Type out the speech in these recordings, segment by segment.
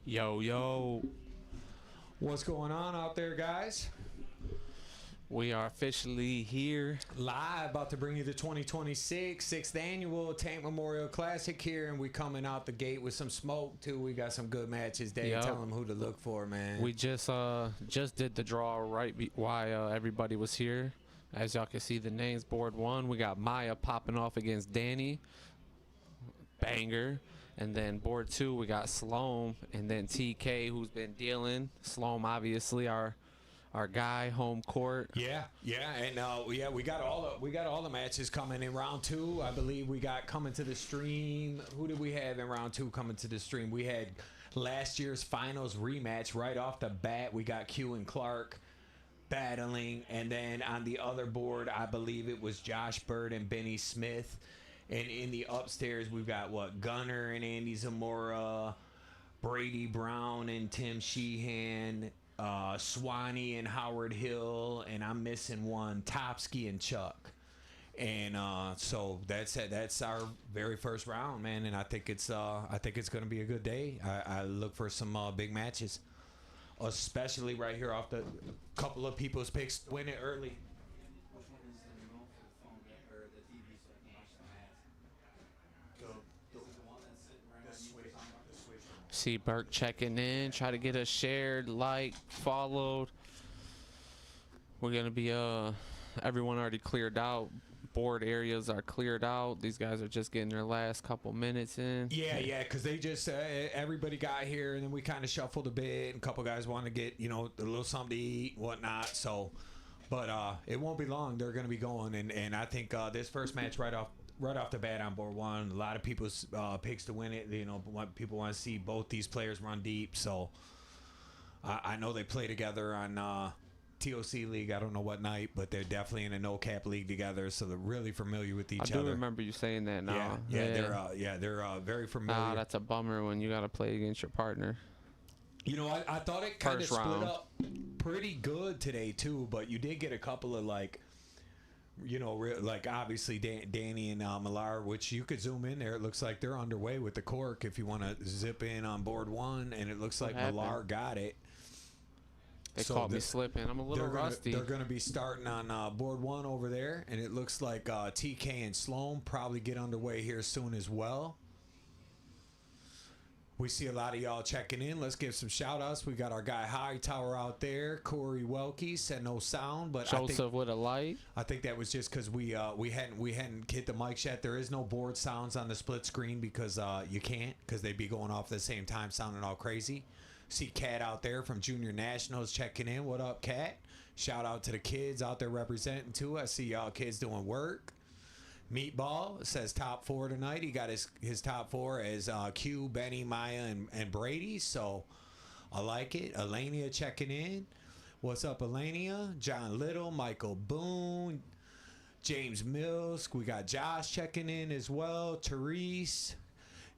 Yo, yo. What's going on out there, guys? We are officially here. Live, about to bring you the 2026 6th annual Tank Memorial Classic here, and we coming out the gate with some smoke too. We got some good matches. Dave, Yep. tell them who to look for, man. We just did the draw while everybody was here. As y'all can see, the names board one. We got Maya popping off against Danny. Banger. And then board two, we got Sloan and then TK, who's been dealing. Sloan, obviously, our guy, home court. Yeah, and we got all the matches coming in round two. I believe we got coming to the stream. Who did we have in round two coming to the stream? We had last year's finals rematch right off the bat. We got Q and Clark battling, and then on the other board, I believe it was Josh Bird and Benny Smith. And in the upstairs, we've got Gunner and Andy Zamora, Brady Brown and Tim Sheehan, Swanee and Howard Hill, and I'm missing one, Topsky and Chuck. And so that's it. That's our very first round, man. And I think it's going to be a good day. I look for some big matches, especially right here off the couple of people's picks win it early. See Burke checking in, try to get us shared, liked, followed. We're gonna be everyone already cleared out. Board areas are cleared out. These guys are just getting their last couple minutes in. Yeah, because they just everybody got here, and then we kind of shuffled a bit. And a couple guys wanted to get a little something to eat, and whatnot. So, but it won't be long. They're gonna be going, and I think this first match right off the bat on board one, a lot of people's picks to win it. People want to see both these players run deep. So I know they play together on TOC League. I don't know what night, but they're definitely in a no cap league together. So they're really familiar with each other. I do remember you saying that now. Yeah, they're very familiar. Ah, that's a bummer when you got to play against your partner. I thought it kind of split up pretty good today too, but you did get a couple of like obviously Danny and Millar, which you could zoom in there. It looks like they're underway with the cork if you want to zip in on board one, and it looks like Millar got it. They caught me slipping. I'm a little rusty. They're going to be starting on board one over there, and it looks like TK and Sloan probably get underway here soon as well. We see a lot of y'all checking in. Let's give some shout outs. We got our guy Hightower out there. Corey Welke said no sound, but Joseph with a light. I think that was just because we hadn't hit the mics yet. There is no board sounds on the split screen because you can't, because they'd be going off at the same time, sounding all crazy. See Kat out there from Junior Nationals checking in. What up, Kat? Shout out to the kids out there representing too. I see y'all kids doing work. Meatball says top four tonight. He got his top four as Q, Benny, Maya, and Brady. So I like it. Elenia checking in. What's up, Elenia? John Little, Michael Boone, James Mills. We got Josh checking in as well. Therese.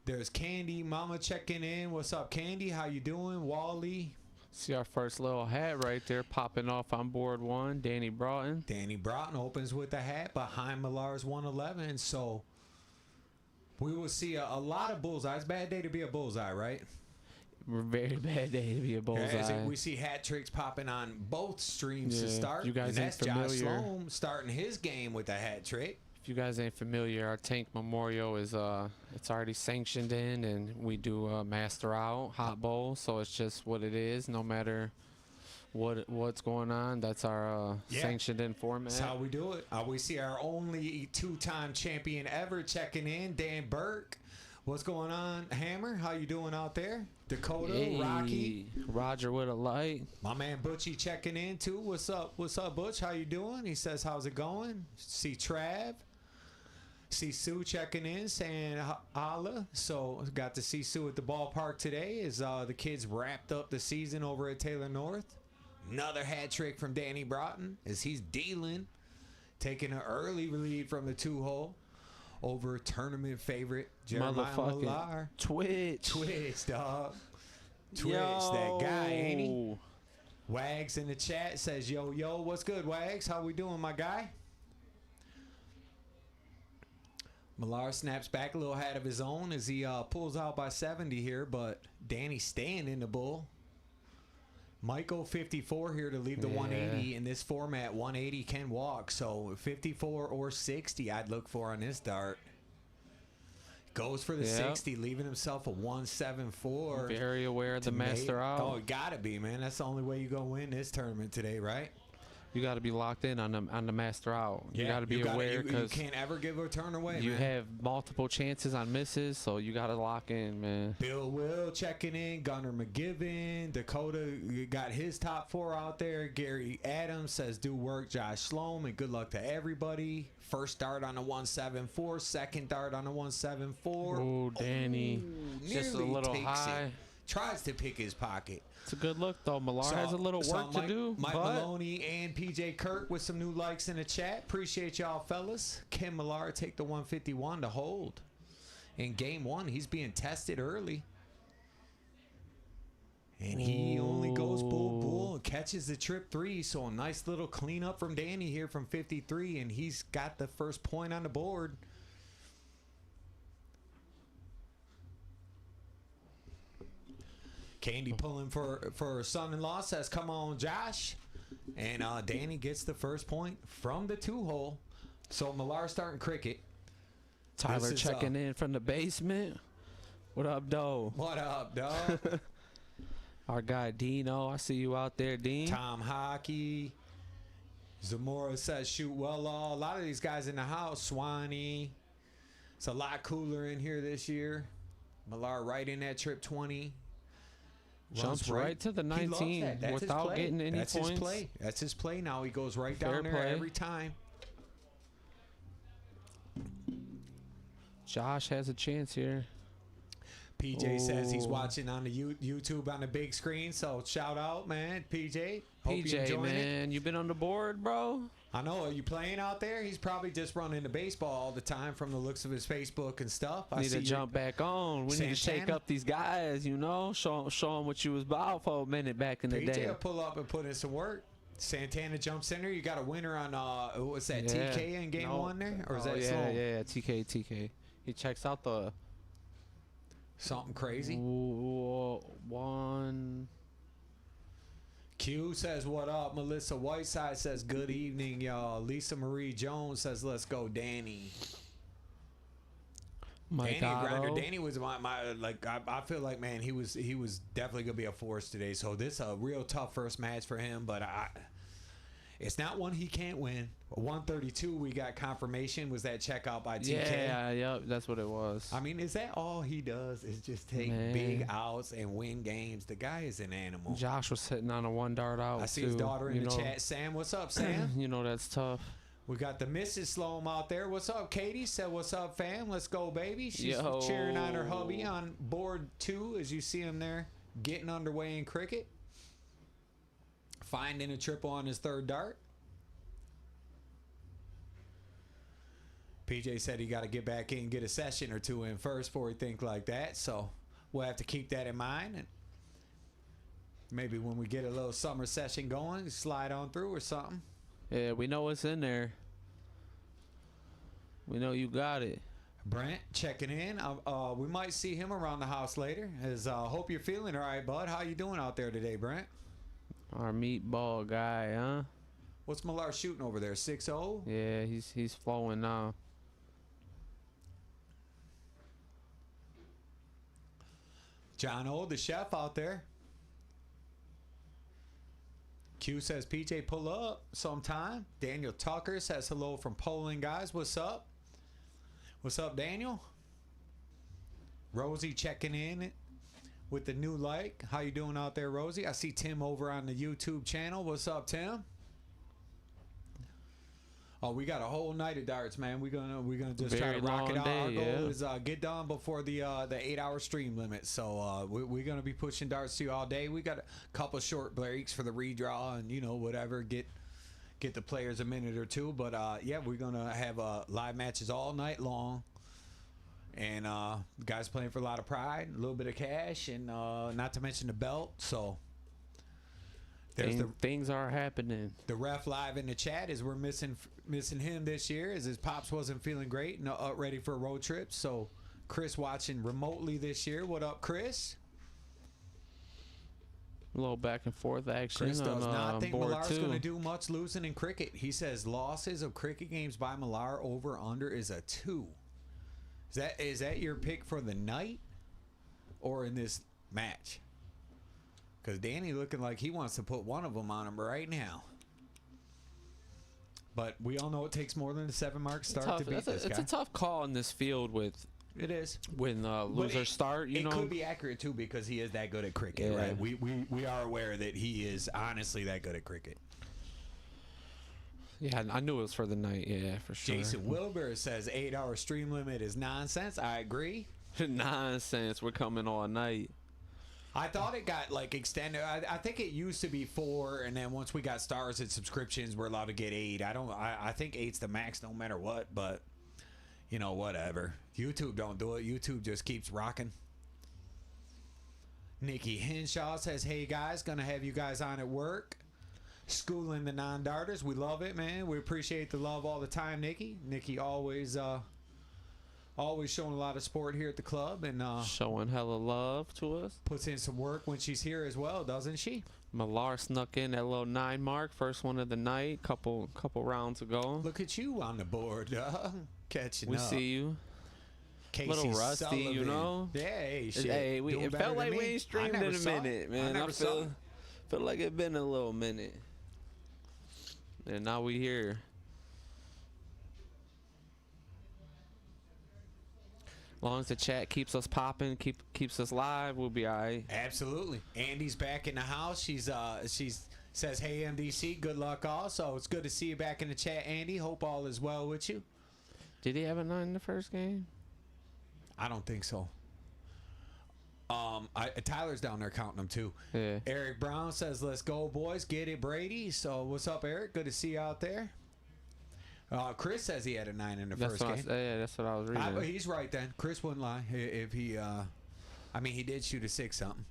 There's Candy Mama checking in. What's up, Candy? How you doing? Wally. See our first little hat right there popping off on board one. Danny Broughton. Danny Broughton opens with the hat behind Millar's 111. So we will see a lot of bullseyes. Bad day to be a bullseye, right? Very bad day to be a bullseye. We see hat tricks popping on both streams to start. You guys and ain't that's familiar. Josh Sloan starting his game with a hat trick. If you guys ain't familiar, our Tank Memorial is it's already sanctioned in, and we do master out hot bowl, so it's just what it is. No matter what's going on, that's our sanctioned in format. That's how we do it. We see our only two-time champion ever checking in, Dan Burke. What's going on, Hammer? How you doing out there? Dakota, hey, Rocky, Roger with a light. my man Butchie checking in too. What's up? What's up, Butch? How you doing? He says, how's it going? See Trav. See Sue checking in, saying holla. So got to see Sue at the ballpark today as the kids wrapped up the season over at Taylor North. Another hat trick from Danny Broughton as he's dealing, taking an early lead from the 2-hole over tournament favorite Jeremiah Millar. Twitch, dog. Twitch, that guy, ain't he? Wags in the chat says, yo, what's good, Wags? How we doing, my guy? Millar snaps back a little hat of his own as he pulls out by 70 here, but Danny staying in the bull. Michael 54 here to leave the 180. In this format, 180 can walk, so 54 or 60 I'd look for on this dart. Goes for the 60, leaving himself a 174. Very aware of the master out. Oh, it gotta be, man. That's the only way you gonna win this tournament today, right? You got to be locked in on the master out. You got to be aware you because can't ever give a turn away. you man. have multiple chances on misses, so you got to lock in, man. Bill Will checking in. Gunnar McGivern. Dakota got his top 4 out there. Gary Adams says do work. Josh Sloan, and good luck to everybody. First dart on the 174. Second dart on the 174. Oh, Danny. Just a Nearly little takes high. it. Tries to pick his pocket. It's a good look, though. Millar has a little work to do. Mike but Maloney and PJ Kirk with some new likes in the chat. Appreciate y'all, fellas. Ken Millar take the 151 to hold. In game 1, he's being tested early. And he only goes bull and catches the trip 3. So a nice little cleanup from Danny here from 53. And he's got the first point on the board. Candy pulling for her son-in-law, says, come on, Josh. And Danny gets the first point from the 2-hole. So Millar starting cricket. Tyler checking in from the basement. What up, Doe? What up, dog? Our guy Dino, I see you out there, Dean. Tom Hockey. Zamora says, shoot well all. A lot of these guys in the house. Swanee. It's a lot cooler in here this year. Millar right in that trip 20. Jumps right to the 19 without getting any That's points. His play. That's his play now. He goes right Fair down there play. every time. Josh has a chance here. PJ says he's watching on the YouTube on the big screen, so shout out, man. PJ. Hope you PJ, enjoying man, you been on the board, bro? I know. Are you playing out there? He's probably just running the baseball all the time from the looks of his Facebook and stuff. I Need to jump back on. We need to shake Santana? up these guys, you know? Show them what you was about for a minute back in the PJ day. will pull up and put in some work. Santana jumps in there. You got a winner on, what's that, Yeah. TK in game 1 there? Or is that yeah, Sloan? yeah, TK. He checks out the Something crazy. one. Q says, what up? Melissa Whiteside says, good evening, y'all. Lisa Marie Jones says, let's go, Danny. Mike Danny Grinder. Otto. Danny was my like I feel like, man, he was definitely gonna be a force today. So this is a real tough first match for him, but it's not one he can't win. 132 we got confirmation was that checkout by TK. Yeah, yep, that's what it was. I mean, is that all he does is just take Man. big outs and win games? The guy is an animal. Josh was sitting on a 1 dart out. I see his too, daughter in you the know. chat. Sam, what's up, Sam? You know that's tough. We got the Mrs. Sloan out there. What's up, Katie? Said, what's up, fam? Let's go, baby. She's Yo. cheering on her hubby on board 2 as you see him there getting underway in cricket. Finding a triple on his 3rd dart. PJ said he got to get back in and get a session or 2 in first before he think like that. So we'll have to keep that in mind. And maybe when we get a little summer session going, slide on through or something. Yeah, we know what's in there. We know you got it. Brent checking in. We might see him around the house later. Hope you're feeling all right, bud. How you doing out there today, Brent? Our meatball guy, huh? What's Millar shooting over there? 6-0? Yeah, he's flowing now. John O, the chef out there. Q says, PJ, pull up sometime. Daniel Tucker says hello from Poland, guys. What's up? What's up, Daniel? Rosie checking in with the new like. How you doing out there, Rosie? I see Tim over on the YouTube channel. What's up, Tim? Oh, we got a whole night of darts, man. We're gonna just try to Very rock it long out. Our day, goal yeah. is get done before the 8-hour stream limit. So we're gonna be pushing darts to you all day. We got a couple short breaks for the redraw and whatever. Get the players a minute or 2. But yeah, we're gonna have live matches all night long. And guys playing for a lot of pride, a little bit of cash, and not to mention the belt. So there's Things are happening. the ref live in the chat is we're missing missing him this year as his pops wasn't feeling great and ready for a road trip. So Chris watching remotely this year. What up, Chris? A little back and forth action. Chris does not think board Millar's two. going to do much losing in cricket. He says losses of cricket games by Millar over under is a 2. Is that your pick for the night or in this match? Because Danny looking like he wants to put one of them on him right now. But we all know it takes more than a 7-mark start to beat this guy. It's a tough call in this field with It is. when losers start. You it know, could be accurate too because he is that good at cricket, Yeah. right? We are aware that he is honestly that good at cricket. yeah, I knew it was for the night. Yeah, for sure. Jason Wilbur says 8-hour stream limit is nonsense. I agree. Nonsense. We're coming all night. I thought it got like extended. I think it used to be 4, and then once we got stars and subscriptions, we're allowed to get 8. I think 8's the max, no matter what. But you know, whatever. YouTube don't do it. YouTube just keeps rocking. Nikki Henshaw says, "Hey guys, gonna have you guys on at work, schooling the non-darters. We love it, man. We appreciate the love all the time, Nikki. Nikki always showing a lot of support here at the club, and Showing hella love to us. puts in some work when she's here as well, doesn't she? Millar snuck in that little 9 mark, first one of the night. Couple rounds ago. Look at you on the board, catching We up. see you. Casey Little rusty, Sullivan. you know? Yeah, hey, shit. Hey, Doing it better felt than like we me. ain't streamed I never in a saw it. minute, man. I never saw it. feel like it been a little minute. And now we here. As long as the chat keeps us popping, keeps us live, we'll be alright. Absolutely. Andy's back in the house. She's says, "Hey MDC, good luck all." So it's good to see you back in the chat, Andy. Hope all is well with you. Did he have a 9 in the first game? I don't think so. Tyler's down there counting them too. Yeah. Eric Brown says, "Let's go, boys. Get it, Brady." So what's up, Eric? Good to see you out there. Chris says he had a 9 in the That's first what game. that's what I was reading. He's right then. Chris wouldn't lie if he. I mean, he did shoot a 6 something.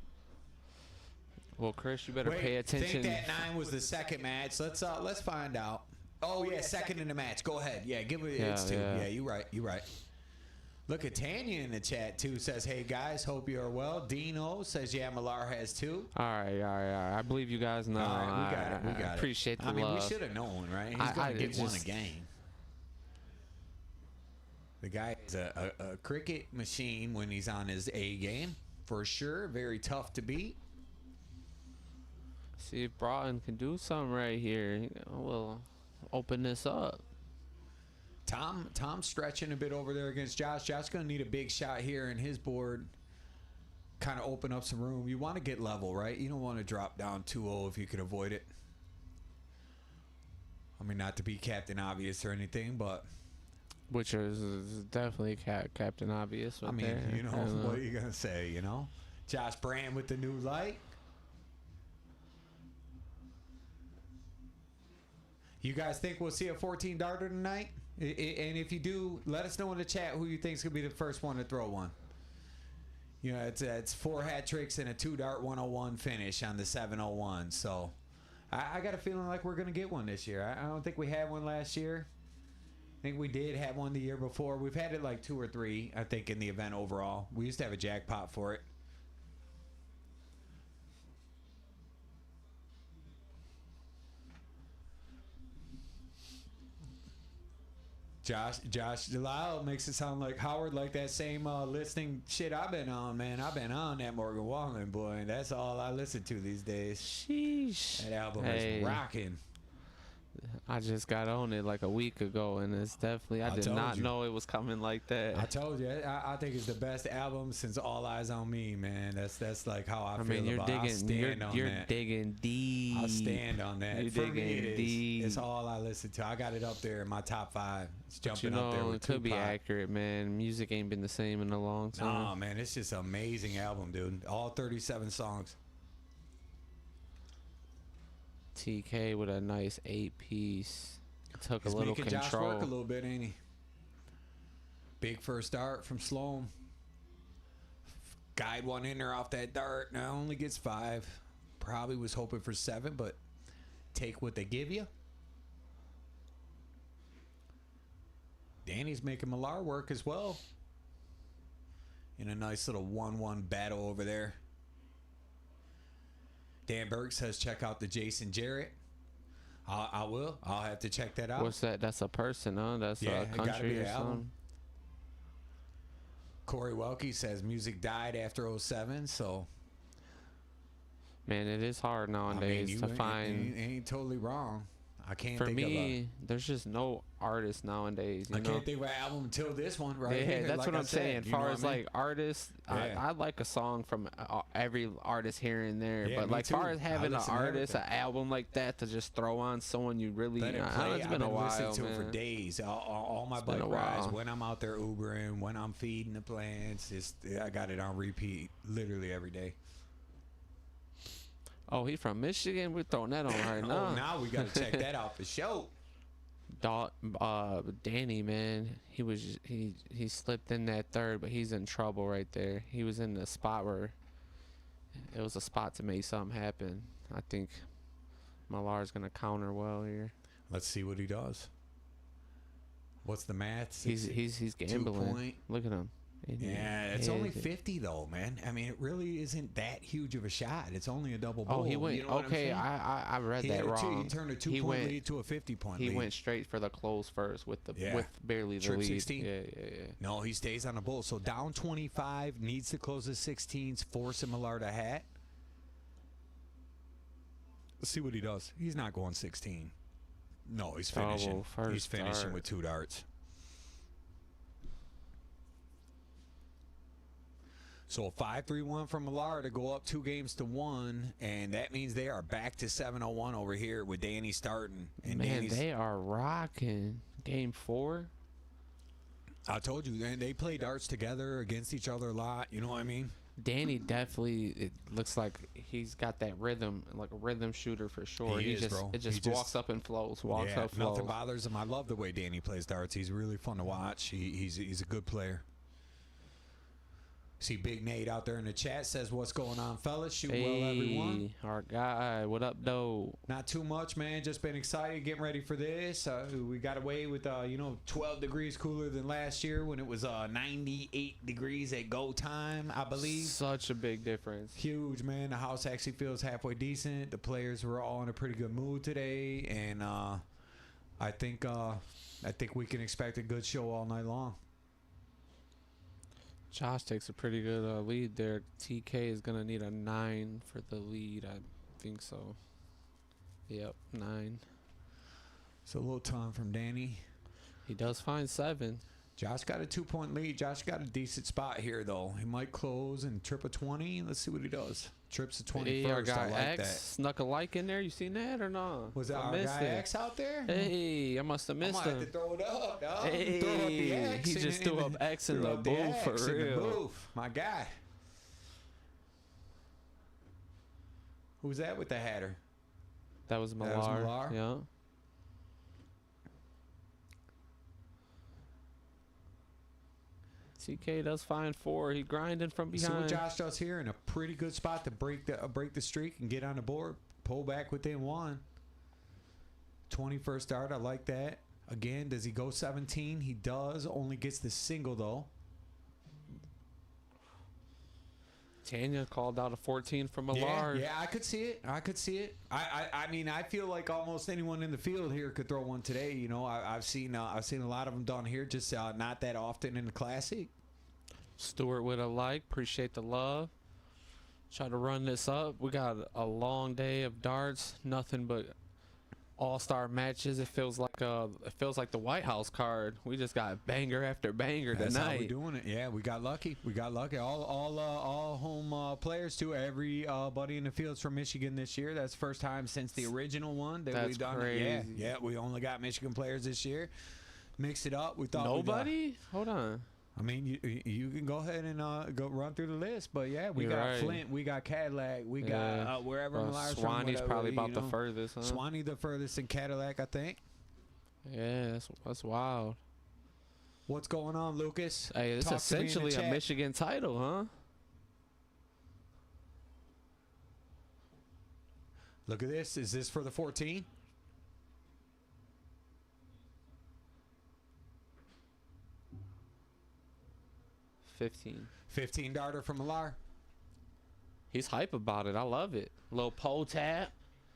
Well, Chris, you better Wait, pay attention. think that 9 was the second match. Let's find out. Oh yeah, second in the match. Go ahead. Yeah, give it. It's 2. Yeah. Yeah, you right. You right. Look at Tanya in the chat too. Says, "Hey guys, hope you are well." Dino says, "Yeah, Millar has 2." All right. I believe you guys know. All right, we got it. We got it. Appreciate the I mean, love. we should have known, right? He's I gonna get one a just- game. The guy is a cricket machine when he's on his A game, for sure. Very tough to beat. See if Broughton can do something right here. We'll open this up. Tom's stretching a bit over there against Josh. Josh's going to need a big shot here, and his board kind of open up some room. You want to get level, right? You don't want to drop down 2-0 if you can avoid it. I mean, not to be Captain Obvious or anything, but Which is definitely Captain Obvious. I Right mean, there. you know, what are you going to say, you know? Josh Brand with the new light. You guys think we'll see a 14 darter tonight? And if you do, let us know in the chat who you think is going to be the first one to throw one. You know, it's 4 hat tricks and a 2-dart 101 finish on the 701. So I got a feeling like we're going to get one this year. I don't think we had one last year. I think we did have one the year before. We've had it like 2 or 3, I think, in the event overall. We used to have a jackpot for it. Josh Delisle makes it sound like Howard, like that same listening shit I've been on, man. I've been on that Morgan Wallen, boy, and that's all I listen to these days. Sheesh. That album Hey. is rocking. I just got on it like a week ago, and it's definitely. I did told not you. know it was coming like that. I told you, I think it's the best album since All Eyes on Me, man. That's like how I feel mean, you're about it. I'll digging. stand on You're that. digging deep. I'll stand on that. You're For me, digging it is. deep. It's all I listen to. I got it up there in my top 5. It's But jumping up there with it could be Tupac. accurate, man. Music ain't been the same in a long time. Nah, man, it's just an amazing album, dude. All 37 songs. TK with a nice 8-piece. Took He's a little making Josh control. work a little bit, ain't he? Big first dart from Sloan. Guide one in there off that dart. Now only gets 5. Probably was hoping for 7, but take what they give you. Danny's making Millar work as well. In a nice little 1-1 battle over there. Dan Burke says check out the Jason Jarrett. I will. I'll have to check that out. What's that? That's a person, huh? That's Yeah, a it gotta country be or an album. something. Corey Welke says music died after 07, so Man, it is hard nowadays you to find. ain't totally wrong. I can't For think me, there's just no artists nowadays. You I know? can't think of an album until this one right Yeah, here. that's like what I I'm said, saying. As you know far what as I mean? like artists, Yeah. I like a song from every artist here and there. Yeah, but me like, too. far as I having an listen to artist, an everything. album like that to just throw on someone you really, Let it I know play. it's I've been a been listening while, to it for man. days. All my been bike a rides, while. when I'm out there Ubering, when I'm feeding the plants, I got it on repeat literally every day. Oh, he from Michigan. We're throwing that on right now. Oh, now we got to check that out for sure. Danny, man, he slipped in that third, but he's in trouble right there. He was in the spot where it was a spot to make something happen. I think Millar's gonna counter well here. Let's see what he does. What's the math? He's gambling. point. Look at him. Yeah, it's only 50 though, man. I mean, it really isn't that huge of a shot. It's only a double Oh, bowl. he went. You know what I'm Okay, saying? I read He that had a wrong. He turned a He 2-point went- lead to a 50-point He lead. went straight for the close first with Yeah. barely the Trip lead. 16. Yeah. No, he stays on the bull. So down 25, needs to close the 16s, forcing Millar to hat. Let's see what he does. He's not going 16. No, he's finishing. Double first He's finishing dart. with 2 darts. So a 5-3-1 from Millar to go up 2 games to 1, and that means they are back to 7-0-1 over here with Danny starting. And Man, Danny's, they are rocking. Game 4. I told you, they play darts together against each other a lot. You know what I mean? Danny definitely. It looks like he's got that rhythm, like a rhythm shooter for sure. He is, just bro. it just He walks up and flows. Walks up, flows. nothing bothers him. I love the way Danny plays darts. He's really fun to watch. He's a good player. See Big Nate out there in the chat says, "What's going on, fellas? Shoot well, everyone." Hey, our guy. What up, though? Not too much, man. Just been excited, getting ready for this. We got away with 12 degrees cooler than last year when it was 98 degrees at go time, I believe. Such a big difference. Huge, man. The house actually feels halfway decent. The players were all in a pretty good mood today, and I think we can expect a good show all night long. Josh takes a pretty good lead there. TK is gonna need a 9 for the lead. I think so. Yep, 9. So a little time from Danny. He does find 7. Josh got a 2-point lead. Josh got a decent spot here, though. He might close and trip a 20. Let's see what he does. Trips a 21st. Hey, our guy I like X that. snuck a like in there. You seen that or not? Was that I our missed guy it. X out there? Hey, I must have I missed might have to him. throw it up, dog. Hey, Throw up the X he in- just in threw up X in threw the up booth for X in the real. booth. My guy. Who's that with the Hatter? That was Millar. That was Millar? Yeah. TK does find 4. He grinding from See what behind. Josh does here in a pretty good spot to break the streak and get on the board. Pull back within 1. 21st dart. I like that. Again, does he go 17? He does. Only gets the single though. Tanya called out a 14 from Millar. Yeah, I could see it. I mean, I feel like almost anyone in the field here could throw one today. You know, I've seen a lot of them done here, just not that often in the Classic. Stewart with a like. Appreciate the love. Try to run this up. We got a long day of darts. Nothing but all-star matches. It feels like the White House card. We just got banger after banger That's tonight. how we're doing it. Yeah, we got lucky. All home players too. Every buddy in the field's from Michigan this year. That's the first time since the original one that That's we've done crazy. it. Yeah, we only got Michigan players this year. Mix it up. We thought Nobody? Hold on. I mean, you can go ahead and go run through the list, but yeah, we You're got right. Flint, we got Cadillac, we Yeah. got wherever Well, Millar's from. Swanee's whatever, probably about you the know. furthest, huh? Swanee the furthest in Cadillac, I think. Yeah, that's wild. What's going on, Lucas? Hey, it's Talk to me in the essentially a chat. Michigan title, huh? Look at this. Is this for the 14? 15. 15 darter from Millar. He's hype about it. I love it. Little pole tap.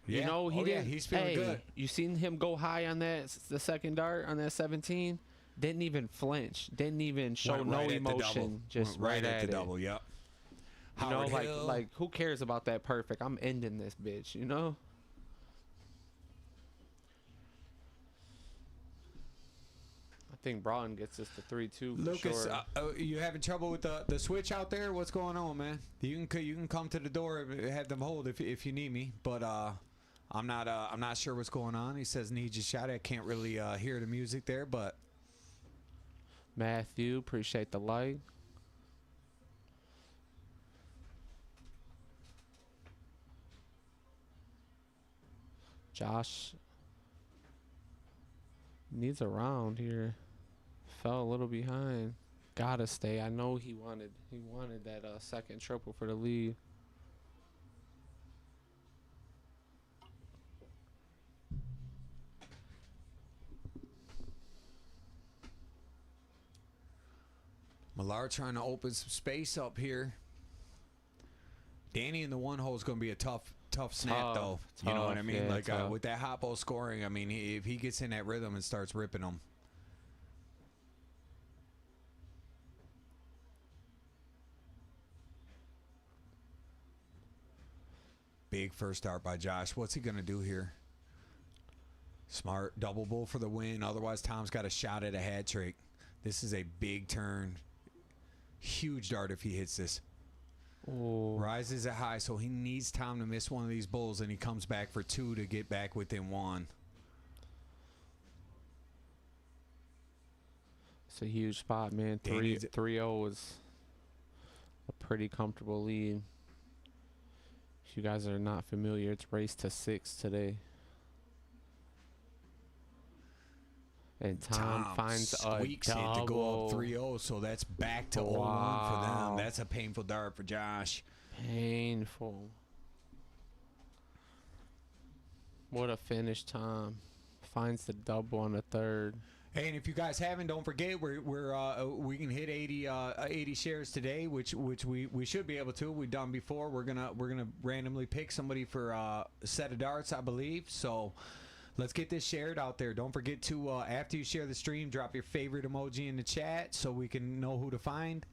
Yeah. You know, he didn't. He's feeling good. You seen him go high on the second dart on that 17? Didn't even flinch. Didn't even show Went no right at the double. emotion. Just Went right at the it. double. Yep. You know, Howard Hill. like who cares about that perfect? I'm ending this bitch. You know. I think Broughton gets us to 3-2. Lucas, sure. you having trouble with the switch out there? What's going on, man? You can come to the door and have them hold if you need me, but I'm not sure what's going on. He says needs a shot. I can't really hear the music there, but Matthew, appreciate the like. Josh needs a round here. Fell a little behind. Gotta stay. I know he wanted that second triple for the lead. Millar trying to open some space up here. Danny in the one hole is going to be a tough snap, though. You know what I mean? Yeah, like with that hot ball scoring, I mean, if he gets in that rhythm and starts ripping them. Big first start by Josh. What's he going to do here? Smart double bull for the win. Otherwise, Tom's got a shot at a hat trick. This is a big turn. Huge dart if he hits this. Ooh. Rises it high, so he needs Tom to miss one of these bulls, and he comes back for 2 to get back within 1. It's a huge spot, man. 3-0 is a pretty comfortable lead. If you guys are not familiar, it's race to 6 today. And Tom finds a squeaks it to go up 3-0, so that's back to 0-1 for them. That's a painful dart for Josh. Painful. What a finish, Tom. Finds the double on the third. Hey, and if you guys haven't, don't forget we can hit 80 shares today, which we should be able to. We've done before. We're gonna randomly pick somebody for a set of darts, I believe. So let's get this shared out there. Don't forget to after you share the stream, drop your favorite emoji in the chat so we can know who to find,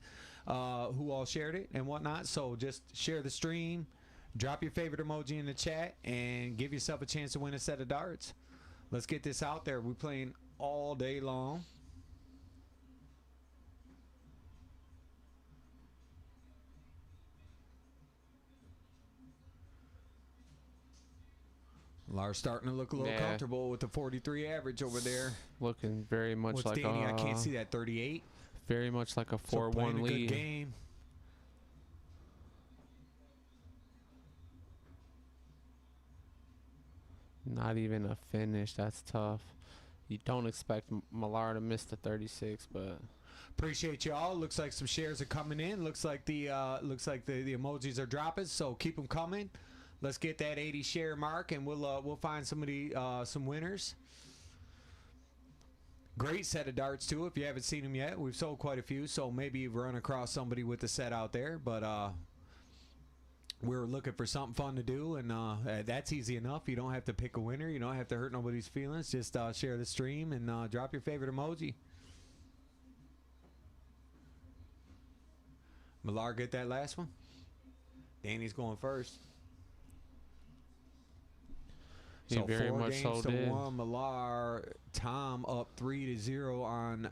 who all shared it and whatnot. So just share the stream, drop your favorite emoji in the chat, and give yourself a chance to win a set of darts. Let's get this out there. We're playing all day long. Lars starting to look a little comfortable with the 43 average over there. Looking very much What's like Danny? I can't see that 38. Very much like a 4-1 so playing a lead. good game. Not even a finish. That's tough. You don't expect Millar to miss the 36, but appreciate y'all. Looks like some shares are coming in. Looks like the emojis are dropping. So keep them coming. Let's get that 80 share mark, and we'll find somebody some winners. Great set of darts too. If you haven't seen them yet, we've sold quite a few. So maybe you've run across somebody with the set out there, but we're looking for something fun to do, and that's easy enough. You don't have to pick a winner. You don't have to hurt nobody's feelings. Just share the stream and drop your favorite emoji. Millar get that last one. Danny's going first. He so very 4 much games so to did. 1. Millar, Tom up 3-0 on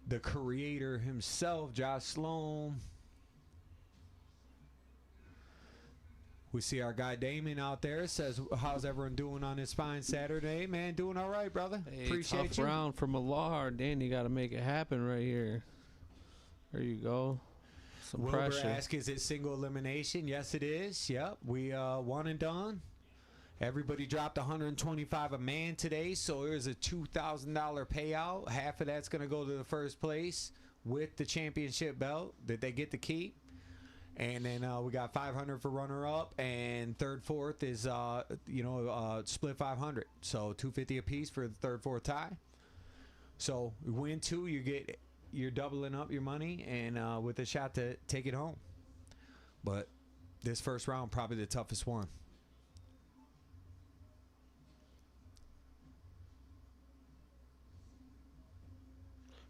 the creator himself, Josh Sloan. We see our guy Damon out there. Says, how's everyone doing on this fine Saturday? Man, doing all right, brother. Hey, appreciate tough you. round for Millar. Danny got to make it happen right here. There you go. Some Wilbur pressure. asks, is it single elimination? Yes, it is. Yep. We one and done. Everybody dropped 125 a man today, so there's a $2,000 payout. Half of that's going to go to the first place with the championship belt that they get to keep. And then we got 500 for runner-up, and third, fourth is split 500. So 250 apiece for the third, fourth tie. So you win 2, you get you're doubling up your money and with a shot to take it home. But this first round probably the toughest one.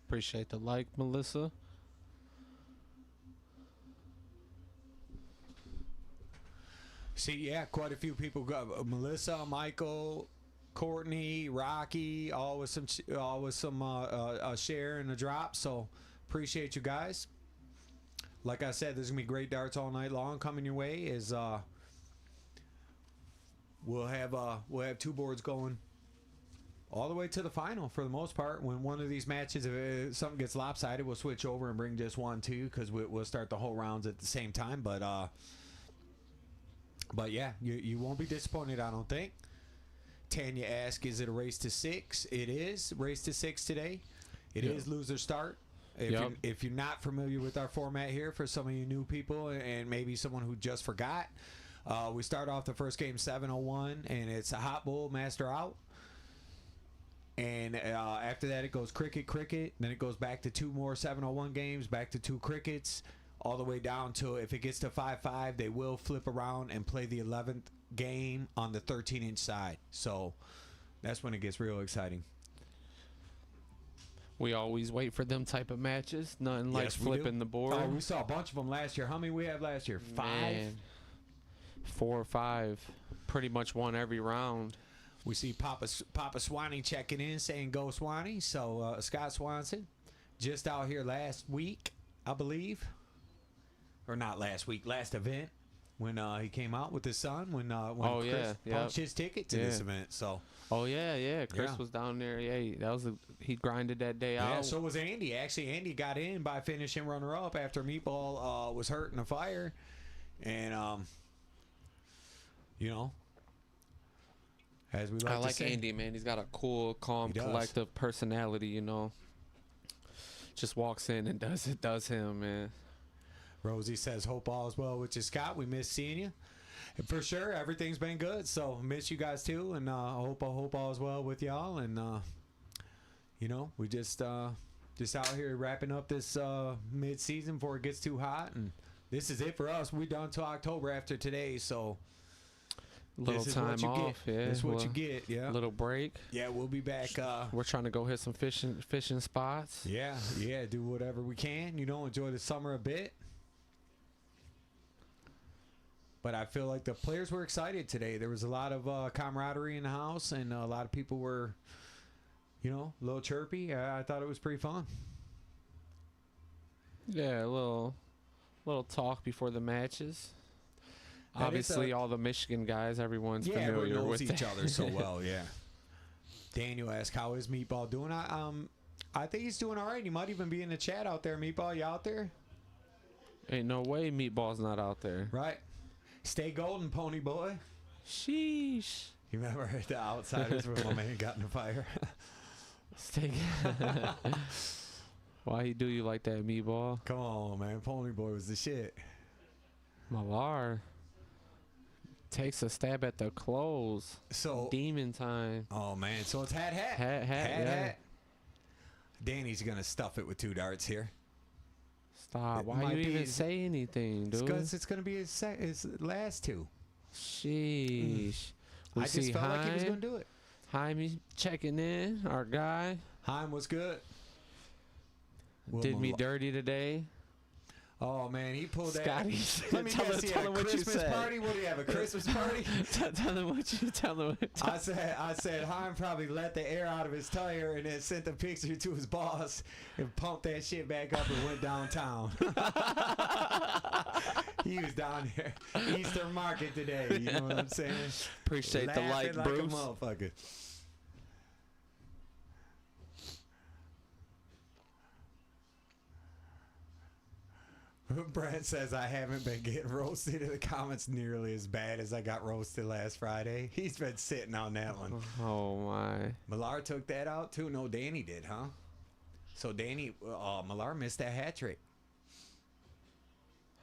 Appreciate the like, Melissa. See, yeah, quite a few people got Melissa, Michael, Courtney, Rocky, all with some share and a drop. So appreciate you guys. Like I said, there's gonna be great darts all night long coming your way. We'll have two boards going all the way to the final for the most part. When one of these matches, if something gets lopsided, we'll switch over and bring just one, too, because we'll start the whole rounds at the same time. But yeah, you won't be disappointed, I don't think. Tanya asked, is it a race to 6? It is race to 6 today. It is loser start. If you're not familiar with our format here, for some of you new people and maybe someone who just forgot, we start off the first game 7-0-1, and it's a hot bull, master out. And after that, it goes cricket. Then it goes back to 2 more 7-0-1 games, back to 2 crickets, all the way down to, if it gets to 5-5, they will flip around and play the 11th game on the 13-inch side. So that's when it gets real exciting. We always wait for them type of matches. Nothing like flipping the board. Oh, we saw a bunch of them last year. How many we have last year? 5? Man, 4 or 5. Pretty much won every round. We see Papa Swanee checking in, saying go Swanee. So Scott Swanson, just out here last week, I believe. Or not last week, last event. When he came out with his son, when Chris punched his ticket to this event. So. Oh yeah. Chris was down there. Yeah, he grinded that day out. Yeah, so was Andy. Actually, Andy got in by finishing runner-up after Meatball was hurt in a fire, and as we like I like to say, Andy, man. He's got a cool, calm, collective personality. Just walks in and does him, man. Rosie says, hope all is well with you, Scott. We miss seeing you. And for sure, everything's been good. So miss you guys too, and hope all is well with y'all. And we just out here wrapping up this mid-season before it gets too hot. And this is it for us. We're done till October after today. So little time off. Yeah, this is what you get. Yeah, little break. Yeah, we'll be back. We're trying to go hit some fishing spots. Yeah. Do whatever we can. Enjoy the summer a bit. But I feel like the players were excited today. There was a lot of camaraderie in the house, and a lot of people were, a little chirpy. I thought it was pretty fun. Yeah, a little talk before the matches. Obviously, all the Michigan guys, everyone's familiar knows with each other so well. Yeah. Daniel asked, "How is Meatball doing?" I think he's doing all right. He might even be in the chat out there. Meatball, you out there? Ain't no way Meatball's not out there. Right. Stay golden, pony boy. Sheesh. You remember the Outsiders when my man got in the fire? Stay. Why he do you like that, Meatball? Come on, man. Pony boy was the shit. Malar takes a stab at the close. So demon time. Oh man. So it's hat. Hat. Danny's gonna stuff it with 2 darts here. Stop. Why you even say anything, dude? Because it's going to be his last 2. Sheesh. I just felt like he was going to do it. Jaime checking in, our guy. Jaime was good. Did me dirty today. Oh, man, he pulled Scotty, that. Let me guess, he had a Christmas party? What do you have, a Christmas party? Tell him what you tell him. I said, Jaime probably let the air out of his tire and then sent the picture to his boss and pumped that shit back up and went downtown. He was down there, Eastern Market today. You know what I'm saying? Appreciate laughing the like, like Bruce. A motherfucker. Brent says, I haven't been getting roasted in the comments nearly as bad as I got roasted last Friday. He's been sitting on that one. Oh, my. Millar took that out, too? No, Danny did, huh? So, Millar missed that hat trick.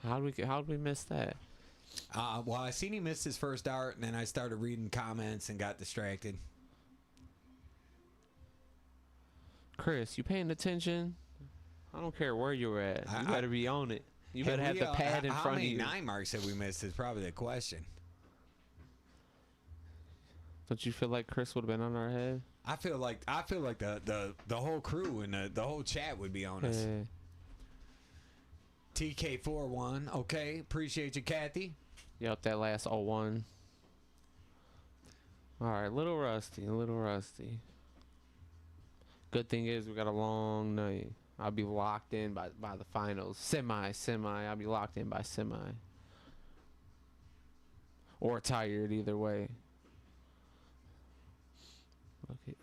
How did we miss that? Well, I seen he missed his first dart, and then I started reading comments and got distracted. Chris, you paying attention? I don't care where you're at. You I- better be on it. You better have the pad in how front of many you. 9 marks have we missed is probably the question. Don't you feel like Chris would have been on our head? I feel like the whole crew and the whole chat would be on us. Yeah. TK41, okay, appreciate you, Kathy. Yup, that last 0-1. All right, a little rusty, a little rusty. Good thing is we got a long night. I'll be locked in by the finals. Semi. I'll be locked in by semi. Or tired, either way. Okay.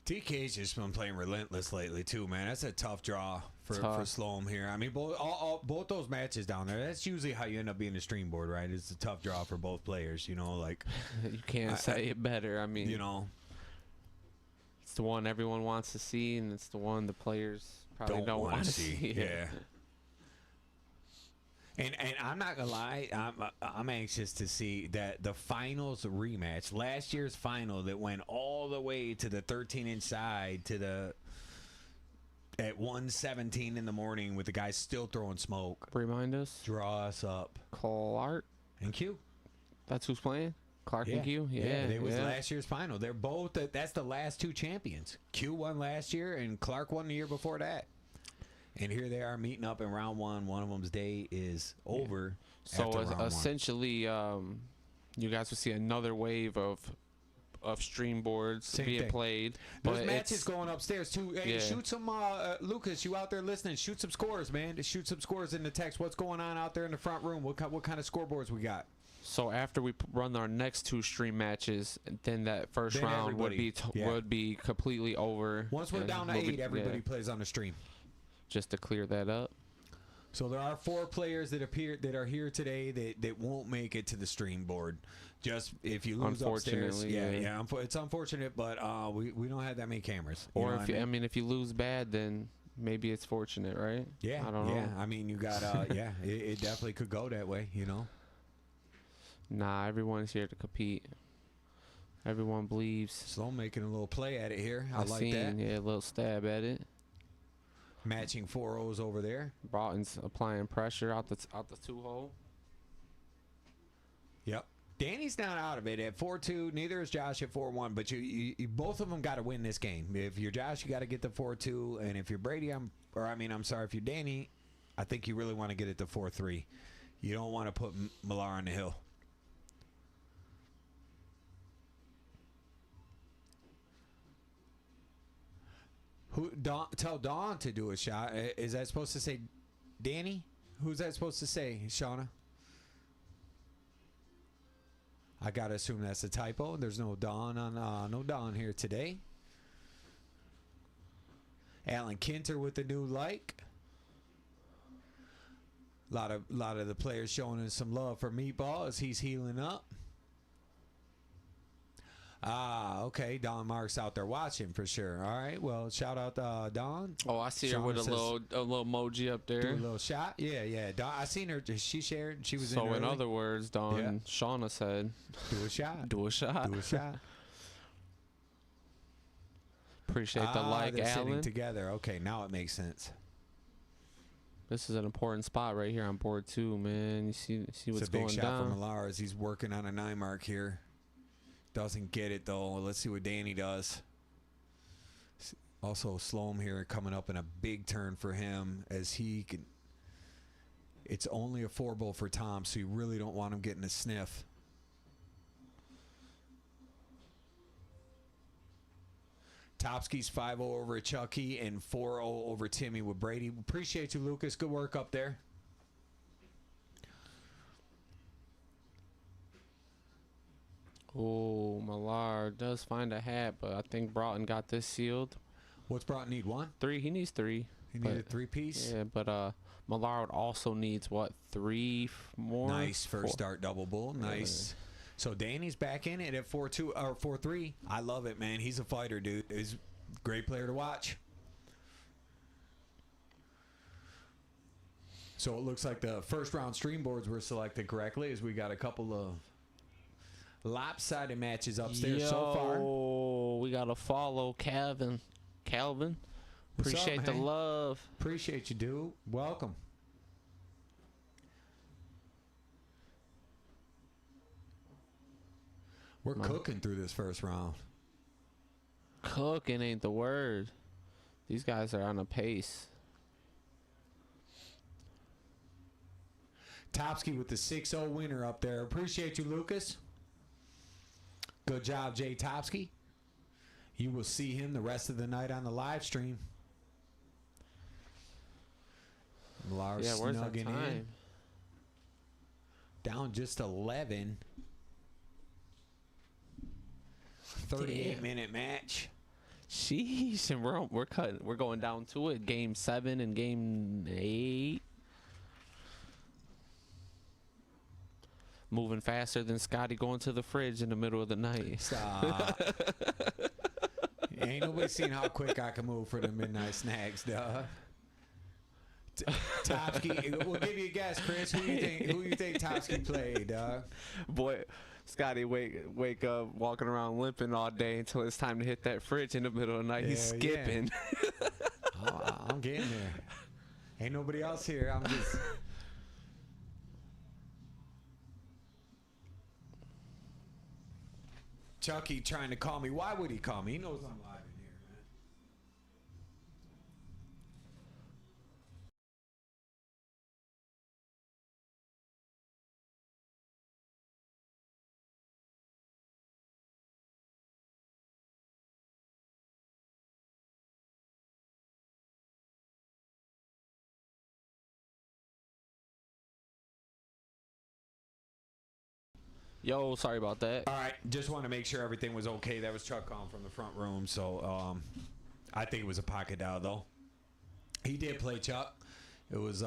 TK's just been playing relentless lately too, man. That's a tough draw for Sloan here. I mean, both those matches down there. That's usually how you end up being a stream board, right? It's a tough draw for both players. You know, like You can't say it better. I mean, you know, it's the one everyone wants to see, and it's the one the players probably don't wanna want to see. Yeah. And I'm not gonna lie, I'm anxious to see that the finals rematch, last year's final that went all the way to the 13-inch side to the at 1:17 in the morning with the guys still throwing smoke. Remind us. Draw us up. Clark. And Q. That's who's playing? Clark and Q? Yeah. It was last year's final. They're both, that's the last two champions. Q won last year and Clark won the year before that. And here they are meeting up in round one. One of them's day is over. So after round one. essentially, you guys will see another wave of stream boards Same being thing. played. There's but matches it's- going upstairs too. Hey, Yeah. shoot some, Lucas. You out there listening? Shoot some scores, man. Just shoot some scores in the text. What's going on out there in the front room? What kind of scoreboards we got? So after we run our next two stream matches, then that first Then round would everybody- be completely over. Once we're and down to we'll be- 8, everybody yeah, plays on the stream. just to clear that up. So there are 4 players that are here today that won't make it to the stream board. Just if you lose upstairs, Unfortunately, yeah. It's unfortunate, but we don't have that many cameras. You Or know if what you, I I mean? mean, if you lose bad, then maybe it's fortunate, right? Yeah, I don't know. I mean, you got it definitely could go that way. You know. Nah, everyone's here to compete. Everyone believes. Sloan making a little play at it here. I like seen, that. yeah, a little stab at it. Matching 4-0s over there. Broughton's applying pressure out the 2-hole. Yep. Danny's not out of it at 4-2. Neither is Josh at 4-1. But you both of them got to win this game. If you're Josh, you got to get the 4-2. And if you're Brady, I'm sorry. If you're Danny, I think you really want to get it to 4-3. You don't want to put Millar on the hill. Tell Dawn to do a shot. Is that supposed to say Danny? Who's that supposed to say, Shauna? I gotta assume that's a typo. There's no Dawn on no Dawn here today. Alan Kinter with the new like. A lot of the players showing us some love for Meatball as he's healing up. Okay. Don Mark's out there watching for sure. All right. Well, shout out Don. Oh, I see her Shauna with a says- little emoji up Do a there. little shot. Yeah. Don, I seen her. She shared. She was So in in early. other words, Dawn, Yeah. Shauna said, Do a shot. "Do a shot." Do a shot. Appreciate the like, they're sitting Alan. together. Okay, now it makes sense. This is an important spot right here on board 2, man. You see It's what's a big going shot down. from Millar as he's working on a 9 mark here. Doesn't get it though. Let's see what Danny does. Also, Sloan here coming up in a big turn for him as he can. It's only a 4-ball for Tom, so you really don't want him getting a sniff. Topsky's 5-0 over Chucky and 4-0 over Timmy with Brady. Appreciate you, Lucas. Good work up there. Oh, Millar does find a hat, but I think Broughton got this sealed. What's Broughton need? 1? 3, he needs 3. He but- needed 3-piece. Yeah, but Millard also needs what, 3 more? Nice first 4. start double bull. Nice. So Danny's back in it at 4-2 or 4-3. I love it, man. He's a fighter, dude. He's a great player to watch. So it looks like the first round stream boards were selected correctly as we got a couple of lopsided matches upstairs so far. We got to follow Calvin. Calvin, What's up, appreciate the man? love. Appreciate you, dude. Welcome. We're cooking through this first round. Cooking ain't the word. These guys are on a pace. Topsky with the 6-0 winner up there. Appreciate you, Lucas. Good job, Jay Topsky. You will see him the rest of the night on the live stream. Lars Yeah, where's that snugging time? in. Down just 11. 38-minute match. Sheesh, and we're cutting. We're going down to it. Game 7 and game 8. Moving faster than Scotty going to the fridge in the middle of the night. Stop. Ain't nobody seen how quick I can move for the midnight snacks, dog. Topsky, we'll give you a guess, Chris. Who you think Topsky played, dog? Boy, Scotty wake up walking around limping all day until it's time to hit that fridge in the middle of the night. He's Hell yeah. skipping. Oh, I'm getting there. Ain't nobody else here. I'm just. Chucky trying to call me. Why would he call me? He knows I'm live in here, man. Yo, sorry about that. All right, just want to make sure everything was okay. That was Chuck calling from the front room, so I think it was a pocket dial though. He did play Chuck. It was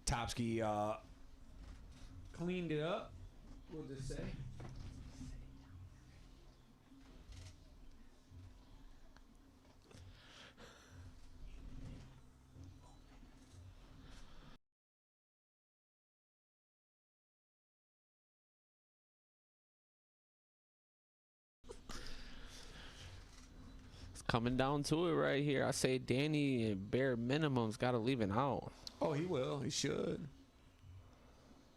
Topsky cleaned it up. We'll just say. It's coming down to it right here. I say Danny at bare minimum's got to leave it out. Oh, he will. He should.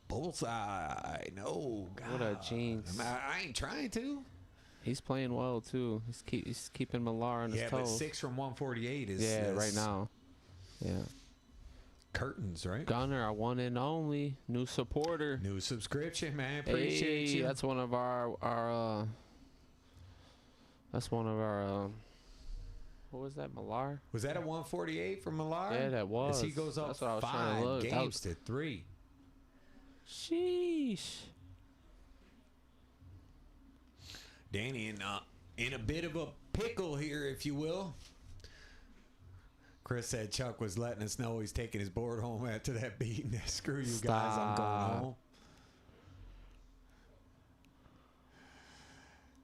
Bullseye. No. God. What a jinx. I ain't trying to. He's playing well too. He's keeping Millar on his Yeah, but toes. 6 from 148 is Right now. Yeah. Curtains, right? Gunner, our one and only new supporter. New subscription, man. Appreciate Hey, you. that's one of our what was that, Millar? Was that a 148 from Millar? Yeah, that was. As he goes up That's what I was trying to 5 look. That games was- to 3. Sheesh. Danny in a bit of a pickle here, if you will. Chris said Chuck was letting us know he's taking his board home after that beating. Screw you guys, I'm Stop. going home.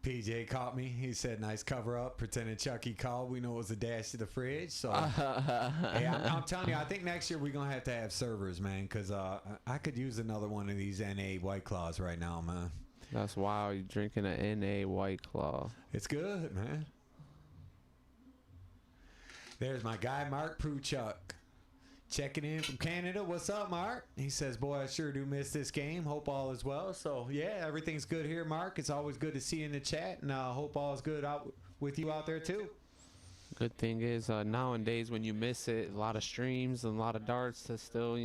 PJ caught me. He said, nice cover up. Pretending Chucky called. We know it was a dash to the fridge. So, hey, I'm telling you, I think next year we're going to have servers, man, because I could use another one of these NA White Claws right now, man. That's wild. You're drinking an NA White Claw. It's good, man. There's my guy, Mark Pruchuk, checking in from Canada. What's up, Mark? He says, boy, I sure do miss this game. Hope all is well. So, yeah, everything's good here, Mark. It's always good to see you in the chat, and hope all is good out with you out there, too. Good thing is nowadays when you miss it, a lot of streams and a lot of darts to still,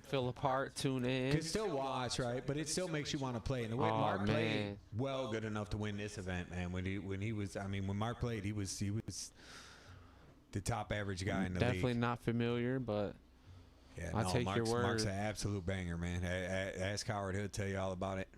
fill apart, tune You in. can still watch, right? But it still makes you want to play. And the way Oh, Mark played, man. well good enough to win this event, man. When Mark played, he was the top average guy in the Definitely league. not familiar, but Yeah, I'll take your Mark's word. an absolute banger, man. Ask Howard; he'll tell you all about it.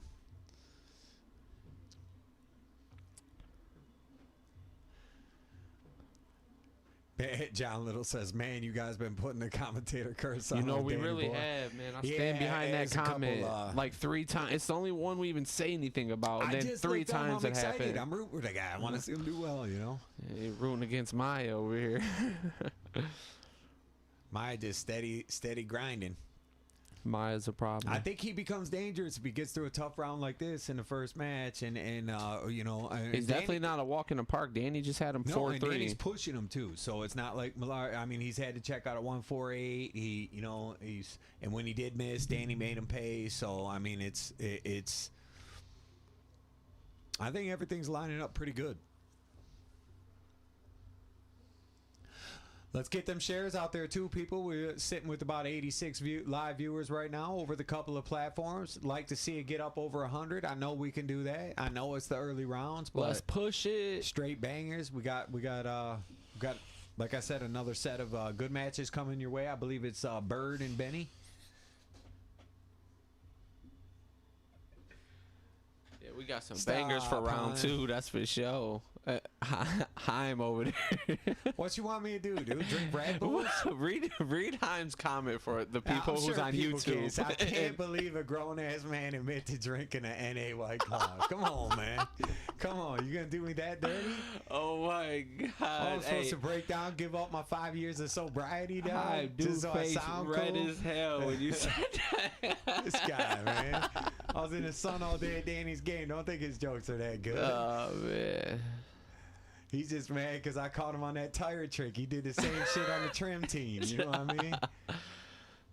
John Little says, "Man, you guys been putting the commentator curse on." we Danny really boy." have, man. I Yeah, stand behind that there's a couple, comment like 3 times. It's the only one we even say anything about, and I then just 3 looked up, times I'm it excited. happened. I'm rooting for the guy. I want to see him do well, Yeah, you're rooting against Maya over here. Maya just steady grinding. Maya's a problem. I think he becomes dangerous if he gets through a tough round like this in the first match, and you know, He's definitely not a walk in the park. Danny just had him 4-3. And Danny's pushing him too, so it's not like Millar. I mean, he's had to check out at 148. And when he did miss, Danny made him pay. So I mean, it's. I think everything's lining up pretty good. Let's get them shares out there too, people. We're sitting with about 86 live viewers right now over the couple of platforms. Like to see it get up over 100. I know we can do that. I know it's the early rounds, but let's push it. Straight bangers. We got like I said, another set of good matches coming your way. I believe it's Bird and Benny. Yeah, we got some bangers for round 2. That's for sure. Haim over there. What you want me to do, dude? Drink Red Bulls? read Haim's comment for the people who's on YouTube. I can't believe a grown-ass man admitted drinking an NA White Claw. Come on, man. Come on. You going to do me that dirty? Oh, my God. I'm supposed to break down, give up my 5 years of sobriety, dog? Just so I sound red as hell when you said that. This guy, man. I was in the sun all day at Danny's game. Don't think his jokes are that good. Oh, man. He's just mad because I caught him on that tire trick. He did the same shit on the trim team. You know what I mean?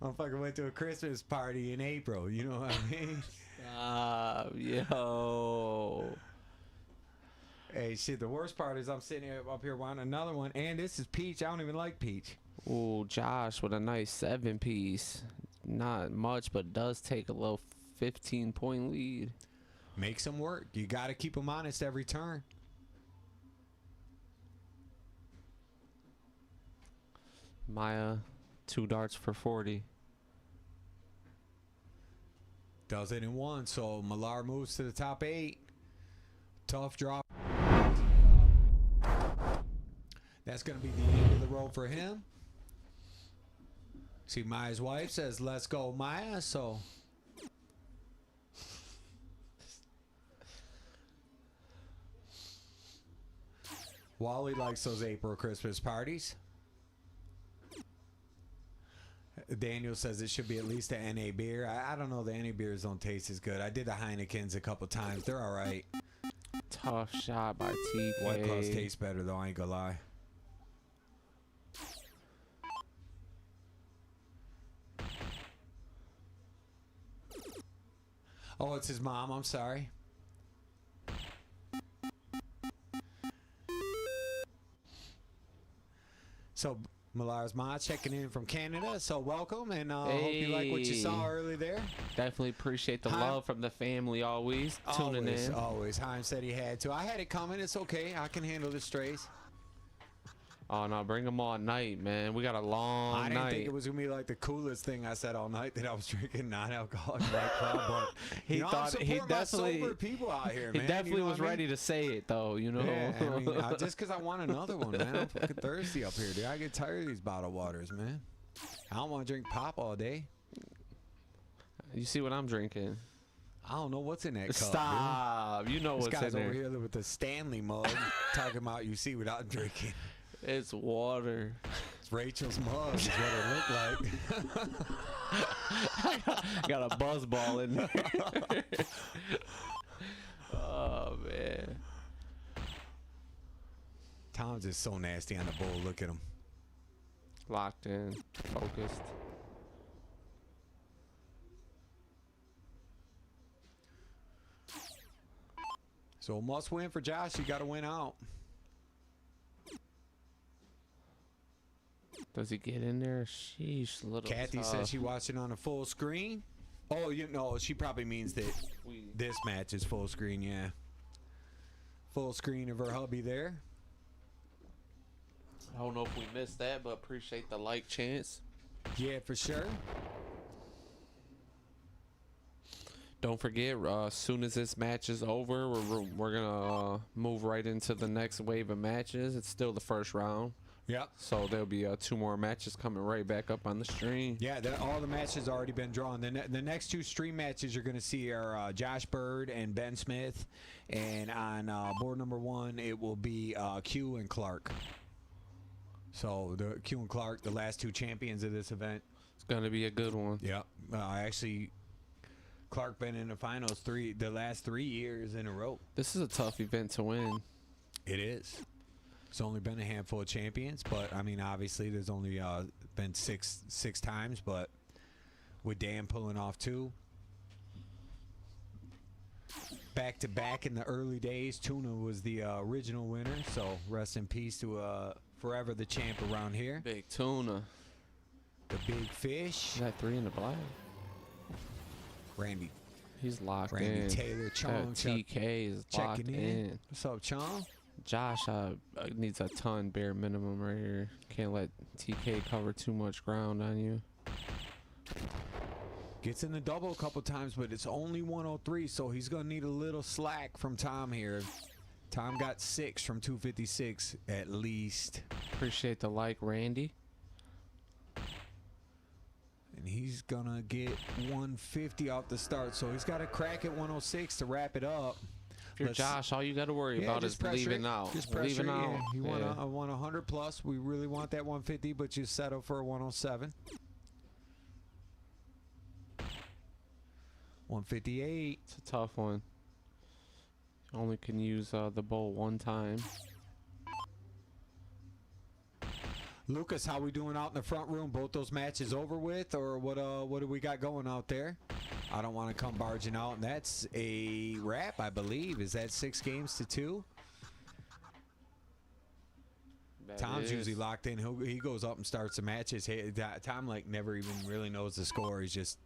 Motherfucker went to a Christmas party in April. You know what I mean? Yo. Hey, shit, the worst part is I'm sitting up here wanting another one. And this is Peach. I don't even like Peach. Ooh, Josh with a nice 7-piece. Not much, but does take a little 15-point lead. Makes them work. You got to keep them honest every turn. Maya, 2 darts for 40. Does it in one. So Millar moves to the top 8. Tough drop. That's going to be the end of the road for him. See, Maya's wife says, let's go, Maya. So Wally likes those April Christmas parties. Daniel says it should be at least an NA beer. I don't know. The NA beers don't taste as good. I did the Heineken's a couple times. They're all right. Tough shot by TK. White Claws taste better, though. I ain't gonna lie. Oh, it's his mom. I'm sorry. So Millar's Ma checking in from Canada, so welcome, and hope you like what you saw early there. Definitely appreciate the love from the family always tuning in. Always. Haim said he had to. I had it coming. It's okay. I can handle the strays. Oh, no, bring them all night, man. We got a long night. I didn't think it was going to be like the coolest thing I said all night that I was drinking non-alcoholic White Claw, but he thought he definitely sober people out here, man. He definitely was ready to say it, though, you know. Yeah, I mean, just because I want another one, man. I'm fucking thirsty up here, dude. I get tired of these bottled waters, man. I don't want to drink pop all day. You see what I'm drinking? I don't know what's in that cup. Stop. Dude. You know what's in there. This guy's over here with the Stanley mug talking about you see what I'm drinking. It's water. It's Rachel's mug is what it looked like. Got a buzz ball in there. Oh, man. Tom's just so nasty on the bowl. Look at him. Locked in. Focused. So must win for Josh. You got to win out. Does he get in there? Sheesh, little Kathy says she watched it on a full screen. Oh, you know, she probably means that this match is full screen, yeah. Full screen of her hubby there. I don't know if we missed that, but appreciate the like chance. Yeah, for sure. Don't forget, as soon as this match is over, we're going to move right into the next wave of matches. It's still the first round. Yeah. So there'll be 2 more matches coming right back up on the stream. Yeah, all the matches already been drawn. The next 2 stream matches you're going to see are Josh Bird and Ben Smith. And on board number 1, it will be Q and Clark. So the Q and Clark, the last 2 champions of this event. It's gonna be a good one. Yeah. Actually, Clark been in the finals the last 3 years in a row. This is a tough event to win. It is. It's only been a handful of champions, but I mean, obviously, there's only been six times. But with Dan pulling off 2, back to back in the early days, Tuna was the original winner. So rest in peace to forever the champ around here. Big Tuna. The big fish. Is that 3 in the black? Randy He's locked in. Randy Taylor Chong That TK is locked checking in. What's up, Chong? Josh needs a ton bare minimum right here. Can't let TK cover too much ground on you. Gets in the double a couple times, but it's only 103, so he's going to need a little slack from Tom here. Tom got 6 from 256 at least. Appreciate the like, Randy. And he's going to get 150 off the start, so he's got to crack at 106 to wrap it up. If you're Josh, all you got to worry about is leaving out. Just pressure, leaving out. Yeah. You want a 100 plus. We really want that 150, but you settle for a 107. 158. It's a tough one. You only can use the bowl one time. Lucas, how we doing out in the front room? Both those matches over with, or what do we got going out there? I don't want to come barging out, and that's a wrap, I believe. Is that 6 games to 2? Tom's usually locked in. He goes up and starts the matches. Hey, Tom like never even really knows the score. He's just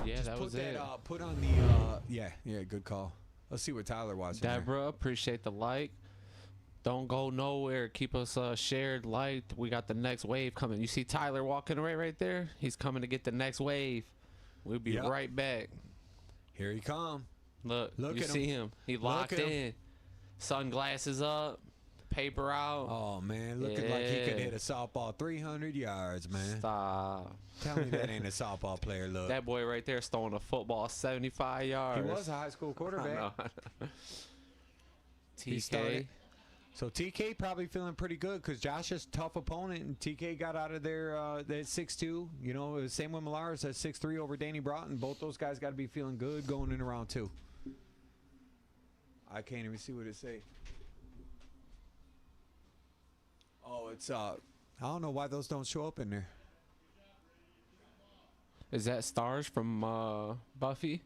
yeah, that was it. Put on the yeah, good call. Let's see what Tyler watching. Deborah, there. appreciate the like. Don't go nowhere. Keep us shared, liked. We got the next wave coming. You see Tyler walking right there? He's coming to get the next wave. We'll be right back. Here he come. Look you see him. He locked in. Sunglasses up. Paper out. Oh, man. Looking like he could hit a softball 300 yards, man. Stop. Tell me that ain't a softball player, look. That boy right there is throwing a football 75 yards. He was a high school quarterback. TK. So TK probably feeling pretty good because Josh is a tough opponent, and TK got out of there at 6'2". You know, same with Millars at 6'3" over Danny Broughton. Both those guys got to be feeling good going in round 2. I can't even see what it say. Oh, it's I don't know why those don't show up in there. Is that stars from Buffy?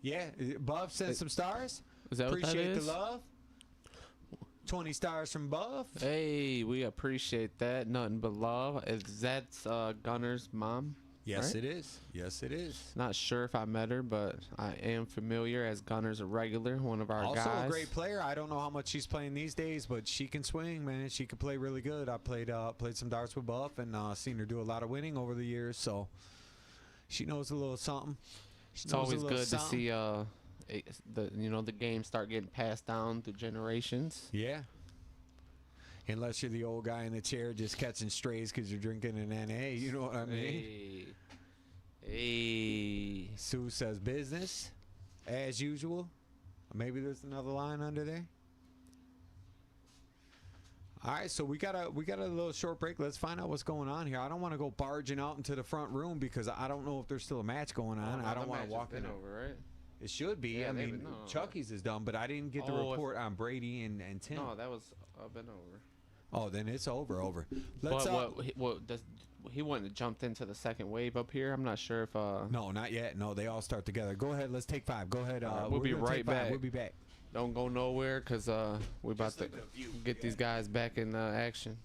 Yeah, Buff sent some stars. Is that Appreciate what that is? the love. 20 stars from Buff. Hey, we appreciate that. Nothing but love. Is that Gunner's mom? Yes, right? it is. Yes, it is. Not sure if I met her, but I am familiar as Gunner's a regular, one of our also guys. Also a great player. I don't know how much she's playing these days, but she can swing, man. She can play really good. I played some darts with Buff and seen her do a lot of winning over the years, so she knows a little something. It's always good to see the game start getting passed down through generations. Yeah. Unless you're the old guy in the chair just catching strays because you're drinking an NA, you know what I mean? Hey. Sue says business, as usual. Maybe there's another line under there. All right, so we got a little short break. Let's find out what's going on here. I don't want to go barging out into the front room because I don't know if there's still a match going on. I don't want to walk in over, right? It should be. Yeah, I mean, Chucky's is done, but I didn't get the report on Brady and Tim. No, that was been over. Oh, then it's over. Let's. He wouldn't have jumped into the second wave up here. I'm not sure if. No, not yet. No, they all start together. Go ahead. Let's take 5. Go ahead. We'll be right back. We'll be back. Don't go nowhere because we're about to get these guys back in action.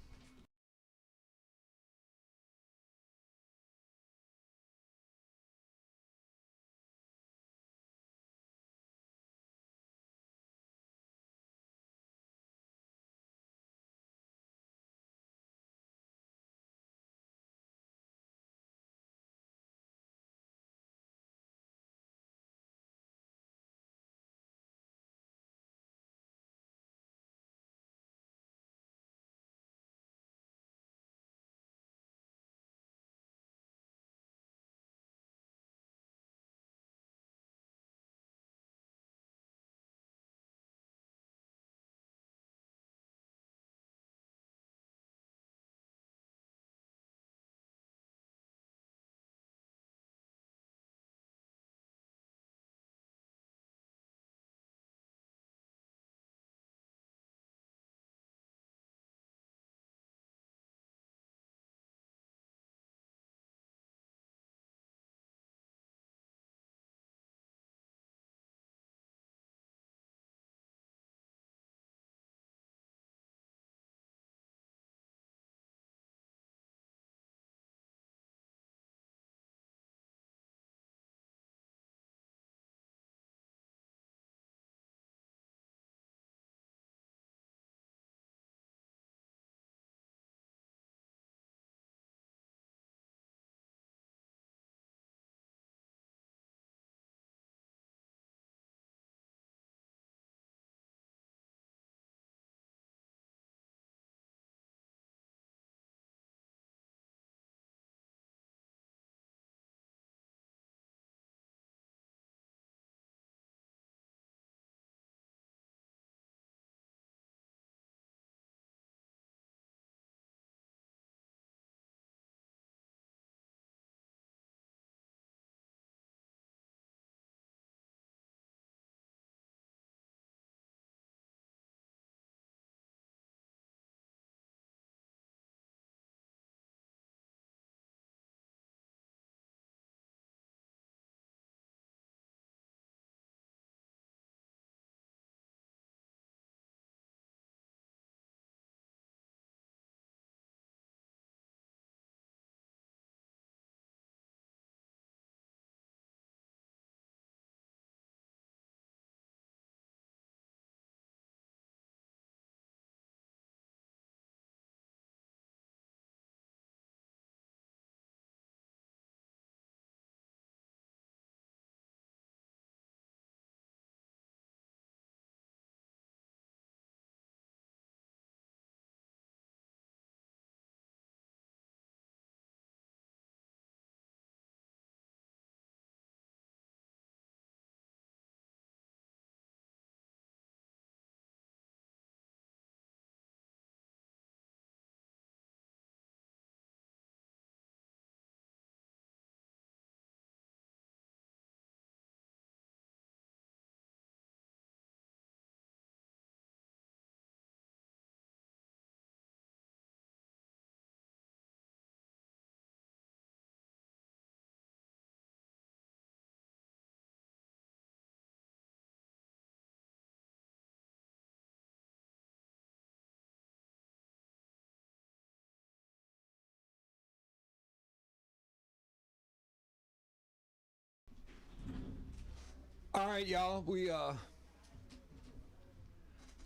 All right, y'all. We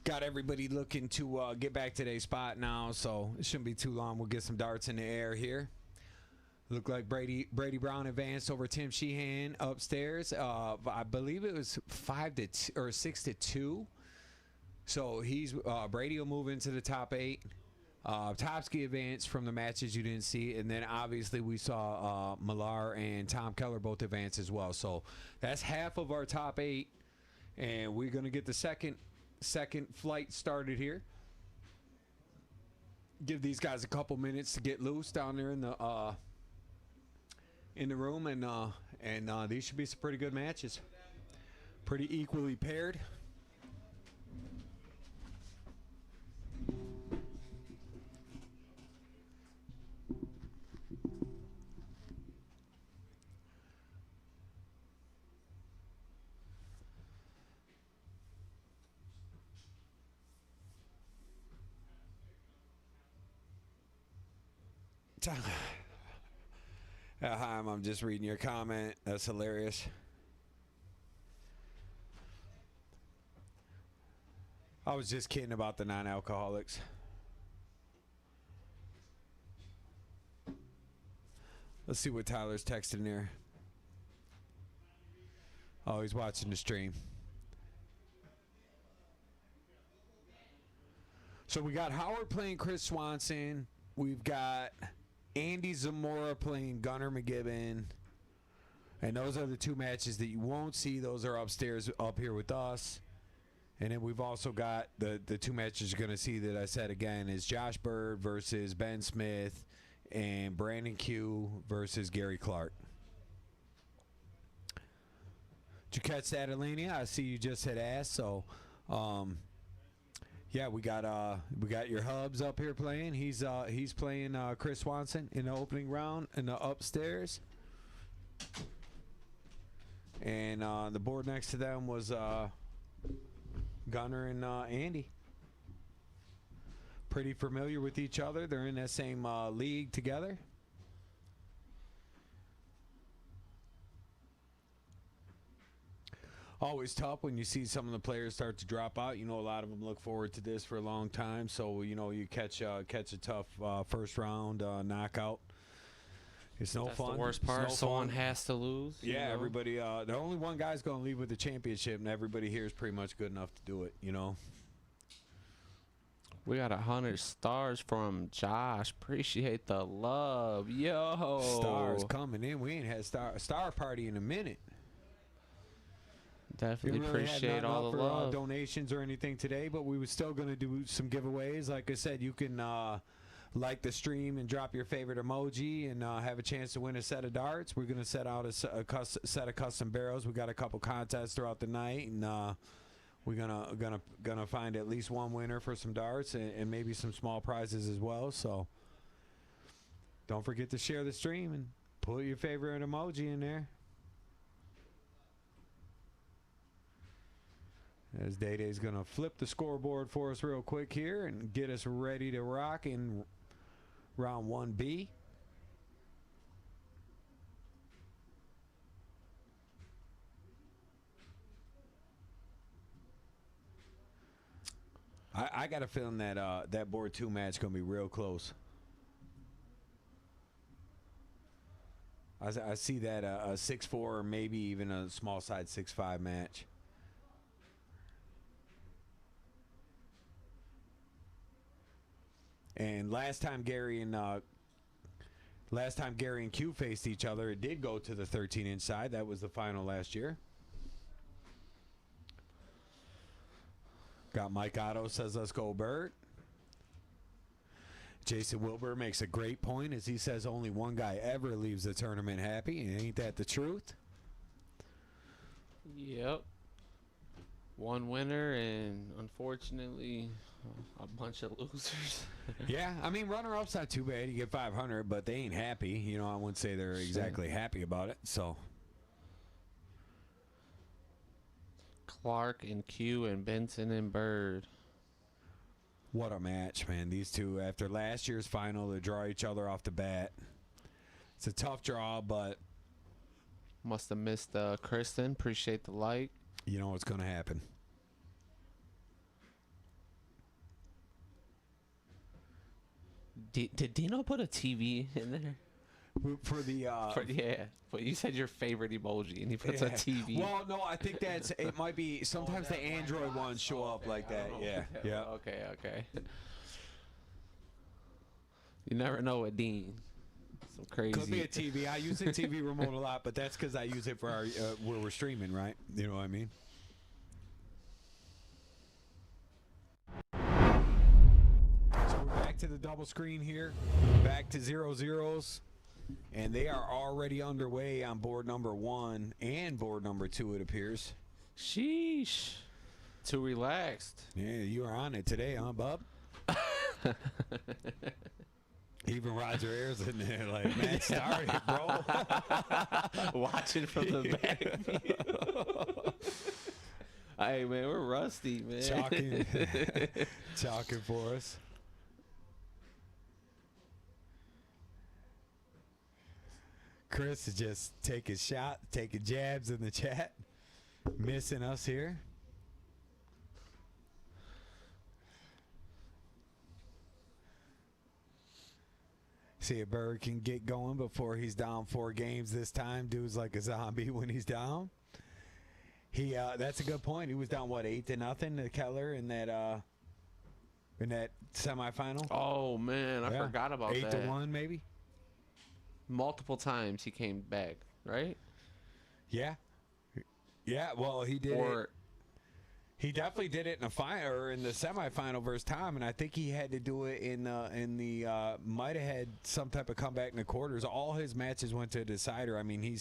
got everybody looking to get back to their spot now, so it shouldn't be too long. We'll get some darts in the air here. Looked like Brady Brown advanced over Tim Sheehan upstairs. I believe it was 6-2. So he's Brady will move into the top 8. Topsky advanced from the matches you didn't see, and then obviously we saw Millar and Tom Keller both advance as well. So that's half of our top 8, and we're gonna get the second flight started here. Give these guys a couple minutes to get loose down there in the room, and these should be some pretty good matches, pretty equally paired. Hi, I'm just reading your comment. That's hilarious. I was just kidding about the non-alcoholics. Let's see what Tyler's texting there. Oh, he's watching the stream. So we got Howard playing Chris Swanson. We've got Andy Zamora playing Gunnar McGibbon. And those are the 2 matches that you won't see. Those are upstairs up here with us. And then we've also got the 2 matches you're going to see that I said again is Josh Bird versus Ben Smith and Brandon Q versus Gary Clark. Did you catch that, Elenia? I see you just had asked. So, yeah, we got your Hubs up here playing. He's playing Chris Swanson in the opening round in the upstairs. And the board next to them was Gunnar and Andy. Pretty familiar with each other. They're in that same league together. Always tough when you see some of the players start to drop out. You know, a lot of them look forward to this for a long time. So, you know, you catch a tough first round knockout. It's no That's fun. The worst part. Someone has to lose. Yeah, everybody. The only one guy's going to leave with the championship, and everybody here is pretty much good enough to do it. You know. We got 100 stars from Josh. Appreciate the love, yo. Stars coming in. We ain't had star party in a minute. Definitely really appreciate all the love. Donations or anything today, but we were still going to do some giveaways. Like I said, you can like the stream and drop your favorite emoji and have a chance to win a set of darts. We're going to set out a set of custom barrels. We got a couple contests throughout the night, and we're gonna find at least one winner for some darts and maybe some small prizes as well. So don't forget to share the stream and put your favorite emoji in there. As Day Day's going to flip the scoreboard for us real quick here and get us ready to rock in round 1B. I got a feeling that that board 2 match going to be real close. I see that a 6-4 or maybe even a small side 6-5 match. And last time Gary and Q faced each other, it did go to the 13-inch side. That was the final last year. Got Mike Otto says, let's go, Bert. Jason Wilbur makes a great point as he says only one guy ever leaves the tournament happy. And ain't that the truth? Yep. One winner and unfortunately a bunch of losers. Yeah, I mean, runner-up's not too bad. You get 500, but they ain't happy. You know, I wouldn't say they're exactly happy about it. So Clark and Q and Benson and Bird. What a match, man. These two, after last year's final, they draw each other off the bat. It's a tough draw, but Must have missed Kristen. Appreciate the like. You know what's going to happen. Did Dino put a TV in there? For the Yeah, but you said your favorite emoji, and he puts a TV. Well, no, I think it might be sometimes the Android ones show up like that. Yeah. Okay. You never know with Dean. Some crazy. Could be a TV. I use the TV remote a lot, but that's because I use it for our where we're streaming, right? You know what I mean? So we're back to the double screen here. Back to 0-0s. And they are already underway on board number 1 and board number 2, it appears. Sheesh. Too relaxed. Yeah, you are on it today, huh, Bub? Even Roger Ayers in there, like, man, sorry, bro. Watching from the back. Hey, man, we're rusty, man. Chalking for us. Chris is just taking jabs in the chat, missing us here. See if Bird can get going before he's down 4 games this time. Dude's like a zombie when he's down. That's a good point. He was down 8-0 to Keller in that semifinal. Oh man, I forgot about that. 8-1 maybe. Multiple times he came back, right? Yeah. Well, he did it. He definitely did it in the final or in the semifinal versus Tom, and I think he had to do it in the might have had some type of comeback in the quarters. All his matches went to a decider. I mean,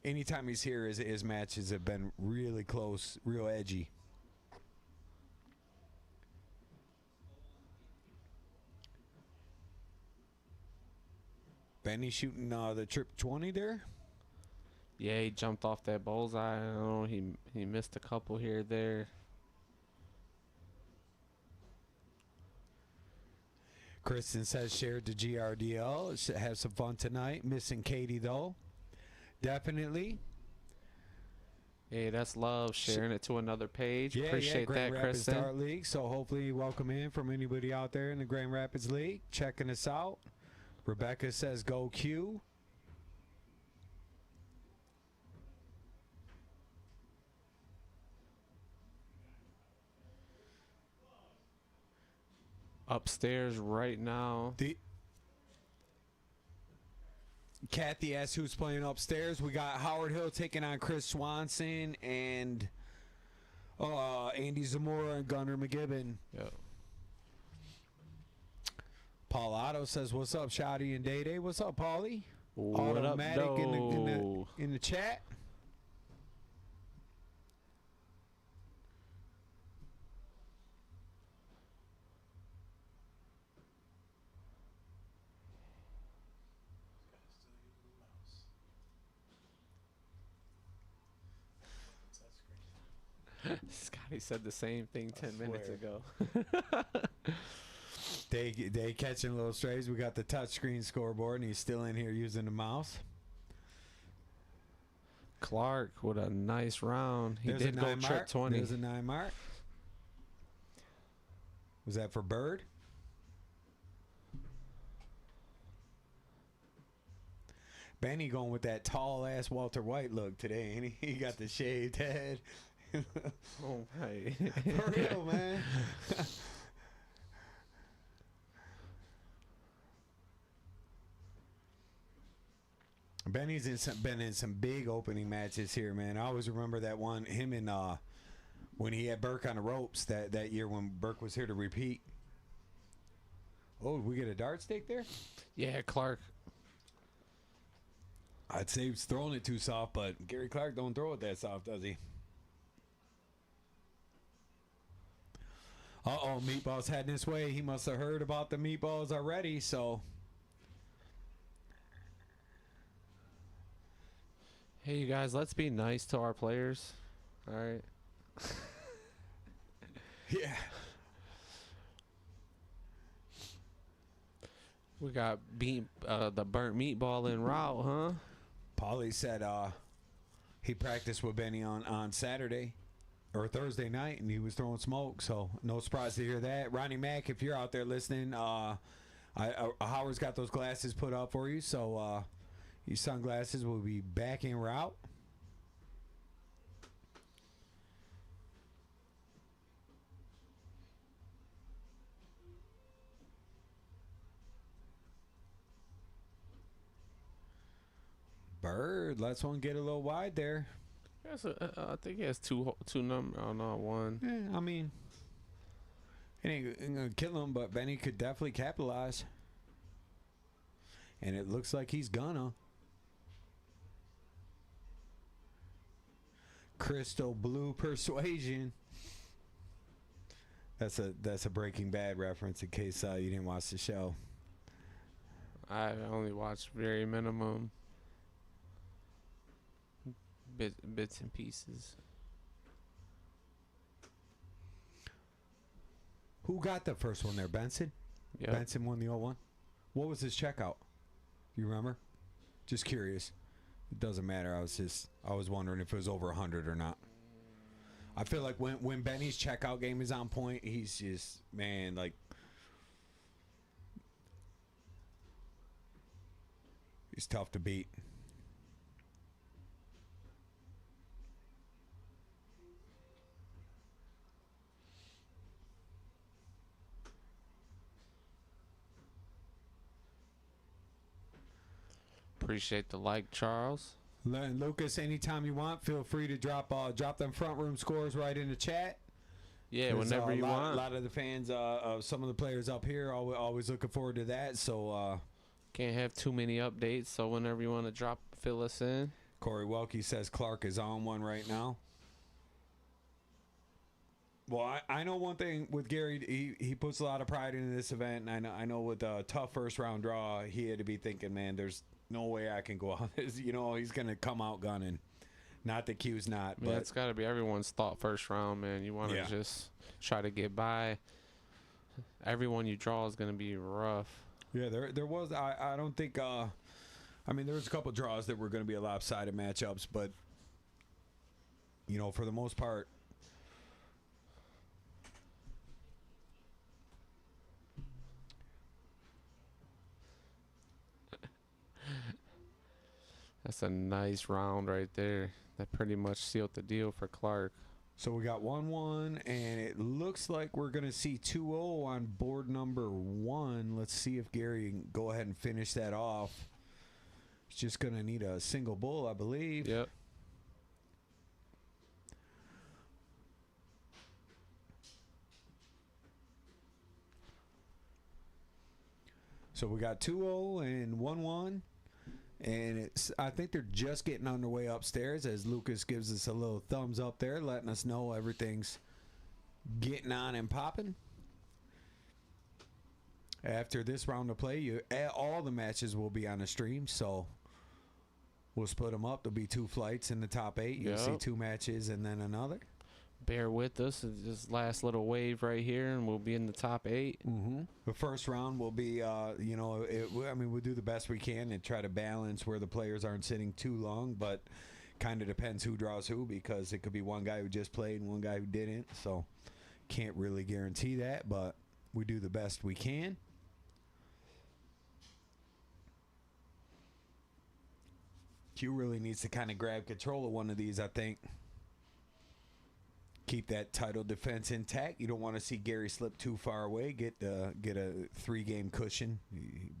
anytime he's here, his matches have been really close, real edgy. Benny shooting the trip 20 there. Yeah, he jumped off that bullseye. I don't know, he missed a couple here there. Kristen says shared to GRDL. Should have some fun tonight. Missing Katie though. Definitely. Hey, that's love. Sharing it to another page. Appreciate Grand that, Rapids Kristen. Dart League. So hopefully welcome in from anybody out there in the Grand Rapids League checking us out. Rebecca says go Q. Upstairs right now. Kathy asks who's playing upstairs. We got Howard Hill taking on Chris Swanson and Andy Zamora and Gunnar McGibbon. Yep. Paul Otto says, "What's up, Shotty and Day Day? What's up, Paulie? What Automatic up, though? in the chat." Scotty said the same thing 10 minutes ago. They catching little strays. We got the touchscreen scoreboard, and he's still in here using the mouse. Clark with a nice round. He There's did a go 9 trip mark. 20. There's a 9 mark. Was that for Bird? Benny going with that tall ass Walter White look today, and he got the shaved head. Oh, hey. For real, man. Benny's been in some big opening matches here, man. I always remember that one, him and when he had Burke on the ropes that year when Burke was here to repeat. Oh, did we get a dart stick there? Yeah, Clark. I'd say he's throwing it too soft, but Gary Clark don't throw it that soft, does he? Uh-oh, Meatball's heading this way. He must have heard about the meatballs already, so... Hey, you guys, let's be nice to our players. All right. Yeah. We got the burnt meatball en route, huh? Paulie said He practiced with Benny on Saturday or Thursday night, and he was throwing smoke. So no surprise to hear that. Ronnie Mack, if you're out there listening, Howard's got those glasses put up for you. So your sunglasses will be back en route. Bird lets one get a little wide there. I think he has two number. Oh no, one. Yeah, I mean, it ain't gonna kill him, but Benny could definitely capitalize. And it looks like he's gonna. Crystal Blue Persuasion. That's a Breaking Bad reference in case you didn't watch the show. I only watched very minimum. Bits and pieces. Who got the first one there? Benson? Yeah. Benson won the 0-1. What was his checkout? You remember? Just curious. It doesn't matter. I was wondering if it was over 100 or not. I feel like when Benny's checkout game is on point, he's just, man, like, he's tough to beat. Appreciate the like, Charles. Lucas, anytime you want, feel free to drop them front room scores right in the chat. Yeah, whenever you want. A lot of the fans, some of the players up here, always looking forward to that. So can't have too many updates. So whenever you want to fill us in. Corey Welke says Clark is on one right now. Well, I know one thing with Gary, he puts a lot of pride into this event, and I know with a tough first round draw, he had to be thinking, man, there's no way I can go out. He's gonna come out gunning. Not that Q's not, but it's got to be everyone's thought first round, man. You want to just try to get by. Everyone you draw is gonna be rough. Yeah, there was. I don't think. I mean, there was a couple draws that were gonna be a lopsided matchups, but for the most part. That's a nice round right there. That pretty much sealed the deal for Clark. So we got 1-1, and it looks like we're going to see 2-0 on board number 1. Let's see if Gary can go ahead and finish that off. He's just going to need a single bull, I believe. Yep. So we got 2-0 and 1-1. And I think they're just getting underway upstairs as Lucas gives us a little thumbs up there, letting us know everything's getting on and popping. After this round of play, all the matches will be on the stream, so we'll split them up. There'll be 2 flights in the top 8. You'll see 2 matches and then another. Bear with us. This last little wave right here, and we'll be in the top 8. Mm-hmm. The first round will be, we'll do the best we can and try to balance where the players aren't sitting too long, but kind of depends who draws who because it could be one guy who just played and one guy who didn't, so can't really guarantee that, but we do the best we can. Q really needs to kind of grab control of one of these, I think. Keep that title defense intact. You don't want to see Gary slip too far away. Get a 3-game cushion.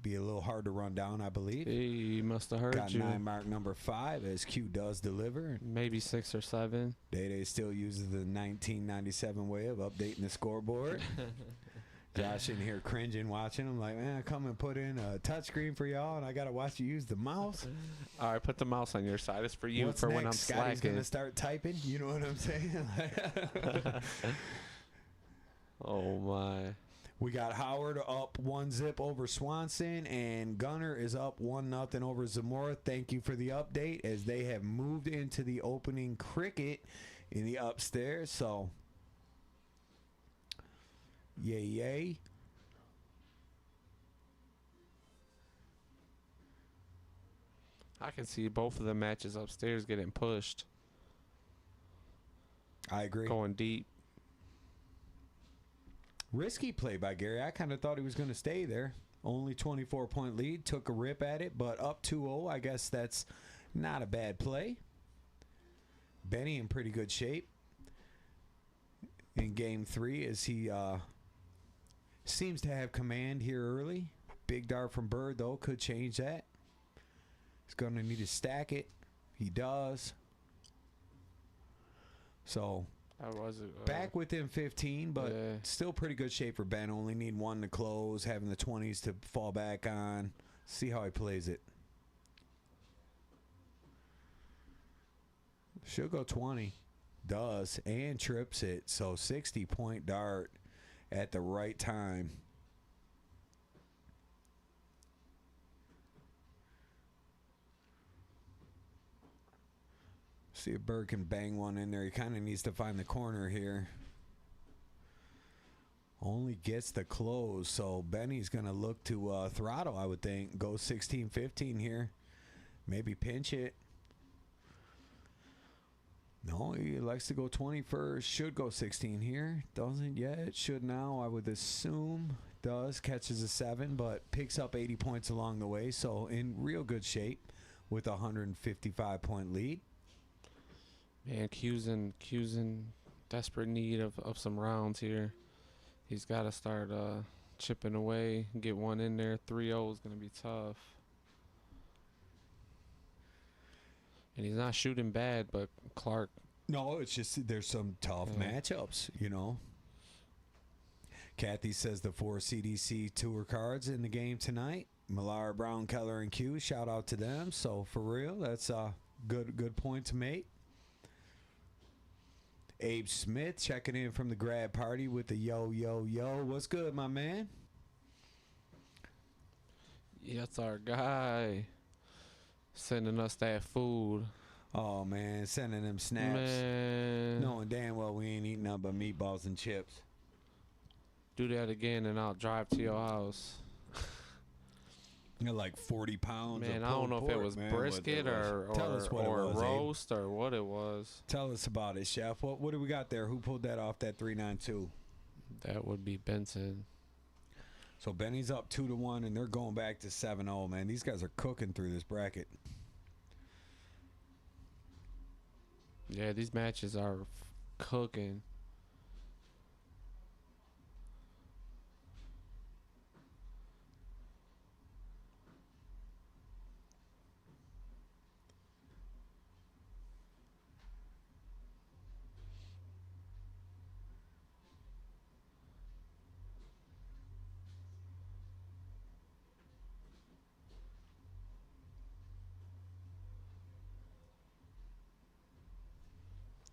Be a little hard to run down, I believe. He must have heard you. Got 9 mark number 5 as Q does deliver. Maybe 6 or 7. Day still uses the 1997 way of updating the scoreboard. Josh in here cringing, watching him like, man, I come and put in a touchscreen for y'all, and I got to watch you use the mouse. All right, put the mouse on your side. It's for you. What's for next? When I'm Scotty's slacking. going to start typing. You know what I'm saying? Oh, my. We got Howard up 1-0 over Swanson, and Gunner is up 1-0 over Zamora. Thank you for the update as they have moved into the opening cricket in the upstairs. So, yay. I can see both of the matches upstairs getting pushed. I agree. going deep. Risky play by Gary. I kind of thought he was going to stay there. Only 24-point lead. Took a rip at it, but up 2-0. I guess that's not a bad play. Benny in pretty good shape in game 3 as he seems to have command here early. Big dart from Bird, though, could change that. He's going to need to stack it. He does. So back within 15, but still pretty good shape for Ben. Only need 1 to close, having the 20s to fall back on. See how he plays it. Should go 20. Does, and trips it. So 60-point dart at the right time. See if Bird can bang one in there. He kind of needs to find the corner here. Only gets the close, so Benny's going to look to throttle, I would think. Go 16-15 here. Maybe pinch it. No, he likes to go 20 first. Should go 16 here. Doesn't yet. Should now, I would assume. Does. Catches a 7, but picks up 80 points along the way. So in real good shape with a 155-point lead. Man, Q's in desperate need of some rounds here. He's got to start chipping away, get one in there. 3-0 is going to be tough. And he's not shooting bad, but Clark. No, it's just there's some tough matchups, you know. Kathy says the 4 CDC tour cards in the game tonight. Millar, Brown, Keller, and Q. Shout out to them. So for real, that's a good point to make. Abe Smith checking in from the grad party with the yo. What's good, my man? Yeah, that's our guy. Sending us that food. Oh, man, sending them snaps. Man. Knowing damn well we ain't eating nothing but meatballs and chips. Do that again and I'll drive to your house. You're like 40 pounds. Man, of I don't know pork, if it was man, brisket or roast or what it was. Tell us about it, Chef. What do we got there? Who pulled that off that 392? That would be Benson. So Benny's up 2-1, and they're going back to 7-0, man. These guys are cooking through this bracket. Yeah, these matches are cooking.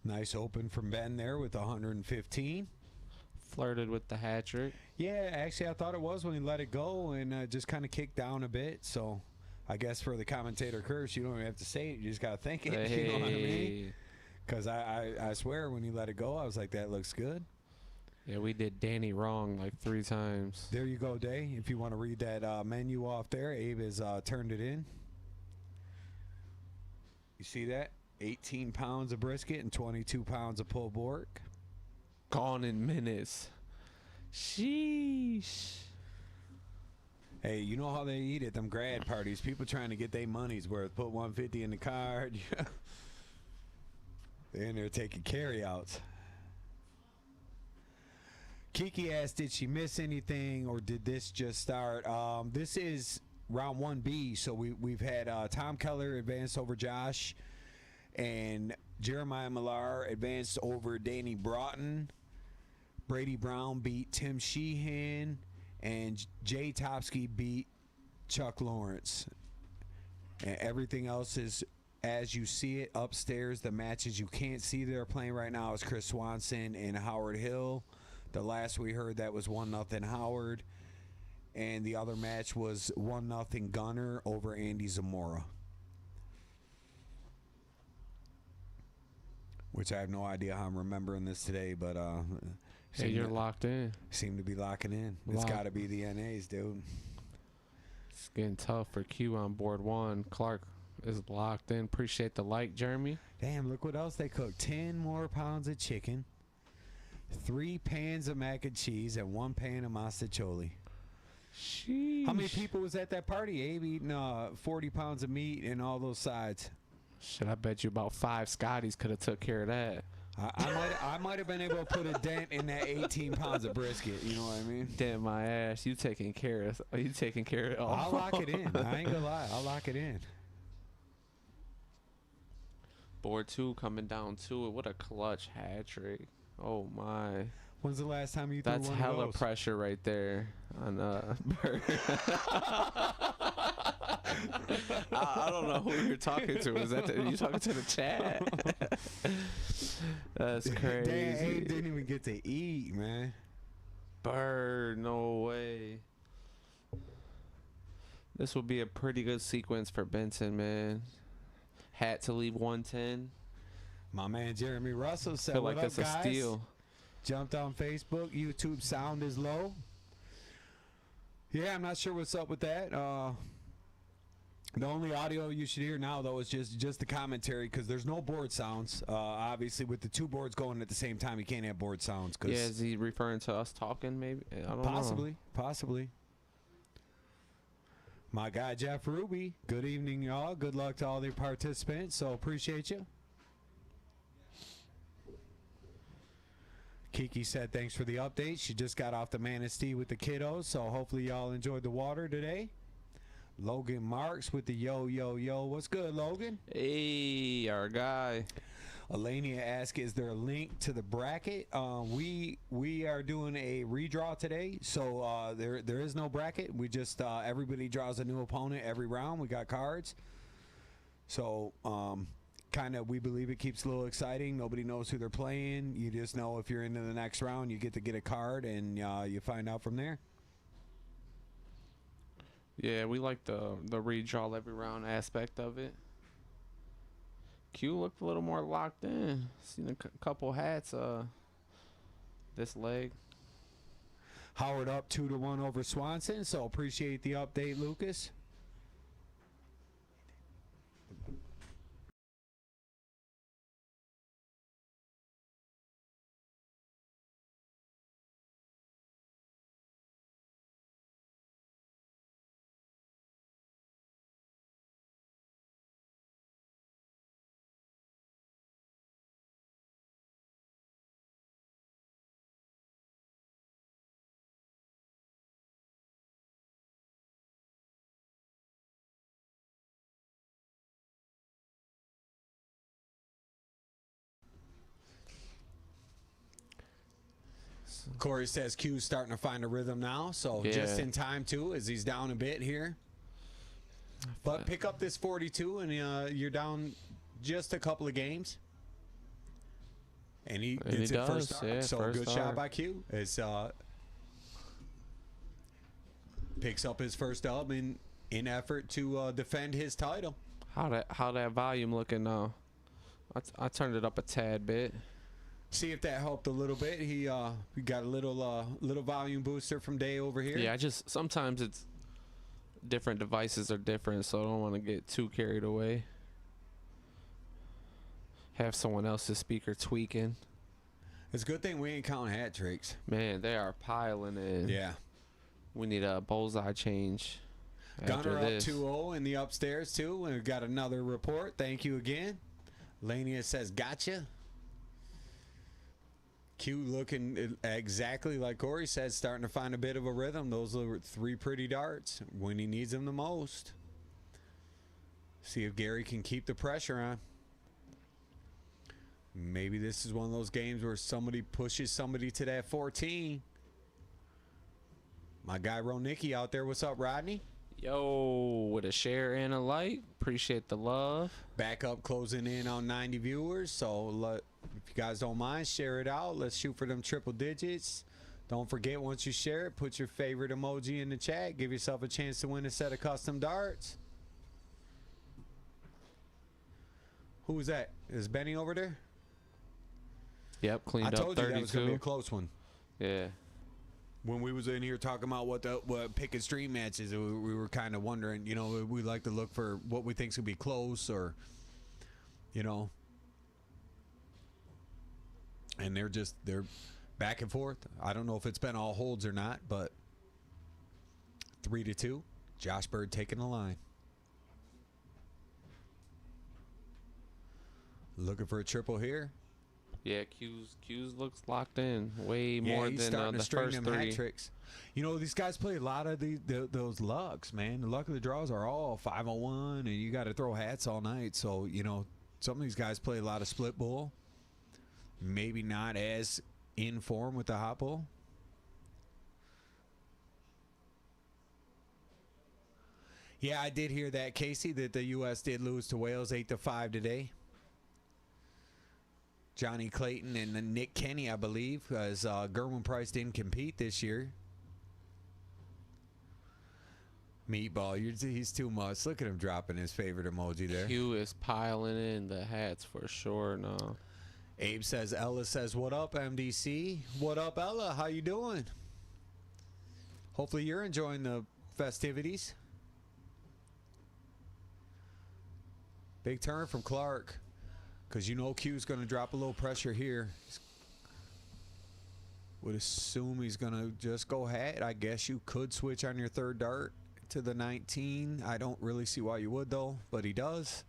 Nice open from Ben there with 115. Flirted with the hat trick. Yeah, actually, I thought it was when he let it go and just kind of kicked down a bit. So I guess for the commentator curse, you don't even have to say it. You just got to think it. Hey. You know what I mean? Because I swear when he let it go, I was like, that looks good. Yeah, we did Danny wrong like 3 times. There you go, Day. If you want to read that menu off there, Abe has turned it in. You see that? 18 pounds of brisket and 22 pounds of pulled pork. Gone in minutes. Sheesh. Hey, you know how they eat at them grad parties? People trying to get their money's worth. Put 150 in the card. They're in there taking carryouts. Kiki asked, did she miss anything or did this just start? This is round 1B, so we've had Tom Keller advance over Josh, and Jeremiah Millar advanced over Danny Broughton. Brady Brown beat Tim Sheehan, and Jay Topsky beat Chuck Lawrence. And everything else is as you see it upstairs. The matches you can't see they're playing right now is Chris Swanson and Howard Hill. The last we heard, that was 1-0 Howard. And the other match was 1-0 Gunner over Andy Zamora. Which I have no idea how I'm remembering this today, but Hey, you're locked in. Seem to be locking in. It's got to be the NAs, dude. It's getting tough for Q on board 1. Clark is locked in. Appreciate the like, Jeremy. Damn, look what else they cooked. 10 more pounds of chicken, 3 pans of mac and cheese, and 1 pan of mastacholi. Sheesh. How many people was at that party, Abe, eating 40 pounds of meat and all those sides? Shit, I bet you about 5 Scotties could have took care of that. I might have been able to put a dent in that 18 pounds of brisket. You know what I mean? Damn my ass, you taking care of it all. I'll lock it in. I ain't gonna lie. I'll lock it in. Board 2 coming down to it. What a clutch hat trick. Oh my. When's the last time you threw That's one hella of those? pressure right there on Bird. I don't know who you're talking to. Is that you talking to the chat? That's crazy. Damn, Abe didn't even get to eat, man. Bird, no way. This will be a pretty good sequence for Benson, man. Hat to leave 110. My man Jeremy Russell said, Feel "What like up, that's a guys?" steal. Jumped on Facebook. YouTube sound is low. Yeah, I'm not sure what's up with that. The only audio you should hear now, though, is just the commentary because there's no board sounds. Obviously, with the 2 boards going at the same time, you can't have board sounds. Cause Yeah, is he referring to us talking? Maybe I don't know. Possibly. My guy Jeff Ruby. Good evening, y'all. Good luck to all the participants. So appreciate you. Kiki said thanks for the update. She just got off the Manistee with the kiddos, so hopefully y'all enjoyed the water today. Logan Marks with the yo. What's good, Logan? Hey, our guy. Alania asked, is there a link to the bracket? We are doing a redraw today, so there is no bracket. We just everybody draws a new opponent every round. We got cards. So kind of, we believe it keeps it a little exciting. Nobody knows who they're playing. You just know if you're into the next round, you get to get a card, and you find out from there. Yeah, we like the redraw every round aspect of it. Q looked a little more locked in. Seen a couple hats this leg. Howard up 2-1 over Swanson, so appreciate the update, Lucas. Corey says Q's starting to find a rhythm now, so Yeah. just in time too, as he's down a bit here. But pick up this 42, and you're down just a couple of games. And he gets it first start. Yeah, so first good start. shot by Q. It's picks up his first dub in effort to defend his title. How that volume looking now? I turned it up a tad bit. See if that helped a little bit. He got a little volume booster from Day over here. Yeah, sometimes it's different devices are different, so I don't want to get too carried away. Have someone else's speaker tweaking. It's a good thing we ain't counting hat tricks. Man, they are piling in. Yeah. We need a bullseye change. Gunner up this. 2-0 in the upstairs too. And we've got another report. Thank you again. Lania says gotcha. Q looking exactly like Corey said, starting to find a bit of a rhythm. Those are 3 pretty darts when he needs them the most. See if Gary can keep the pressure on. Maybe this is one of those games where somebody pushes somebody to that 14. My guy Ronicki out there. What's up, Rodney? Yo, with a share and a like. Appreciate the love. Back up, closing in on 90 viewers. So if you guys don't mind, share it out. Let's shoot for them triple digits. Don't forget, once you share it, put your favorite emoji in the chat. Give yourself a chance to win a set of custom darts. Who was that? Is Benny over there? Yep, cleaned I up told you 32. that was going to be a close one. Yeah. when we was in here talking about what pick and stream matches, we were kind of wondering, you know, we like to look for what we think's gonna be close, or, you know, and they're back and forth. I don't know if it's been all holds or not, but 3-2, Josh Bird taking the line. Looking for a triple here. Yeah, Q's looks locked in way more he's than starting to the string first them three. hat tricks. You know, these guys play a lot of those lucks, man. The luck of the draws are all 501, and you got to throw hats all night. So, you know, some of these guys play a lot of split bull. Maybe not as in form with the hot bull. Yeah, I did hear that, Casey, that the U.S. did lose to Wales 8-5 today. Johnny Clayton and Nick Kenny, I believe, as Gerwin Price didn't compete this year. Meatball, he's too much. Look at him dropping his favorite emoji there. Q is piling in the hats for sure now. Abe says, Ella says, what up, MDC? What up, Ella? How you doing? Hopefully you're enjoying the festivities. Big turn from Clark. Because you know Q's going to drop a little pressure here. Would assume he's going to just go hat. I guess you could switch on your third dart to the 19. I don't really see why you would, though, but he does.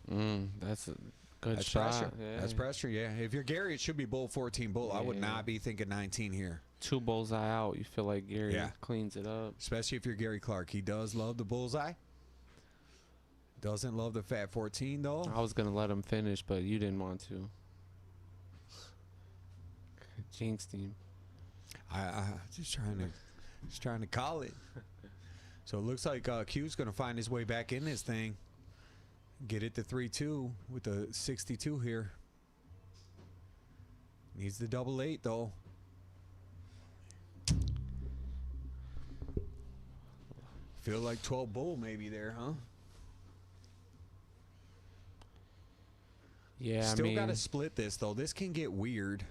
That's a good shot. Pressure. Yeah. That's pressure, yeah. If you're Gary, it should be bull 14 bull. I would Yeah. not be thinking 19 here. 2 bullseye out. You feel like Gary cleans it up. Especially if you're Gary Clark. He does love the bullseye. Doesn't love the fat 14, though. I was going to let him finish, but you didn't want to. Jinxed him. I just trying to call it. So it looks like Q's going to find his way back in this thing. Get it to 3-2 with the 62 here. Needs the double 8, though. Feel like 12 bull maybe there, huh? Yeah, Still I mean, got to split this, though. This can get weird.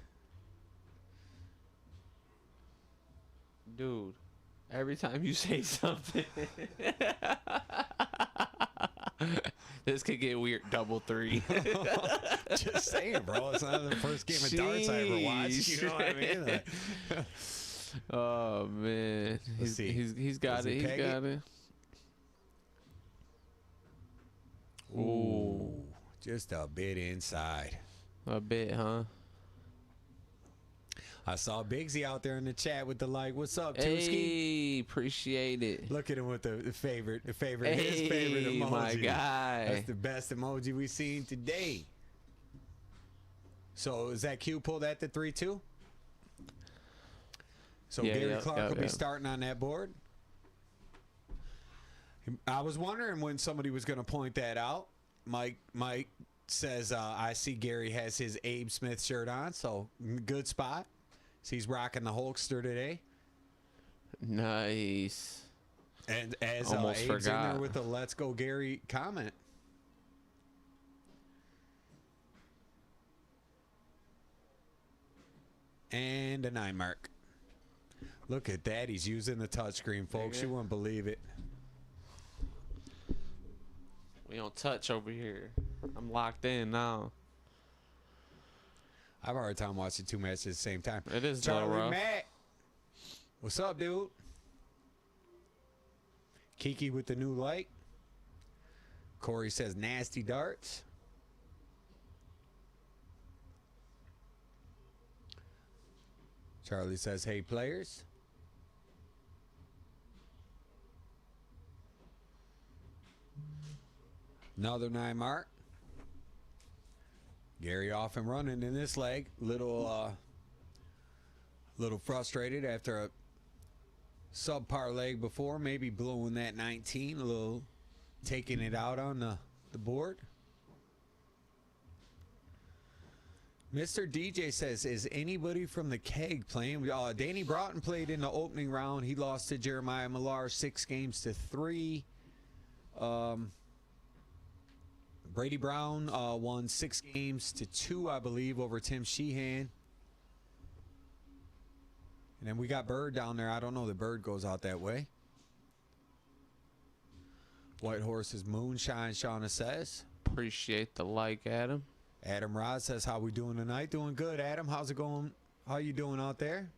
dude, every time you say something, this could get weird. Double 3. Just saying, bro. It's not the first game of darts I ever watched. You know what I mean? Like, oh man, Let's see. he's got Does it. he He's peg got it. ooh, just a bit inside. A bit, huh? I saw Bigsy out there in the chat with the like, "What's up, Tuski?" Hey, appreciate it. Look at him with the favorite, his favorite Hey, emoji. my guy. That's the best emoji we've seen today. So is that Q pulled at the 3-2? So Yeah, Gary yep, Clark yep, will be yep. starting on that board. I was wondering when somebody was going to point that out. Mike says, I see Gary has his Abe Smith shirt on, so good spot. So he's rocking the Hulkster today. Nice. And as Almost Abe's in forgot. there with the Let's Go Gary comment. And a 9 mark. Look at that. He's using the touchscreen, folks. You wouldn't believe it. We don't touch over here. I'm locked in now. I have a hard time watching 2 matches at the same time. It is Charlie rough. Mack. What's up, dude? Kiki with the new light. Corey says nasty darts. Charlie says, hey, players. Another 9 mark. Gary off and running in this leg. Little frustrated after a subpar leg before. Maybe blowing that 19. A little taking it out on the board. Mr. DJ says, is anybody from the keg playing? Danny Broughton played in the opening round. He lost to Jeremiah Millar 6-3. Brady Brown won 6 games to 2, I believe, over Tim Sheehan. And then we got Bird down there. I don't know. The Bird goes out that way. White Horse is Moonshine, Shauna says. Appreciate the like, Adam. Adam Rod says, how we doing tonight? Doing good, Adam. How's it going? How you doing out there?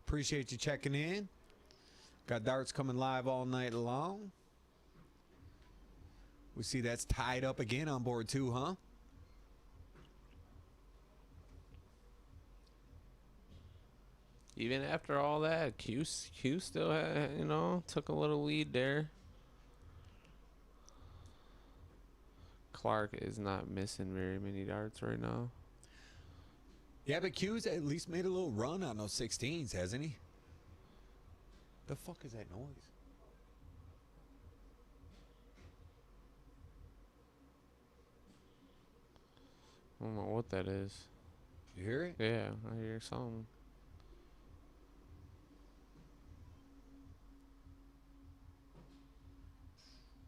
Appreciate you checking in. Got darts coming live all night long. We see that's tied up again on board 2, huh? Even after all that, Q still had, took a little lead there. Clark is not missing very many darts right now. Yeah, but Q's at least made a little run on those 16s, hasn't he? The fuck is that noise? I don't know what that is. You hear it? Yeah, I hear something.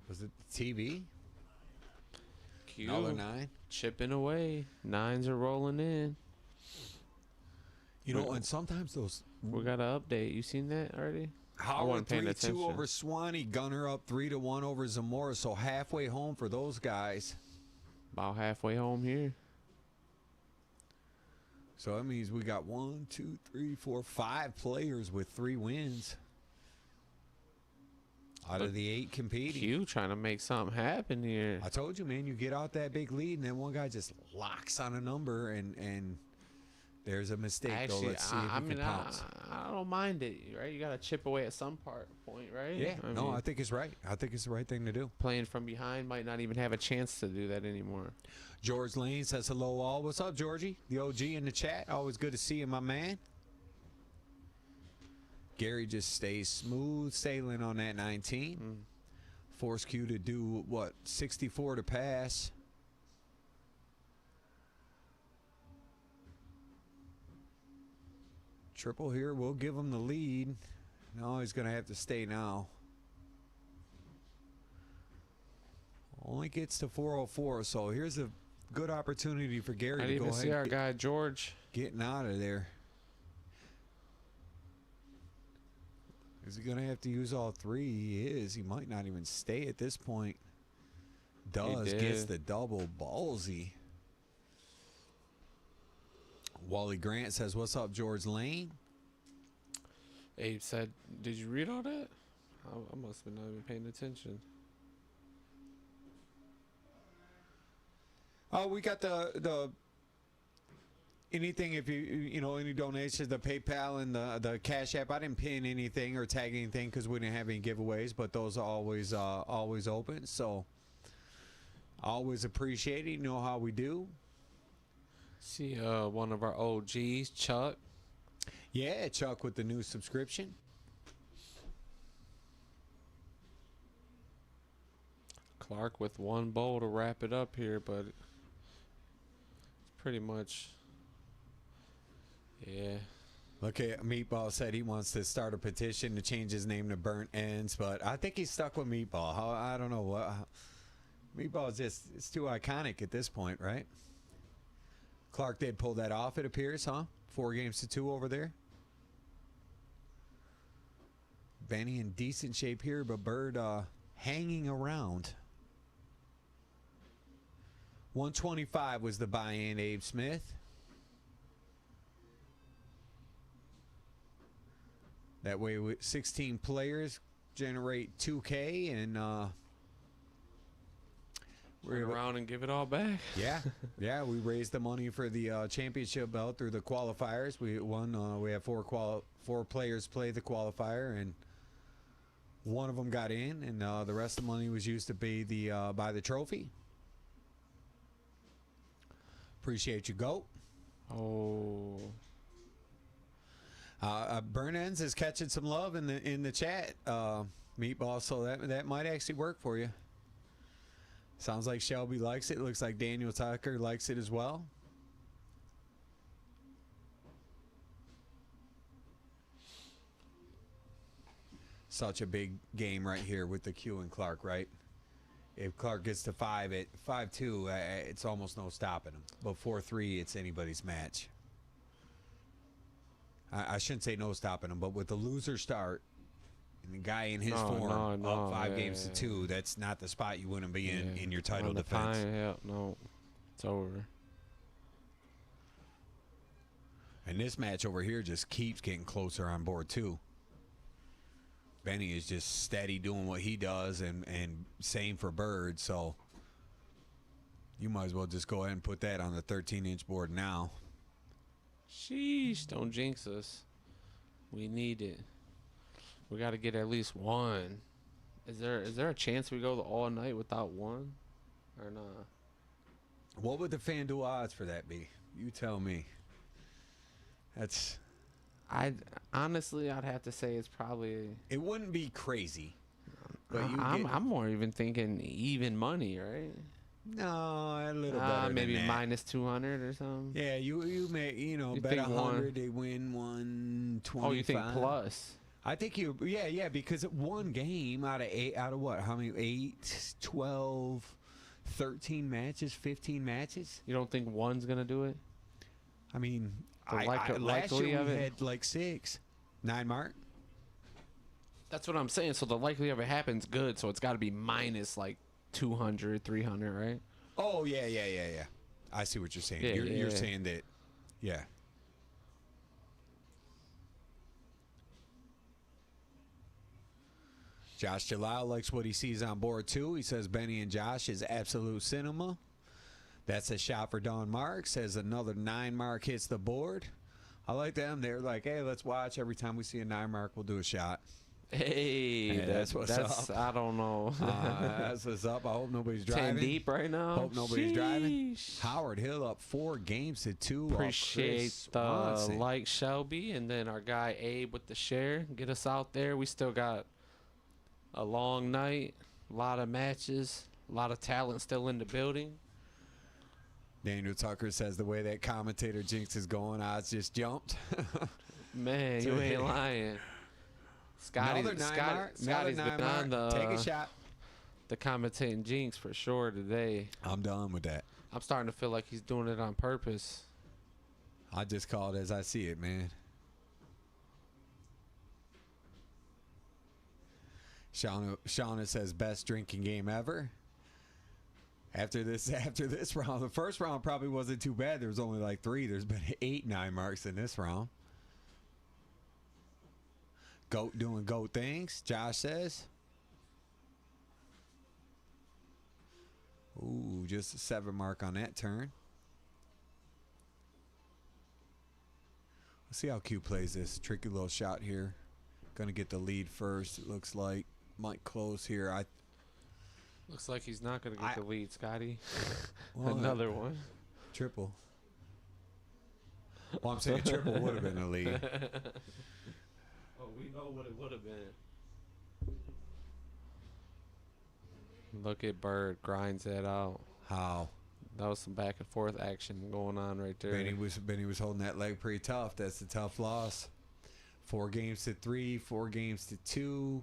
Was it the TV? Q Another 9? chipping away. 9s are rolling in. You know, and sometimes those... We got an update. You seen that already? Howard wasn't paying 3-2 attention. over Swanee. Gunner up 3-1 over Zamora. So halfway home for those guys. About halfway home here. So that means we got 1, 2, 3, 4, 5 players with 3 wins. Out of the 8 competing. Q trying to make something happen here. I told you, man, you get out that big lead, and then one guy just locks on a number, and there's a mistake. Actually, Let's see if he can pounce. I don't mind it, right? You got to chip away at some point, right? Yeah, I mean, I think it's right. I think it's the right thing to do. playing from behind might not even have a chance to do that anymore. George Lane says hello all. What's up, Georgie? The OG in the chat. Always good to see you, my man. Gary just stays smooth sailing on that 19. Force Q to do, what, 64 to pass. Triple here will give him the lead. No, he's going to have to stay now. Only gets to 404, so here's a good opportunity for Gary I to didn't go even ahead see our and guy George. getting out of there. Is he going to have to use all 3? He is. He might not even stay at this point. Does. Gets the double. Ballsy. Wally Grant says, what's up, George Lane? Abe said, did you read all that? I must have not even paying attention. Oh, we got the anything, if you know, any donations, the PayPal and the Cash App. I didn't pin anything or tag anything because we didn't have any giveaways, but those are always open. So always appreciate it. You know how we do. See, one of our OGs, Chuck. Yeah, Chuck with the new subscription. Clark with 1 bowl to wrap it up here, but it's pretty much, yeah. Look at Meatball said he wants to start a petition to change his name to Burnt Ends, but I think he's stuck with Meatball. I don't know what. Meatball is just, it's too iconic at this point, right? Clark did pull that off, it appears, huh? 4 games to 2 over there. Benny in decent shape here, but Bird hanging around. 125 was the buy-in, Abe Smith. That way, with 16 players, generate 2K, and Turn around and give it all back. yeah. We raised the money for the championship belt through the qualifiers. We won. We had 4 players play the qualifier, and one of them got in, and the rest of the money was used to buy the trophy. Appreciate you, Goat. Oh. Burn Ends is catching some love in the chat, Meatball. So that might actually work for you. Sounds like Shelby likes it. Looks like Daniel Tucker likes it as well. Such a big game right here with the Q and Clark, right? if Clark gets to 5 at 5-2, it's almost no stopping him. But 4-3, it's anybody's match. I shouldn't say no stopping him, but with the loser start and the guy in his form up 5 games to 2, that's not the spot you want to be in your title defense. No, it's over. And this match over here just keeps getting closer on board too. Benny is just steady doing what he does, and same for Bird. So you might as well just go ahead and put that on the 13-inch board now. Sheesh, don't jinx us. We need it. We got to get at least one. Is there a chance we go the all night without one, or not? What would the FanDuel odds for that be? You tell me. I'd have to say it's probably. It wouldn't be crazy. But I'm more even thinking even money, right? No, a little better. Maybe than that. minus 200 or something. Yeah, you may bet 100 they win 125. Oh, you think plus? I think yeah, because one game out of what? How many? 8, 12, 13 matches, 15 matches? You don't think one's gonna do it? I mean, last year we had like 6. 9 mark. That's what I'm saying. So the likelihood of it happens good. So it's got to be minus like 200, 300, right? Oh yeah. I see what you're saying. You're saying that, yeah. Josh Jalal likes what he sees on board too. He says Benny and Josh is absolute cinema. That's a shot for Don Marks as another 9 mark hits the board. I like them. They're like, hey, let's watch. Every time we see a 9 mark, we'll do a shot. Hey, that's what's up. I don't know. That's what's up. I hope nobody's driving. 10 deep right now. Hope nobody's driving. Howard Hill up 4 games to 2. Appreciate the like, Shelby, and then our guy Abe with the share. Get us out there. We still got a long night, a lot of matches, a lot of talent still in the building. Daniel Tucker says the way that commentator jinx is going, odds just jumped. Man, you ain't lying. Scotty's been on the take a shot. The commentating jinx for sure today. I'm done with that. I'm starting to feel like he's doing it on purpose. I just call it as I see it, man. Shauna says best drinking game ever. After this round, the first round probably wasn't too bad. There was only like 3. There's been 8 9 marks in this round. Goat doing goat things, Josh says. Ooh, just a 7 mark on that turn. Let's see how Q plays this. Tricky little shot here. Gonna get the lead first, it looks like. Might close here. Looks like he's not going to get the lead, Scotty. Well, another one. Triple. Well, I'm saying triple would have been the lead. Oh, we know what it would have been. Look at Bird. Grinds that out. How? That was some back and forth action going on right there. Benny was holding that leg pretty tough. That's a tough loss. 4 games to 3, 4 games to 2.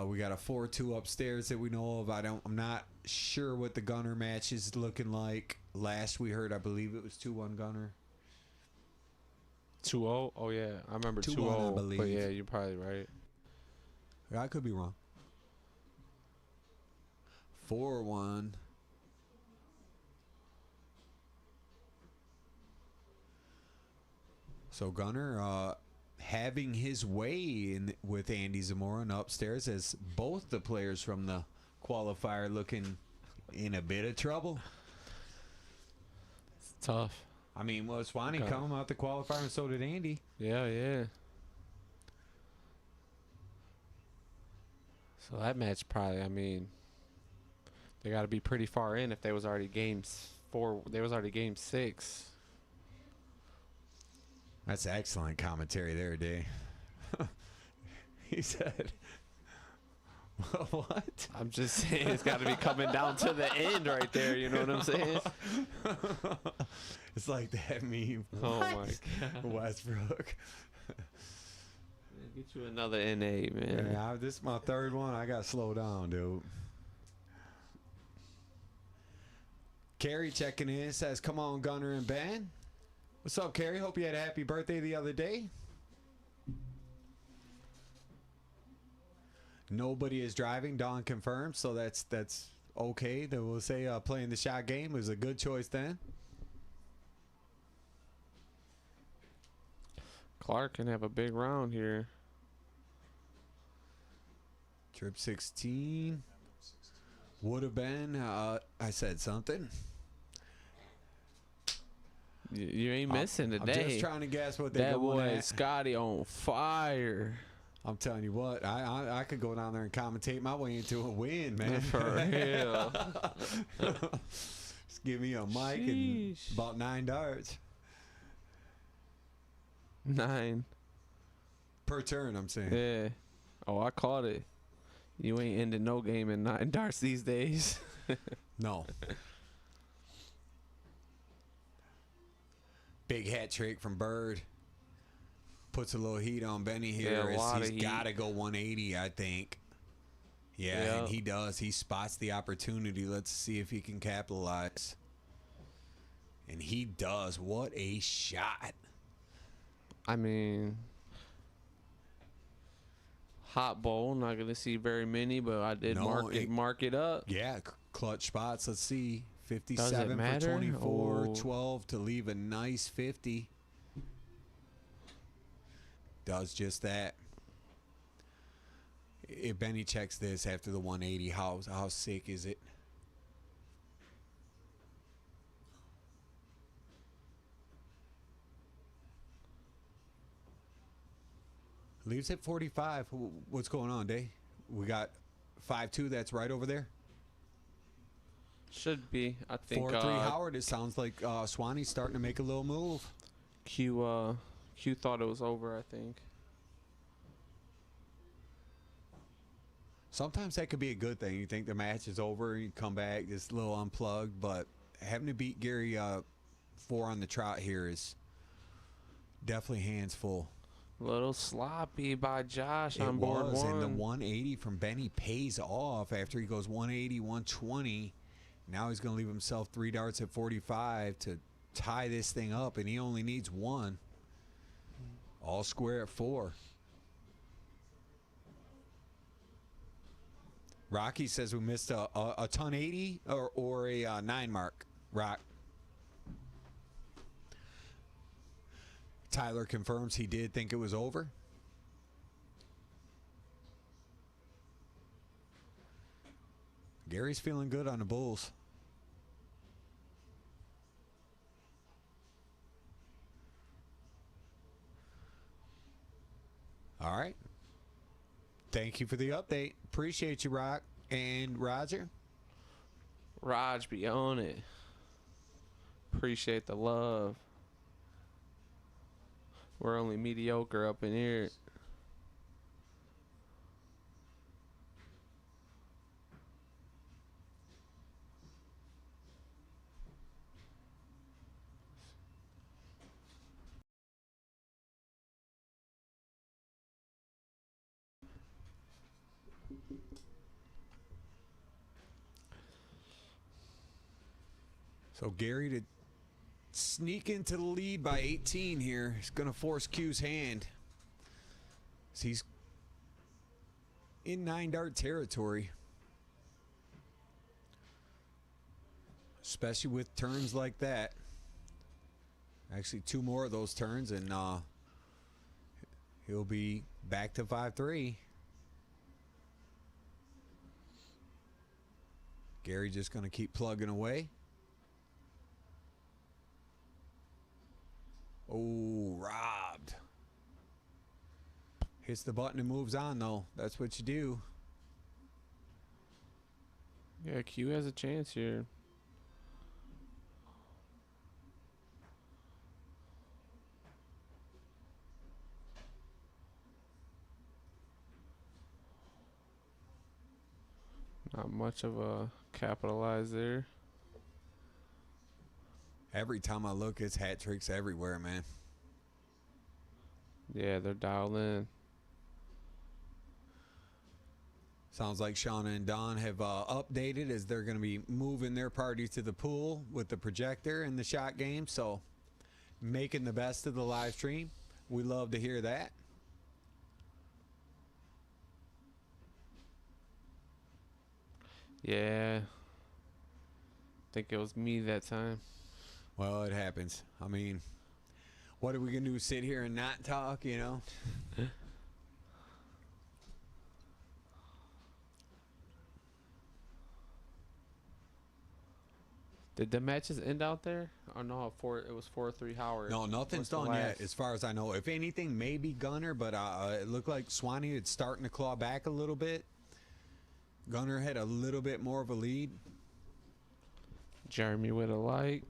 We got a 4-2 upstairs that we know of. I'm not sure what the Gunner match is looking like. Last we heard, I believe it was 2-1 Gunner. 2-0? Oh, yeah. I remember 2-1, I believe. But, yeah, you're probably right. I could be wrong. 4-1. So Gunner having his way with Andy Zamora and upstairs as both the players from the qualifier looking in a bit of trouble. It's tough. I mean, well, Swanee come out the qualifier and so did Andy. Yeah. So that match probably, I mean, they got to be pretty far in if they was already game 4. They was already game 6. That's excellent commentary there, Day. He said, what? I'm just saying it's got to be coming down to the end right there. You know what I'm saying? It's like that meme. Oh, my God. Westbrook. Get you another NA, man. Yeah, this is my 3rd one. I got to slow down, dude. Carrie checking in says, "Come on, Gunner and Ben." What's up, Carrie? Hope you had a happy birthday the other day. Nobody is driving. Dawn confirmed, so that's okay. Then we'll say playing the shot game was a good choice then. Clark can have a big round here. Trip 16 would have been. I said something. You ain't missing today. I'm just trying to guess what they're that going boy at. Scotty on fire. I'm telling you what, I could go down there and commentate my way into a win, man. For real. Just give me a mic and about 9 darts 9 per turn. I'm saying. Yeah. Oh, I caught it. You ain't ending no game in 9 darts these days. No. Big hat trick from Bird. Puts a little heat on Benny here. Yeah, He's got to go 180, I think. Yeah, and he does. He spots the opportunity. Let's see if he can capitalize. And he does. What a shot. I mean, hot bowl. Not going to see very many, but I did mark it up. Yeah, clutch spots. Let's see. 57 for 24. 12 to leave a nice 50. Does just that. If Benny checks this after the 180, how sick is it? Leaves at 45. What's going on, Day? We got 5-2. That's right over there. Should be. I think 4-3 Howard. It sounds like Swanee's starting to make a little move. Q thought it was over, I think. Sometimes that could be a good thing. You think the match is over, you come back, just a little unplugged, but having to beat Gary 4 on the trot here is definitely hands full. A little sloppy by Josh on board one. And the 180 from Benny pays off after he goes 180, 120. Now he's going to leave himself 3 darts at 45 to tie this thing up, and he only needs 1. All square at 4. Rocky says we missed a ton 80 or a 9 mark. Rock. Tyler confirms he did think it was over. Gary's feeling good on the Bulls. All right. Thank you for the update. Appreciate you, Rock. And Roger? Raj be on it. Appreciate the love. We're only mediocre up in here. So Gary to sneak into the lead by 18 here. He's going to force Q's hand. So he's in 9 dart territory. Especially with turns like that. Actually, 2 more of those turns and he'll be back to 5-3. Gary just going to keep plugging away. Oh, robbed. Hits the button and moves on, though. That's what you do. Yeah, Q has a chance here. Not much of a capitalize there. Every time I look, it's hat tricks everywhere, man. Yeah, they're dialed in. Sounds like Shauna and Don have updated as they're going to be moving their party to the pool with the projector and the shot game. So making the best of the live stream. We love to hear that. Yeah. I think it was me that time. Well, it happens. I mean, what are we going to do? Sit here and not talk, you know? Did the matches end out there? Or no, it was 4-3 Howard. No, nothing's What's the done yet, last? as far as I know. If anything, maybe Gunner, but it looked like Swanee is starting to claw back a little bit. Gunner had a little bit more of a lead. Jeremy with a light.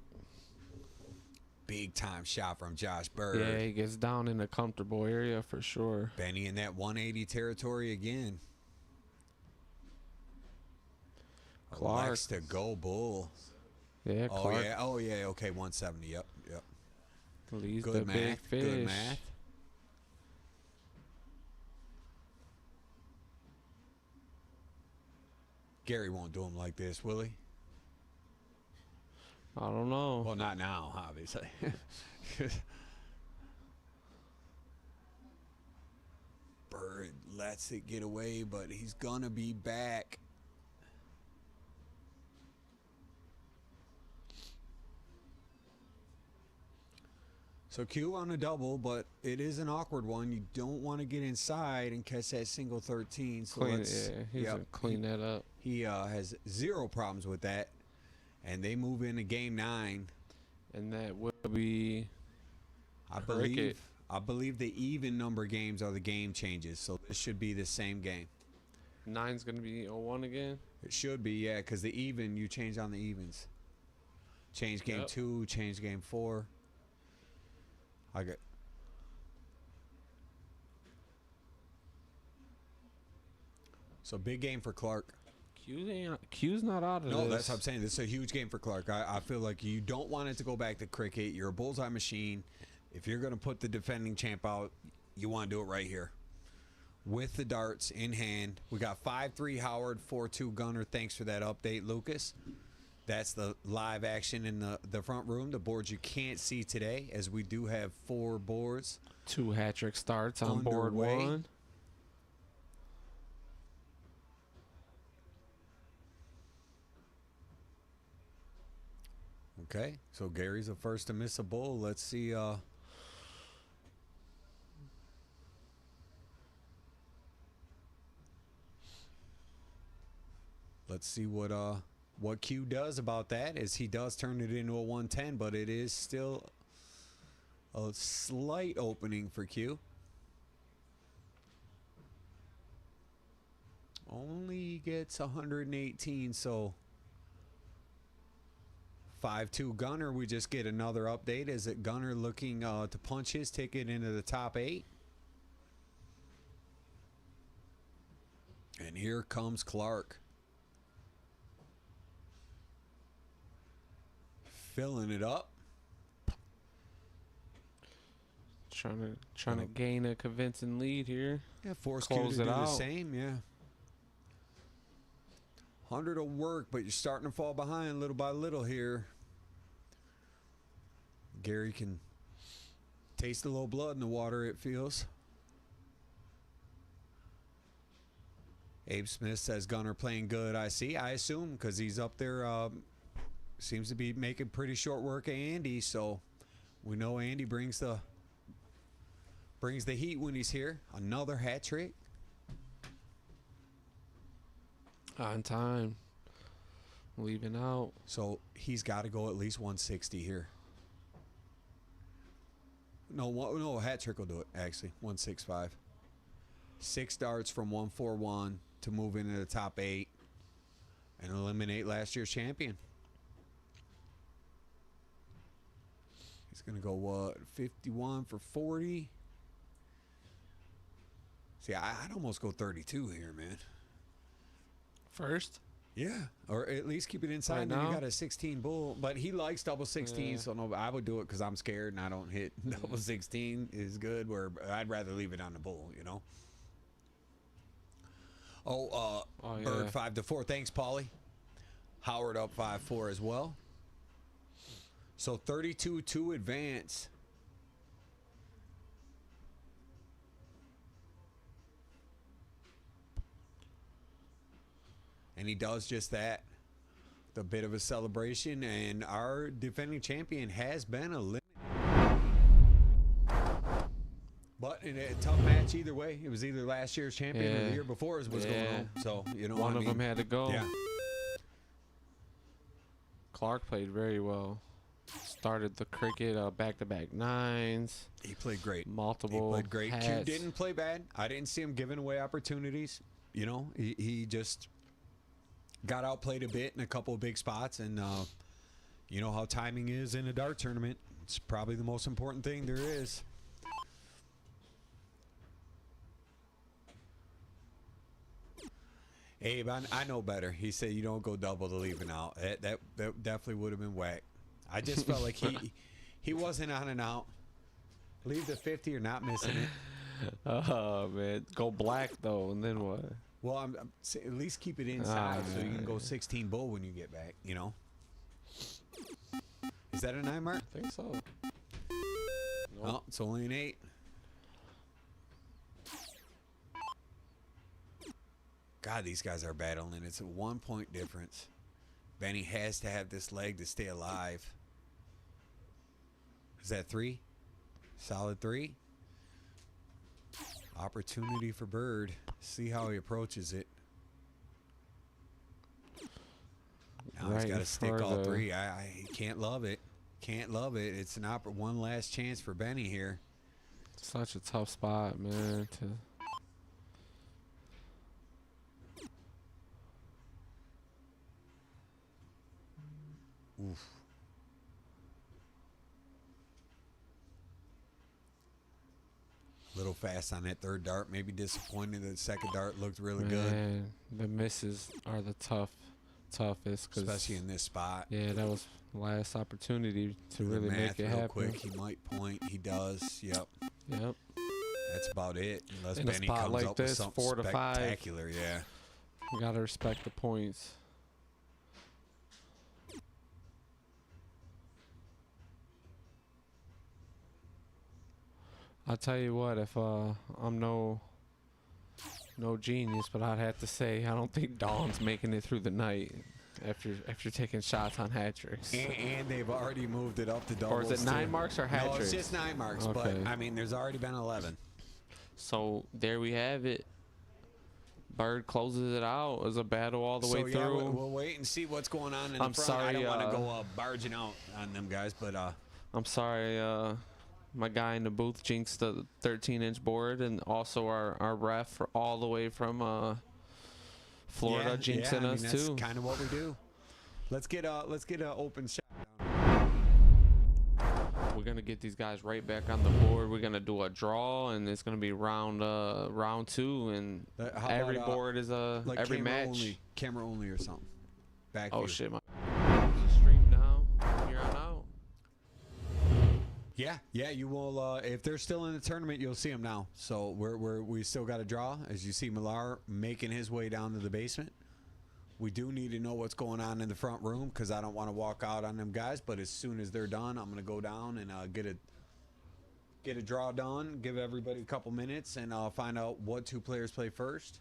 Big time shot from Josh Bird. Yeah, he gets down in a comfortable area for sure. Benny in that 180 territory again. Clark. Likes to go Bull. Yeah, Oh, Clark yeah. Oh, yeah. Okay, 170. Yep. leads Good the big math. fish. Good math. Gary won't do him like this, will he? I don't know. Well, not now, obviously. Bird lets it get away, but he's going to be back. So Q on a double, but it is an awkward one. You don't want to get inside and catch that single 13. So Clean, let's, yeah, he's gonna clean that up. He has zero problems with that. And they move into game 9. And that will be I Cricket. believe the even number games are the game changes. So this should be the same game. 9's gonna be 0-1 again. It should be, yeah, because the even, you change on the evens. Change game Yep. 2, change game 4. I got. So big game for Clark. Q's not out of No, this. that's what I'm saying. This is a huge game for Clark. I feel like you don't want it to go back to cricket. You're a bullseye machine. If you're going to put the defending champ out, you want to do it right here. With the darts in hand. We got 5-3 Howard, 4-2 Gunner. Thanks for that update, Lucas. That's the live action in the front room. The boards you can't see today, as we do have 4 boards. 2 hat-trick starts on board Underway. 1. Okay, so Gary's the first to miss a bull. Let's see. Let's see what Q does about that. As he does turn it into a 110, but it is still a slight opening for Q. Only gets 118, so 5-2 Gunner. We just get another update. Is it Gunner looking to punch his ticket into the top 8? And here comes Clark. Filling it up. Trying to gain a convincing lead here. Yeah, force Q to Close do it the out. same, yeah. 100 will work, but you're starting to fall behind little by little here. Gary can taste a little blood in the water, it feels. Abe Smith says Gunner playing good, I assume, because he's up there. Seems to be making pretty short work of Andy, so we know Andy brings the heat when he's here. Another hat trick. On time. Leaving out. So he's got to go at least 160 here. No, a hat trick will do it, actually. 165. 6 darts from 141 to move into the top 8 and eliminate last year's champion. He's going to go, what, 51 for 40? See, I'd almost go 32 here, man. First? Yeah, or at least keep it inside. Right Then you now? got a 16 bull, but he likes double 16, Yeah. so no, I would do it because I'm scared and I don't hit double 16 is good. Where I'd rather leave it on the bull, you know. Oh, Oh, Bird yeah. 5-4. Thanks, Paulie. Howard up 5-4 as well. So 32-2 advance. And he does just that. A bit of a celebration, and our defending champion has been eliminated. But in a tough match either way. It was either last year's champion or the Yeah. year before was going Yeah. home. So, you know One what I of them mean? had to go. Yeah. Clark played very well. Started the cricket back-to-back nines. He played great. He Multiple played great. Q hats. didn't play bad. I didn't see him giving away opportunities. You know, he just got outplayed a bit in a couple of big spots. And you know how timing is in a dart tournament. It's probably the most important thing there is. Abe, I know better. He said you don't go double to leaving out. That definitely would have been whack. I just felt like he wasn't on and out. Leave the 50 or not missing it. Oh man, go black though, and then what? Well, I'm at least keep it inside so you can go 16 bull when you get back. You know. Is that a 9 mark? I think so. Oh, it's only an 8. God, these guys are battling. It's a 1-point difference. Benny has to have this leg to stay alive. Is that 3? Solid 3. Opportunity for Bird. See how he approaches it. Now he's Right got to stick for all the- 3. I can't love it. Can't love it. It's an one last chance for Benny here. Such a tough spot, man. To Oof. Little fast on that third dart. Maybe disappointed. The second dart looked really good, man, the misses are the toughest. Cause especially in this spot. yeah, that was the last opportunity to Do the really math make it real happen. quick. He might point. He does. Yep. Yep. That's about it. Unless In a Benny spot comes like up with this, something 4 to 5. spectacular. Yeah. You gotta respect the points. I'll tell you what, if I'm no genius, but I'd have to say I don't think Dawn's making it through the night after taking shots on hat tricks. And they've already moved it up to doubles. Or is it 9 too. marks or hat No, tricks? it's just 9 marks. But Okay. I mean, there's already been 11. So there we have it. Bird closes it out as a battle all the way So yeah, through. we'll wait and see what's going on in I'm the front. I sorry, don't want to go barging out on them guys, but I'm sorry, my guy in the booth jinxed the 13-inch board, and also our ref all the way from Florida jinxing I mean, us that's too. kind of what we do. Let's get a open shot. We're gonna get these guys right back on the board. We're gonna do a draw, and it's gonna be round 2, and How every about, board is like every camera match. camera only or something. Back Oh view. shit, my stream now. Here on out. Yeah, you will. If they're still in the tournament, you'll see them now. So we still got a draw. As you see, Millar making his way down to the basement. We do need to know what's going on in the front room because I don't want to walk out on them guys. But as soon as they're done, I'm gonna go down and get a draw done. Give everybody a couple minutes, and I'll find out what 2 players play first.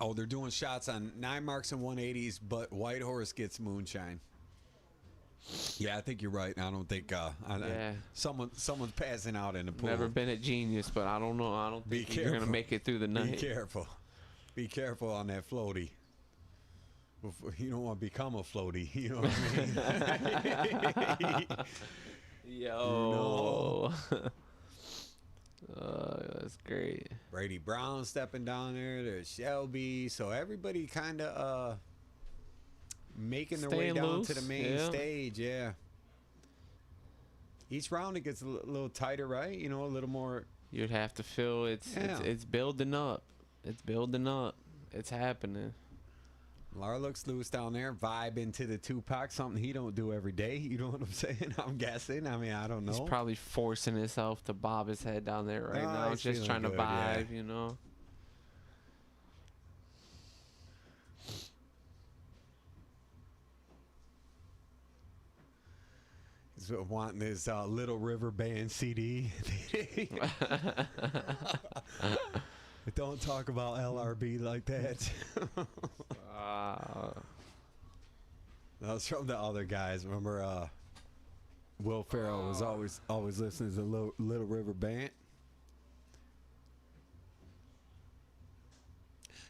Oh, they're doing shots on 9 marks and 180s, but White Horse gets moonshine. Yeah, I think you're right. I don't think Yeah. someone's passing out in the pool. Never been at Genius, but I don't know. I don't Be think you're gonna careful. make it through the Be night. careful. Be careful on that floaty. You don't want to become a floaty. You know what I mean? Yo. That's great. Brady Brown stepping down there. There's Shelby. So everybody kind of making their way Staying down loose, to the main yeah. stage. Yeah. Each round it gets a little tighter, right? You know, a little more. You'd have to feel it's Yeah. it's building up. It's building up. It's happening. Lar looks loose down there, vibing to the Tupac, something he don't do every day. You know what I'm saying? I'm guessing. I mean, I don't know. He's probably forcing himself to bob his head down there right No, now, he's just feeling trying to good, yeah. vibe, you know. He's wanting his Little River Band CD. Don't talk about LRB like that. That was from the other guys. Remember, Will Ferrell was always listening to Little River Band.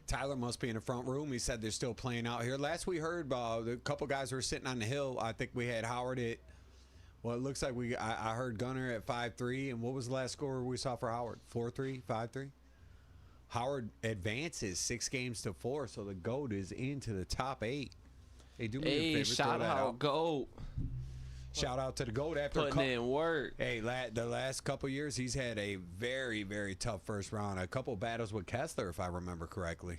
Tyler must be in the front room. He said they're still playing out here. Last we heard, the couple guys were sitting on the hill. I think we had Howard at. Well, it looks like I heard Gunner at 5-3. And what was the last score we saw for Howard? 4-3, 5-3. Howard advances 6 games to 4, so the GOAT is into the top 8. Hey, do me a favor. Shout out GOAT. Shout out to the GOAT after putting in work. Hey, the last couple years, he's had a very, very tough first round. A couple battles with Kessler, if I remember correctly.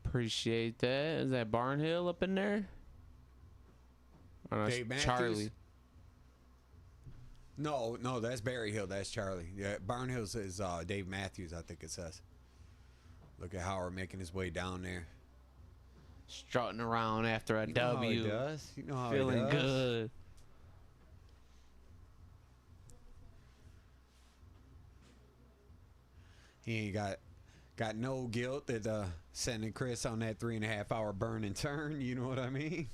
Appreciate that. Is that Barnhill up in there? Oh, no, Dave Matthews? Charlie. No, that's Barry Hill. That's Charlie. Yeah, Barnhill's is Dave Matthews, I think it says. Look at Howard making his way down there. Strutting around after a You know how he W. does. You know how Feeling he does. good. He ain't got no guilt at sending Chris on that 3.5-hour burn and turn. You know what I mean?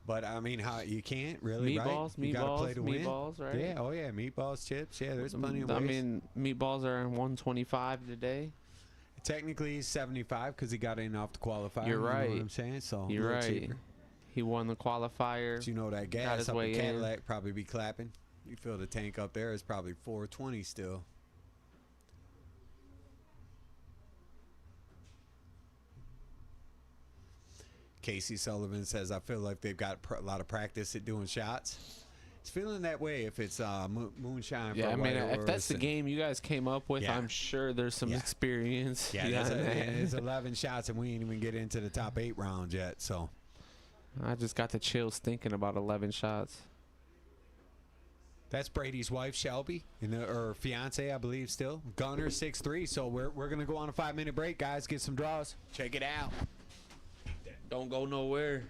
But I mean, how you can't really, Meatballs, right? You gotta play to win. meatballs, right? Yeah, oh yeah, meatballs, chips. Yeah, there's plenty of ways. I mean, meatballs are 125 today. Technically, he's 75 because he got in off the qualifier. You're right. You know what I'm saying? So You're a little right. cheaper. He won the qualifier. But you know that Got gas his up way in in. Cadillac probably be clapping. You feel the tank up there is probably 420 still. Casey Sullivan says, I feel like they've got a lot of practice at doing shots. It's feeling that way if it's moonshine. Yeah, for I mean, White if that's Horse the and- game you guys came up with, Yeah. I'm sure there's some Yeah. experience. Yeah, behind that. it's 11 shots, and we ain't even get into the top 8 rounds yet. So I just got the chills thinking about 11 shots. that's Brady's wife, Shelby, or fiance, I believe, still. Gunner 6'3". So we're gonna go on a 5-minute break, guys. Get some draws. Check it out. Don't go nowhere.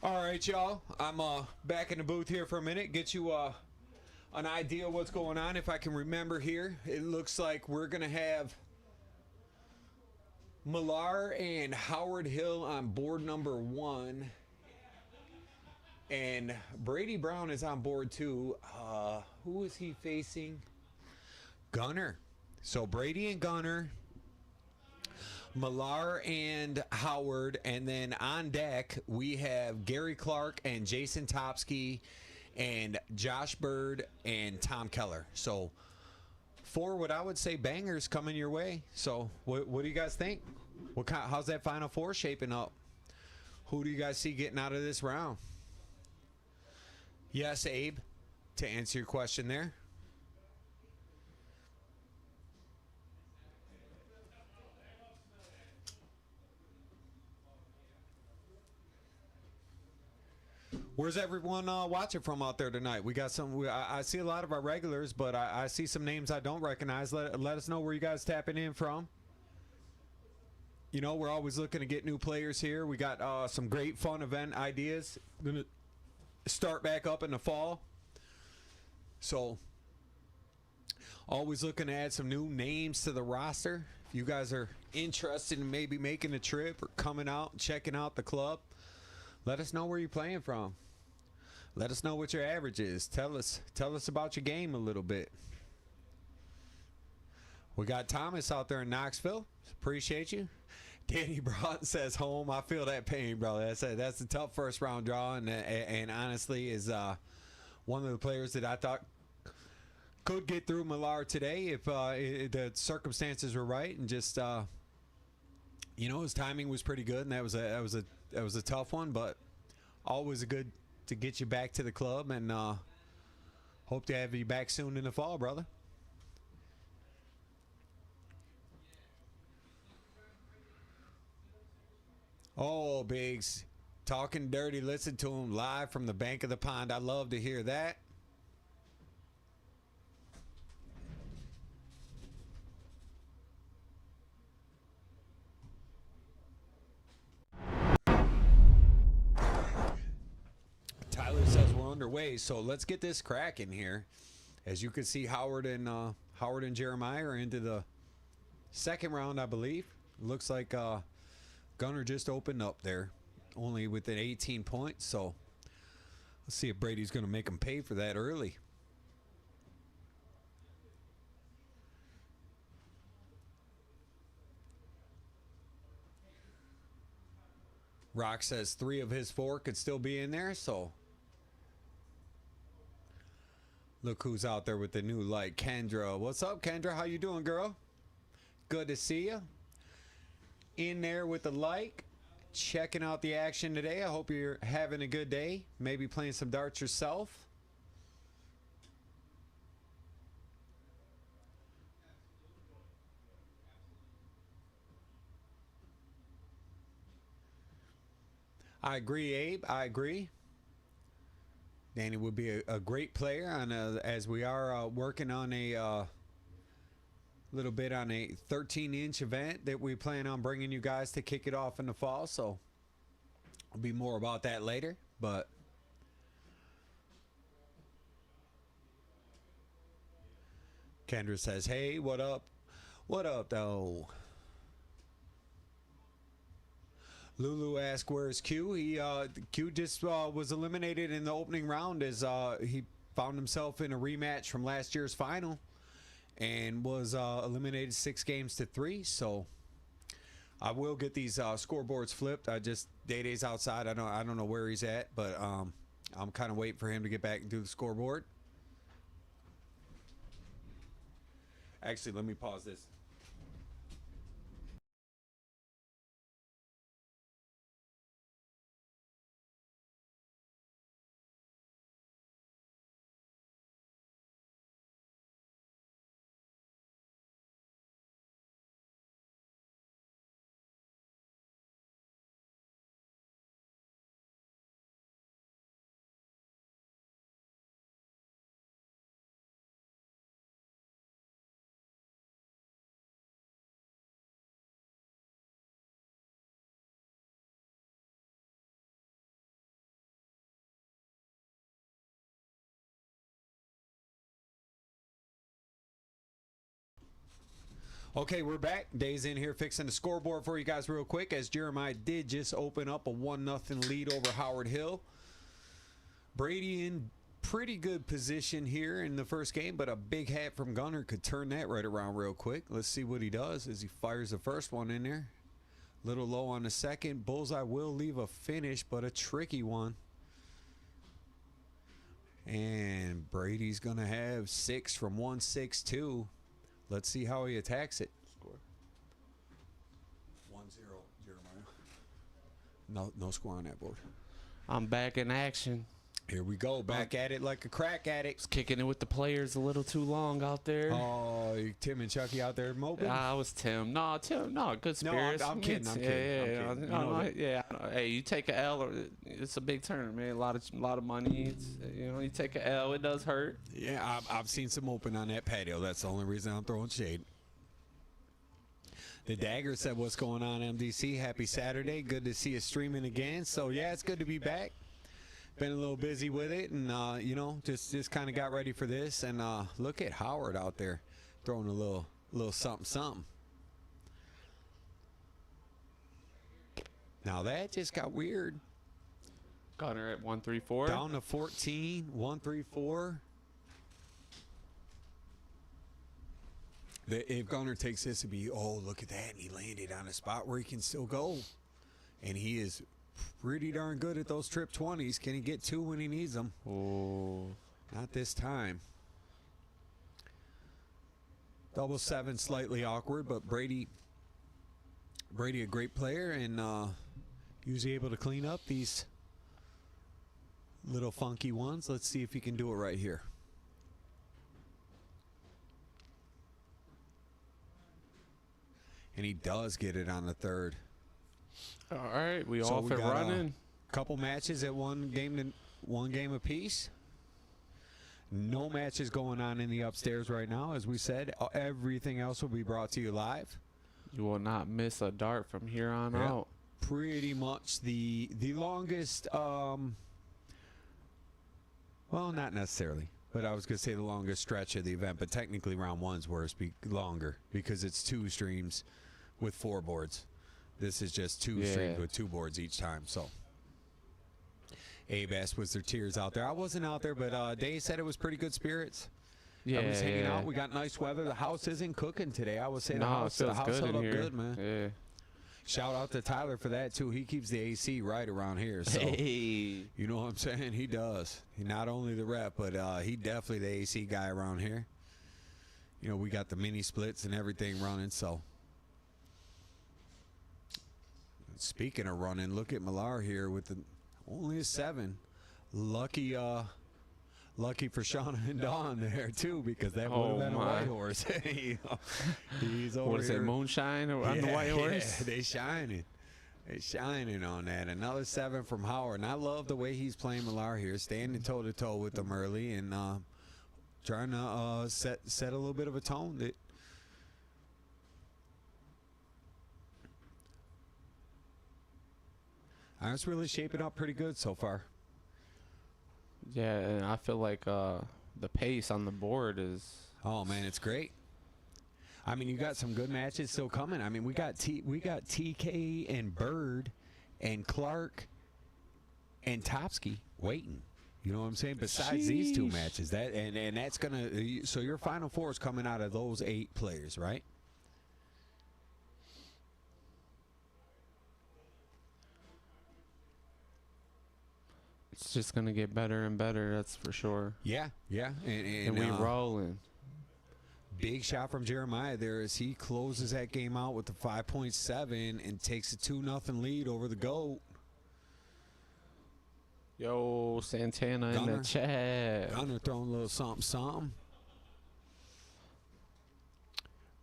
All right, y'all. I'm back in the booth here for a minute. Get you an idea of what's going on. If I can remember here, it looks like we're gonna have Millar and Howard Hill on board number 1, and Brady Brown is on board 2. Who is he facing? Gunner. So Brady and Gunner, Millar and Howard, and then on deck we have Gary Clark and Jason Topsky and Josh Bird and Tom Keller. So 4 what I would say bangers coming your way. So what do you guys think? How's that Final Four shaping up? Who do you guys see getting out of this round? Yes, Abe, to answer your question there. Where's everyone watching from out there tonight? We got some. I see a lot of our regulars, but I see some names I don't recognize. Let us know where you guys tapping in from. You know, we're always looking to get new players here. We got some great fun event ideas. Gonna start back up in the fall. So, always looking to add some new names to the roster. If you guys are interested in maybe making a trip or coming out and checking out the club, let us know where you're playing from. Let us know what your average is. Tell us about your game a little bit. We got Thomas out there in Knoxville. Appreciate you. Danny Broughton says home. I feel that pain, brother. That's a tough first round draw, and honestly is one of the players that I thought could get through Millar today if the circumstances were right, and just you know, his timing was pretty good, and that was a tough one, but always a good to get you back to the club, and hope to have you back soon in the fall, brother. Oh, Biggs, talking dirty. Listen to him live from the bank of the pond. I love to hear that. Tyler says we're underway, so let's get this cracking here. As you can see, Howard and Jeremiah are into the second round, I believe. Looks like Gunner just opened up there, only with an 18 points. So let's see if Brady's going to make him pay for that early. Rock says 3 of his 4 could still be in there, so look who's out there with the new light. Kendra. What's up, Kendra? How you doing, girl? Good to see you. In there with the like. Checking out the action today. I hope you're having a good day. Maybe playing some darts yourself. I agree, Abe. I agree. Danny would be a great player, on as we are working on a little bit on a 13-inch event that we plan on bringing you guys to kick it off in the fall. So there'll be more about that later. But Kendra says, "Hey, what up? What up, though?" Lulu asked, "Where's Q?" Q just was eliminated in the opening round as he found himself in a rematch from last year's final and was eliminated 6-3. So I will get these scoreboards flipped. Day-Day's outside. I don't know where he's at, but I'm kind of waiting for him to get back and do the scoreboard. Actually, let me pause this. Okay, we're back. Days in here fixing the scoreboard for you guys real quick, as Jeremiah did just open up a 1-0 lead over Howard Hill. Brady in pretty good position here in the first game, but a big hat from Gunner could turn that right around real quick. Let's see what he does as he fires the first one in there. Little low on the second. Bullseye will leave a finish, but a tricky one. And Brady's going to have 6 from 1-6-2. Let's see how he attacks it. Score. 1-0, Jeremiah. No score on that board. I'm back in action. Here we go. Back at it like a crack addict. Was kicking it with the players a little too long out there. Oh, Tim and Chucky out there moping? I was Tim. No, good spirits. No, I'm kidding. I'm kidding. Hey, you take a L, or it's a big turn, man. A lot of money. It's, you take a L, it does hurt. Yeah, I've seen some open on that patio. That's the only reason I'm throwing shade. The Dagger said, "What's going on, MDC? Happy Saturday. Good to see you streaming again." So yeah, it's good to be back. Been a little busy with it, and just kind of got ready for this. And look at Howard out there throwing a little something. Now that just got weird. Gunner at 1-3-4. Down to 14, 1-3-4. If Gunner takes this, it'd be, oh, look at that. And he landed on a spot where he can still go. And he is pretty darn good at those trip 20s. Can he get 2 when he needs them? Oh. Not this time. Double 7, slightly awkward, but Brady a great player, and usually able to clean up these little funky ones. Let's see if he can do it right here. And he does get it on the third. All right, we off and running. Couple matches at one game apiece. No matches going on in the upstairs right now. As we said, everything else will be brought to you live. You will not miss a dart from here on out. Pretty much the longest, well, not necessarily, but I was going to say the longest stretch of the event, but technically round one's worse, longer, because it's 2 streams with 4 boards. This is just 2 streams with 2 boards each time. So Abass was their tears out there. I wasn't out there, but Dave said it was pretty good spirits. Yeah, I was hanging out. We got nice weather. The house isn't cooking today. I would say the house held up good, man. Yeah. Shout out to Tyler for that too. He keeps the AC right around here. So hey. You know what I'm saying? He does. He not only the rep, but he definitely the AC guy around here. We got the mini splits and everything running. So speaking of running, look at Millar here with only a 7. Lucky for Shauna and Dawn there too, because that would have been a white horse. He's over what is here. It, moonshine on the white horse? Yeah, They shining on that. Another 7 from Howard. And I love the way he's playing Millar here, standing toe to toe with them early and trying to set a little bit of a tone. It's really shaping up pretty good so far. Yeah, and I feel like the pace on the board is... Oh, man, it's great. I mean, you got some good matches still coming. I mean, we got TK and Bird and Clark and Topsky waiting. You know what I'm saying? Besides these 2 matches, and that's gonna. So your Final Four is coming out of those 8 players, right? It's just going to get better and better, that's for sure. Yeah. And we rolling. Big shot from Jeremiah there as he closes that game out with the 5.7 and takes a 2-0 lead over the GOAT. Yo, Santana in the chat. Gunner throwing a little something.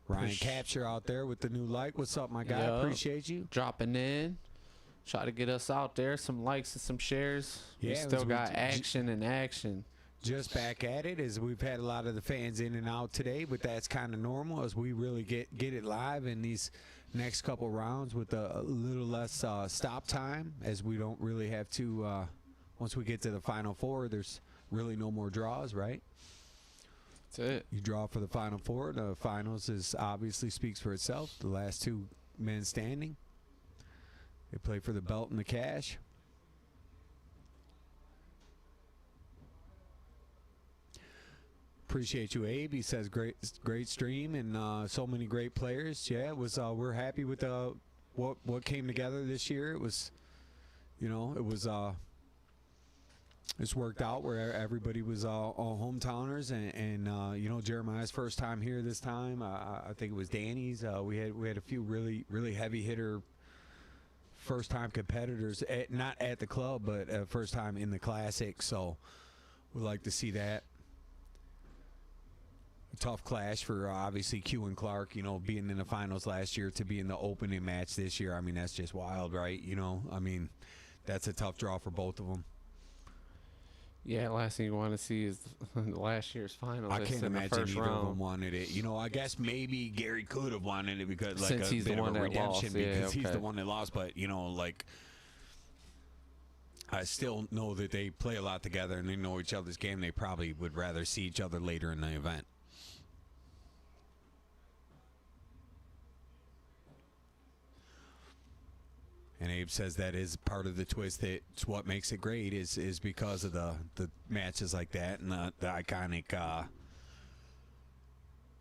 Ryan Capture out there with the new like. What's up, my guy? Appreciate you. Dropping in. Try to get us out there. Some likes and some shares. Yeah, we still got action and action. Just back at it as we've had a lot of the fans in and out today, but that's kind of normal as we really get it live in these next couple rounds with a little less stop time, as we don't really have to once we get to the Final Four, there's really no more draws, right? That's it. You draw for the Final Four. The finals is obviously speaks for itself. The last two men standing. They play for the belt and the cash. Appreciate you, Abe. He says great stream and so many great players. Yeah, it was. We're happy with what came together this year. It was, it was. It's worked out where everybody was all hometowners, and Jeremiah's first time here this time. I think it was Danny's. We had a few really heavy hitter first time competitors, not at the club, but first time in the Classic. So we'd like to see that. A tough clash for obviously Q and Clark. Being in the finals last year to be in the opening match this year. I mean, that's just wild, right? That's a tough draw for both of them. Yeah, last thing you want to see is last year's finals. I can't in imagine the first either round. of them wanted it. I guess maybe Gary could have wanted it because Since he's the one of a that redemption lost. Yeah, because he's okay. the one that lost. But I still know that they play a lot together and they know each other's game. They probably would rather see each other later in the event. And Abe says that is part of the twist. That's what makes it great is because of the matches like that and the iconic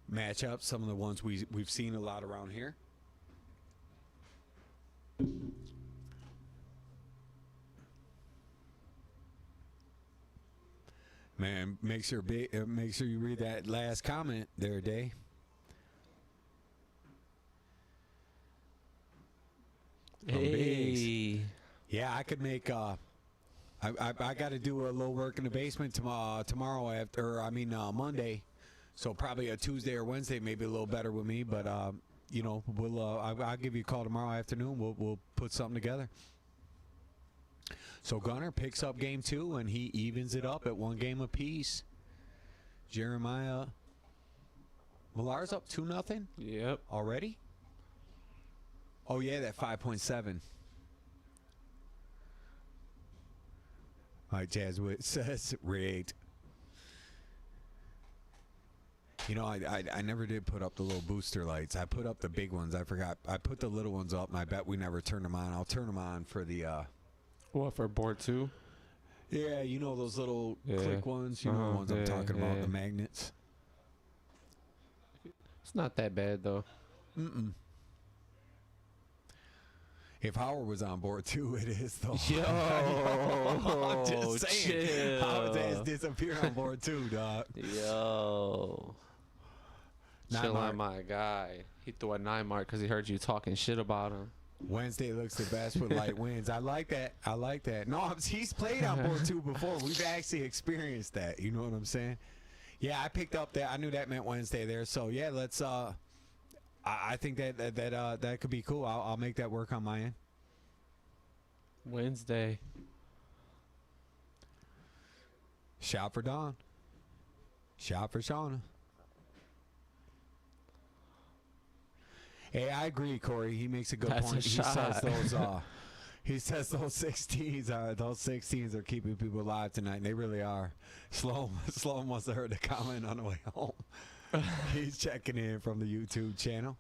matchups. Some of the ones we've seen a lot around here. Man, make sure you read that last comment there, Day. Hey. Yeah, I could make. I got to do a little work in the basement tomorrow Monday, so probably a Tuesday or Wednesday, maybe a little better with me. But we'll I'll give you a call tomorrow afternoon. We'll put something together. So Gunner picks up game 2 and he evens it up at 1 game apiece. Jeremiah Millar's up 2-0. Yep. Already. Oh, yeah, that 5.7. Like Jazzwit says, rigged. I never did put up the little booster lights. I put up the big ones. I forgot. I put the little ones up, and I bet we never turned them on. I'll turn them on for the... What, for board 2? Yeah, those little click ones. The ones I'm talking about, the magnets. It's not that bad, though. Mm-mm. If Howard was on board too, it is though. Yo, I'm just saying. chill. Howard's ass disappear on board too, dog. Yo. Chill on my guy. He threw a 9 mark because he heard you talking shit about him. Wednesday looks the best with light winds. I like that. No, he's played on board 2 before. We've actually experienced that. You know what I'm saying? Yeah, I picked up that. I knew that meant Wednesday there. So yeah, let's. I think that could be cool. I'll make that work on my end. Wednesday. Shout for Dawn. Shout for Shauna. Hey, I agree, Corey. He makes a good That's point. a shot. He says those 16s are keeping people alive tonight, and they really are. Sloan must have heard the comment on the way home. He's checking in from the YouTube channel.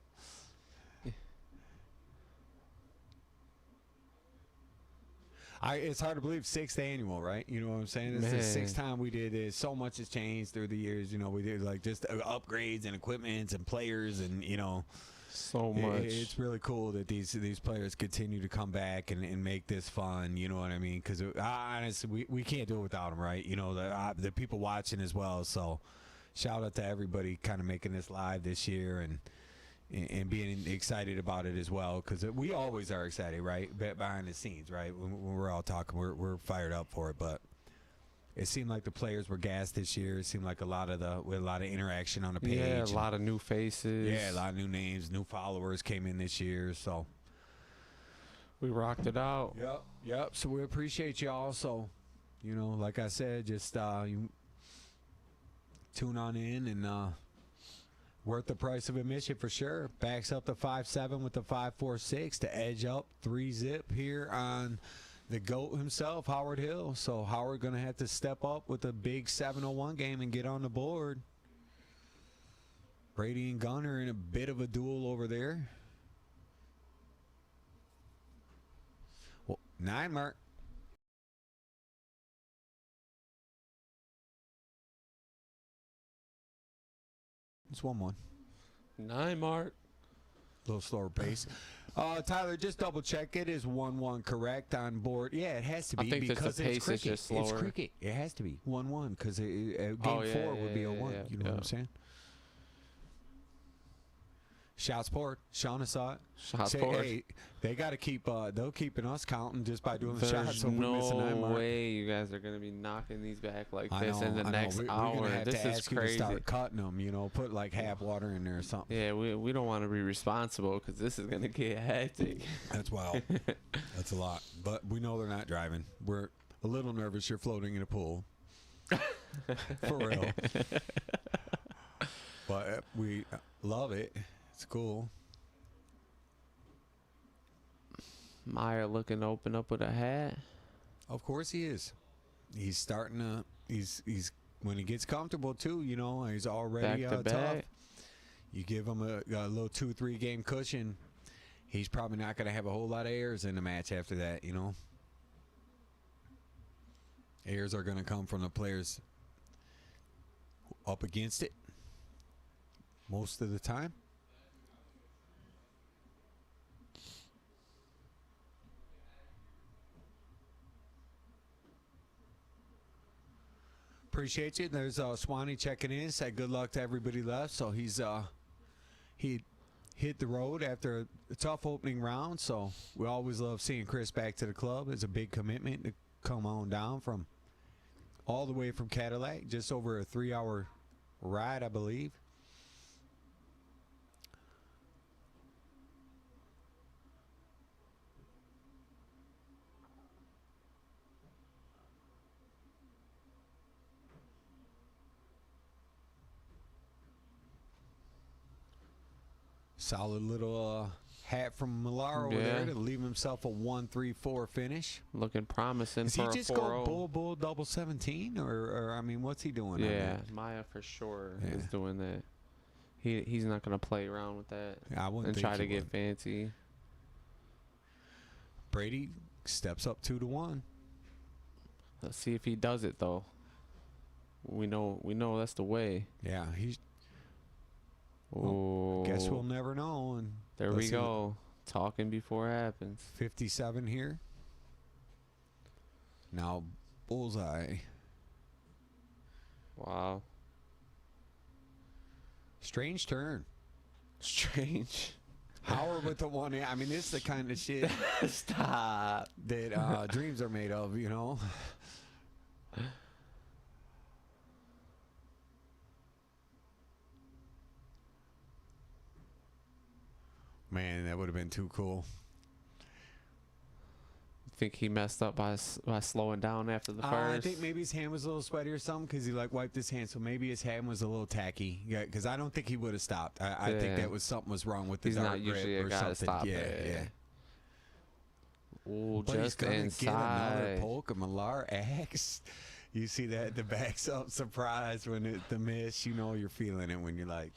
It's hard to believe 6th annual, right? You know what I'm saying? This is the 6th time we did this. So much has changed through the years. We did like just upgrades and equipment and players and so much. It's really cool that these players continue to come back and make this fun. You know what I mean? Because honestly, we can't do it without them, right? The people watching as well. So shout out to everybody kind of making this live this year and being excited about it as well, because we always are excited, right? Behind the scenes, right? When we're all talking, we're fired up for it. But it seemed like the players were gassed this year. It seemed like we had a lot of interaction on the page. Yeah, a lot of new faces. Yeah, a lot of new names, new followers came in this year. So we rocked it out. Yep. So we appreciate y'all. So, like I said, just you tune on in and worth the price of admission for sure. Backs up the 5.7 with the 5.46 to edge up 3-zip here on the GOAT himself, Howard Hill. So Howard going to have to step up with a big 701 game and get on the board. Brady and Gunn are in a bit of a duel over there. Well, 9 mark. It's 1-1. 9 mark. A little slower pace. Tyler, just double check. It is 1-1 correct on board. Yeah, it has to be I think that because the it's pace cricket. is just slower. It's cricket. It has to be 1-1 because game Oh, yeah, 4 would be a yeah, 1. yeah, You know what I'm saying? Shots poured. Shauna saw it. Shots Say, poured. hey, they got to keep. They're keeping us counting just by doing the There's shots. So we miss a 9 no mark. way you guys are gonna be knocking these back like I this know, in the I know. next We're hour. gonna have This to is ask you to crazy. start cutting them. You know, put like half water in there or something. Yeah, we don't want to be responsible because this is gonna get hectic. That's wild. That's a lot. But we know they're not driving. We're a little nervous. You're floating in a pool. For real. But we love it. It's cool. Meyer looking to open up with a hat. Of course he is. He's starting to. He's when he gets comfortable too. You know, he's already Back to tough. back. You give him a little 2-3 game cushion. He's probably not going to have a whole lot of errors in the match after that. You know, errors are going to come from the players up against it most of the time. Appreciate you. There's Swanee checking in. Said good luck to everybody left. So he hit the road after a tough opening round. So we always love seeing Chris back to the club. It's a big commitment to come on down from all the way from Cadillac, just over a 3-hour ride, I believe. Solid little hat from Millar over there to leave himself a 1-3-4 finish. Looking promising Is for he a just 4-0. go bull double 17 or I mean, what's he doing? Yeah, Maya for sure is doing that. He's not gonna play around with that I wouldn't and think try to he get would. fancy. Brady steps up 2-1. Let's see if he does it though. We know that's the way. Yeah, he's. Oh, Guess we'll never know. And there we go. Talking before it happens. 57 here. Now, bullseye. Wow. Strange turn. Strange. Howard with the 1. I mean, this is the kind of shit Stop. that dreams are made of, you know? Man, that would have been too cool. Think he messed up by slowing down after the first? I think maybe his hand was a little sweaty or something because he like wiped his hand, so maybe his hand was a little tacky. Yeah, because I don't think he would have stopped. I think that was something was wrong with the He's dart not usually grip a or guy to something. stop Yeah, it. yeah. Ooh, But he's just gonna get another inside. poke of Millar X. You see that the backs up surprise when the miss. You know you're feeling it when you're like,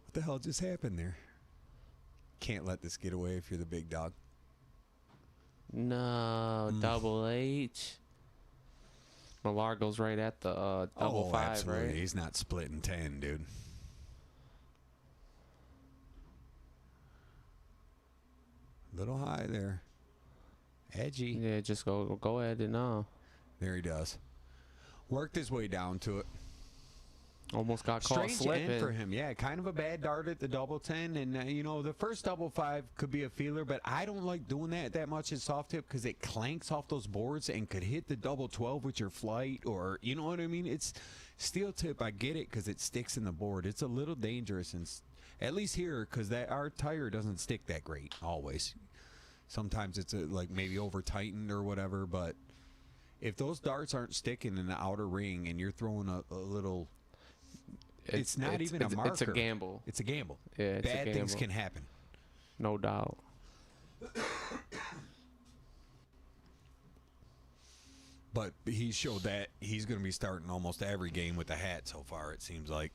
what the hell just happened there? Can't let this get away if you're the big dog. No, double H. Millar goes right at the double 5, absolutely. right? He's not splitting 10, dude. Little high there. Edgy. Yeah, just go ahead and There he does. Worked his way down to it. almost got caught Strange slipping. end for him. Yeah, kind of a bad dart at the double 10. And, you know, the first double 5 could be a feeler, but I don't like doing that much in soft tip because it clanks off those boards and could hit the double 12 with your flight or, you know what I mean? It's steel tip. I get it because it sticks in the board. It's a little dangerous, and at least here because our tire doesn't stick that great always. Sometimes it's like maybe over tightened or whatever, but if those darts aren't sticking in the outer ring and you're throwing a little... It's not even a marker. It's a gamble. It's a gamble. Yeah, it's a Bad things gamble. can happen. No doubt. But he showed that he's going to be starting almost every game with the hat so far, it seems like.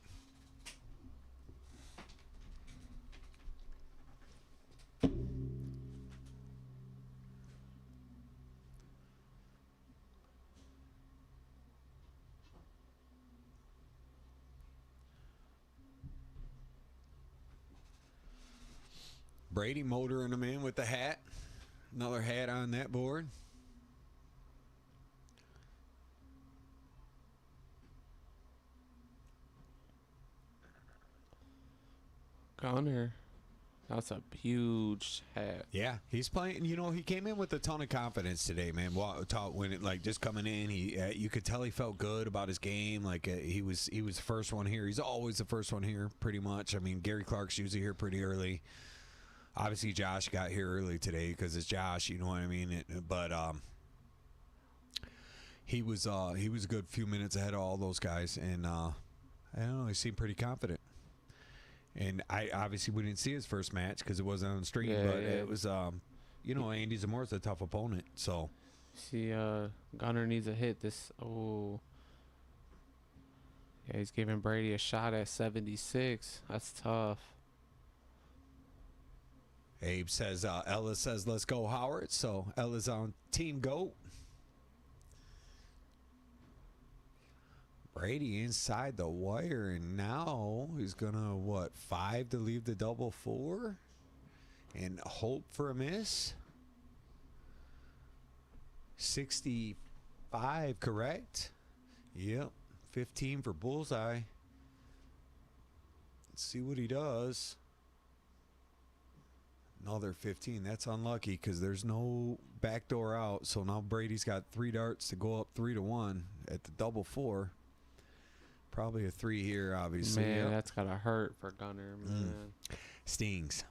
Brady motoring him in with the hat. Another hat on that board. Gunner. That's a huge hat. Yeah, he's playing. You know, he came in with a ton of confidence today, man. When it like just coming in, you could tell he felt good about his game. Like he was the first one here. He's always the first one here, pretty much. I mean, Gary Clark's usually here pretty early. Obviously, Josh got here early today because it's Josh. You know what I mean? But he was a good few minutes ahead of all those guys, and I don't know. He seemed pretty confident. And we didn't see his first match because it wasn't on the stream, but it was, you know, Andy Zamora's a tough opponent. So, see, Gunner needs a hit. Yeah, he's giving Brady a shot at 76. That's tough. Abe says, Ellis says, let's go, Howard. So, Ellis on Team GOAT. Brady inside the wire, and now he's gonna 5 to leave the double 4 and hope for a miss. 65, correct? Yep. 15 for bullseye. Let's see what he does. Another 15. That's unlucky because there's no backdoor out. So now Brady's got 3 darts to go up 3-1 at the double 4. Probably a 3 here, obviously. Man, yep. That's gotta hurt for Gunner, man. Stings.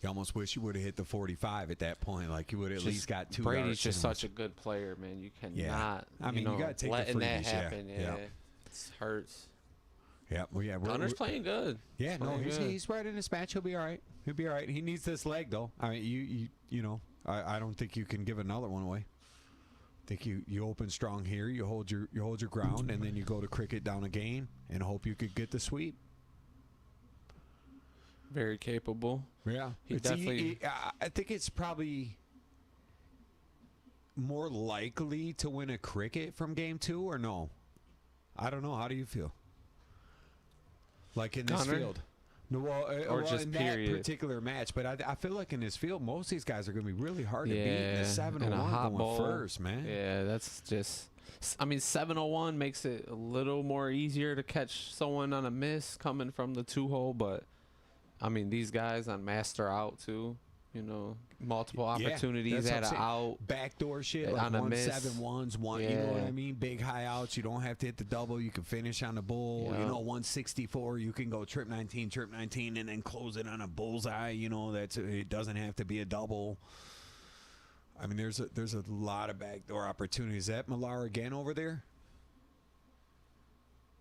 You almost wish you would have hit the 45 at that point. Like you would at least got 2 Brady's darts just such a good player, man. You cannot. Yeah. I mean, you got to take letting the freebies. that happen. Yeah. It hurts. Yeah. Well, yeah. Gunner's playing good. Yeah. No, Playing good. he's right in this match. He'll be all right. He'll be all right. He needs this leg though. I mean, you know, I don't think you can give another one away. I think you open strong here. You hold your ground, and then you go to cricket down again and hope you could get the sweep. Very capable. Yeah, He definitely. I think it's probably more likely to win a cricket from game 2 or no. I don't know. How do you feel? Like in this Gunner? field. No, Or just in period? that particular match, but I feel like in this field, most of these guys are going to be really hard to beat. Yeah, The 7-1 in a hot going bowl. first, man. Yeah, that's just. I mean, 701 makes it a little more easier to catch someone on a miss coming from the 2-hole, but I mean, these guys on master out too. You know, multiple opportunities that's what at I'm an saying. out. Backdoor shit, like On a miss. 1-7-1s, you know what Yeah. I mean? Big high outs. You don't have to hit the double. You can finish on the bull. Yeah. You know, 164. You can go trip 19, and then close it on a bullseye. You know, it doesn't have to be a double. I mean, there's a lot of backdoor opportunities. Is that Millar again over there?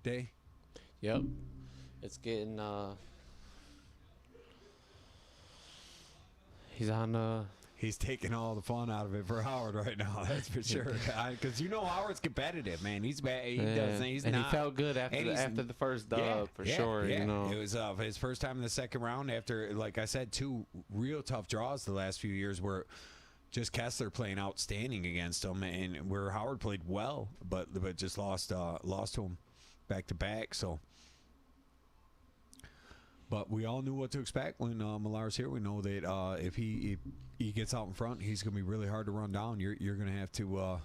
Day? Yep. It's getting. He's on. He's taking all the fun out of it for Howard right now. That's for sure. Because you know Howard's competitive, man. He's bad. He doesn't. He's and not. he felt good after the first dub for sure. Yeah. You know, It was his first time in the second round after, like I said, 2 real tough draws the last few years where just Kessler playing outstanding against him, and where Howard played well, but just lost to him back to back. So. But we all knew what to expect when Millar's here. We know that if he gets out in front, he's going to be really hard to run down. You're going to have to. I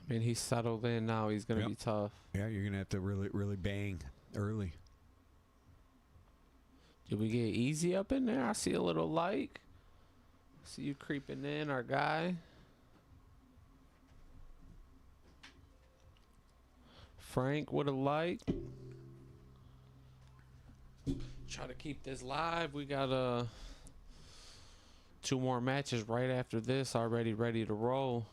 mean, he's settled in now. He's going to be tough. Yeah, you're going to have to really bang early. Did we get easy up in there? I see a little light. See you creeping in, our guy. Frank with a light. Try to keep this live. We got 2 more matches right after this already ready to roll.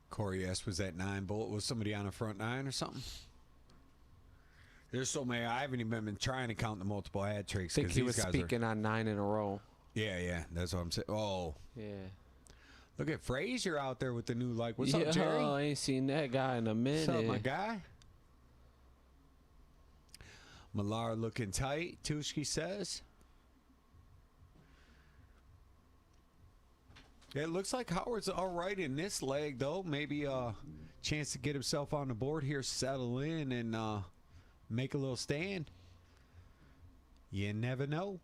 Corey asked, was that 9 bullet? Was somebody on a front 9 or something? There's so many. I haven't even been trying to count the multiple hat tricks. I think he was speaking on 9 in a row. Yeah. That's what I'm saying. Oh. Yeah. Look at Frazier out there with the new like. What's up, Jerry? I ain't seen that guy in a minute. What's up, my guy? Millar looking tight, Tushki says. It looks like Howard's all right in this leg, though. Maybe a chance to get himself on the board here, settle in, and make a little stand. You never know.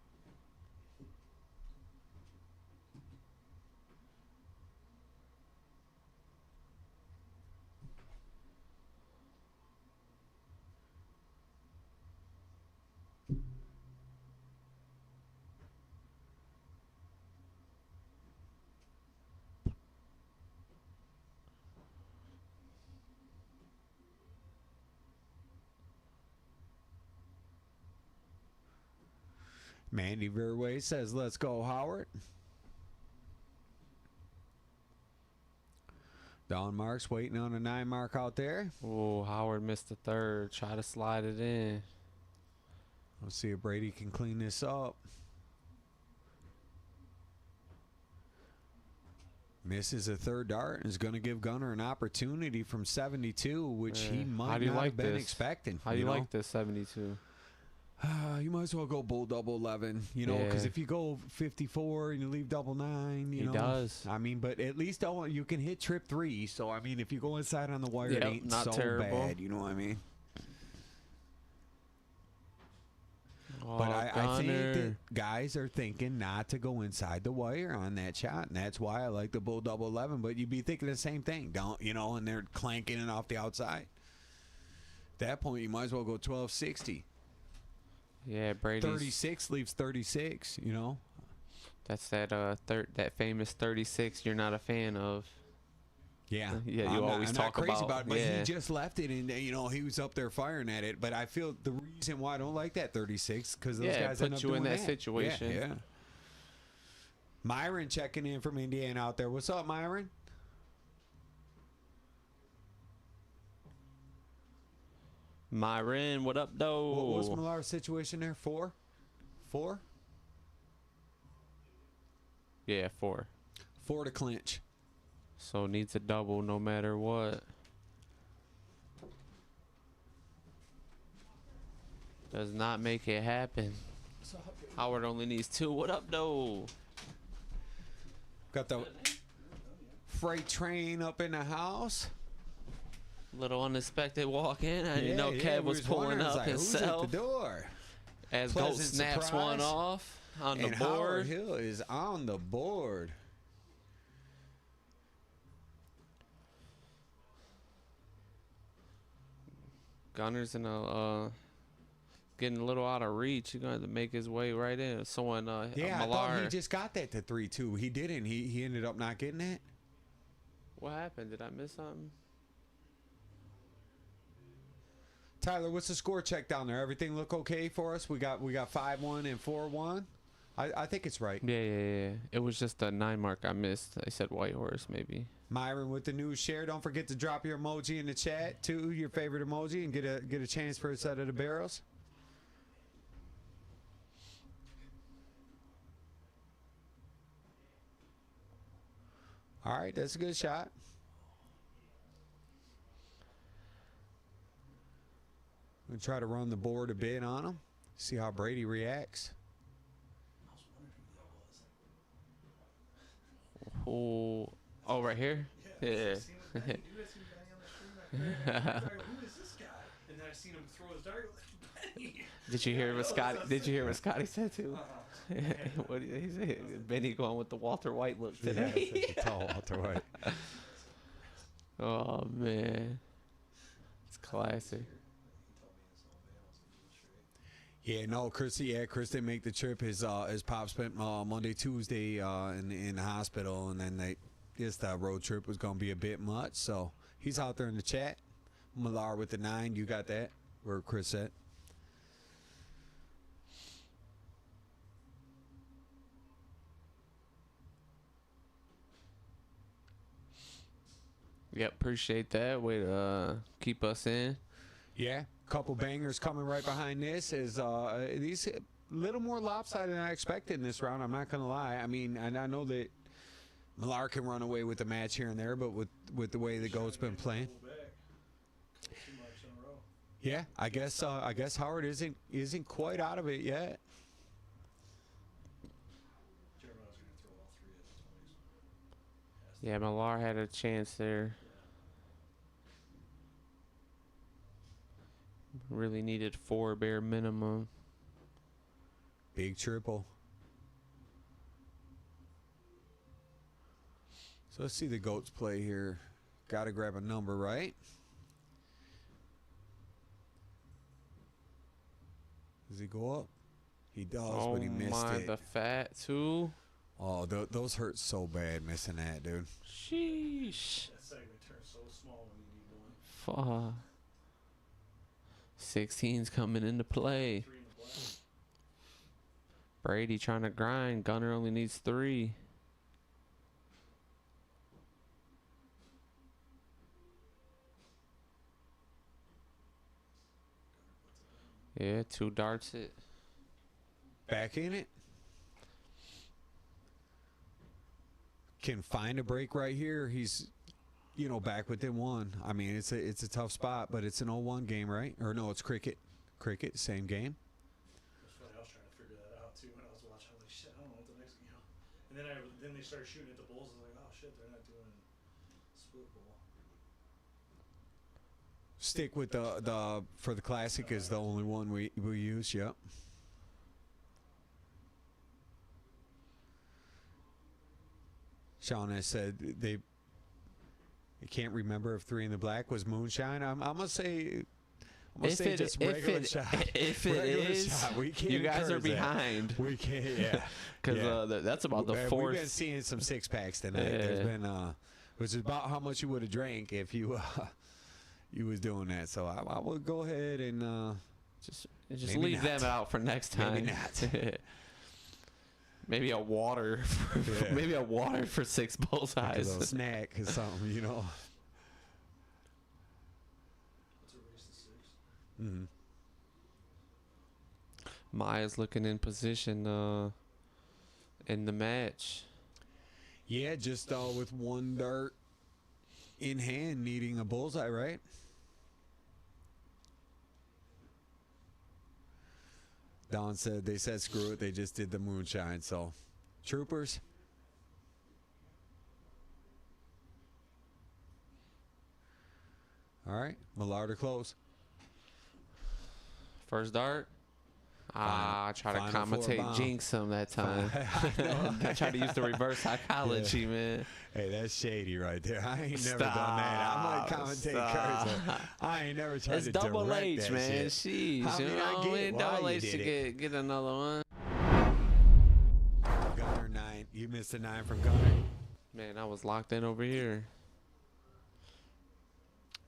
Mandy Verway says, let's go, Howard. Don Marks waiting on a 9 mark out there. Oh, Howard missed the third. Try to slide it in. Let's see if Brady can clean this up. Misses a third dart and is going to give Gunner an opportunity from 72, which he might not have been expecting. How do you like this 72? You might as well go bull double 11, you know, because if you go 54 and you leave double 9, you know. He does. I mean, but at least you can hit trip 3. So, I mean, if you go inside on the wire, it ain't not so terrible. bad. You know what I mean? Oh, But I think Gunner. that guys are thinking not to go inside the wire on that shot, and that's why I like the bull double 11. But you'd be thinking the same thing, don't you know? And they're clanking it off the outside. At that point, you might as well go 1260. Yeah, Brady's 36 leaves 36. You know. That's that that famous 36 you're not a fan of. Yeah, Yeah, you always I'm talk not crazy about it, but yeah. he just left it, and you know he was up there firing at it. But I feel the reason why I don't like that 36 because those Yeah, guys it end up puts you in doing that situation. Yeah. Myron checking in from Indiana out there. What's up, Myron? Myron, what up, though? What was Millar's situation there? 4? Yeah, 4. 4 to clinch. So needs a double no matter what. Does not make it happen. Howard only needs 2. What up, though? Got the freight train up in the house. Little unexpected walk in. I didn't know we Kev was pulling wondering, up like, who's himself. at the door? As Goat Pleasant snaps surprise. one off on the And Howard board. Hill is on the board. Gunner's in a getting a little out of reach. He's gonna have to make his way right in. Someone Yeah, I Millar. thought he just got that to 3-2. He didn't. He ended up not getting that. What happened? Did I miss something? Tyler, what's the score check down there? Everything look okay for us? We got 5-1 and 4-1. I think it's right. Yeah. It was just a 9 mark I missed. I said White Horse maybe. Myron with the news share. Don't forget to drop your emoji in the chat too, your favorite emoji, and get a chance for a set of the barrels. All right, that's a good shot. We'll try to run the board a bit on him. See how Brady reacts. Oh, right here? Yeah. Who is this guy? And then I seen him throw his dart. Did you hear what Scotty? Did you hear what Scotty said too? What did he say? Benny going with the Walter White look today. Yeah, such a tall Walter White. Oh man, it's classic. Yeah, no, Chris. Yeah, Chris didn't make the trip. His pop spent Monday, Tuesday in the hospital, and then that road trip was gonna be a bit much. So he's out there in the chat. Millar with the 9. You got that? Where Chris at? Yep, appreciate that. Way to keep us in. Yeah, couple bangers coming right behind this. Is these a little more lopsided than I expected in this round. I'm not gonna lie. I mean, and I know that Millar can run away with the match here and there, but with the way the Goat's been playing. Too much in a row. Yeah, I guess Howard isn't quite out of it yet. Jeremiah's going to throw all three at the 20s. Yeah, Millar had a chance there. Really needed 4 bare minimum. Big triple. So let's see the goats play here. Got to grab a number, right? Does he go up? He does, but he missed it. The fat too. Oh, those hurt so bad missing that, dude. Sheesh. That segment turns so small when you need one. Fuck. 16's coming into play. 3 in the black. Brady trying to grind. Gunner only needs 3. Yeah, 2 darts it. Back in it. Can find a break right here. He's, back within 1. I mean, it's a tough spot, but it's an 0-1 game, right? Or no, it's cricket. Cricket, same game. It's funny, I was trying to figure that out too when I was watching. I was like, shit, I don't know what the next, And then they started shooting at the Bulls. I was like, oh shit, they're not doing split bowl. Stick with the for the classic is the only one we use. Yep. Sean has said they can't remember if 3 in the black was moonshine. I'm gonna say. Just regular shot. If it is, shot. We can't you guys are encourage that. behind. We can't. Yeah. Because that's about the fourth. We've been seeing some 6-packs tonight. Yeah. There's been, which is about how much you would have drank if you was doing that. So I would go ahead and Just maybe leave not. them out for next time. Maybe not. Maybe a water. Yeah. Maybe a water for 6 like a bullseyes. little snack or something, It's a race to 6. Mm-hmm. Maya's looking in position in the match. Yeah, just with 1 dart in hand, needing a bullseye, right? Don said they said screw it. They just did the moonshine. So, troopers. All right, Millard or close. First dart. I try to Final four commentate bomb. jinx him that time. I try to use the reverse psychology, man. Hey, that's shady right there. I ain't never done that. I might commentate Curtis. I ain't never tried It's to Double direct H, that man. shit. Sheesh. I mean, I get why Double you H did to it. get another one. Gunner 9. You missed a 9 from Gunner. Man, I was locked in over here.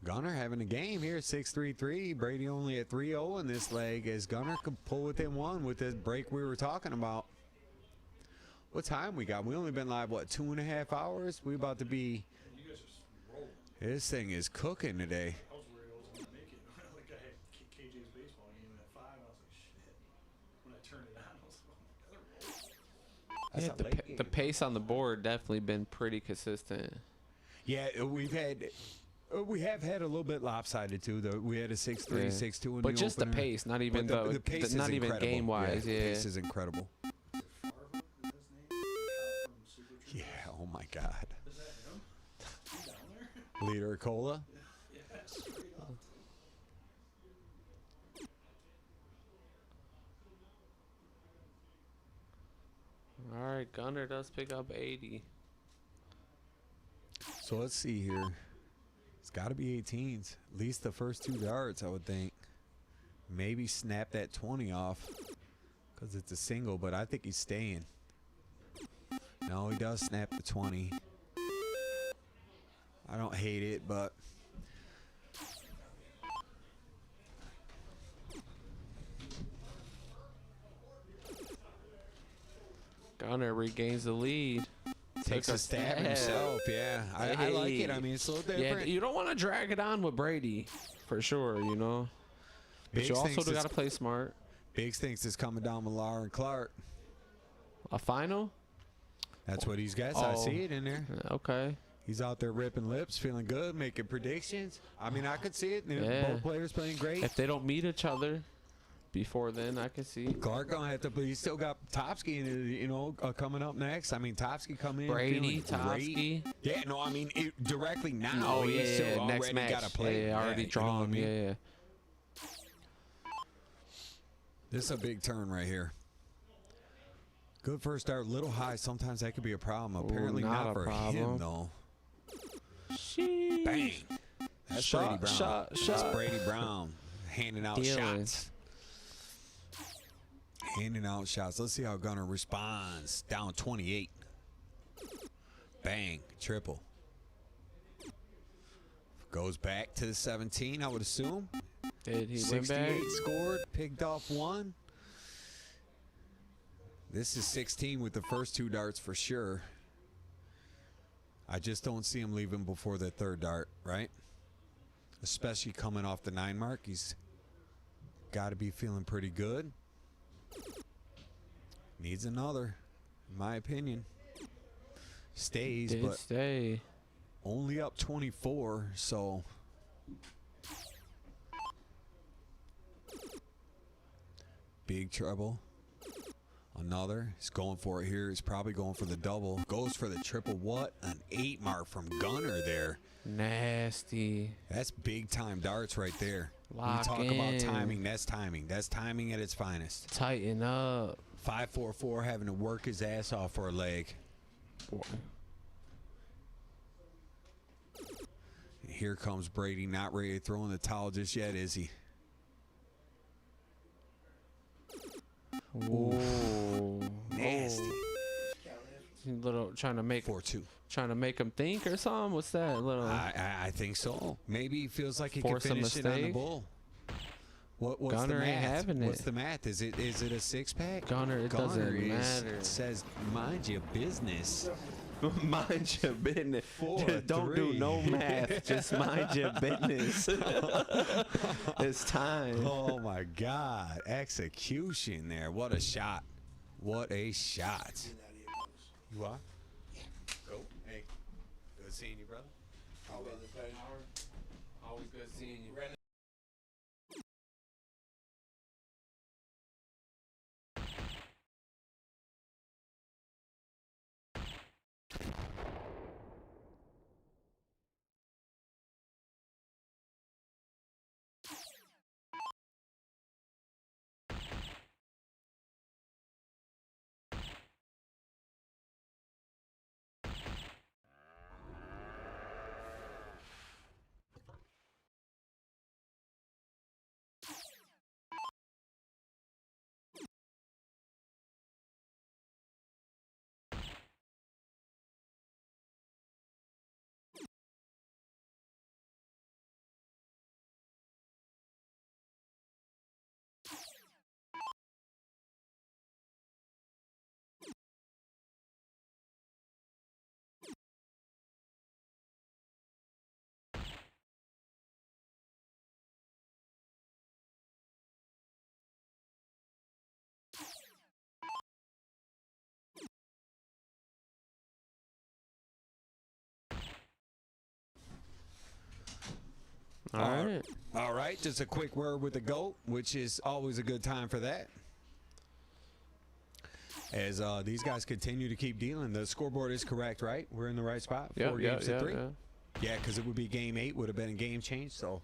Gunner having a game here, 6-3-3. Brady only at 3-0 in this leg as Gunner could pull within 1 with this break we were talking about. What time we got? We only been live, what, 2.5 hours? We about to be... You guys are rolling. This thing is cooking today. I was worried I wasn't going to make it. Like I had KJ's baseball game at 5. I was like, shit. When I turned it on, I was like, oh my God, they're rolling. That's a late game. The pace on the board definitely been pretty consistent. Yeah, we have had a little bit lopsided too. Though we had a 6-3, Yeah. 6-2 in But the just the opener. pace, not even But the pace is not even incredible. game wise. The Yeah. pace is incredible. Farva, is that his name? From Super Troopers? Yeah. Oh my God. Is that him? He down there? Leader Cola. Yeah, straight up. All right, Gunner does pick up 80. So let's see here. It's got to be 18s. At least the first 2 darts, I would think. Maybe snap that 20 off because it's a single, but I think he's staying. No, he does snap the 20. I don't hate it, but Gunner regains the lead. takes Took a stab himself. Yeah, I like it. I mean, it's a little Yeah, different. you don't want to drag it on with Brady, for sure. You know, but Biggs you also thinks got to it's- play smart. Biggs thinks it's coming down Millar and Clark. A final? That's what he's got. I Oh. see it in there. Okay. He's out there ripping lips, feeling good, making predictions. I mean, I could see it. Yeah. Both players playing great. If they don't meet each other before then, I can see Clark gonna have to, but he's still got Topsky, coming up next. I mean, Topsky coming in, Brady, feeling great. Topsky. Yeah, no, I mean directly now. Oh he's yeah, still next already match. got to play. Yeah, already you know drawn. what I mean? Yeah. This is a big turn right here. Good first start, little high. Sometimes that could be a problem. Apparently not not a for problem. him though. Sheesh. Bang. That's Shot, Brady Brown. shot, That's shot. Brady Brown handing out Dealing. shots. Handing out shots. Let's see how Gunner responds. Down 28. Bang. Triple. Goes back to the 17, I would assume. Did he win 68 back? scored. Picked off one. This is 16 with the first two darts for sure. I just don't see him leaving before the third dart, right? Especially coming off the 9 mark. He's got to be feeling pretty good. Needs another, in my opinion. Stays, Did but stay. only up 24, so. Big trouble. Another. He's going for it here. He's probably going for the double. Goes for the triple. What an 8 mark from Gunner there. Nasty. That's big time darts right there. Lock When you talk about in. timing, that's timing. That's timing at its finest. Tighten up. 5-4-4 having to work his ass off for a leg. Here comes Brady, not ready to throw in the towel just yet, is he? Whoa. Nasty. Little trying to make 4-2. trying to make him think or something. What's that little? I think so. Maybe he feels like he Force a can finish it on the mistake? bull. What's Gunner the ain't math? having What's it. the math? Is it a 6-pack? Gunner, it doesn't matter. Says mind your business. Mind your business. 4-3. Don't do no math. Just mind your business. It's time. Oh my God! Execution there. What a shot! What a shot! You are? Go. Hey. Good seeing you, brother. Always good seeing you. All right. All right. Just a quick word with the GOAT, which is always a good time for that. As these guys continue to keep dealing, the scoreboard is correct, right? We're in the right spot. 4 games to 3. Yeah, because it would be game 8, would have been a game change. So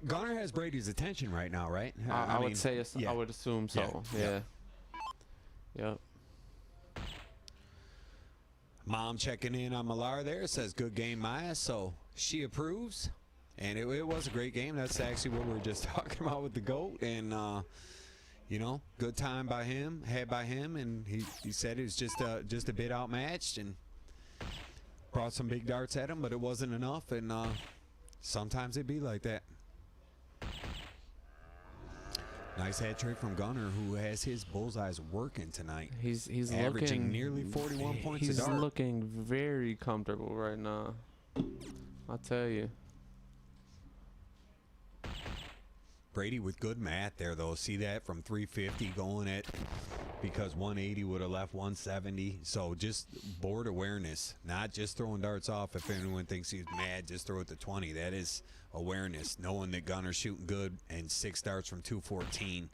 Gunner has Brady's attention right now, right? I would mean, say, yeah. I would assume so. Yeah. Yep. Mom checking in on Millar there, says good game, Maya. So she approves, and it was a great game. That's actually what we were just talking about with the GOAT, and good time by him, and he said it was just a bit outmatched and brought some big darts at him, but it wasn't enough, and sometimes it be like that. Nice hat trick from Gunner, who has his bullseyes working tonight. He's averaging looking nearly 41 points a He's dart. looking very comfortable right now. I'll tell you. Brady with good math there, though. See that from 350 going at, because 180 would have left 170. So just board awareness, not just throwing darts off. If anyone thinks he's mad, just throw it to 20. That is awareness, knowing that Gunner's shooting good and 6 darts from 214.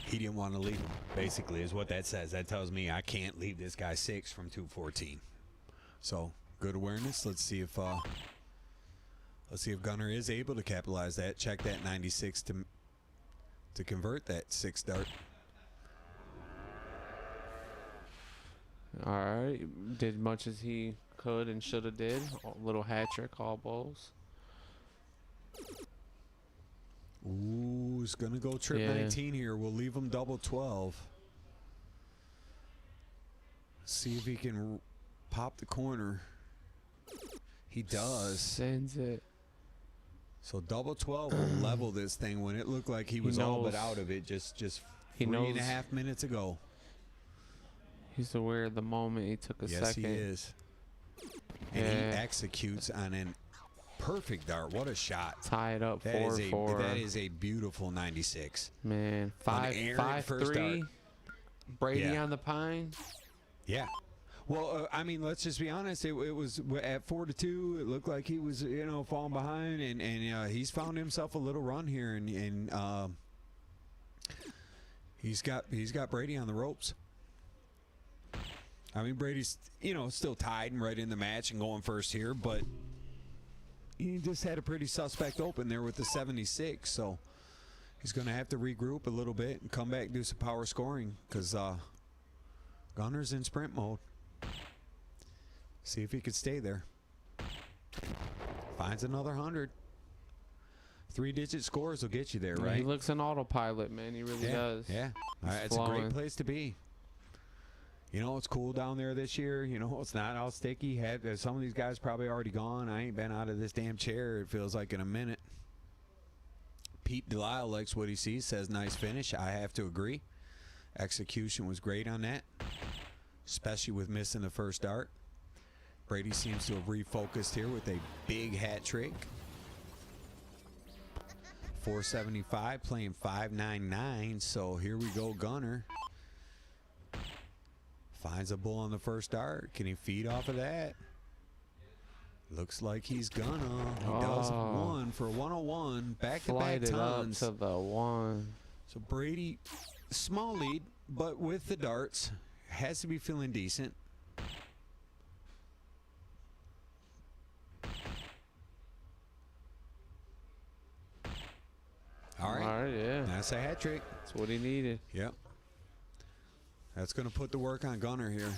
He didn't want to leave him, basically, is what that says. That tells me I can't leave this guy 6 from 214. So good awareness. Let's see if Gunner is able to capitalize that. Check that 96 to convert that 6 dart. All right, did much as he could and should have did. A little hat trick, all balls. Ooh, he's gonna go trip Yeah. 19 here. We'll leave him double 12. See if he can pop the corner. He does. Sends it. So double 12 will level this thing when it looked like he was all but knows. out of it just He 3.5 minutes ago. He's aware of the moment. He took a Yes, second. he is. And he Yeah. executes on an perfect dart. What a shot. Tie it up That 4-4. is a beautiful 96. Man, errant first 5-3. Brady Yeah. on the pine. Yeah. Well, I mean, let's just be honest. It was at 4-2. It looked like he was, falling behind, and he's found himself a little run here, and he's got Brady on the ropes. I mean, Brady's still tied and right in the match and going first here, but he just had a pretty suspect open there with the 76, so he's going to have to regroup a little bit and come back and do some power scoring because Gunner's in sprint mode. See if he could stay there. Finds another 100. 3-digit scores will get you there, Yeah, right? He looks an autopilot, man. He really does. Yeah. He's It's a great flowing. place to be. It's cool down there this year. It's not all sticky. Some of these guys probably already gone. I ain't been out of this damn chair, it feels like, in a minute. Pete Delisle likes what he sees, says nice finish. I have to agree. Execution was great on that, especially with missing the first dart. Brady seems to have refocused here with a big hat trick. 475 playing 599. So here we go, Gunner. Finds a bull on the first dart. Can he feed off of that? Looks like he's gonna. He does one for 101. Back-to-back Flight it up tons. to the one. So Brady, small lead, but with the darts, has to be feeling decent. All right. All right, yeah. That's a hat trick. That's what he needed. Yep. That's going to put the work on Gunner here.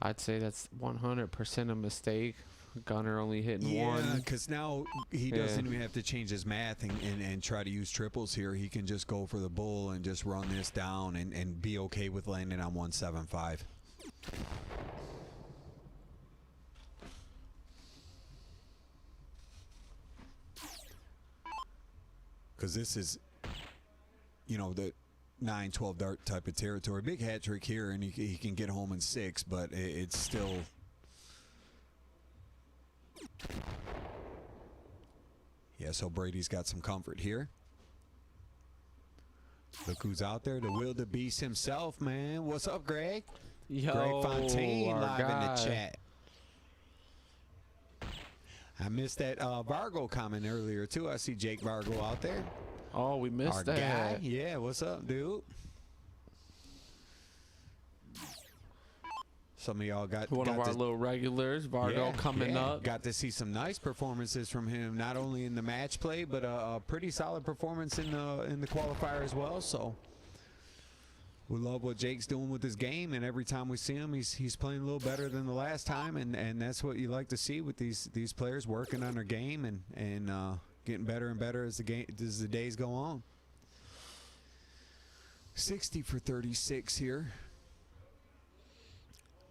I'd say that's 100% a mistake. Gunner only hitting Yeah, one. because now he Yeah. doesn't even have to change his math and try to use triples here. He can just go for the bull and just run this down and be okay with landing on 175. Because this is, the 9-12 dart type of territory. Big hat trick here, and he can get home in 6, but it's still... Yeah, so Brady's got some comfort here. Look who's out there, the wildebeest himself, man. What's up, Greg? Yo, Greg Fontaine our live in guy. the chat. I missed that Vargo comment earlier, too. I see Jake Vargo out there. Oh, we missed Our that. guy. Yeah, what's up, dude? Some of y'all got One of our to, little regulars, Vargo, coming up. Got to see some nice performances from him, not only in the match play, but a pretty solid performance in the qualifier as well. So we love what Jake's doing with his game, and every time we see him, he's playing a little better than the last time, and that's what you like to see with these players working on their game and getting better and better as the days go on. 60 for 36 here.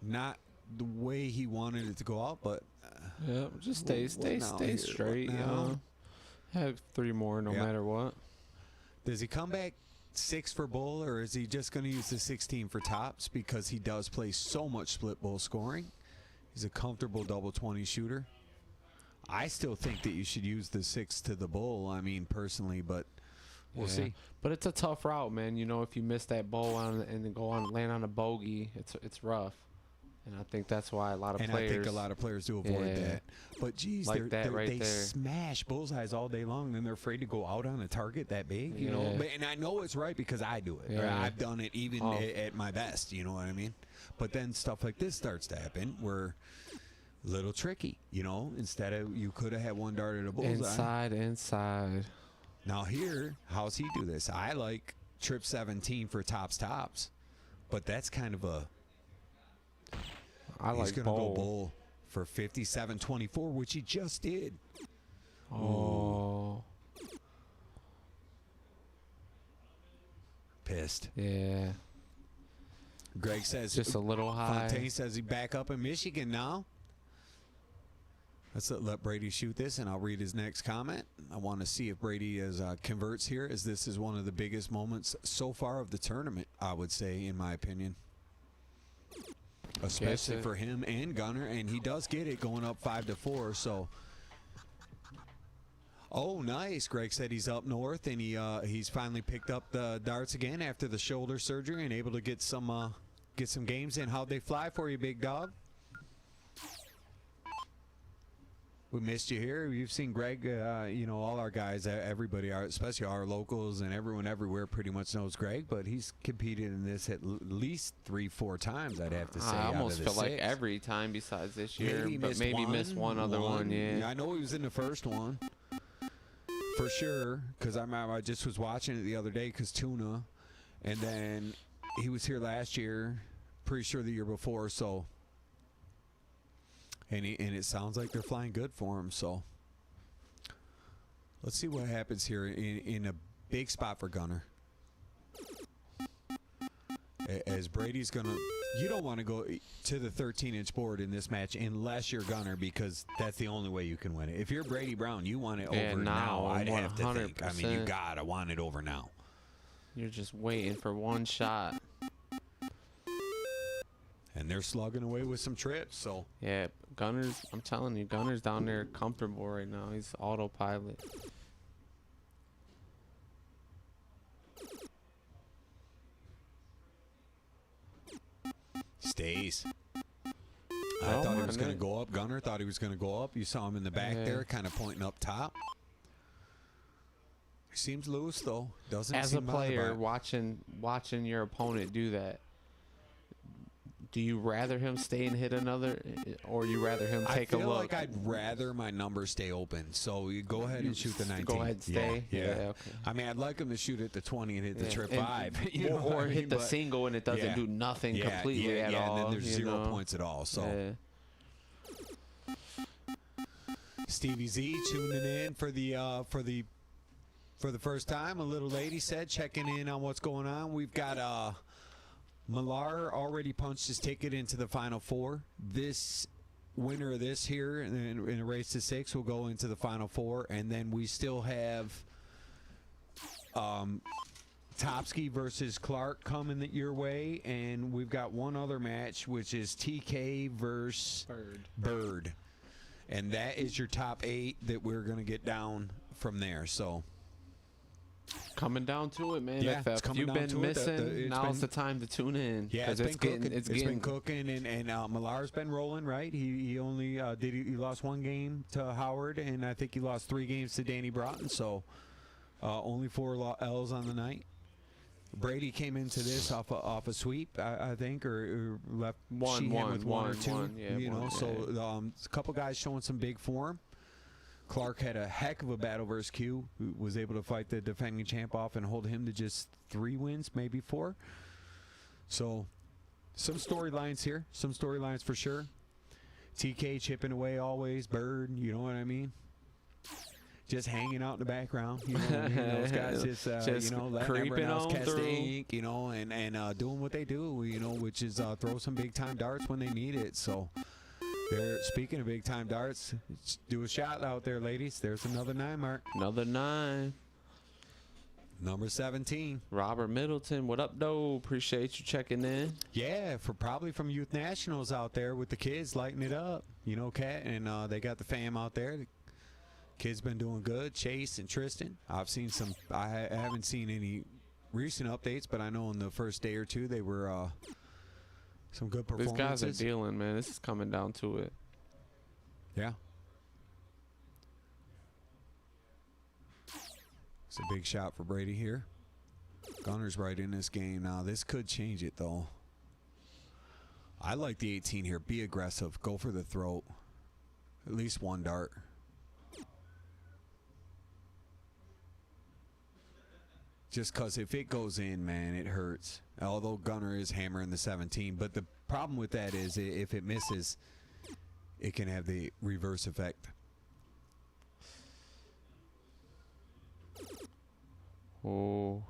Not the way he wanted it to go out, but Yeah, just stay now here? What straight. now? Have 3 more no Yeah. matter what. does he come back 6 for bull, or is he just going to use the 16 for tops because he does play so much split bull scoring? He's a comfortable double 20 shooter. I still think that you should use the 6 to the bull. I mean, personally, but we'll see. But it's a tough route, man. You know, if you miss that bowl on and then go on land on a bogey, it's rough. And I think that's why a lot of And players. I think a lot of players do avoid Yeah. that. But geez, Like that right they there. smash bullseyes all day long, and they're afraid to go out on a target that big, you know. Yeah. But, and I know it's right because I do it. Yeah. I've done it even Oh. at my best, you know what I mean? But then stuff like this starts to happen where a little tricky, you know. Instead of you could have had one dart at a bullseye. Inside. Now here, how's he do this? I like trip 17 for tops, but that's kind of a. I He's like gonna go bowl. bull for 57-24, which he just did. Oh. Pissed. Yeah. Greg says Just a little high. Fontaine says he back up in Michigan now. Let's let Brady shoot this, and I'll read his next comment. I want to see if Brady converts here, as this is one of the biggest moments so far of the tournament, I would say, in my opinion. Especially it. for him and Gunner, and he does get it going up 5-4. So, oh, nice! Greg said he's up north, and he's finally picked up the darts again after the shoulder surgery, and able to get some games in. How'd they fly for you, big dog? We missed you here. You've seen Greg, you know, all our guys, everybody, especially our locals and everyone everywhere pretty much knows Greg, but he's competed in this at least 3-4 times, I'd have to say. I out almost of the feel like 6. every time besides this year, Maybe but maybe missed one other one, yeah. I know he was in the first one for sure, because I just was watching it the other day because Tuna, and then he was here last year, pretty sure the year before, so. And it sounds like they're flying good for him. So let's see what happens here in a big spot for Gunner. As Brady's going to... You don't want to go to the 13-inch board in this match unless you're Gunner, because that's the only way you can win it. If you're Brady Brown, you want it over now, I'd have to think. I mean, you got to want it over now. You're just waiting for one shot. And they're slugging away with some trips, so... Yeah, Gunner's, I'm telling you, Gunner's down there comfortable right now. He's autopilot. Stays. I Oh, thought he was man. going to go up. Gunner thought he was going to go up. You saw him in the back Yeah. there, kind of pointing up top. He seems loose, though. Doesn't As a seem bothered by player, it. watching your opponent do that, do you rather him stay and hit another, or you rather him take I a feel look? like I'd rather my numbers stay open. So you go ahead and shoot the 19. Go ahead and stay? Yeah. Yeah, okay. I mean, I'd like him to shoot at the 20 and hit the Yeah, trip and- 5. You know or what I hit mean? the But- single and it doesn't yeah. do nothing Yeah, completely yeah, at yeah, all. and then there's you 0 know? points at all. So Yeah. Stevie Z tuning in for the first time. A little lady said checking in on what's going on. We've got Millar already punched his ticket into the Final Four. This winner of this here in a race to 6 will go into the Final Four, and then we still have Topsky versus Clark coming your way, and we've got one other match, which is TK versus Bird. And that is your top 8 that we're going to get down from there. So Coming down to it, man. Yeah, if it's coming you've down been to it. missing, It's now's been- the time to tune in. yeah, 'cause it's been cooking. It's It's getting been cooking, and Millar's been rolling, right? He only he lost 1 game to Howard, and I think he lost 3 games to Danny Broughton. So only 4 L's on the night. Brady came into this off a sweep, I think, or left One, Sheehan with one or one, 2. one, yeah, you know, one, so yeah. a couple guys showing some big form. Clark had a heck of a battle versus Q, who was able to fight the defending champ off and hold him to just 3 wins, maybe 4. So, some storylines here. Some storylines for sure. TK chipping away always. Bird, you know what I mean? Just hanging out in the background. You know what I mean? Those guys just Just you know, letting creeping everyone else on catch the through. ink, you know, and doing what they do, you know, which is throw some big-time darts when they need it. So, speaking of big-time darts, do a shot out there, ladies. There's another 9 mark. Another 9. Number 17. Robert Middleton, what up, though? Appreciate you checking in. Yeah, probably from Youth Nationals out there with the kids lighting it up. You know, Kat, and they got the fam out there. The kids been doing good. Chase and Tristan. I've seen some. I haven't seen any recent updates, but I know in the first day or two they were some good These performances. guys are dealing, man. This is coming down to it. Yeah. It's a big shot for Brady here. Gunner's right in this game now. This could change it, though. I like the 18 here. Be aggressive. Go for the throat. At least one dart. Just because if it goes in, man, it hurts. Although Gunner is hammering the 17. But the problem with that is if it misses, it can have the reverse effect. Oh.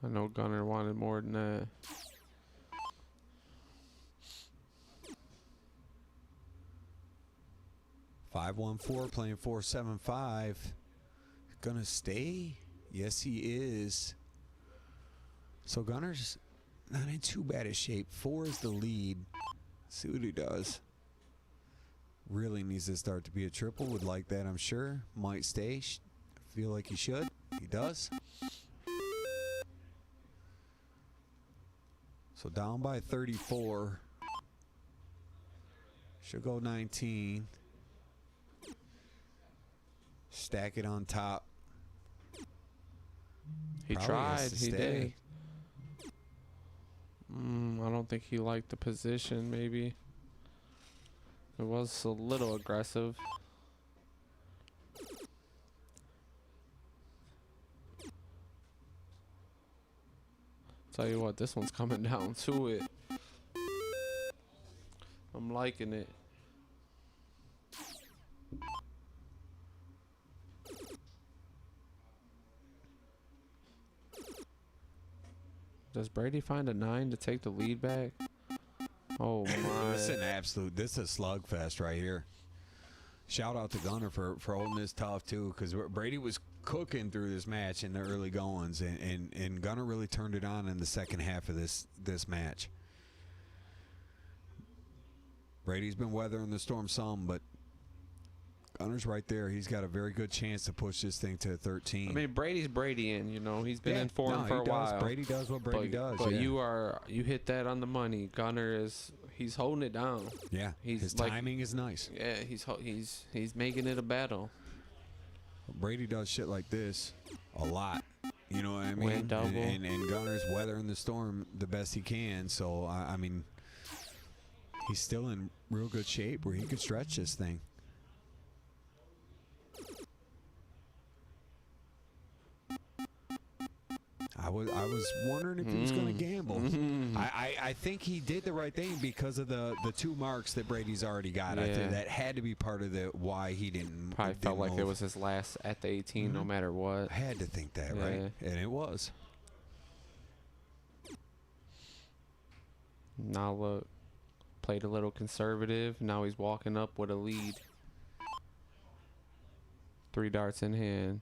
I know Gunner wanted more than that. .514 playing .475. Gonna stay? Yes, he is. So Gunner's not in too bad a shape. 4 is the lead. See what he does. Really needs to start to be a triple. Would like that, I'm sure. Might stay. Feel like he should. He does. So down by 34. Should go 19. Stack it on top. He Probably has tried. to He stay. did. I don't think he liked the position, maybe. It was a little aggressive. Tell you what, this one's coming down to it. I'm liking it. Does Brady find a 9 to take the lead back? Oh my. This is an absolute. This is a slugfest right here. Shout out to Gunner for holding this tough too, because Brady was cooking through this match in the early goings, and Gunner really turned it on in the second half of this match. Brady's been weathering the storm some, but Gunner's right there. He's got a very good chance to push this thing to 13. I mean, Brady's Bradying, you know. He's been Yeah, in form no, for a he does. while. Brady does what Brady does. But yeah. you hit that on the money. Gunner he's holding it down. Yeah, he's his like- timing is nice. Yeah, he's making it a battle. Brady does shit like this a lot. You know what I mean? Win double. And Gunner's weathering the storm the best he can. So, I mean, he's still in real good shape where he could stretch this thing. I was wondering if he was going to gamble. I think he did the right thing because of the 2 marks that Brady's already got. I Yeah. think that had to be part of the why he didn't. Probably didn't felt like it move. was his last at the 18, no matter what. I had to think that, right? And it was. Now look, played a little conservative. Now he's walking up with a lead. 3 darts in hand.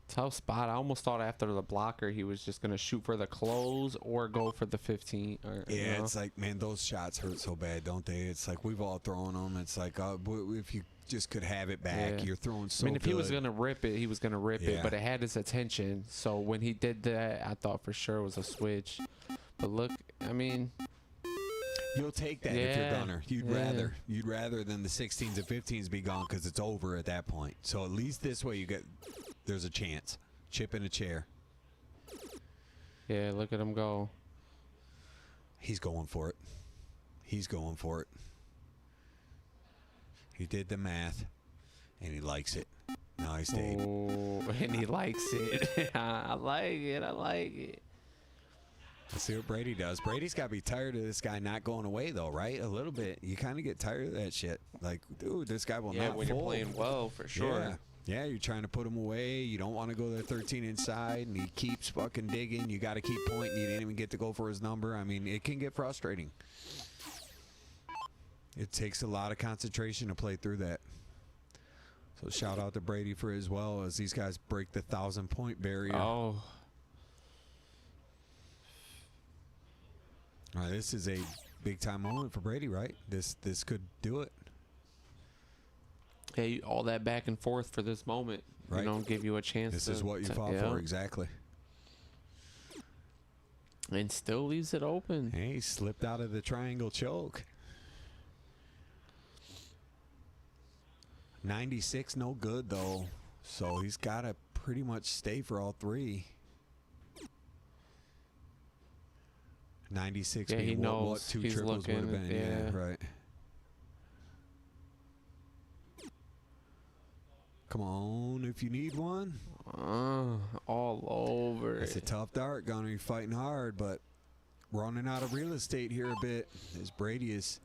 Tough spot. I almost thought after the blocker he was just gonna shoot for the close or go for the 15. Or, you Yeah, know. it's like, man, those shots hurt so bad, don't they? It's like we've all thrown them. It's like if you just could have it back, Yeah. you're throwing so I mean, if good. he was gonna rip it, he was gonna rip it, Yeah. but it had his attention. So when he did that, I thought for sure it was a switch. But look, I mean, You'll take that if you're Yeah, Gunner. yeah. You'd rather than the 16s and 15s be gone because it's over at that point. So at least this way there's a chance. Chip in a chair. yeah, look at him go. He's going for it. He's going for it. He did the math, and he likes it. Now he stayed. Oh, and he likes it. I like it. I like it. Let's see what Brady does. Brady's got to be tired of this guy not going away, though, right? A little bit. You kind of get tired of that shit. Like, dude, this guy will Yeah, not when you're fold. playing well, for sure. Yeah. Yeah, you're trying to put him away. You don't want to go there 13 inside, and he keeps fucking digging. You got to keep pointing. You didn't even get to go for his number. I mean, it can get frustrating. It takes a lot of concentration to play through that. So shout out to Brady for as well as these guys break the 1,000-point barrier. Oh. All right, this is a big-time moment for Brady, right? This could do it. Hey, all that back and forth for this moment, Right. you know, give you a chance. This is what you fought yeah. for, exactly. And still leaves it open. Hey, he slipped out of the triangle choke. 96, no good, though. So he's got to pretty much stay for all three. 96 Yeah, he being what knows two he's triples would have looking, been. Yeah, yeah. right. Come on, if you need one. All over. It's a tough dart, Gunner. You're fighting hard, but running out of real estate here a bit as Brady is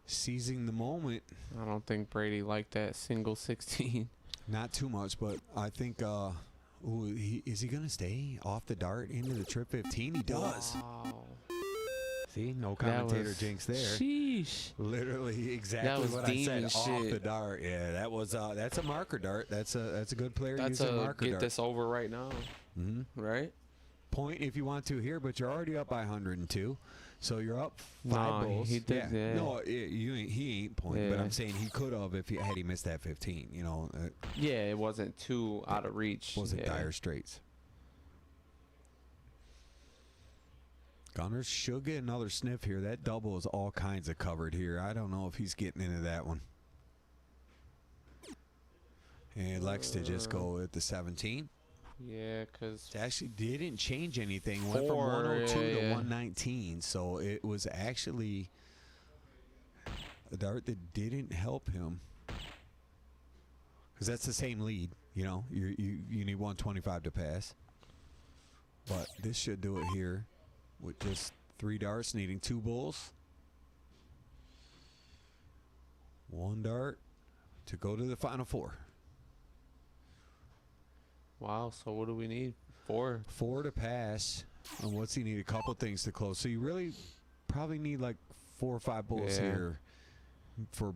seizing the moment. I don't think Brady liked that single 16. Not too much, but I think, is he going to stay off the dart into the trip 15? He does. Wow. See, no That commentator was- jinx there. Sheesh. Literally exactly was what I said. demon Off shit. the dart. Yeah, that was that's a marker dart. That's a good player That's using a marker get dart. this over right now, Mhm. right? Point if you want to here, but you're already up by 102. So you're up 5 No, balls. he did, yeah. No, he ain't pointing, but Yeah. I'm saying he could have if had he missed that 15. You know, Yeah, it wasn't too out of reach. wasn't yeah. dire straits. Gunners should get another sniff here. That double is all kinds of covered here. I don't know if he's getting into that one. And he likes to just go at the 17. Yeah, because It actually didn't change anything. Went from 4, 102 to yeah. 119. So it was actually a dart that didn't help him. Because that's the same lead. You know, you need 125 to pass. But this should do it here with just 3 darts, needing 2 bulls. 1 dart to go to the final 4. wow. So what do we need? 4. 4 to pass. And what's he need? A couple things to close. So you really probably need like 4 or 5 bulls Yeah. here for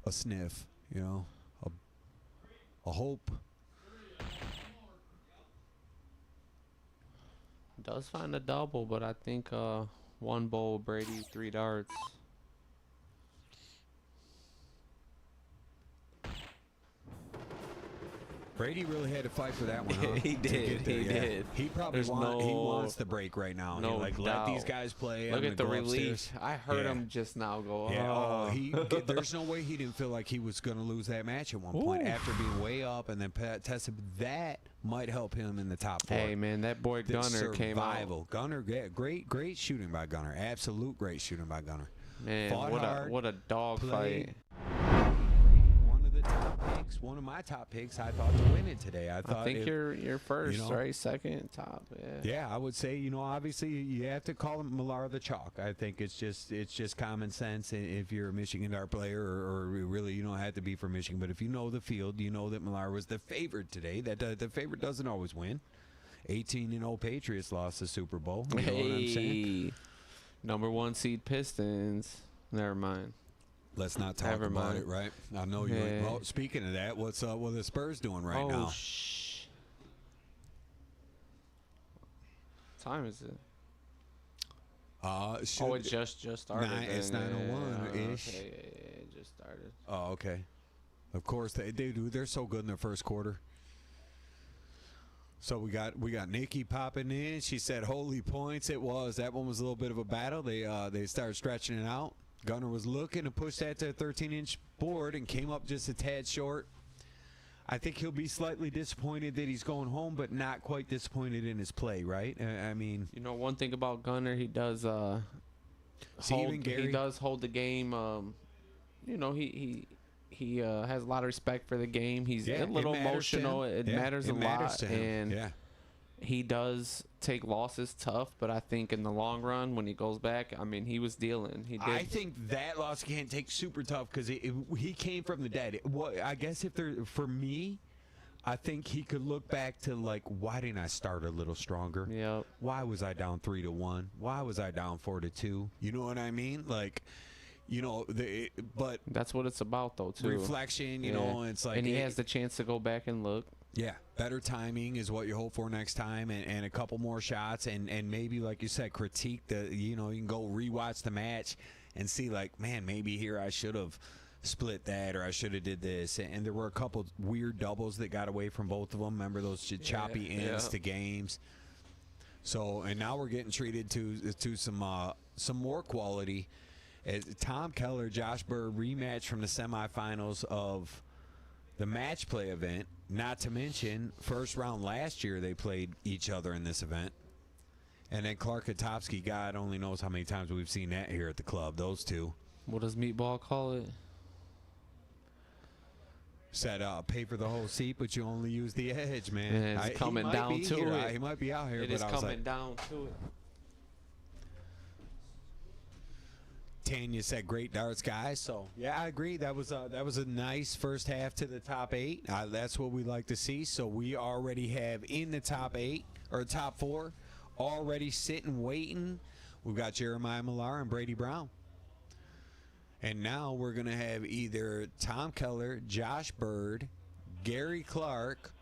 a sniff, you know, a hope. Does find a double, but I think 1 bowl, Brady, 3 darts. Brady really had to fight for that one, huh? He To did, get there, he yeah. did. He probably There's he no- wants the break right now. no He, like, let these doubt. guys play. Look I'm at the gonna go relief. upstairs. I heard Yeah. him just now go, oh. Yeah, there's no way he didn't feel like he was going to lose that match at one point Ooh. after being way up and then tested. That might help him in the top 4. Hey, man, that boy The Gunner came out. survival. Gunner, yeah, great shooting by Gunner. Absolute great shooting by Gunner. Man, Fought hard, what a dog played. fight. One of the top picks, one of my top picks. I thought to win it today. I thought I think you're first, know, right? Second, top. Yeah. Yeah, I would say, you know, obviously you have to call him Millar the chalk. I think it's just common sense if you're a Michigan dart player, or really you don't have to be for Michigan. But if you know the field, you know that Millar was the favorite today. That the favorite doesn't always win. 18-0 Patriots lost the Super Bowl. You know what I'm saying? Hey, number 1 seed Pistons. Never mind. Let's not talk Never about mind. it, right? I know you. Yeah. Well, speaking of that, what are the Spurs doing right oh, now? shh. What time is it? Should, It just started. It's then. 9:01-ish. Okay, yeah, it just started. Oh, okay. Of course they do. They're so good in their first quarter. So we got Nikki popping in. She said, "Holy points!" It was that one was a little bit of a battle. They started stretching it out. Gunner was looking to push that to a 13-inch board and came up just a tad short. I think he'll be slightly disappointed that he's going home, but not quite disappointed in his play, right? I mean, You know, one thing about Gunner, he does See, even Gary- he does hold the game. You know, he has a lot of respect for the game. He's a little it matters to emotional. him. It Yeah, matters a it matters lot, to him. and yeah. he does take losses tough, but I think in the long run, when he goes back, I mean, he was dealing. He did. I think that loss can't take super tough because he came from the dead. I guess for me, I think he could look back to like, why didn't I start a little stronger? Yep. Why was I down 3-1? Why was I down 4-2? You know what I mean? Like, you know, but That's what it's about, though, too. reflection, you know, it's like, and he has the chance to go back and look. yeah, better timing is what you hope for next time, and a couple more shots, and maybe, like you said, critique you know, you can go rewatch the match and see, like, man, maybe here I should have split that, or I should have did this. And there were a couple weird doubles that got away from both of them. Remember those choppy ends to games. So, and now we're getting treated to some more quality. As Tom Keller, Josh Bird rematch from the semifinals of the match play event. Not to mention, first round last year they played each other in this event. And then Clark Katowski, God only knows how many times we've seen that here at the club. Those two. What does Meatball call it? Said, pay for the whole seat, but you only use the edge, man. And it's coming down to it. He might be out here, It but is I was coming like, down to it. Tanya said, great darts, guys. So, yeah, I agree. That was a nice first half to the top 8. That's what we like to see. So, we already have in the top 8, or top 4, already sitting, waiting. We've got Jeremiah Millar and Brady Brown. And now we're going to have either Tom Keller, Josh Bird, Gary Clark,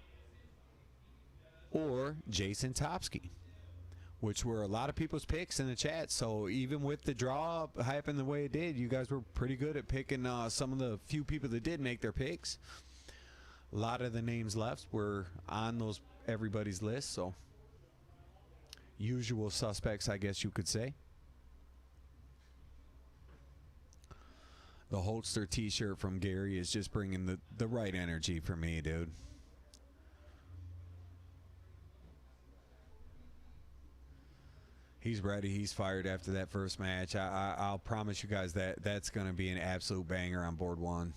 or Jason Topsky, which were a lot of people's picks in the chat. So even with the draw happening the way it did, you guys were pretty good at picking some of the few people that did make their picks. A lot of the names left were on everybody's list. So usual suspects, I guess you could say. The Holster t-shirt from Gary is just bringing the right energy for me, dude. He's ready. He's fired after that first match. I'll promise you guys that's going to be an absolute banger on board 1.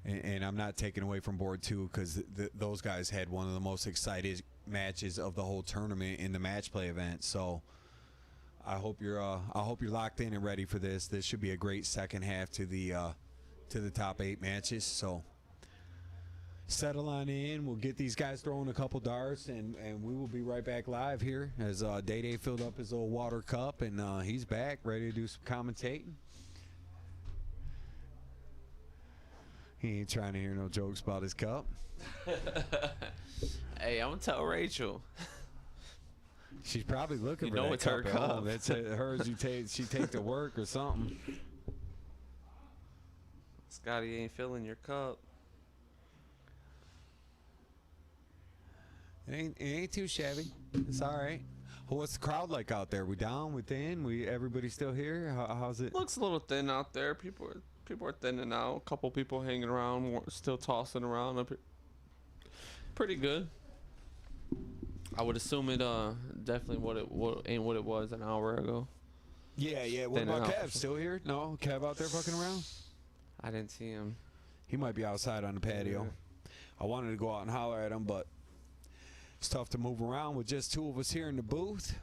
And I'm not taking away from board 2 because those guys had one of the most excited matches of the whole tournament in the match play event. So I hope you're locked in and ready for this. This should be a great second half to the top 8 matches. So settle on in. We'll get these guys throwing a couple darts, and we will be right back live here as Day filled up his little water cup, and he's back ready to do some commentating. He ain't trying to hear no jokes about his cup. Hey, I'm gonna tell Rachel. She's probably looking You for know that it's her cup at home. cup. That's hers. She take to work or something. Scotty ain't filling your cup. It ain't too shabby. It's all right. Well, what's the crowd like out there? We down? We thin? Everybody still here? How's it? Looks a little thin out there. People are thinning out. A couple people hanging around, still tossing around. Pretty good. I would assume it definitely ain't what it was an hour ago. Yeah. What Thinning about out. Kev? Still here? No, Kev out there fucking around? I didn't see him. He might be outside on the patio. I wanted to go out and holler at him, but it's tough to move around with just 2 of us here in the booth.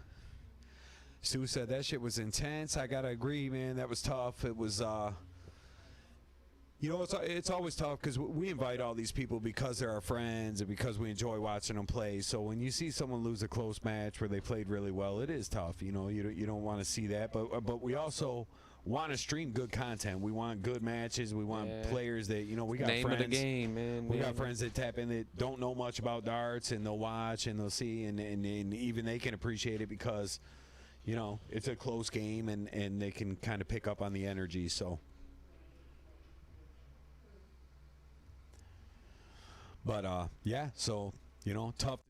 Stu said that shit was intense. I gotta agree, man. That was tough. It was, you know, it's always tough because we invite all these people because they're our friends and because we enjoy watching them play. So when you see someone lose a close match where they played really well, it is tough. You know, you don't want to see that. But we also want to stream good content. We want good matches. We want players that, you know, we got Name friends. of the game, man. We got friends that tap in that don't know much about darts, and they'll watch and they'll see, and even they can appreciate it because, you know, it's a close game, and they can kind of pick up on the energy. So. But, yeah, so, you know, tough.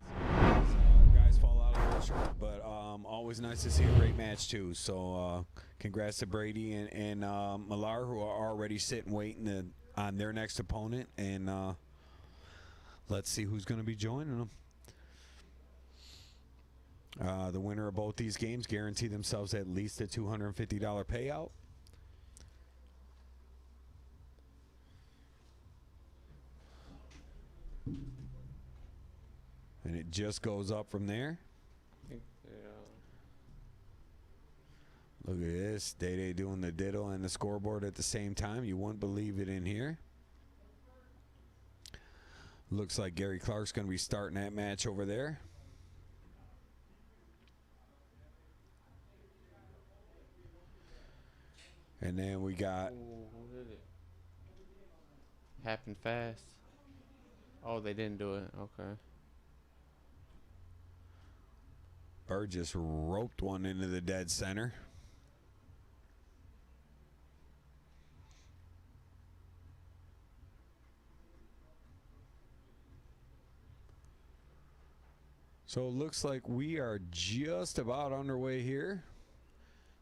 Guys fall out of the pressure. But always nice to see a great match, too. So, congrats to Brady and Millar, who are already sitting waiting on their next opponent. And let's see who's going to be joining them. The winner of both these games guarantee themselves at least a $250 payout. and it just goes up from there. Look at this. Day doing the diddle and the scoreboard at the same time. You wouldn't believe it in here. Looks like Gary Clark's going to be starting that match over there. And then we got... Who did it? Happened fast. Oh, they didn't do it. Okay. Bird just roped one into the dead center. So it looks like we are just about underway here.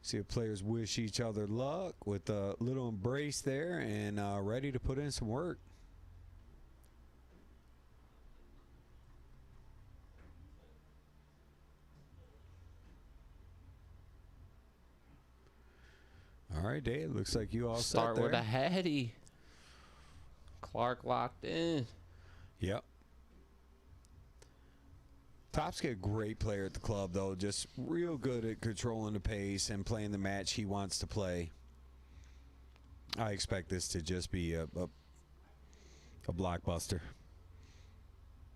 See if players wish each other luck with a little embrace there and ready to put in some work. All right, Dave. Looks like you all Start set there. with a Hattie. Clark locked in. Yep. Topsky, a great player at the club, though. Just real good at controlling the pace and playing the match he wants to play. I expect this to just be a blockbuster.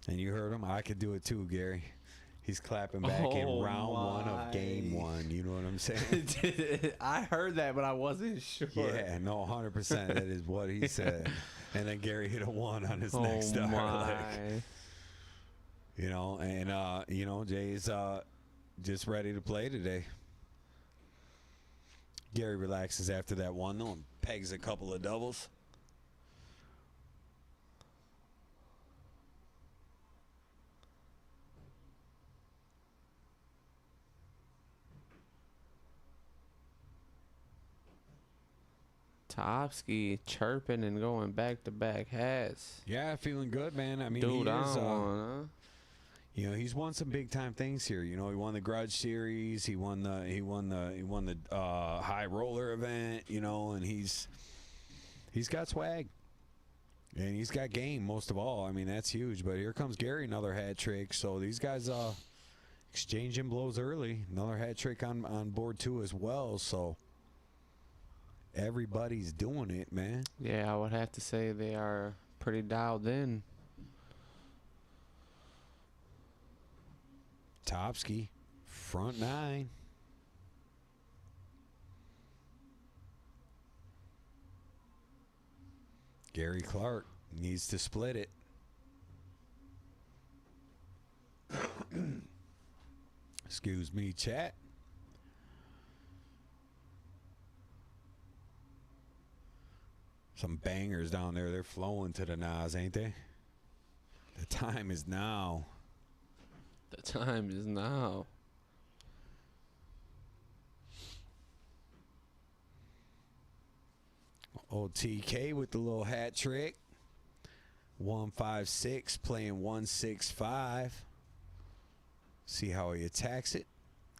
And you heard him. I could do it too, Gary. He's clapping back in round one of game one. You know what I'm saying? I heard that, but I wasn't sure. Yeah, no, 100%. That is what he said. And then Gary hit a one on his next start. My. You know, and, you know, Jay's just ready to play today. Gary relaxes after that one, though, and pegs a couple of doubles. Topsky chirping and going back-to-back hats. Yeah, feeling good, man. I mean, Dude, he I is, don't wanna. you know, he's won some big time things here. You know, he won the Grudge Series. He won the High Roller event. You know, and he's got swag, and he's got game most of all. I mean, that's huge. But here comes Gary, another hat trick. So these guys exchanging blows early. Another hat trick on board two as well. So everybody's doing it, man. Yeah, I would have to say they are pretty dialed in. Topsky, front nine. Gary Clark needs to split it. Excuse me, chat. Some bangers down there. They're flowing to the Nas, ain't they? The time is now. The time is now. Old TK with the little hat trick. 156 playing 165. See how he attacks it.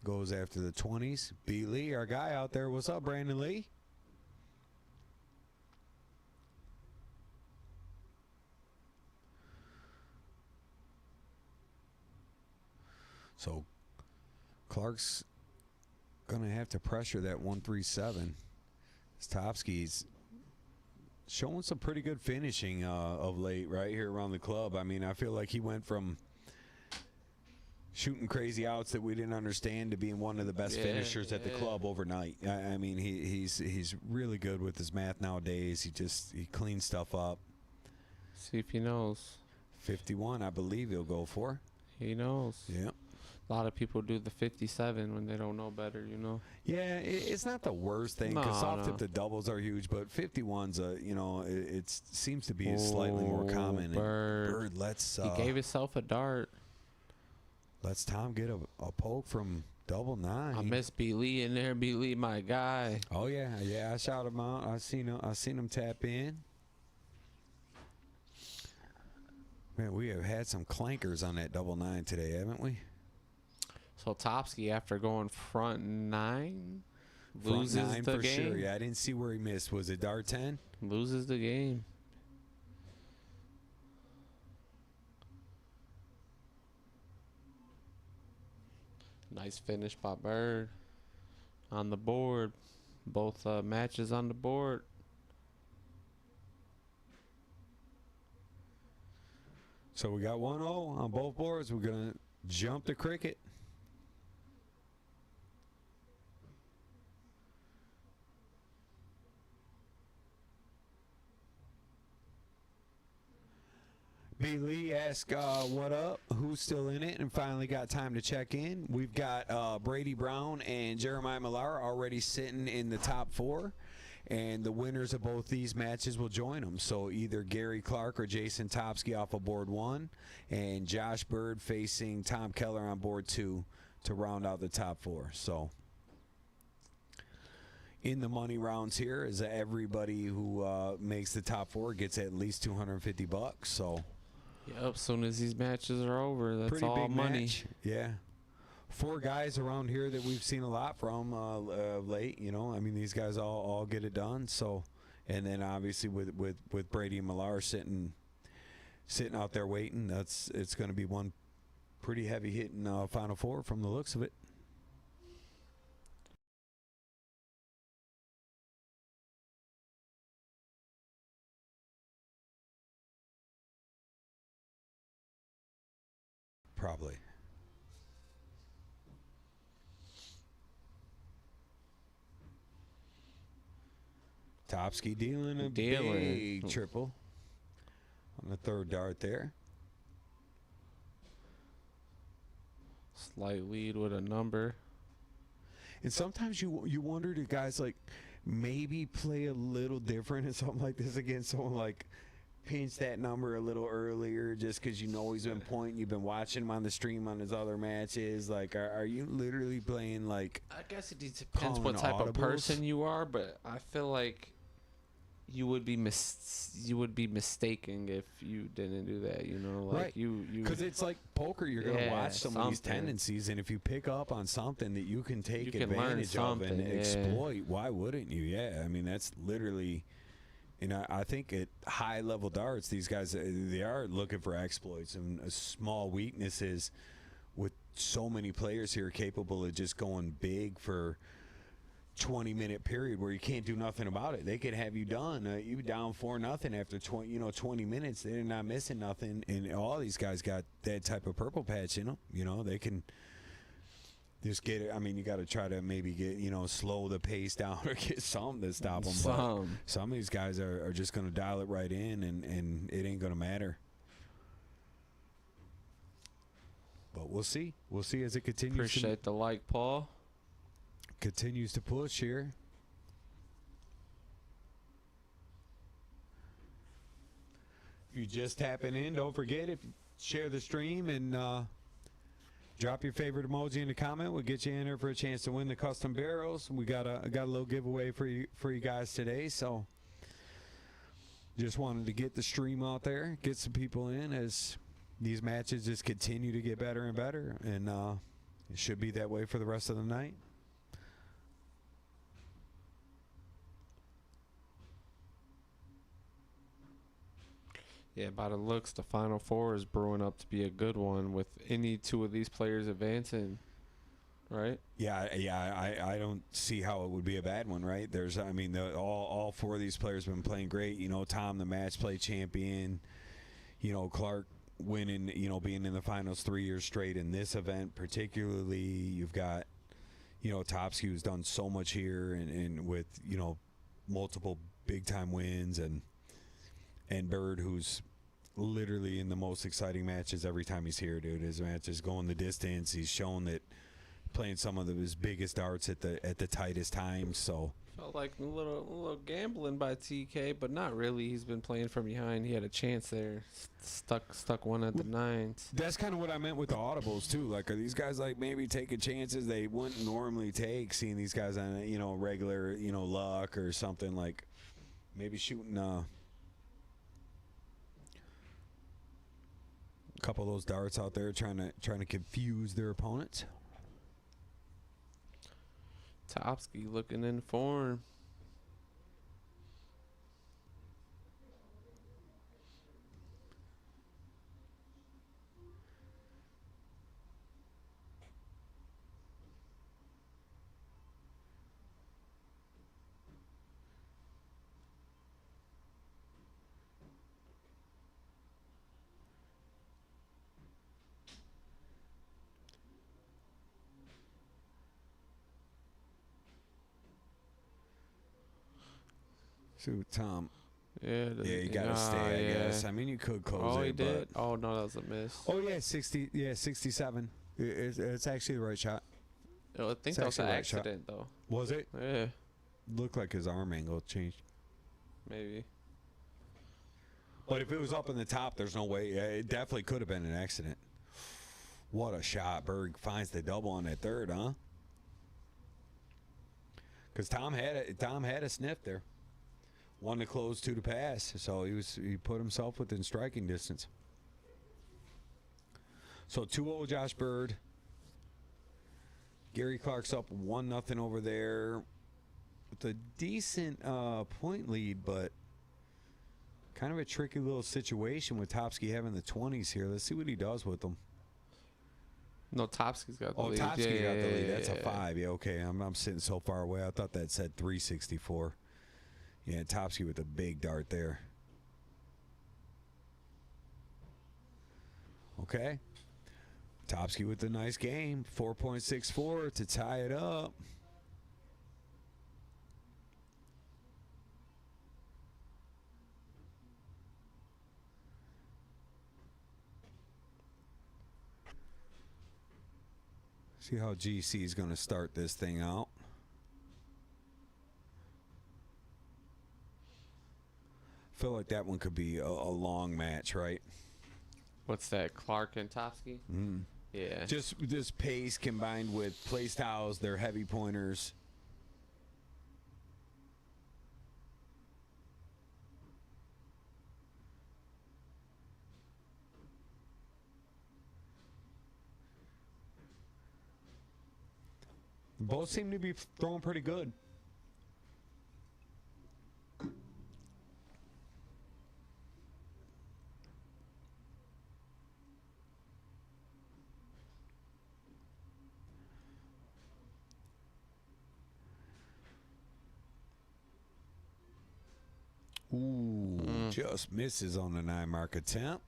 Goes after the 20s. B. Lee, our guy out there. What's up, Brandon Lee? So Clark's going to have to pressure that 137. Topsky's showing some pretty good finishing of late right here around the club. I mean, I feel like he went from shooting crazy outs that we didn't understand to being one of the best finishers at the club overnight. I mean, he's really good with his math nowadays. He cleans stuff up. See if he knows. 51, I believe he'll go for. He knows. Yeah. A lot of people do the 57 when they don't know better, you know. Yeah, it's not the worst thing because soft tip the doubles are huge, but 51's you know, it seems to be slightly more common. And Bird, let's he gave himself a dart. Let's Tom get a poke from double nine. I miss B. Lee in there. B. Lee, my guy. Oh yeah, I shot him out. I seen him tap in. Man, we have had some clankers on that double nine today, haven't we? So Topsky, after going front nine, Front loses nine the for game. sure. Yeah, I didn't see where he missed. Was it dart 10? Loses the game. Nice finish by Bird on the board. Both matches on the board. So we got 1-0 on both boards. We're going to jump to cricket. B. Lee asked, what up? Who's still in it? And finally got time to check in. We've got Brady Brown and Jeremiah Millar already sitting in the top 4. And the winners of both these matches will join them. So either Gary Clark or Jason Topsky off of board 1. And Josh Bird facing Tom Keller on board 2 to round out the top 4. So in the money rounds here is everybody who makes the top 4 gets at least $250. So Yep, as soon as these matches are over, that's pretty all big money. match. Yeah. 4 guys around here that we've seen a lot from late. You know, I mean, these guys all get it done. So, and then obviously with Brady and Millar sitting out there waiting, it's going to be one pretty heavy hitting Final 4 from the looks of it. Probably. Topsky dealing a big triple on the 3rd dart there. Slight lead with a number. And sometimes you wonder, do guys like maybe play a little different in something like this against someone like pinch that number a little earlier just because you know he's been pointing, you've been watching him on the stream on his other matches. Like, are you literally playing like? I guess it depends calling what type of audibles? person you are, but I feel like you would be mistaken if you didn't do that. You know, like Right. you Because it's like poker, you're gonna Yeah, watch some of these something. tendencies, and if you pick up on something that you can take You can learn advantage of and something, yeah. exploit, why wouldn't you? Yeah, I mean that's literally. You know, I think at high level darts, these guys they are looking for exploits and small weaknesses. With so many players here capable of just going big for 20-minute period where you can't do nothing about it. They could have you done. You down 4-0 after 20 minutes. They're not missing nothing, and all these guys got that type of purple patch in them. You know, they can. Just get it. I mean, you got to try to maybe get, slow the pace down or get something to stop them. But some of these guys are just going to dial it right in, and it ain't going to matter. But we'll see. We'll see as it continues. appreciate the like, Paul. Continues to push here. If you just tapping in, don't forget, if you share the stream and drop your favorite emoji in the comment. We'll get you in there for a chance to win the custom barrels. We got a little giveaway for you guys today. So just wanted to get the stream out there, get some people in as these matches just continue to get better and better, and it should be that way for the rest of the night. Yeah, by the looks, the Final 4 is brewing up to be a good one with any 2 of these players advancing, right? Yeah, I don't see how it would be a bad one, right? I mean, all 4 of these players have been playing great. You know, Tom, the match play champion. You know, Clark winning, being in the finals 3 years straight in this event, particularly. You've got, Topsky, who's done so much here and with, multiple big time wins, and Bird, who's literally in the most exciting matches every time he's here, dude. His matches going the distance. He's shown that playing some of his biggest darts at the tightest times. So Felt like a little gambling by TK, but not really. He's been playing from behind. He had a chance there. Stuck one at the 9s. that's kind of what I meant with the audibles too. Like, are these guys like maybe taking chances they wouldn't normally take, seeing these guys on regular luck or something, like maybe shooting a couple of those darts out there, trying to confuse their opponents. Topsky looking in form. See what Tom. Yeah, You gotta stay. I guess. I mean, you could close Oh, it. he did. But, Oh no, that was a miss. oh yeah, 60. Yeah, 67. It's actually the right shot. Oh, I think It's that was an actually the right shot. accident though. Was it? Yeah, Looked like his arm angle changed. maybe. But if it was up in the top, there's no way. It definitely could have been an accident. What a shot. Berg finds the double on that third, huh? Because Tom had a sniff there. 1 to close, 2 to pass. So he put himself within striking distance. So 2-0 Josh Bird. Gary Clark's up 1-0 over there with a decent point lead, but kind of a tricky little situation with Topsky having the 20s here. Let's see what he does with them. No, Topsky's got the lead. Topsky got the lead. That's a yeah. 5. Yeah, okay. I'm sitting so far away. I thought that said 364. Yeah, Topsky with a big dart there. Okay. Topsky with a nice game. 4.64 to tie it up. See how GC is going to start this thing out. Feel like that one could be a long match, right? What's that? Clark and Topsky? Mm. Yeah. Just this pace combined with play styles, they're heavy pointers. Both seem to be throwing pretty good. Ooh, just misses on the 9 mark attempt.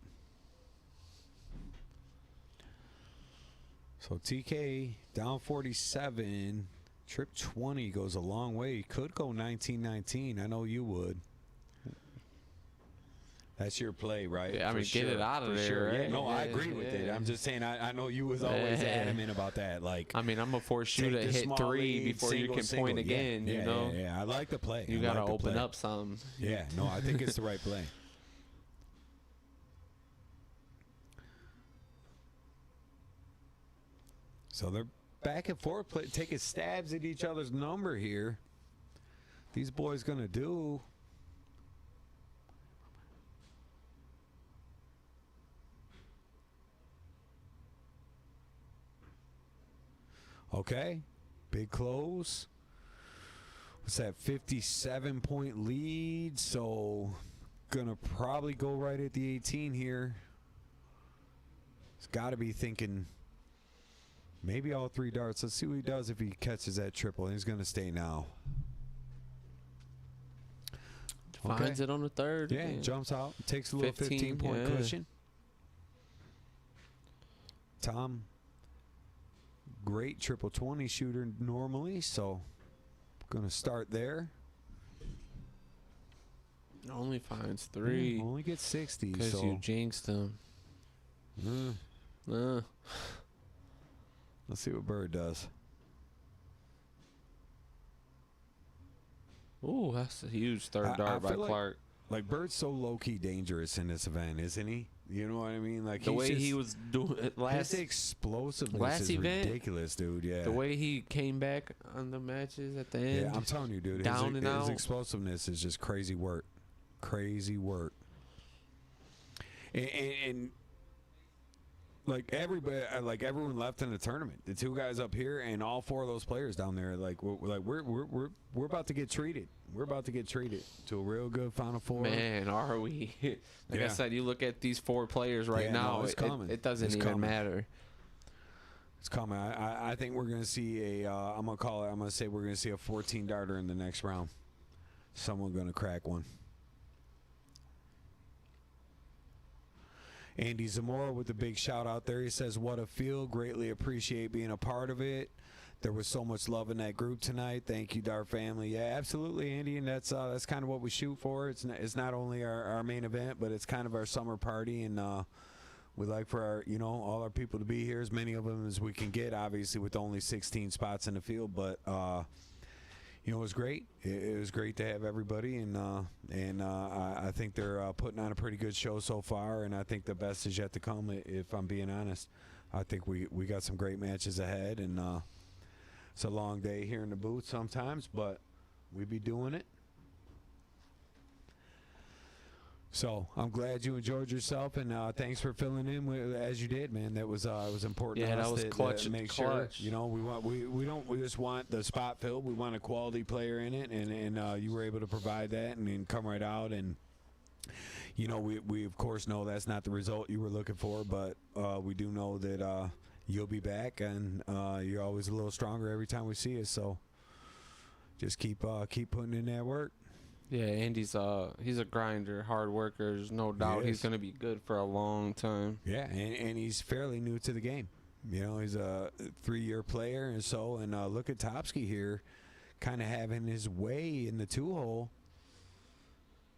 So TK down 47. Trip 20 goes a long way. Could go 19-19. I know you would. That's your play, right? Yeah, I For mean, get it out of For there, sure. Yeah, right? no, I Yeah, agree with it. yeah. I'm just saying, I know you was always Yeah. adamant about that. Like, I mean, I'm gonna force you take to the hit small 3 lead, before you single, can single. point again. Yeah, you know, yeah. I like the play. you I gotta like the open play. up some. Yeah, no, I think it's the right play. So they're back and forth, taking stabs at each other's number here. These boys gonna do. Okay, big close. What's that? 57-point lead. So gonna probably go right at the 18 here. He's got to be thinking. Maybe all 3 darts. Let's see what he does if he catches that triple. He's going to stay now. Finds it on the third. Yeah, jumps out. Takes a little 15-point cushion. Tom, great triple 20 shooter normally, so going to start there. Only finds 3 Only gets 60. because So. you jinxed him. Let's see what Bird does. Ooh, that's a huge third I dart by feel like- Clark. Like, Bird's so low-key dangerous in this event, isn't he? You know what I mean? Like The way just, he was doing it last, his explosiveness last is event, ridiculous, dude. Yeah. the way he came back on the matches at the end. Yeah, I'm telling you, dude. Down and his out. explosiveness is just crazy work. Crazy work. And like everybody, like everyone left in the tournament. The 2 guys up here and all 4 of those players down there. Like we're about to get treated. We're about to get treated to a real good Final Four. Man, are we? Like Yeah. I said, you look at these 4 players right Yeah, no, now. it's coming. It doesn't It's even coming. matter. It's coming. I think we're gonna see a. I'm gonna say we're gonna see a 14 darter in the next round. Someone gonna crack one. Andy Zamora with the big shout out there. He says, "What a feel! Greatly appreciate being a part of it. there was so much love in that group tonight. Thank you, Dart family. Yeah, absolutely, Andy, and that's kind of what we shoot for. It's not only our main event, but it's kind of our summer party, and we like for our all our people to be here, as many of them as we can get. Obviously, with only 16 spots in the field, but it was great. It was great to have everybody, and I think they're putting on a pretty good show so far, and I think the best is yet to come. If I'm being honest, I think we got some great matches ahead, and it's a long day here in the booth sometimes, but we be doing it. So I'm glad you enjoyed yourself, and thanks for filling in as you did, man. That was it was important. Yeah, to us that was to clutch. make Clutch. sure we just want the spot filled. We want a quality player in it, and you were able to provide that and come right out. And we of course know that's not the result you were looking for, but we do know that you'll be back, and you're always a little stronger every time we see you. So just keep putting in that work. Yeah, Andy's he's a grinder, hard worker. There's no doubt he's gonna be good for a long time. Yeah, and he's fairly new to the game. He's a 3-year player, and look at Topsky here, kind of having his way in the 2-hole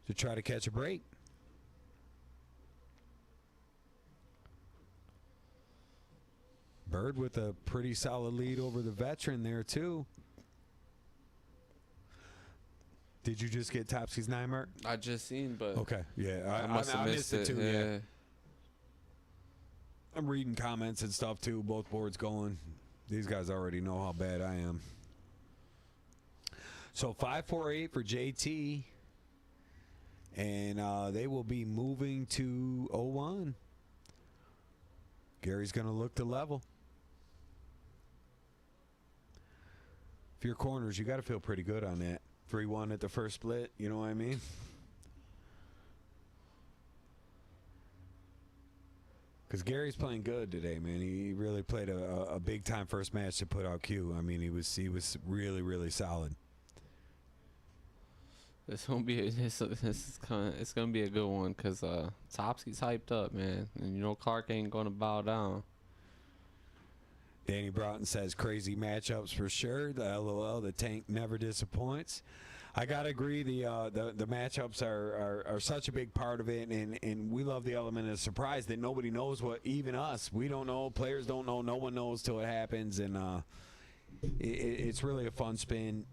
to try to catch a break. Bird with a pretty solid lead over the veteran there too. Did you just get Topsky's 9 mark? I just seen, but Okay, yeah, I must have missed it too. Yeah. Yeah. I'm reading comments and stuff too. Both boards going. These guys already know how bad I am. So 548 for JT, and they will be moving to 01. Gary's going to look to level. If you're corners, you got to feel pretty good on that. 3-1 at the first split, you know what I mean? Because Gary's playing good today, man. He really played a big time first match to put out Q. I mean, he was really, really solid. It's gonna be it's gonna be a good one because Topsky's hyped up, man, and Clark ain't gonna bow down. Danny Broughton says crazy matchups for sure. The LOL, the tank never disappoints. I gotta agree. The matchups are such a big part of it, and we love the element of surprise that nobody knows what. Even us, we don't know. Players don't know. No one knows till it happens, and it's really a fun spin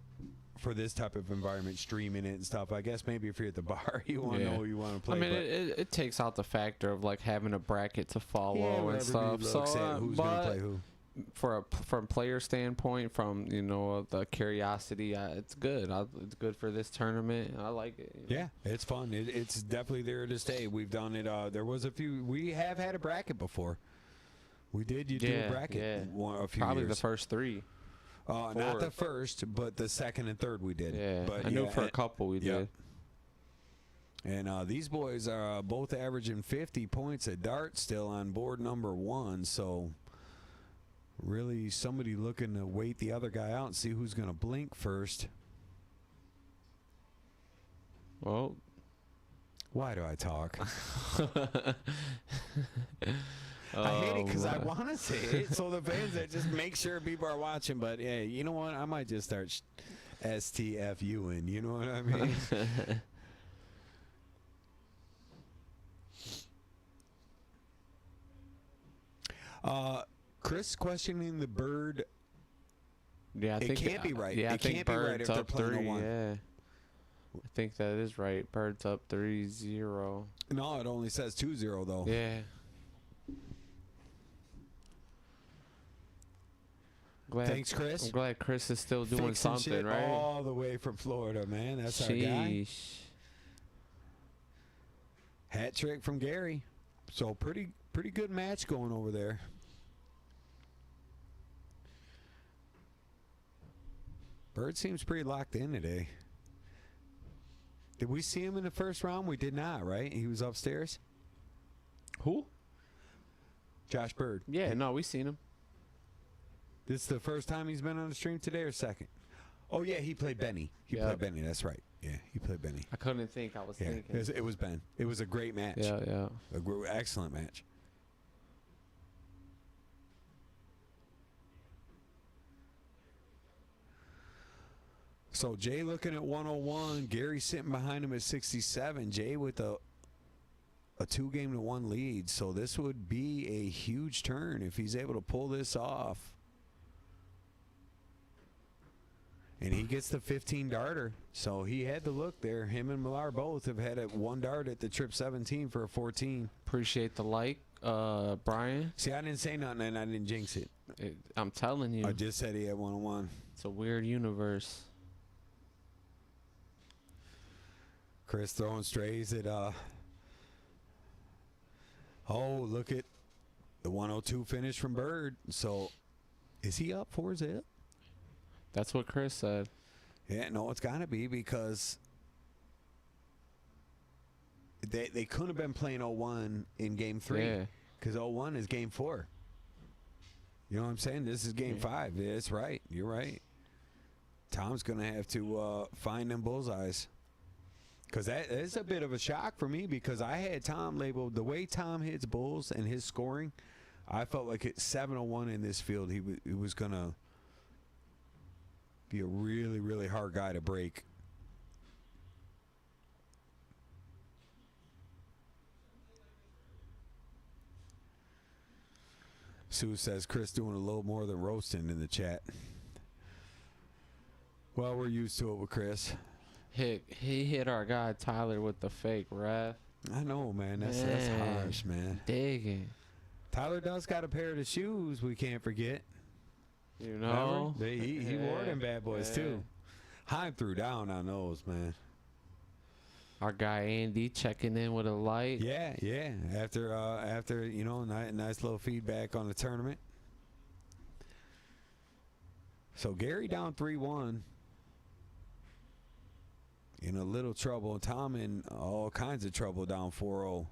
for this type of environment, streaming it and stuff. I guess maybe if you're at the bar, you want to know who you want to play. I mean, it takes out the factor of like having a bracket to follow and stuff. Looks at who's gonna play who. From player standpoint, from the curiosity, it's good. It's good for this tournament. I like it. Yeah, it's fun. It's definitely there to stay. We've done it. There was a few. We have had a bracket before. We did. You do a bracket. A few Probably years. the first 3. Not the first, but the second and third we did. Yeah, but I knew for a couple we did. And these boys are both averaging 50 points at dart, still on board number 1. So really somebody looking to wait the other guy out and see who's going to blink first. Well, why do I talk? I hate it because I want to say it, so the fans that just make sure people are watching. But hey, you know what? I might just start STFUing. You know what I mean? Chris questioning the bird. Yeah, I think it can't be right. Yeah, it I think can't be right Bird's if they're up playing 3. a 1. Yeah, I think that is right. Bird's up 3-0. No, it only says 2-0 though. Yeah. Thanks, Chris. I'm glad Chris is still doing Fixing something, shit right? all the way from Florida, man. That's our guy. Hat trick from Gary. So pretty good match going over there. Bird seems pretty locked in today. Did we see him in the first round? We did not, right? He was upstairs. Who? Josh Bird. Yeah, no, we seen him. This is the first time he's been on the stream today or second? Oh, yeah, he played Benny. He played Benny, that's right. Yeah, he played Benny. I couldn't think. I was thinking. It was Ben. It was a great match. Yeah. Excellent match. So Jay looking at 101. Gary sitting behind him at 67. Jay with a 2-game-to-1 lead. So this would be a huge turn if he's able to pull this off. And he gets the 15 darter. So he had to look there. Him and Millar both have had a 1 dart at the trip 17 for a 14. Appreciate the like, Brian. See, I didn't say nothing and I didn't jinx it. I'm telling you, I just said he had 101. it's a weird universe. Chris throwing strays at oh, look at the 102 finish from Bird. So is he up 4-zip? That's what Chris said. Yeah, no, it's got to be because they couldn't have been playing 0-1 in game 3 Yeah. because 0-1 is game 4. You know what I'm saying? This is game 5. Yeah, it's right. You're right. Tom's going to have to find them bullseyes. Because that is a bit of a shock for me because I had Tom labeled the way Tom hits bulls and his scoring. I felt like at 7-01 in this field, he was going to be a really, really hard guy to break. Sue says Chris doing a little more than roasting in the chat. Well, we're used to it with Chris. He hit our guy Tyler with the fake ref. I know, man. That's Man. harsh, man. Digging. Tyler does got a pair of shoes we can't forget. You know? Remember? He wore them bad boys, Yeah. too. Heim threw down on those, man. Our guy Andy checking in with a light. Yeah, yeah. After you know, nice little feedback on the tournament. So Gary down 3-1. In a little trouble. Tom in all kinds of trouble down 4-0.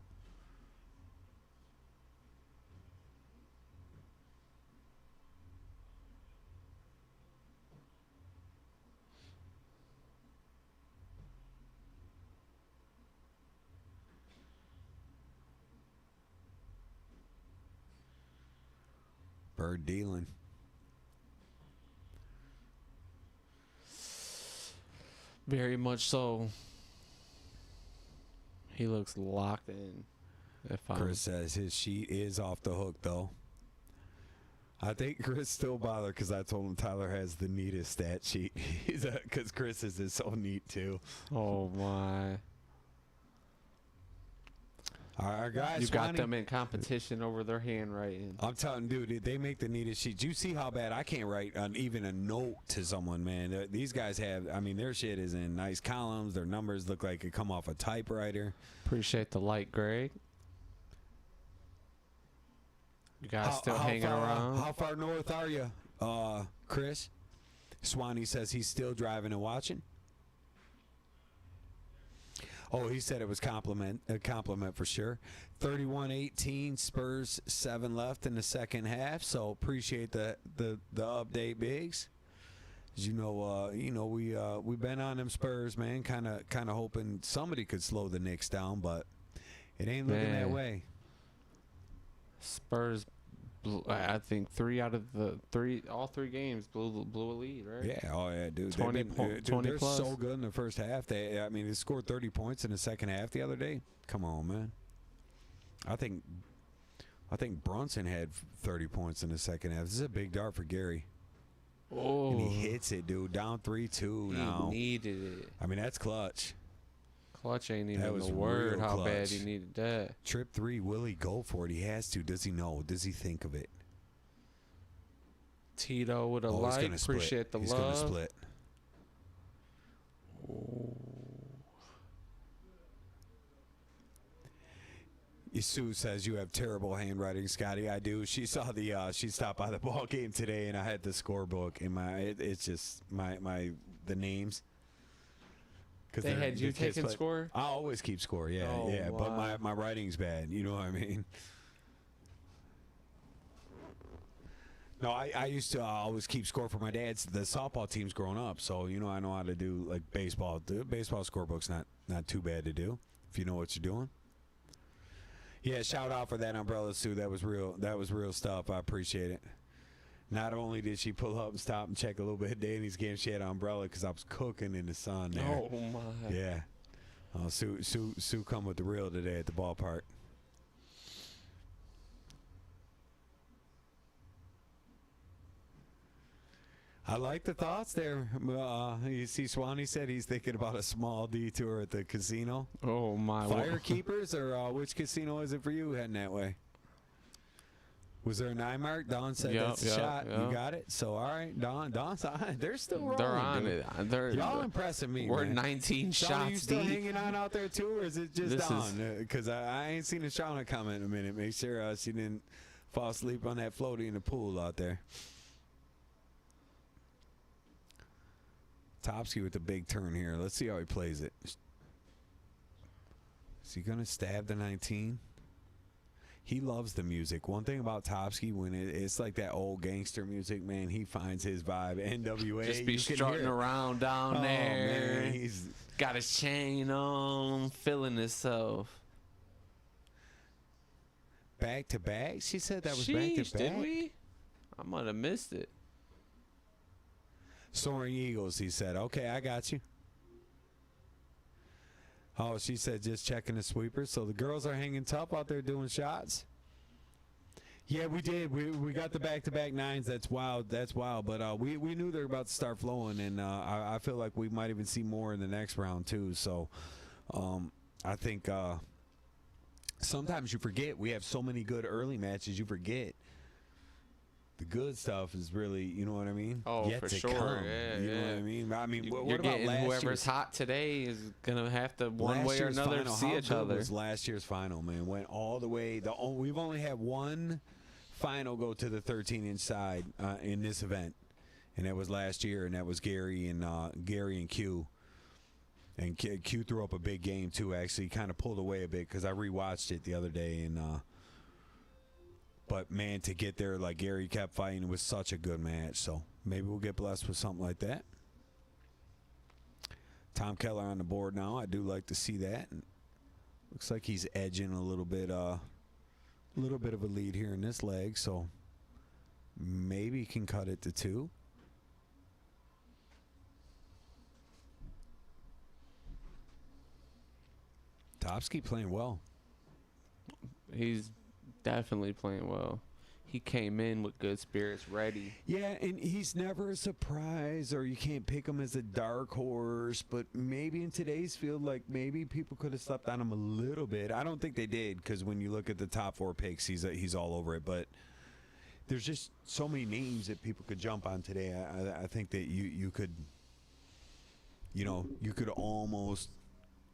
Bird dealing. Very much so. He looks locked in. Chris says his sheet is off the hook, though. I think Chris still bothered because I told him Tyler has the neatest stat sheet. Because Chris's is so neat, too. Oh, my. Our guys, You got them in competition over their handwriting. I'm telling you, dude, they make the neatest sheets. You see how bad I can't write even a note to someone, man. These guys have, I mean, their shit is in nice columns. Their numbers look like it come off a typewriter. Appreciate the light, Greg. You guys still hanging far, around? How far north are you, Chris? Swanee says he's still driving and watching. Oh, he said it was a compliment for sure. 31-18, Spurs 7 left in the second half. So appreciate the update, Biggs. As you know, we've been on them Spurs, man. Kind of hoping somebody could slow the Knicks down, but it ain't looking that way. Spurs, I think all three games blew a lead, right? Yeah, oh yeah, dude. 20 they're plus. so good in the first half. They scored 30 points in the second half the other day. Come on, man. I think Brunson had 30 points in the second half. This is a big dart for Gary. Oh, And he hits it, dude. Down 3-2 now. He needed it. I mean, that's clutch. Clutch ain't That even was the word real how bad clutch. he needed that. Trip 3, will he go for it? He has to. Does he know? Does he think of it? Tito with a He's like. gonna split. Appreciate the He's love. gonna split. Sue says you have terrible handwriting, Scotty. I do. She saw she stopped by the ball game today, and I had the scorebook in it's just the names. They had you taking score? I always keep score. Yeah, Oh, yeah. wow. But my writing's bad. You know what I mean? No, I used to always keep score for my dad's the softball teams growing up. So I know how to do like baseball. The baseball scorebook's not too bad to do if you know what you're doing. Yeah, shout out for that umbrella, Sue. That was real. That was real stuff. I appreciate it. Not only did she pull up and stop and check a little bit of Danny's game, she had an umbrella because I was cooking in the sun there. Oh my. Yeah. Sue come with the real today at the ballpark. I like the thoughts there. You see, Swanee said he's thinking about a small detour at the casino. Oh my. Firekeepers, or which casino is it for you heading that way? Was there a 9 mark? Don said that's a shot. You got it. So all right, Don's on it. They're still rolling. They're on dude. it. Y'all impressing me. We're man. 19 Sean, shots are you still deep. hanging on out there too, or is it just This Don? Because I ain't seen a Shauna comment in a minute. Make sure she didn't fall asleep on that floaty in the pool out there. Topsky with the big turn here. Let's see how he plays it. Is he going to stab the 19? He loves the music. One thing about Topsky, when it's like that old gangster music, man, he finds his vibe. NWA. Just be you can strutting hear it. around down Oh, there. man, he's Got his chain on, feeling himself. back to back. She said that was back to Sheesh, back. did we? I might have missed it. Soaring Eagles, he said. Okay, I got you. Oh, she said just checking the sweepers. So the girls are hanging tough out there doing shots. Yeah, we did. We got the back-to-back 9s. That's wild. That's wild. But we knew they were about to start flowing, and I feel like we might even see more in the next round too. So I think sometimes you forget. We have so many good early matches. You forget. The good stuff is really, you know what I mean? Oh, Yet for to sure. come. Yeah, you know yeah. what I mean? I mean, what You're about getting last whoever's year's hot today is gonna have to one last way or year's another final? see How each good other. was last year's final, man? Went all the way. We've only had one final go to the 13-inch side in this event, and that was last year, and that was Gary and Q. And Q threw up a big game too. Actually, kind of pulled away a bit because I rewatched it the other day, and but man, to get there, like Gary kept fighting, it was such a good match. So maybe we'll get blessed with something like that. Tom Keller on the board now. I do like to see that. And looks like he's edging a little bit of a lead here in this leg. So maybe he can cut it to 2. Topsky playing well. He's definitely playing well. He came in with good spirits, ready. Yeah, and he's never a surprise, or you can't pick him as a dark horse. But maybe in today's field, like maybe people could have slept on him a little bit. I don't think they did, because when you look at the top 4 picks, he's all over it. But there's just so many names that people could jump on today. I think that you could, you could almost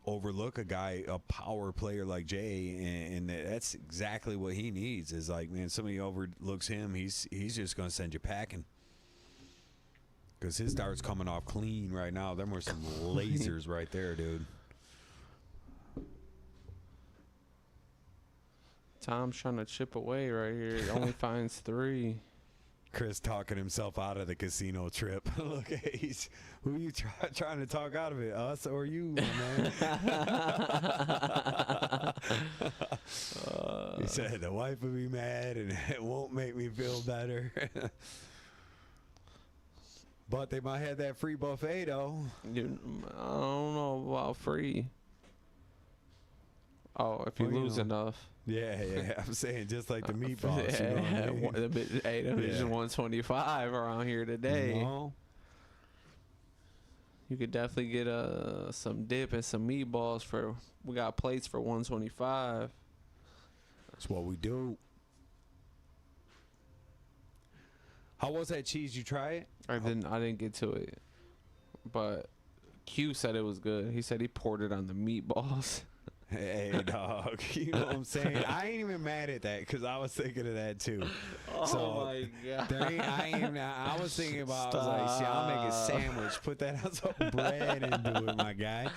overlook a guy, a power player like Jay, and that's exactly what he needs. Is like, man, somebody overlooks him, he's just going to send you packing, because his dart's coming off clean right now. There were some lasers right there, dude. Tom's trying to chip away right here. He only finds 3. Chris talking himself out of the casino trip. Look, who are you trying to talk out of it? Us or you, man? He said the wife would be mad and it won't make me feel better. But they might have that free buffet, though. Dude, I don't know about free. Oh, if you Well, lose enough. Yeah. I'm saying just like the meatballs. You know what I mean? Hey, there's 125 around here today. No. You could definitely get some dip and some meatballs we got plates for 125. That's what we do. How was that cheese? You try it? I didn't get to it, but Q said it was good. He said he poured it on the meatballs. Hey, dog. You know what I'm saying? I ain't even mad at that, because I was thinking of that too. Oh my god! I was thinking about. I was like, shit, I'll make a sandwich. Put that on some bread and do it, my guy.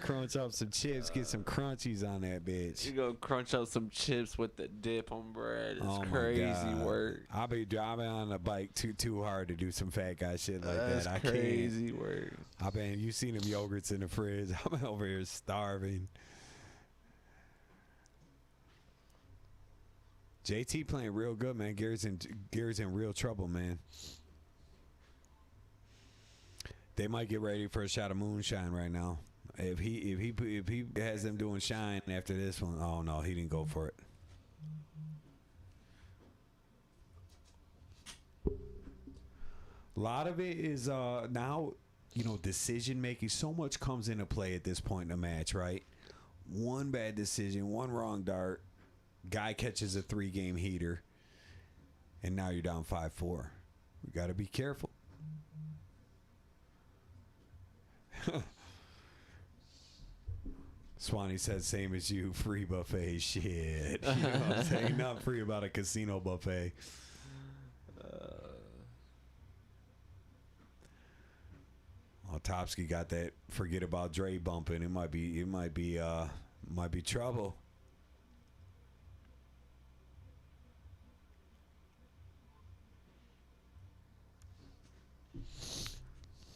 Crunch up some chips. Get some crunchies on that bitch. You go crunch up some chips with the dip on bread. It's Oh my crazy God. work. I'll be driving on the bike too hard to do some fat guy shit like That's that. I crazy work. can't. You seen them yogurts in the fridge? I'm over here starving. JT playing real good, man. Gary's in real trouble, man. They might get ready for a shot of moonshine right now. If he has them doing shine after this one, oh no, he didn't go for it. A lot of it is now, decision making. So much comes into play at this point in the match, right? One bad decision, one wrong dart, guy catches a 3-game heater, and now you're down 5-4. We got to be careful. Swanee said, same as you, free buffet shit. You know what I'm saying? Not free about a casino buffet. Topsky got that forget about Dre bumping. It might be trouble.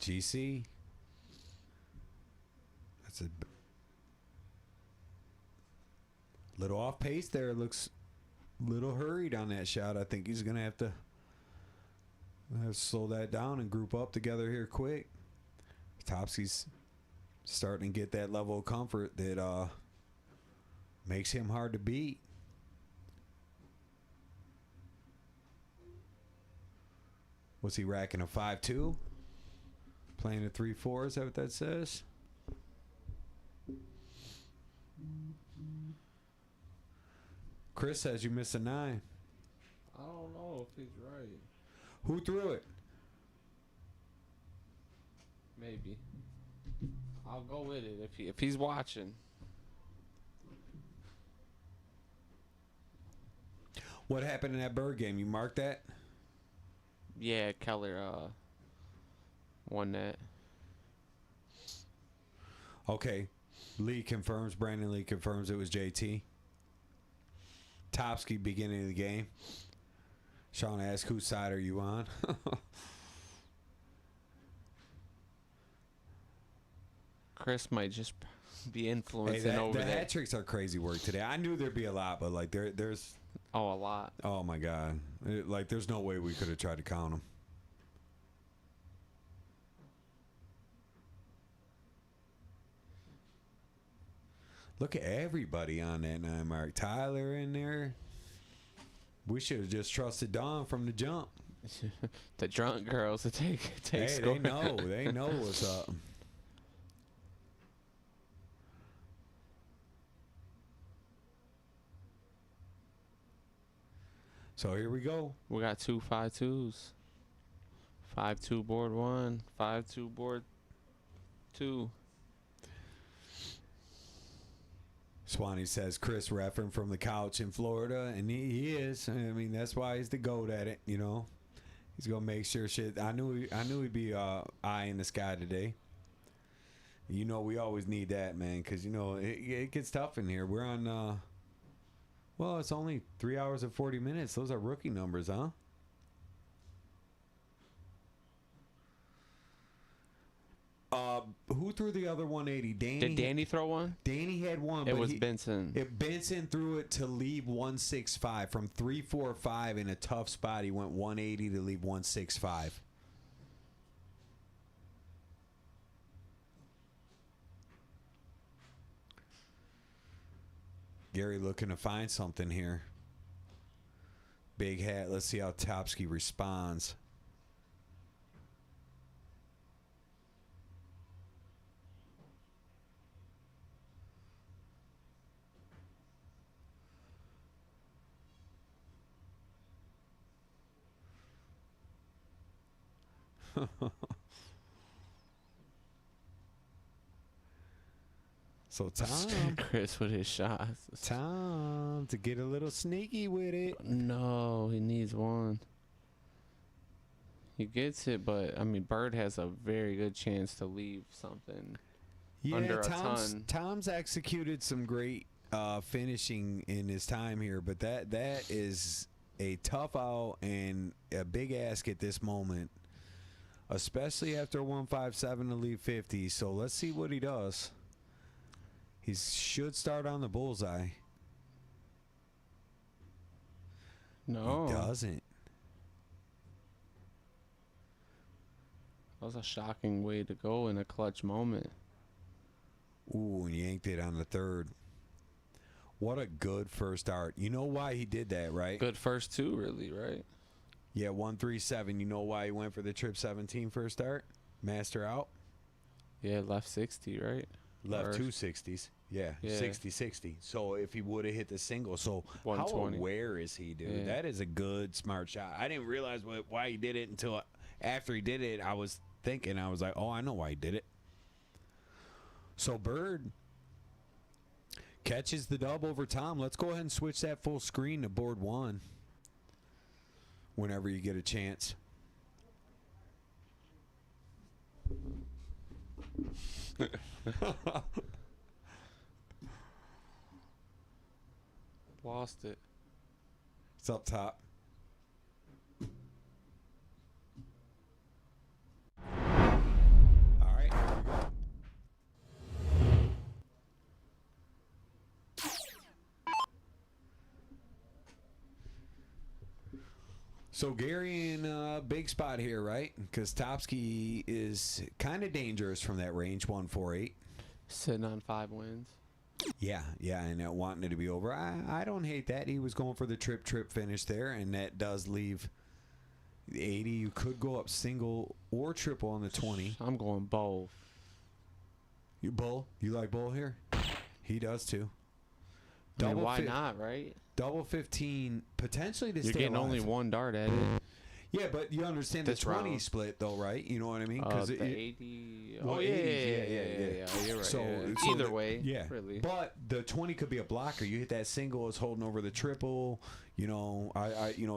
GC. That's a little off pace there. Looks a little hurried on that shot. I think he's going to have to slow that down and group up together here quick. Topsy's starting to get that level of comfort that makes him hard to beat. What's he racking, a 5-2? Playing a 3-4, is that what that says? Chris says you missed a 9. I don't know if he's right. Who threw it? Maybe. I'll go with it if he's watching. What happened in that Bird game? You marked that? Yeah, Keller won that. Okay. Brandon Lee confirms it was JT. Topsky beginning of the game. Sean asked, whose side are you on? Chris might just be influencing over the that. hat tricks are crazy work today. I knew there'd be a lot, but like there's A lot. oh my god, there's no way we could have tried to count them. Look at everybody on that 9 mark. Tyler in there. We should have just trusted Dawn from the jump. The drunk girls to take Hey, score. they know what's up. So here we go. We got 2 5-2s. 5-2 board 1, 5-2 board 2. Swanee says Chris reffing from the couch in Florida, and he is. I mean, that's why he's the GOAT at it. He's gonna make sure shit. I knew he'd be eye in the sky today. We always need that, man, because it gets tough in here. We're on. Well, it's only 3 hours and 40 minutes. Those are rookie numbers, huh? Who threw the other 180? Danny. Did Danny throw one? Danny had one. It was Benson. Benson threw it to leave 165 from 345 in a tough spot. He went 180 to leave 165. Gary looking to find something here. Big hat. Let's see how Topsky responds. So Tom, Chris with his shots. Tom to get a little sneaky with it. No, he needs one. He gets it, but I mean, Bird has a very good chance to leave something under a ton. Tom's executed some great finishing in his time here, but that is a tough out and a big ask at this moment, especially after 157 to leave 50. So let's see what he does. He should start on the bullseye. No. He doesn't. That was a shocking way to go in a clutch moment. Ooh, and yanked it on the third. What a good first start. You know why he did that, right? Good first two, really, right? Yeah, 137. You know why he went for the trip 17 first start? Master out. Yeah, left 60, right? Left Or- 260s. Yeah, Yeah. 60-60. So if he would have hit the single, so how 120. aware is he, dude? Yeah. That is a good, smart shot. I didn't realize why he did it until after he did it. I was thinking, I was like, oh, I know why he did it. So Bird catches the dub over Tom. Let's go ahead and switch that full screen to board one whenever you get a chance. Lost it. It's up top. All right. Here we go. So Gary in a big spot here, right? Because Topsky is kind of dangerous from that range, 148. Sitting on 5 wins. Yeah, and wanting it to be over. I don't hate that. He was going for the trip finish there, and that does leave the 80. You could go up single or triple on the 20. I'm going both. You bull? You like bull here? He does too. I mean, Double why fif- not, right? Double 15 potentially to You're stay getting alive. only one dart at it. Yeah, but you understand This the 20 round. split though, right? You know what I mean? The 80. well, Oh, 80s, yeah. You're right. So, yeah. so Either the- way, yeah. really. But the 20 could be a blocker. You hit that single, it's holding over the triple. You know,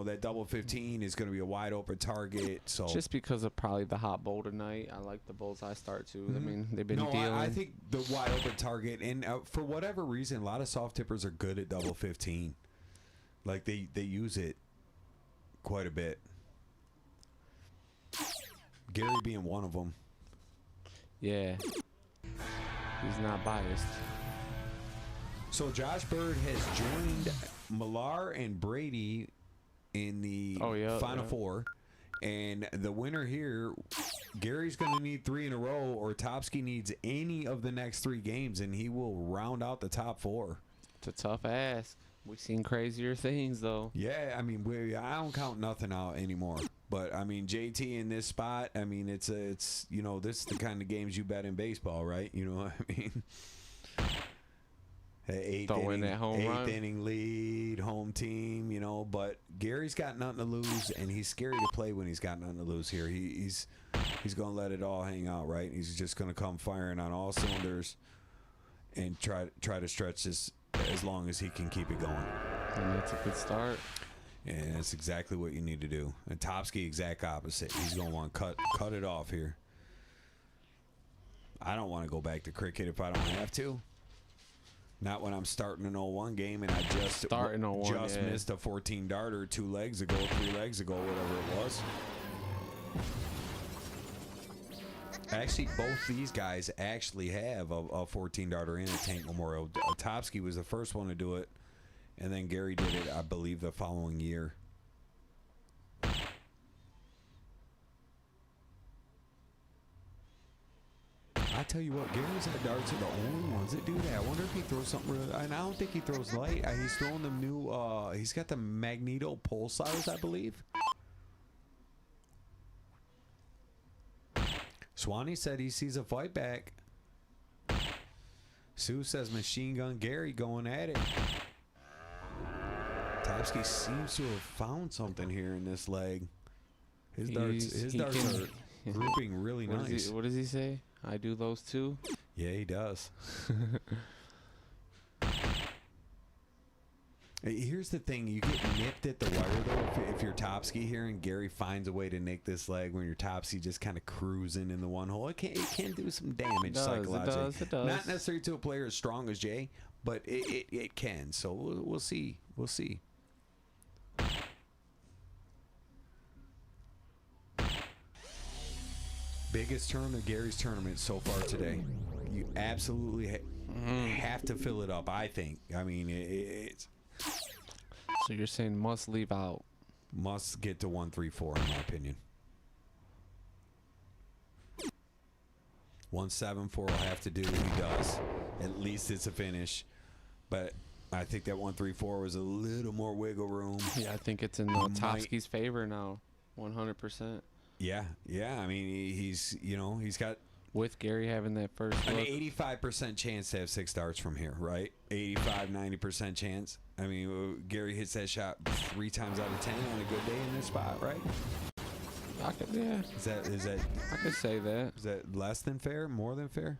that double 15 is going to be a wide open target. So Just because of probably the hot bowl tonight. I like the Bullseye start too. I mean, they've been no, dealing. I think the wide open target, and for whatever reason, a lot of soft tippers are good at double 15. Like they use it quite a bit. Gary being one of them. Yeah. He's not biased. So Josh Bird has joined Millar and Brady in the Final Four. And the winner here, Gary's going to need 3 in a row, or Topsky needs any of the next 3 games, and he will round out the top 4. It's a tough ask. We've seen crazier things, though. Yeah, I mean, I don't count nothing out anymore. But I mean, JT in this spot, I mean, it's this is the kind of games you bet in baseball, right? You know what I mean? Eighth inning lead, home team, But Gary's got nothing to lose, and he's scary to play when he's got nothing to lose here. He's going to let it all hang out, right? He's just going to come firing on all cylinders and try to stretch this as long as he can keep it going. And that's a good start. And that's exactly what you need to do. And Topsky, exact opposite. He's going to want to cut it off here. I don't want to go back to cricket if I don't have to. Not when I'm starting an 0-1 game and I just missed a 14 darter 2 legs ago, 3 legs ago, whatever it was. Actually, both these guys actually have a 14 darter in a Tank Memorial. Topsky was the first one to do it, and then Gary did it, I believe, the following year. I tell you what, Gary's head darts are the only ones that do that. I wonder if he throws something real. And I don't think he throws light. He's throwing them new. He's got the Magneto pulsars, I believe. Swanee said he sees a fight back. Sue says Machine Gun Gary going at it. Topsky seems to have found something here in this leg. His darts are grouping really nice. What does he say? I do those too? Yeah, he does. Here's the thing. You get nipped at the wire, though, if you're Topsky here, and Gary finds a way to nick this leg when you're Topsky just kind of cruising in the one hole. It can do some damage psychologically. It does. Not necessarily to a player as strong as Jay, but it can. So we'll see. We'll see. Biggest turn of Gary's tournament so far today. You absolutely have to fill it up, I think. I mean, it's So you're saying must leave out. Must get to 134 in my opinion. 174 will have to do. He does. At least it's a finish. But I think that 134 was a little more wiggle room. Yeah, I think it's in Topsky's favor now, 100%. Yeah. I mean, he's got With Gary having that first an look. 85% chance to have 6 starts from here, right? 85, 90% chance. I mean, Gary hits that shot 3 times out of 10 on a good day in this spot, right? Yeah, Is I could say that. that less than fair? More than fair?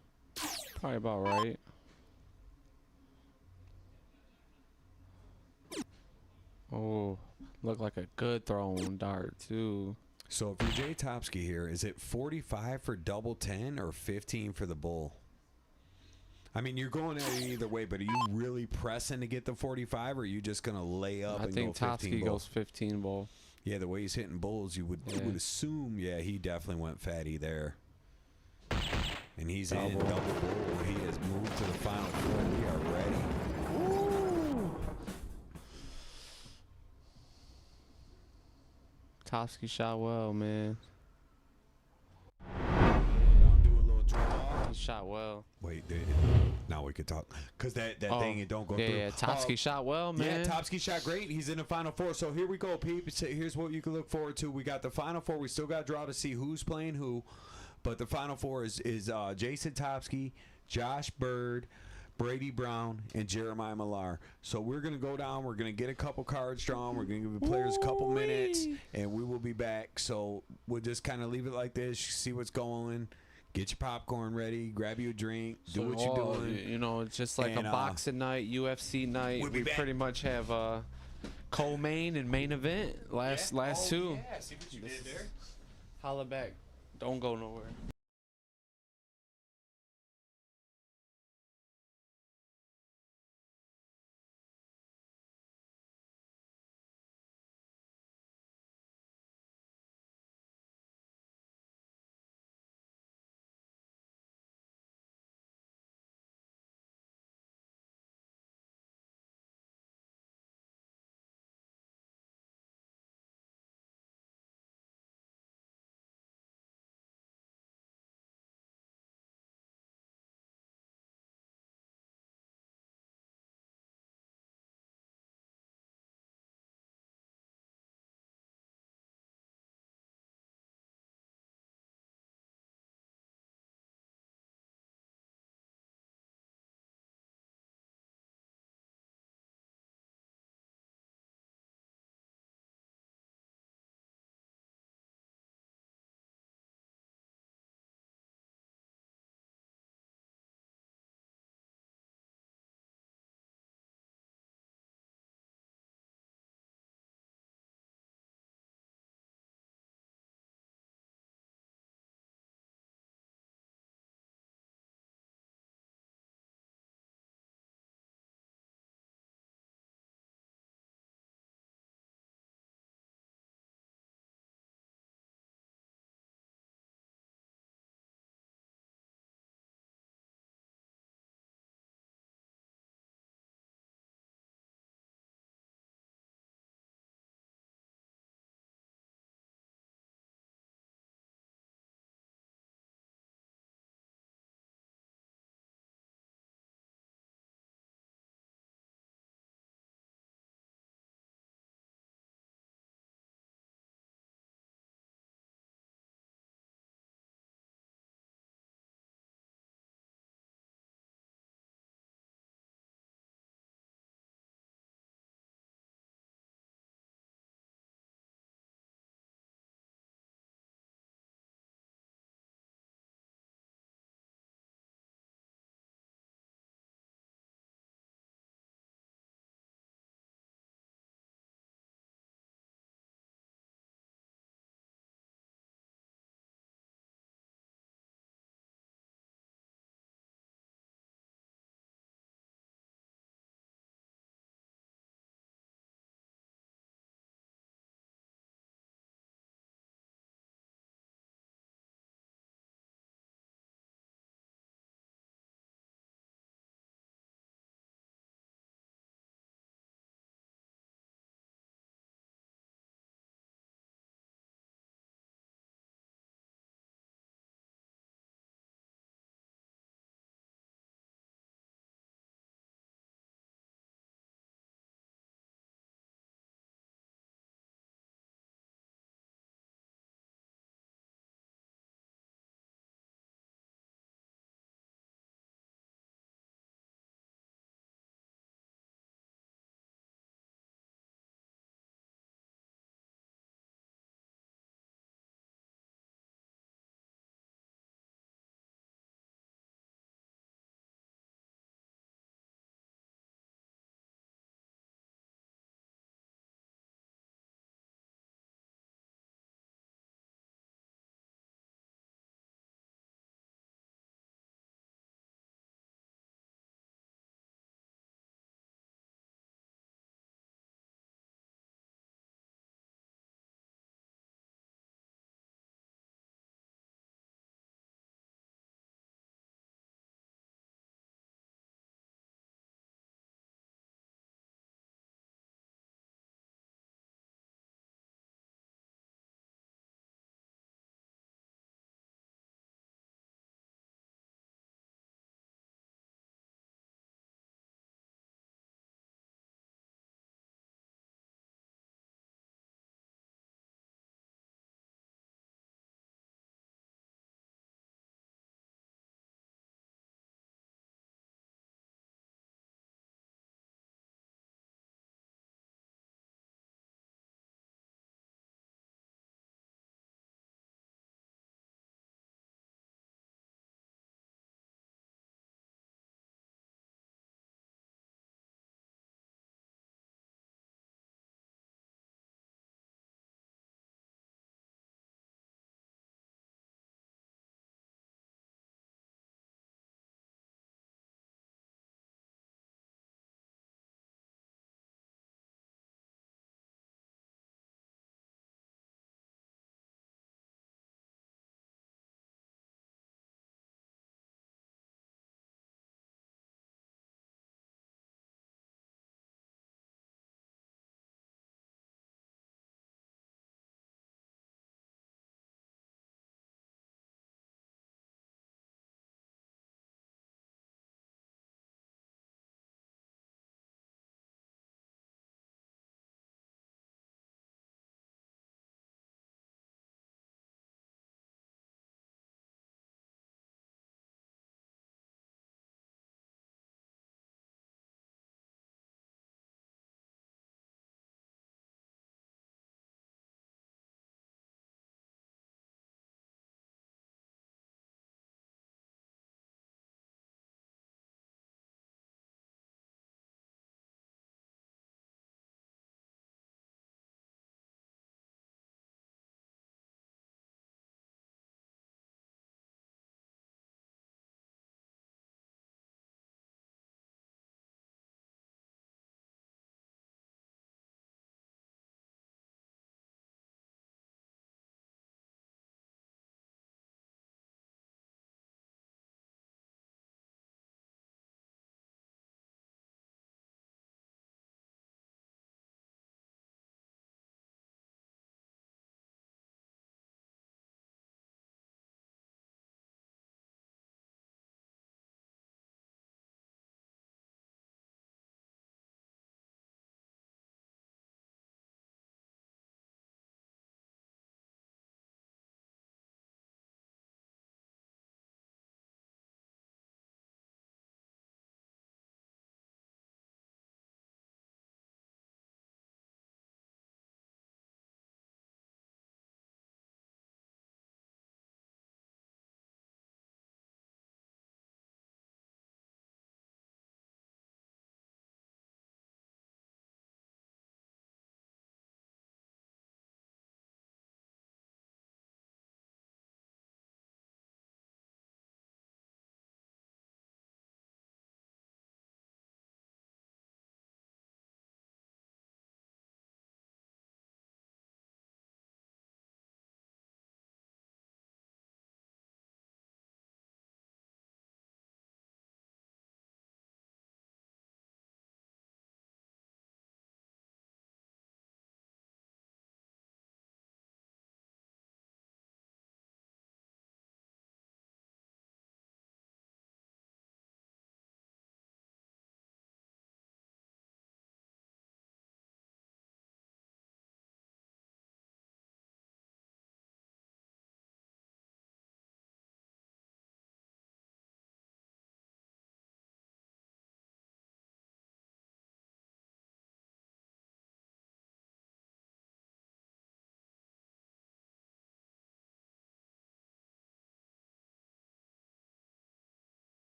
Probably about right. Oh, looked like a good throwing dart too. So if you're Jay Topsky here, is it 45 for double 10 or 15 for the bull? I mean, you're going at it either way, but are you really pressing to get the 45, or are you just going to lay up I and think go 15 Topsky bull? goes 15 bull. Yeah, the way he's hitting bulls, you would assume, yeah, he definitely went fatty there. And he's in double bull. He has moved to the final 4. We are ready. Topsky shot well, man. Do a little draw. He shot well. Wait, now we could talk. Because that thing, it don't go through. Yeah, Topsky shot well, man. Yeah, Topsky shot great. He's in the Final Four. So here we go, peeps. Here's what you can look forward to. We got the Final Four. We still got to draw to see who's playing who. But the Final Four is Jason Topsky, Josh Bird, Brady Brown, and Jeremiah Millar. So we're going to go down. We're going to get a couple cards drawn. We're going to give the players a couple minutes, and we will be back. So we'll just kind of leave it like this, see what's going. Get your popcorn ready. Grab you a drink. Do what you're doing. You know, it's just like And, a boxing night, UFC night. we'll be We back. pretty much have co-main and main event. Last two. Yeah, see what you did there. Holla back. Don't go nowhere.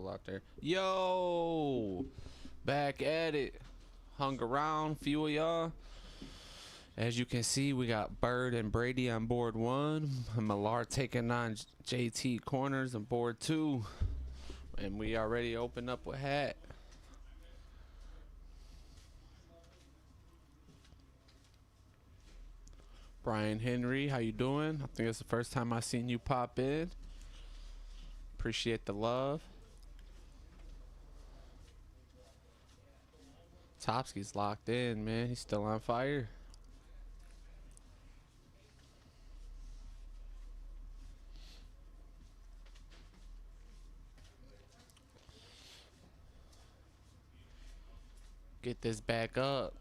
out there. Yo, back at it. Hung around, few of y'all. As you can see, we got Bird and Brady on board 1. Millar taking on JT Corners on board 2. And we already opened up with Hat. Brian Henry, how you doing? I think it's the first time I seen you pop in. Appreciate the love. Topsky's locked in, man. He's still on fire. Get this back up.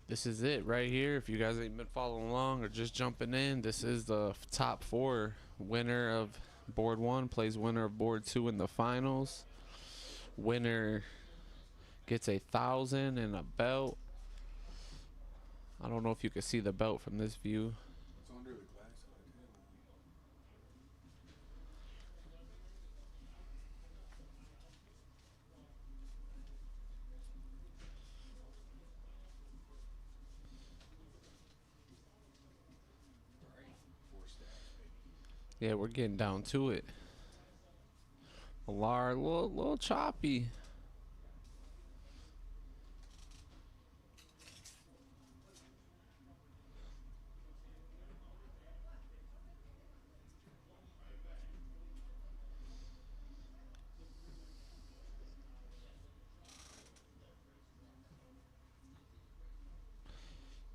This is it right here. If you guys ain't been following along or just jumping in, this is the top 4. Winner of board 1 plays winner of board 2 in the finals. Winner gets 1,000 and a belt. I don't know if you can see the belt from this view. It's under the glass. Yeah, we're getting down to it. Millar, a little choppy.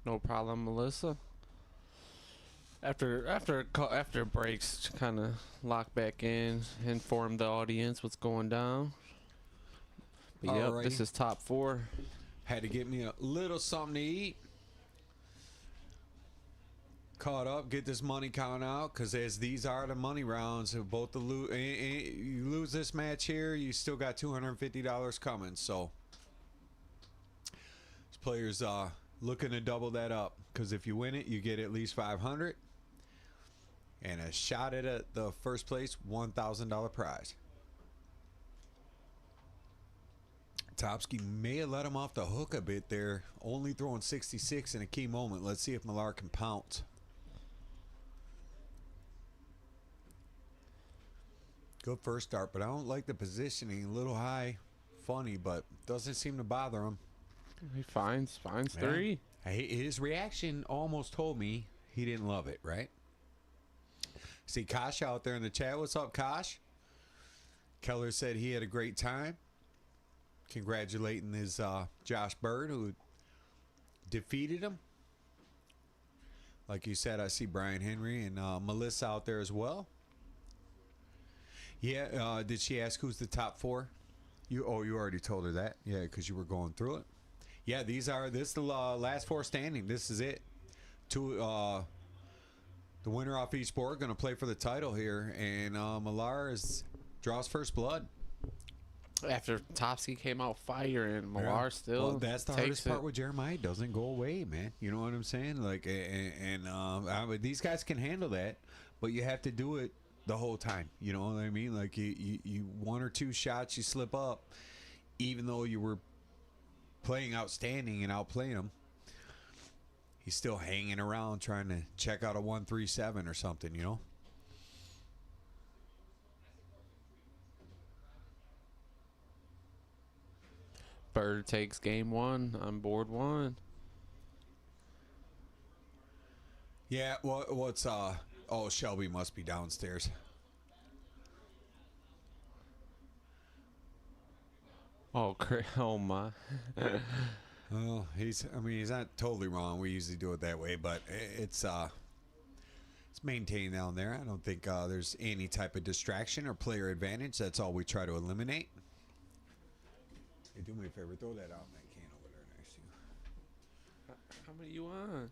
No problem, Melissa. After breaks, kind of lock back in, inform the audience what's going down. But yep, Alrighty. this is top 4. Had to get me a little something to eat. Caught up, get this money count out, because as these are the money rounds, of both the you lose this match here, you still got $250 coming. So this player's looking to double that up, because if you win it, you get at least 500, and a shot at the first place $1,000 prize. Topsky may have let him off the hook a bit there, only throwing 66 in a key moment. Let's see if Millar can pounce. Good first start, but I don't like the positioning. A little high, funny, but doesn't seem to bother him. He finds Yeah. 3. His reaction almost told me he didn't love it, right? See Kosh out there in the chat. What's up, Kosh? Keller said he had a great time. Congratulating his Josh Bird, who defeated him. Like you said, I see Brian Henry and Melissa out there as well. Yeah, did she ask who's the top 4? You already told her that. Yeah, because you were going through it. Yeah, this is the last 4 standing. This is it. The winner off each board going to play for the title here, and Millar draws first blood. After Topsky came out firing, Millar still Well, that's the takes hardest it. part with Jeremiah. It doesn't go away, man. You know what I'm saying? Like, these guys can handle that, but you have to do it the whole time. You know what I mean? Like, you 1 or 2 shots, you slip up, even though you were playing outstanding and outplaying him. He's still hanging around trying to check out a 137 or something, you know? Bird takes game 1 on board 1. Yeah, what's Shelby must be downstairs. Oh, oh my. Well, he's not totally wrong. We usually do it that way, but it's maintained down there. I don't think there's any type of distraction or player advantage. That's all we try to eliminate. Hey, do me a favor, throw that out in that can over there next to you. How many you on?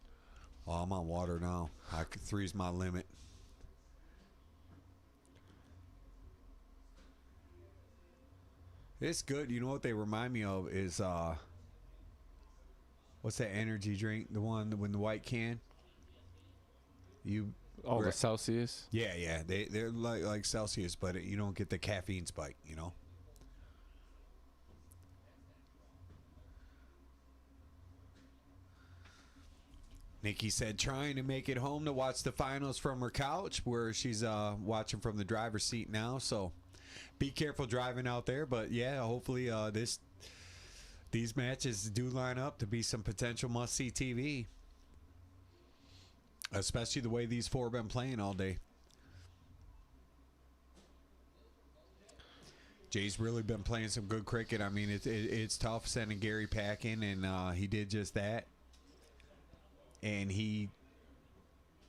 Oh, I'm on water now. 3's my limit. It's good. You know what they remind me of is what's that energy drink? The one with the white can. You Oh, the Right. Celsius. Yeah. They're like Celsius, but you don't get the caffeine spike. You know. Nikki said trying to make it home to watch the finals from her couch, where she's watching from the driver's seat now. So be careful driving out there. But yeah, hopefully these matches do line up to be some potential must-see TV. Especially the way these four have been playing all day. Jay's really been playing some good cricket. I mean, it's tough sending Gary packing, and he did just that. And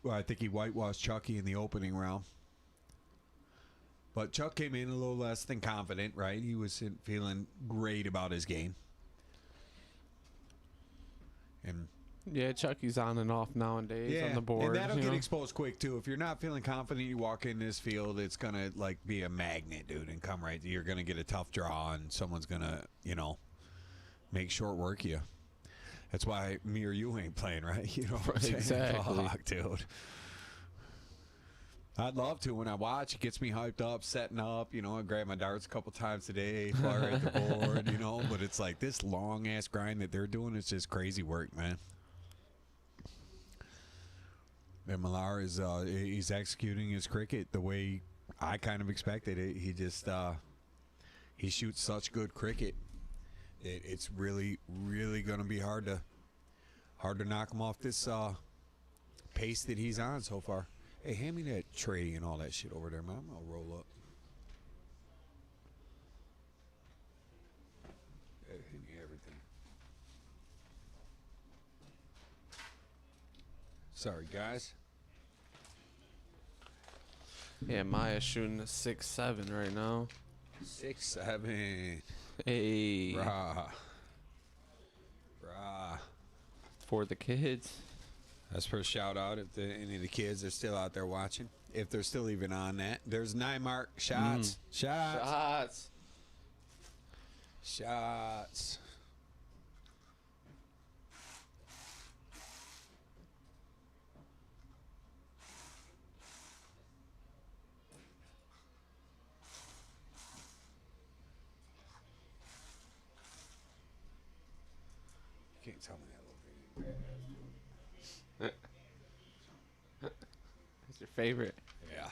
I think he whitewashed Chucky in the opening round. But Chuck came in a little less than confident, right? He wasn't feeling great about his game. And Yeah, Chucky's on and off nowadays on the board. and that'll you get know? exposed quick too. If you're not feeling confident, you walk in this field, it's gonna like be a magnet, dude, and come right. You're gonna get a tough draw, and someone's gonna, make short work you. That's why me or you ain't playing, right? You know what I'm saying? Exactly. Fuck, dude. I'd love to. When I watch, it gets me hyped up, setting up. I grab my darts a couple times a day, fire at the board, But it's like this long ass grind that they're doing. It's just crazy work, man. And Millar is he's executing his cricket the way I kind of expected it. He just he shoots such good cricket. It's really, really going to be hard to knock him off this pace that he's on so far. Hey, hand me that tray and all that shit over there, man. I'll roll up. Hey, hand me everything. Sorry, guys. Yeah, Maya's shooting a 6-7 right now. 6-7. Hey, Rah. for the kids. That's for a shout out if any of the kids are still out there watching. If they're still even on that. There's 9 mark shots. Shots. Shots. You can't tell me that little thing. That's your favorite. Yeah.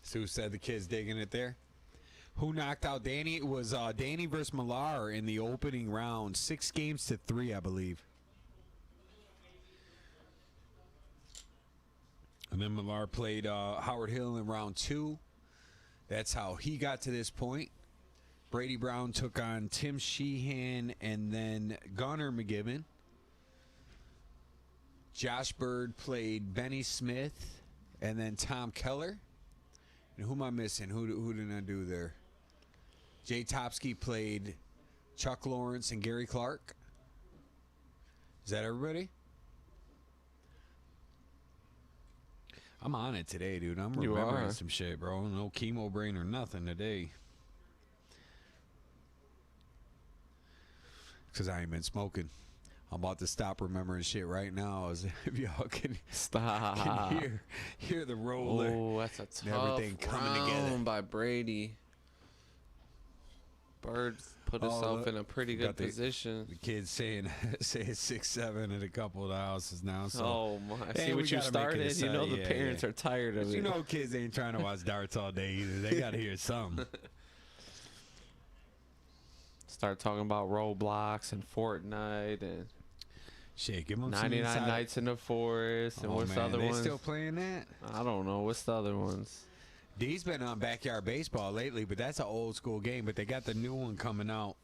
Sue said the kid's digging it there. Who knocked out Danny? It was Danny versus Millar in the opening round. 6-3, I believe. And then Millar played Howard Hill in round 2. That's how he got to this point. Brady Brown took on Tim Sheehan and then Gunnar McGibbon. Josh Bird played Benny Smith and then Tom Keller. And who am I missing? Who did I do there? Jay Topsky played Chuck Lawrence and Gary Clark. Is that everybody? I'm on it today, dude. I'm You remembering are. some shit, bro. No chemo brain or nothing today. Because I ain't been smoking. I'm about to stop remembering shit right now. As if y'all can Stop. hear the roller. Oh, that's a and tough everything coming round together. by Brady. Bird put Oh, himself look, in a pretty got good the- position. The kids saying 6-7 at a couple of the houses now. So Oh my! Hey, See we what you gotta make it a started. You know side. the Yeah, parents yeah. are tired of But it. you know kids ain't trying to watch darts all day either. They got to hear something. Start talking about Roblox and Fortnite and Shit, give them 99 Nights in the Forest and Oh, what's the man, other they ones? still playing that? I don't know. What's the other ones? D's been on Backyard Baseball lately, but that's an old school game. But they got the new one coming out.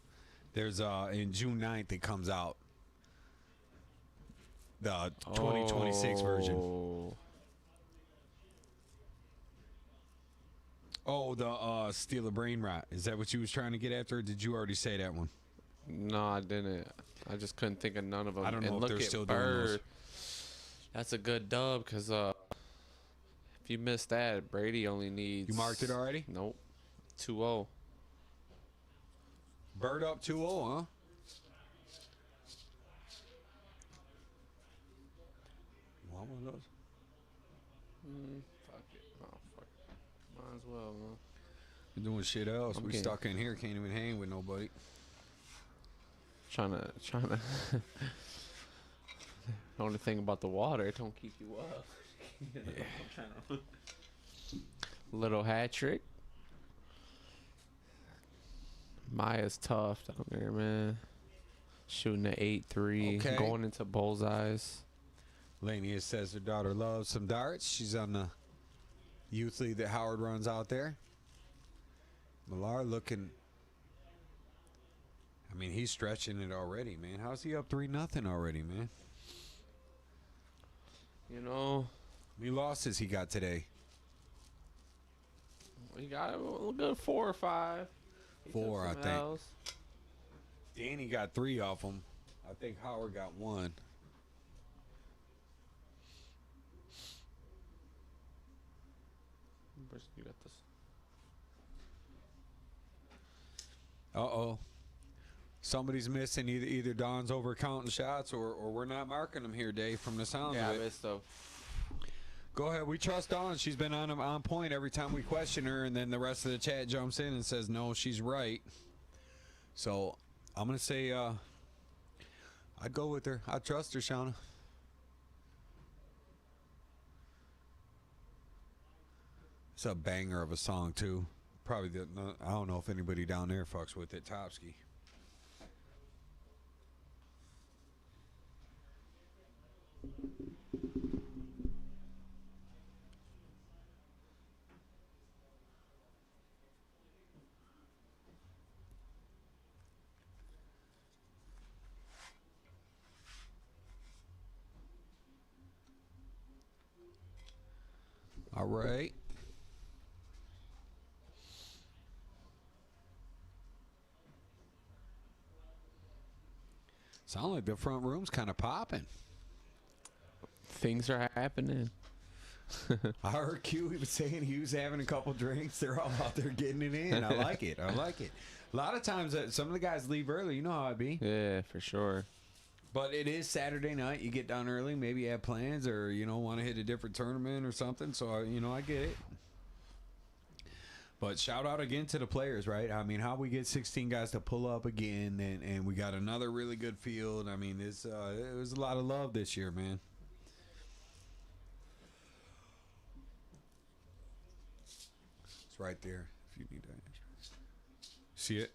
There's in June 9th it comes out. The 2026 version. Oh. Oh, the Steal a Brain Rot. Is that what you was trying to get after? Or did you already say that one? No, I didn't. I just couldn't think of none of them. I don't know and if look they're at still doing Bird. those. That's a good dub because if you missed that, Brady only needs. You marked it already? Nope. 2-0. Bird up 2-0, huh? Want one of those? Fuck it. Oh, fuck. Might as well, man. You're doing shit else. I'm We getting- stuck in here, can't even hang with nobody. Trying to. The only thing about the water, it don't keep you up. I'm trying to. Little hat trick. Maya's tough down there, man. Shooting an 8-3, Okay. going into bullseyes. Lania says her daughter loves some darts. She's on the youth league that Howard runs out there. Millar looking. I mean, he's stretching it already, man. How's he up 3-0 already, man? You know, How many losses he got today? we got a good 4 or 5. He took 4, I some think. L's. Danny got 3 off him. I think Howard got 1. You got this. Uh-oh. Somebody's missing. Either Don's over counting shots or we're not marking them here, Dave, from the sound Yeah, of it. missed though. Go ahead. We trust Dawn. She's been on point every time we question her, and then the rest of the chat jumps in and says, no, she's right. So I'm going to say I'd go with her. I trust her, Shauna. It's a banger of a song, too. Probably, I don't know if anybody down there fucks with it. Topsky. All right. Sound like the front room's kind of popping. Things are happening. I heard Q, he was saying he was having a couple drinks. They're all out there getting it in. I like it. I like it. A lot of times, some of the guys leave early. You know how it be. Yeah, for sure. But it is Saturday night. You get down early. Maybe you have plans or, want to hit a different tournament or something. So, I get it. But shout out again to the players, right? I mean, how we get 16 guys to pull up again, and we got another really good field. I mean, it was a lot of love this year, man. It's right there if you need that. See it?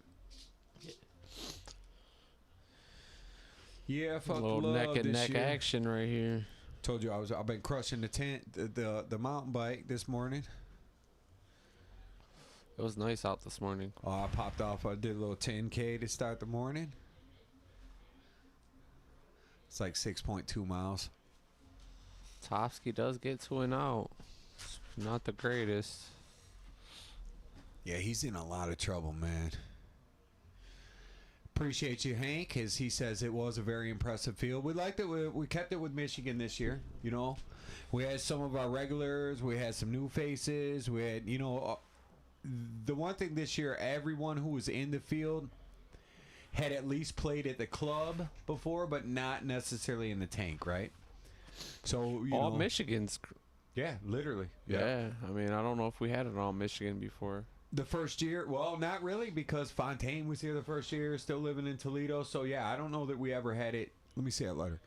Yeah, fuck Little love neck and this neck year. action right here. Told you I've been crushing the mountain bike this morning. It was nice out this morning. Oh, I popped off. I did a little 10K to start the morning. It's like 6.2 miles. Topsky does get to and out. Not the greatest. Yeah, he's in a lot of trouble, man. Appreciate you, Hank, as he says it was a very impressive field. We liked it. We kept it with Michigan this year. We had some of our regulars. We had some new faces. We had, the one thing this year, everyone who was in the field had at least played at the club before, but not necessarily in the tank, right? So All Michigan's. yeah, literally, Yeah. I mean, I don't know if we had it all Michigan before. The first year, well, not really, because Fontaine was here the first year, still living in Toledo. So yeah, I don't know that we ever had it. Let me say that letter.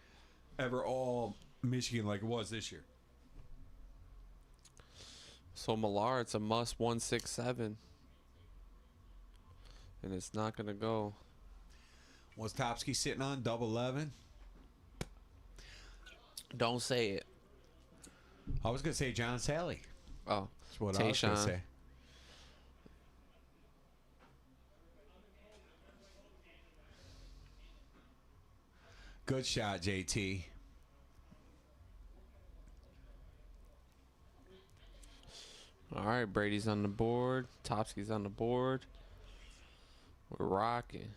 Ever all Michigan like it was this year. So Millar, it's a must 167. And it's not going to go. Was Topsky sitting on double 11? Don't say it. I was gonna say John Sally. Oh, That's what I was gonna Tayshaun. say. Good shot, JT. All right, Brady's on the board. Topsky's on the board. We're rocking.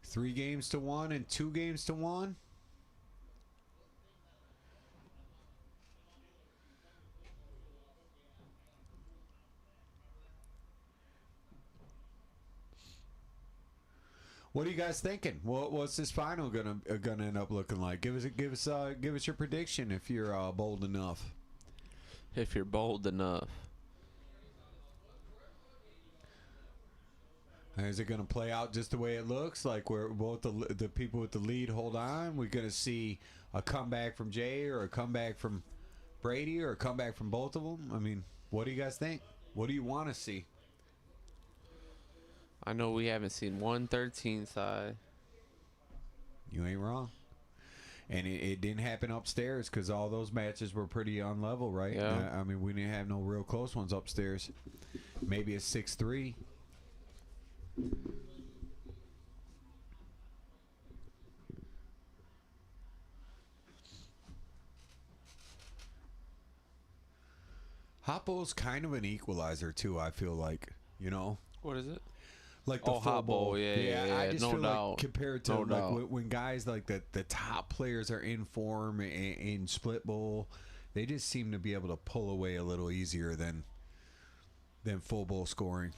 3 games to 1 and 2 games to 1. What are you guys thinking? What's this final gonna end up looking like? Give us your prediction if you're bold enough. If you're bold enough. Is it going to play out just the way it looks? Like where both the people with the lead hold on? We're going to see a comeback from Jay or a comeback from Brady or a comeback from both of them? I mean, what do you guys think? What do you want to see? I know we haven't seen 113 side. You ain't wrong. And it didn't happen upstairs because all those matches were pretty unlevel, right? Yeah. I mean, we didn't have no real close ones upstairs. Maybe a 6-3. Hot kind of an equalizer too. I feel like, you know, What is it? like the Oh, full Hot Bowl, yeah, I just no feel doubt. like compared to No like doubt. when guys like the top players are in form in split bowl, they just seem to be able to pull away a little easier than full bowl scoring.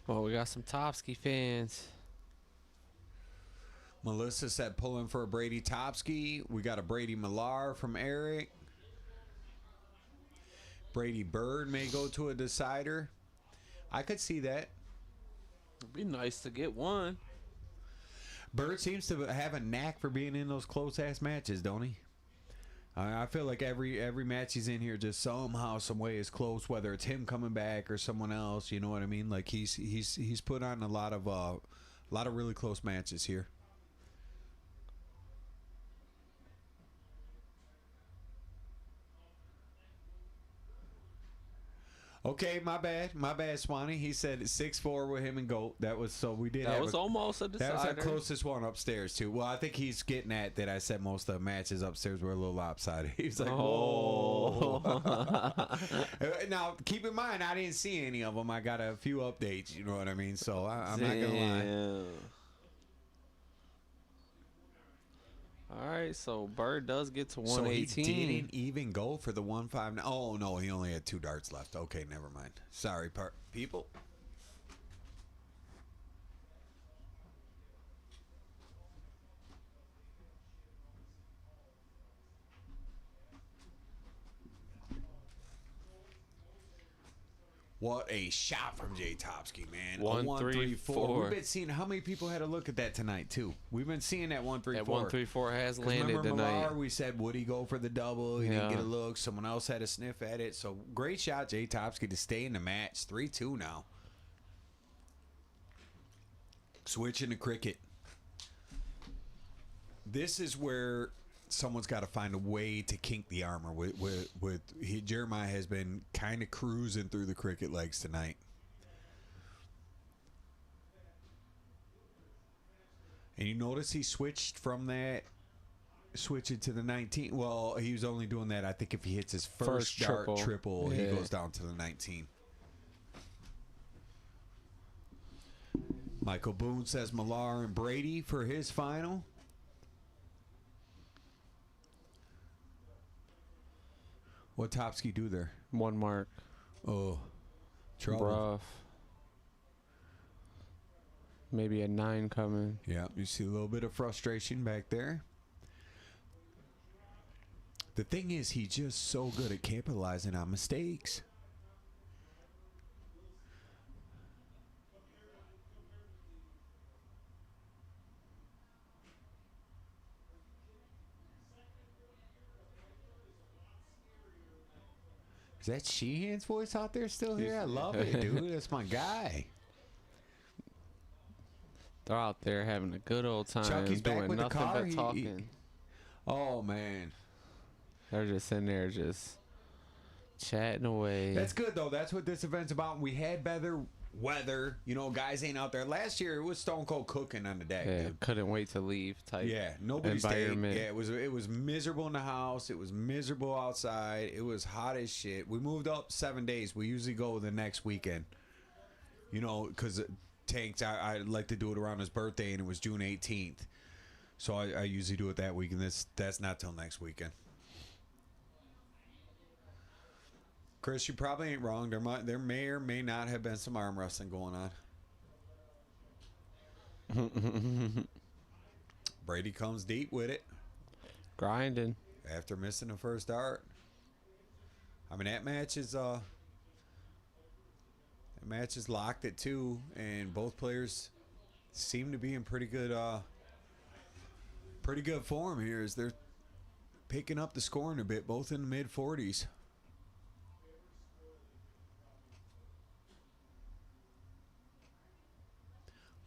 Well, we got some Topsky fans. Melissa said pulling for a Brady Topsky. We got a Brady Millar from Eric. Brady Bird may go to a decider. I could see that. It'd be nice to get one. Bird seems to have a knack for being in those close ass matches, don't he? I feel like every match he's in here just somehow, some way is close. Whether it's him coming back or someone else, you know what I mean? Like he's put on a lot of really close matches here. Okay, my bad, Swanee. He said 6-4 with him and Goat. That was so we did. That have was almost a That was our decider. closest one upstairs too. Well, I think he's getting at that. I said most of the matches upstairs were a little lopsided. He's like, Oh. whoa. Now, keep in mind, I didn't see any of them. I got a few updates. You know what I mean? So I'm not gonna lie. Damn. All right, so Bird does get to So he 118. didn't even go for the 159. Oh no, he only had 2 darts left. Okay, never mind. Sorry, people. What a shot from Jay Topsky, man. 1-3-4. We've been seeing how many people had a look at that tonight, too. We've been seeing that 1-3-4. That 134 has 'Cause landed remember tonight. Millar, we said, would he go for the double? He didn't Yeah. get a look. Someone else had a sniff at it. So great shot, Jay Topsky, to stay in the match. 3-2 now. Switching to cricket. This is where someone's got to find a way to kink the armor. Jeremiah has been kind of cruising through the cricket legs tonight. And you notice he switched from that, switching to the 19. Well, he was only doing that, I think, if he hits his first dart triple, he Yeah. goes down to the 19. Michael Boone says Millar and Brady for his final. What Topsky do there? 1 mark. Oh, trouble. Rough. Maybe a 9 coming. Yeah, you see a little bit of frustration back there. The thing is, he's just so good at capitalizing on mistakes. Is that Sheehan's voice out there still here? I love it, dude. That's my guy. They're out there having a good old time, Chucky's back doing with the nothing car. but talking. Oh, man. They're just in there just chatting away. That's good, though. That's what this event's about. We had better weather. You know, guys ain't out there. Last year, it was stone cold cooking on the deck, Yeah, dude. couldn't wait to leave type. Yeah, nobody stayed. environment. Yeah, it was miserable in the house. It was miserable outside. It was hot as shit. We moved up 7 days. We usually go the next weekend. You know, because Tank's, I like to do it around his birthday, and it was June 18th. So I usually do it that weekend. That's not till next weekend. Chris, you probably ain't wrong. There may or may not have been some arm wrestling going on. Brady comes deep with it Grinding. after missing the first dart. I mean, that match is locked at 2, and both players seem to be in pretty good form here as they're picking up the scoring a bit, both in the mid 40s.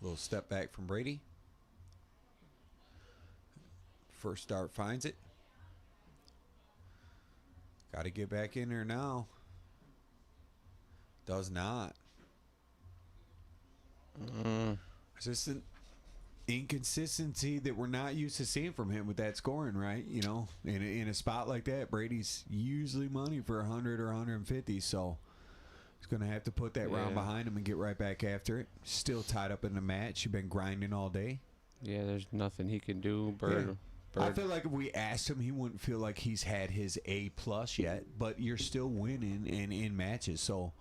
Little step back from Brady. First dart finds it. Got to get back in there now. Does not. It's just an inconsistency that we're not used to seeing from him with that scoring, right? You know, in a spot like that, Brady's usually money for 100 or 150, so he's going to have to put that round behind him and get right back after it. Still tied up in the match. You've been grinding all day. Yeah, there's nothing he can do. Bird. I feel like if we asked him, he wouldn't feel like he's had his A plus yet, but you're still winning in matches, so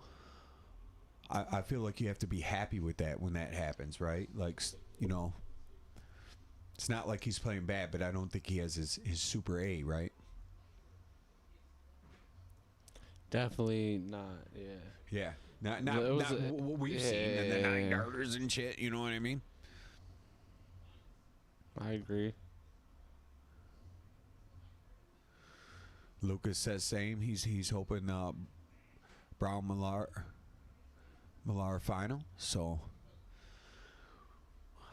I feel like you have to be happy with that when that happens, right? Like, you know, it's not like he's playing bad, but I don't think he has his super A, right? Definitely not. Yeah. Yeah. Not what we've seen in the 9-yarders and shit, you know what I mean? I agree. Lucas says same. He's hoping Brown Millar final. So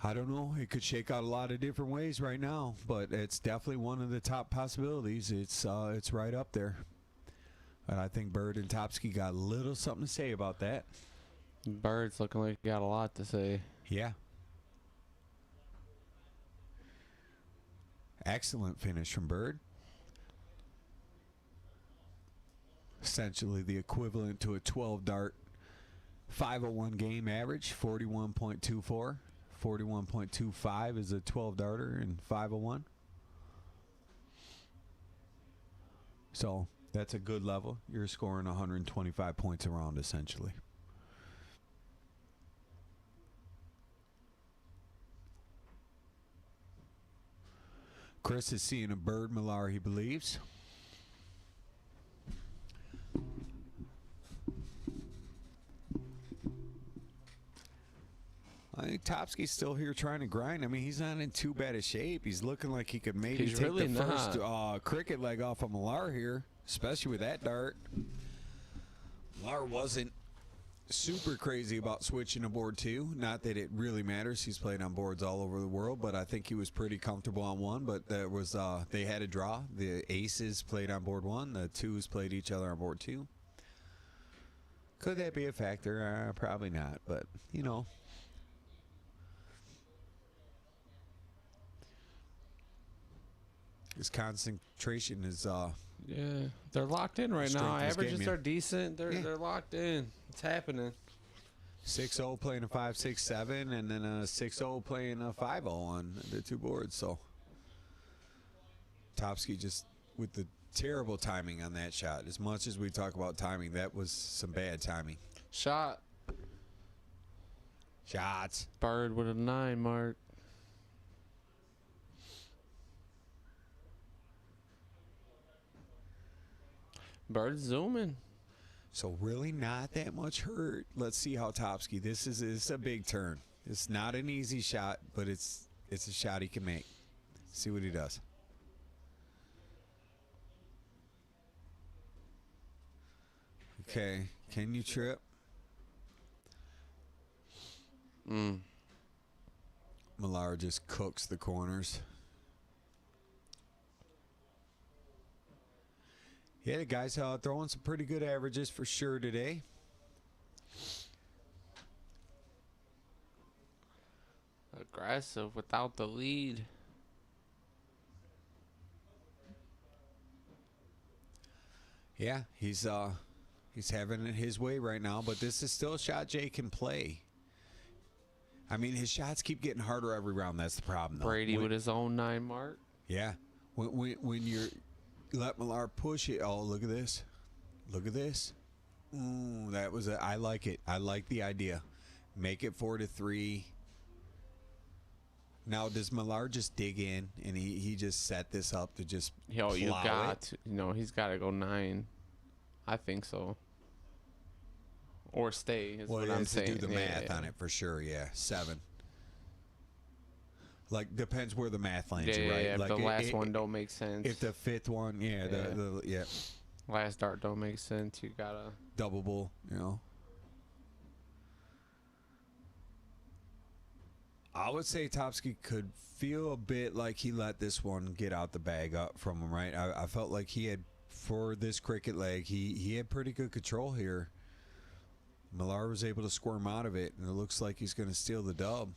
I don't know. It could shake out a lot of different ways right now, but it's definitely one of the top possibilities. It's right up there. And I think Bird and Topsky got a little something to say about that. Bird's looking like he got a lot to say. Yeah. Excellent finish from Bird. Essentially the equivalent to a 12-dart 501 game average, 41.24. 41.25 is a 12-darter in 501. So that's a good level. You're scoring 125 points around, essentially. Chris is seeing a Bird Millar, he believes. I think Topsky's still here trying to grind. I mean, he's not in too bad a shape. He's looking like he could maybe He's take really the first not. cricket leg off of Millar here, especially with that dart. Millar wasn't super crazy about switching to board 2. Not that it really matters. He's played on boards all over the world, but I think he was pretty comfortable on 1. But there was they had a draw. The aces played on board 1. The 2s played each other on board 2. Could that be a factor? Probably not, but, you know. His concentration is Yeah, they're locked in right now. Strength of his Averages game, yeah. are decent. They're locked in. It's happening. 6-0 playing a 5-6-7, and then a 6-0 playing a 5-0 on the 2 boards. So Topsky just with the terrible timing on that shot. As much as we talk about timing, that was some bad timing. Shot. Shots. Bird with a 9 mark. Bird's zooming. So really not that much hurt. Let's see how Topsky. This is a big turn. It's not an easy shot, but it's a shot he can make. See what he does. Okay, can you trip? Millar just cooks the corners. Yeah, the guys throwing some pretty good averages for sure today. Aggressive without the lead. Yeah, he's having it his way right now, but this is still a shot Jay can play. I mean, his shots keep getting harder every round. That's the problem, though. Brady with his own 9 mark. Yeah, when you're let Millar push it. Oh, look at this. Look at this. Ooh, that was I like it. I like the idea. Make it 4-3. Now, does Millar just dig in and he just set this up to just Yo, you plow got it? to, he's got to go 9. I think so. Or stay is Well, what he I'm has to saying. do the Yeah, math yeah. on it for sure. Yeah, 7. Like depends where the math lands Yeah, you, yeah, right? yeah, if Like the last one don't make sense. If the 5th one, yeah. Last dart don't make sense, you gotta. Double bull, I would say Topsky could feel a bit like he let this one get out the bag up from him, right? I felt like he had, for this cricket leg, he had pretty good control here. Millar was able to squirm out of it, and it looks like he's going to steal the dub.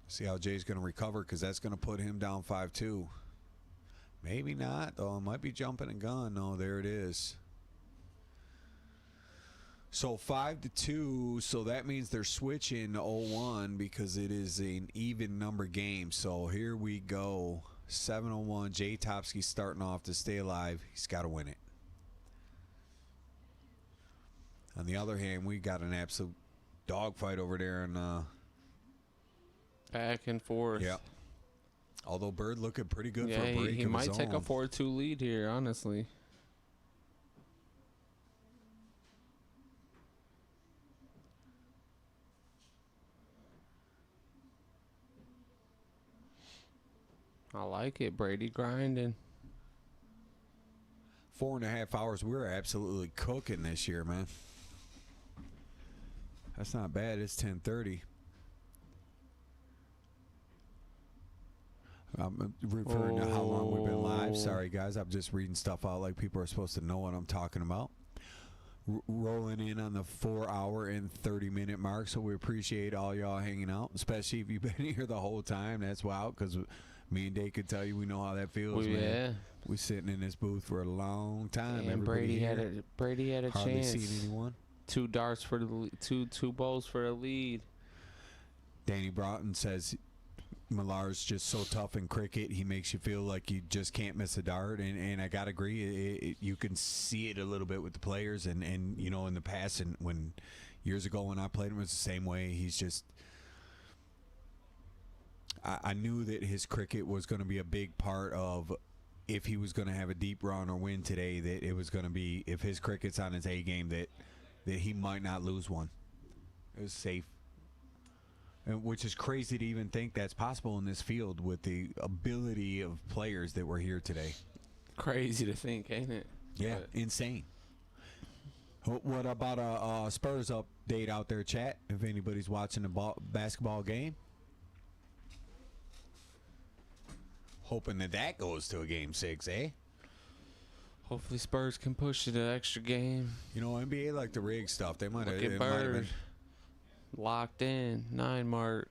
See how Jay's going to recover, because that's going to put him down 5-2. Maybe not, though. It might be jumping a gun. No, there it is. So 5-2, so that means they're switching to 0-1 because it is an even number game. So here we go. 7-0-1. Jay Topsky starting off to stay alive. He's got to win it. On the other hand, we got an absolute dogfight over there. And Back and forth. yeah. Although Bird looking pretty good Yeah, for a break he of might his take a own. 4-2 lead here, honestly. I like it. Brady grinding. 4.5 hours. We're absolutely cooking this year, man. That's not bad. It's 10:30. I'm referring to how long we've been live. Sorry, guys. I'm just reading stuff out like people are supposed to know what I'm talking about. Rolling in on the 4 hour and 30-minute mark, so we appreciate all y'all hanging out, especially if you've been here the whole time. That's wild, because me and Dave could tell you we know how that feels, Well, man. yeah. We sitting in this booth for a long time. And Everybody Brady here, had a hardly chance. seen anyone. 2 darts for the two bowls for the lead. Danny Broughton says Millar's just so tough in cricket. He makes you feel like you just can't miss a dart. And I got to agree. You can see it a little bit with the players. And in the past, and when years ago when I played him, it was the same way. He's just... I knew that his cricket was going to be a big part of if he was going to have a deep run or win today, that it was going to be, if his cricket's on his A game, that he might not lose one. It was safe. And which is crazy to even think that's possible in this field with the ability of players that were here today. Crazy to think, ain't it? Yeah, But insane. What about a Spurs update out there, chat? If anybody's watching the basketball game. Hoping that goes to a game 6, eh? hopefully Spurs can push it an extra game. NBA like the rig stuff. They might have. Look at Bird. Locked in. 9 mark.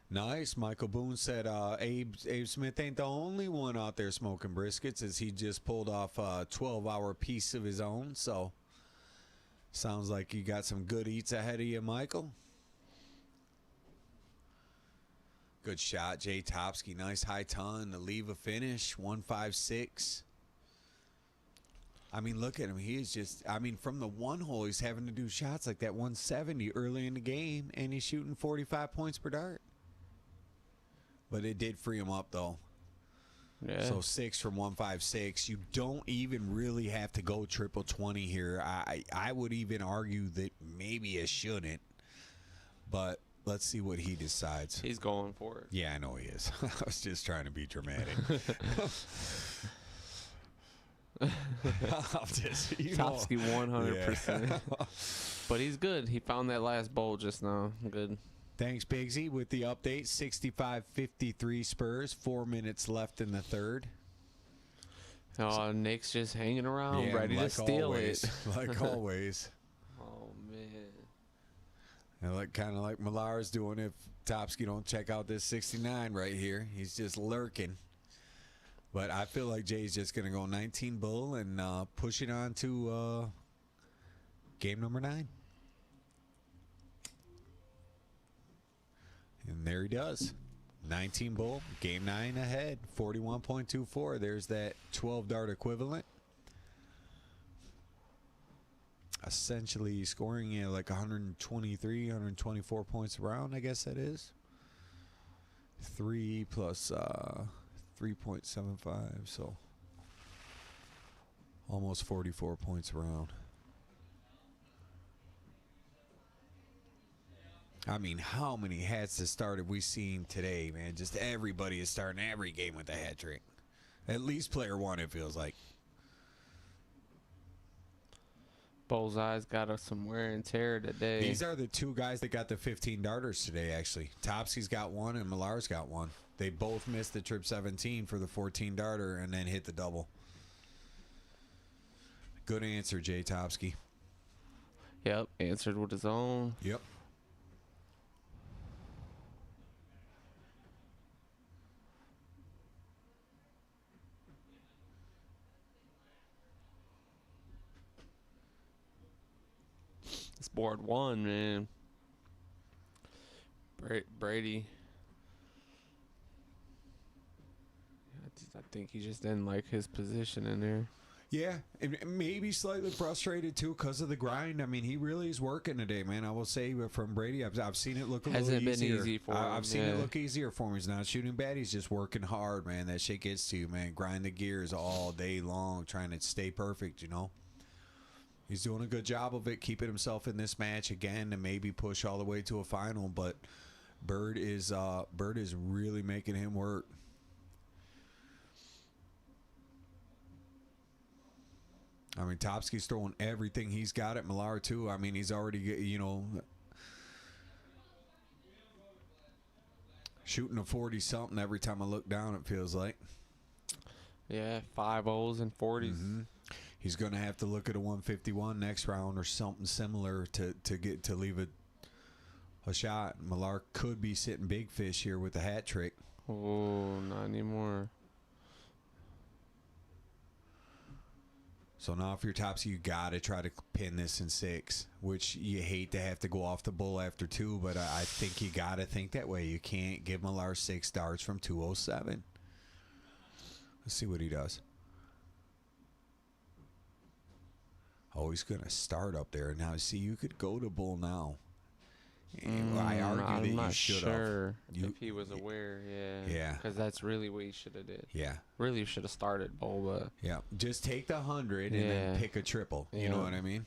Nice. Michael Boone said Abe Smith ain't the only one out there smoking briskets, as he just pulled off a 12-hour piece of his own. So sounds like you got some good eats ahead of you, Michael. Good shot, Jay Topsky. Nice high ton to leave a finish. 156. I mean, look at him. He is just, from the one hole, he's having to do shots like that 170 early in the game, and he's shooting 45 points per dart. But it did free him up, though. Yeah. So 6 from 156. You don't even really have to go triple 20 here. I would even argue that maybe you shouldn't. But let's see what he decides. He's going for it. Yeah, I know he is. I was just trying to be dramatic. Topsky 100%. But he's good. He found that last bowl just now. Good. Thanks, Bigsy, with the update. 65-53 Spurs. 4 minutes left in the third. Oh, Nick's just hanging around, ready like to steal always, it. like always. Oh, man. And kind of like Millar's doing if Topsky don't check out this 69 right here. He's just lurking. But I feel like Jay's just going to go 19 bull and push it on to game number 9. And there he does. 19 bull, game 9 ahead, 41.24. There's that 12 dart equivalent. Essentially scoring like 123, 124 points around, I guess that is. 3 plus 3.75, so almost 44 points around. I mean, how many hats to start have we seen today, man? Just everybody is starting every game with a hat trick. At least player one, it feels like. Bullseye's got us some wear and tear today. These are the two guys that got the 15 darters today, actually. Topsky's got one and Millar's got one. They both missed the trip 17 for the 14 darter and then hit the double. Good answer, Jay Topsky. Yep, answered with his own. Yep. It's board one, man. Brady. I think he just didn't like his position in there. Yeah, and maybe slightly frustrated too because of the grind. I mean, he really is working today, man. I will say from Brady, I've seen it look a Hasn't little easier. been easy for him. I've seen it yeah. look easier for him. He's not shooting bad. He's just working hard, man. That shit gets to you, man. Grind the gears all day long, trying to stay perfect, you know. He's doing a good job of it, keeping himself in this match again and maybe push all the way to a final. But Bird is really making him work. I mean, Topsky's throwing everything he's got at Millar, too. I mean, he's already, you know, shooting a 40-something every time I look down, it feels like. Yeah, 5-0s and 40s. Mm-hmm. He's going to have to look at a 151 next round or something similar to leave a shot. Millar could be sitting big fish here with the hat trick. Oh, not anymore. So now if you're Topsy, you got to try to pin this in 6, which you hate to have to go off the bull after 2, but I think you got to think that way. You can't give Millar 6 darts from 207. Let's see what he does. Oh, he's going to start up there. Now, see, you could go to bull now. I argue I'm that not you should sure have. if he was aware, yeah. Yeah. Because that's really what he should have did. Yeah. Really should have started bull, but Yeah. Just take the 100 and then Yeah. pick a triple. You know Yeah. what I mean?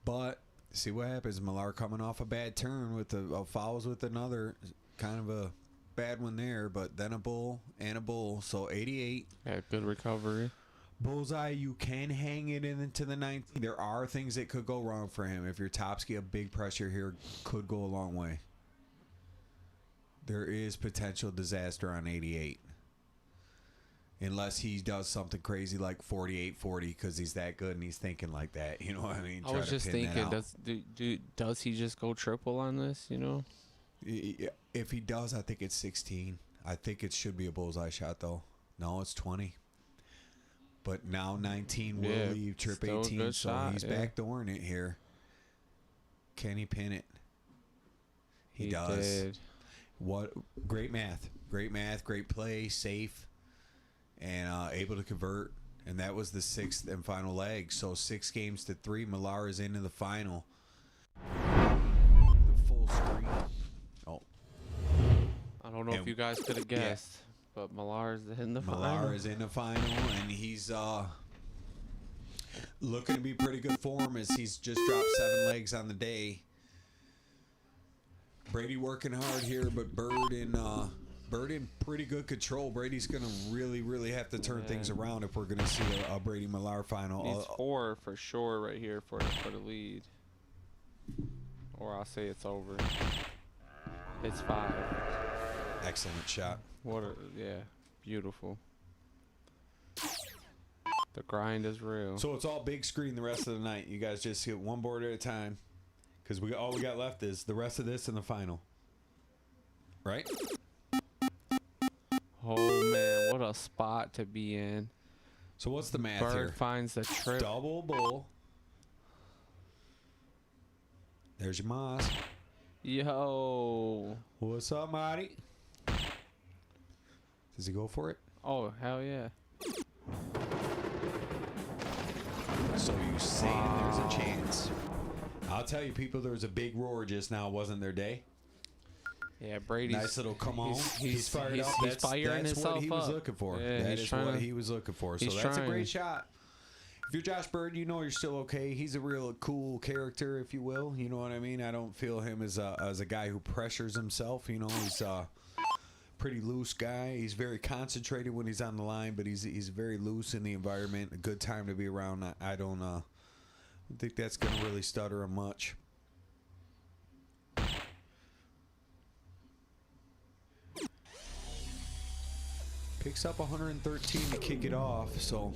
But see what happens. Millar coming off a bad turn with the fouls with another kind of a bad one there, but then a bull and a bull. So 88. yeah, good recovery. Bullseye, you can hang it into the 19. There are things that could go wrong for him. If you're Topsky, a big pressure here could go a long way. There is potential disaster on 88. Unless he does something crazy like 48-40 because he's that good and he's thinking like that. You know what I mean? I was Try to just pin that thinking, out. does he just go triple on this, you know? If he does, I think it's 16. I think it should be a bullseye shot, though. No, it's 20. But now 19 will Yeah, leave trip still a 18, good so shot, he's yeah. backdooring it here. Can he pin it? He does. Did. What great math, great play, safe, and able to convert. And that was the 6th and final leg. So 6 games to 3. Millar is into the final. The full screen. Oh, I don't know And- if you guys could have yeah. guessed, but Millar's in the final. Millar is in the final, and he's looking to be pretty good form as he's just dropped 7 legs on the day. Brady working hard here, but Bird in pretty good control. Brady's going to really have to turn things around if we're going to see a Brady Millar final. He's 4 for sure right here for the lead. Or I'll say it's over. It's 5. Excellent shot. Yeah, beautiful. The grind is real. So it's all big screen the rest of the night. You guys just hit one board at a time. Because all we got left is the rest of this and the final. Right? Oh man, what a spot to be in. So what's the math Bird here? finds the trip. Double bull. There's your Moss. Yo. What's up, Marty? Does he go for it? Oh, hell yeah. So you saying there's a chance? I'll tell you, people, there was a big roar just now. Wasn't there, Day? Yeah, Brady's Nice little come on. He's fired up. He's firing that's himself what he was up. looking for. Yeah, That he's is trying what to- he was looking for. So he's that's a trying. great shot. If you're Josh Bird, you know you're still okay. He's a real cool character, if you will. You know what I mean? I don't feel him as a guy who pressures himself. You know, he's a pretty loose guy. He's very concentrated when he's on the line, but he's very loose in the environment. A good time to be around. I don't think that's going to really stutter him much. Picks up 113 to kick it off, so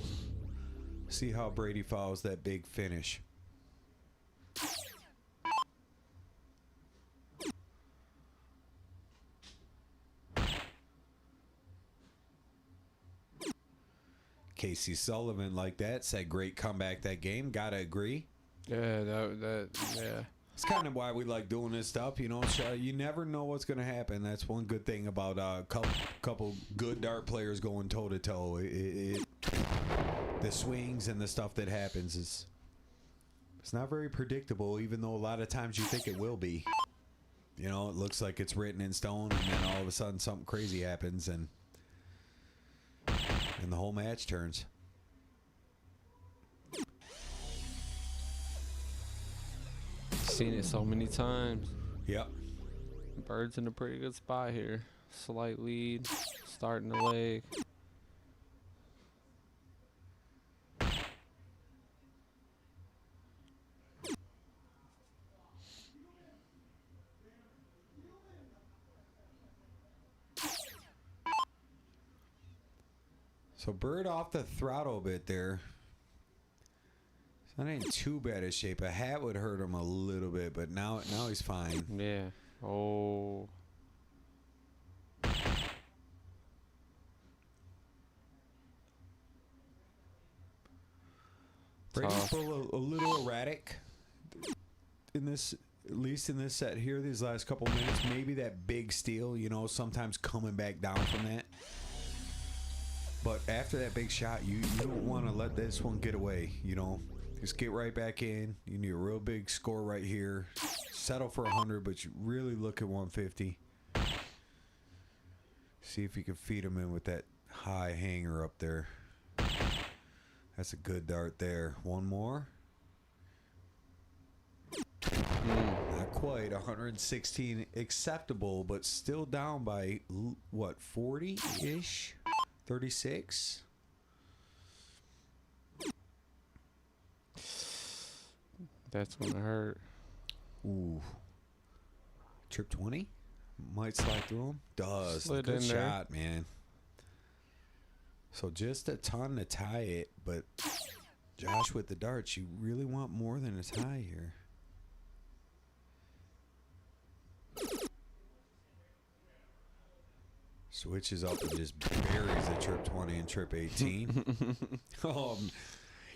see how Brady follows that big finish. Casey Sullivan like that said great comeback that game. Gotta agree. Yeah, yeah. It's kind of why we like doing this stuff, you know. You never know what's going to happen. That's one good thing about a couple good dart players going toe to toe. The swings and the stuff that happens it's not very predictable, even though a lot of times you think it will be. You know, it looks like it's written in stone, and then all of a sudden something crazy happens, and the whole match turns. Seen it so many times. Yep. Bird's in a pretty good spot here. Slight lead, starting the leg. So Bird off the throttle a bit there. That ain't too bad a shape. A hat would hurt him a little bit, but now he's fine. Yeah. Oh. Brady's Tough. still a little erratic in this, at least in this set here. These last couple minutes, maybe that big steal. You know, sometimes coming back down from that. But after that big shot, you don't want to let this one get away. You know, just get right back in. You need a real big score right here. Settle for 100, but you really look at 150. See if you can feed him in with that high hanger up there. That's a good dart there. One more. Not quite. 116 acceptable, but still down by, what, 40-ish? 36? That's gonna hurt. Ooh. Trip 20? Might slide through him. Does. Slid Good in there. shot, man. So just a ton to tie it, but Josh with the darts, you really want more than a tie here. Switches up and just buries a trip 20 and trip 18.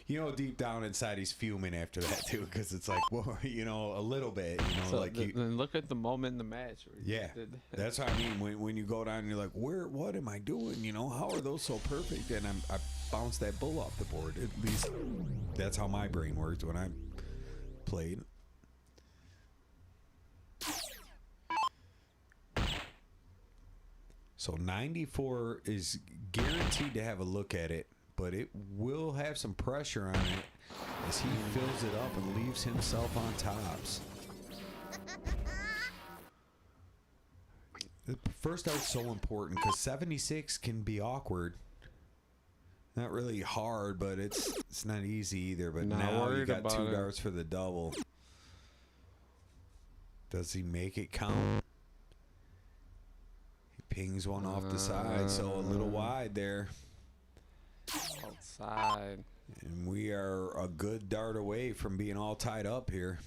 You know, deep down inside, he's fuming after that, too, because it's like, well, you know, a little bit, you know, So like then look at the moment in the match. Where he yeah, did that. that's what I mean. When you go down and you're like, what am I doing? You know, how are those so perfect? And I bounced that bull off the board. At least that's how my brain worked when I played. So 94 is guaranteed to have a look at it, but it will have some pressure on it as he fills it up and leaves himself on tops. The first out's so important because 76 can be awkward. Not really hard, but it's not easy either. But Not now you worried got about two it. darts for the double. Does he make it count? He pings one off the side, so a little wide there. Outside. And we are a good dart away from being all tied up here.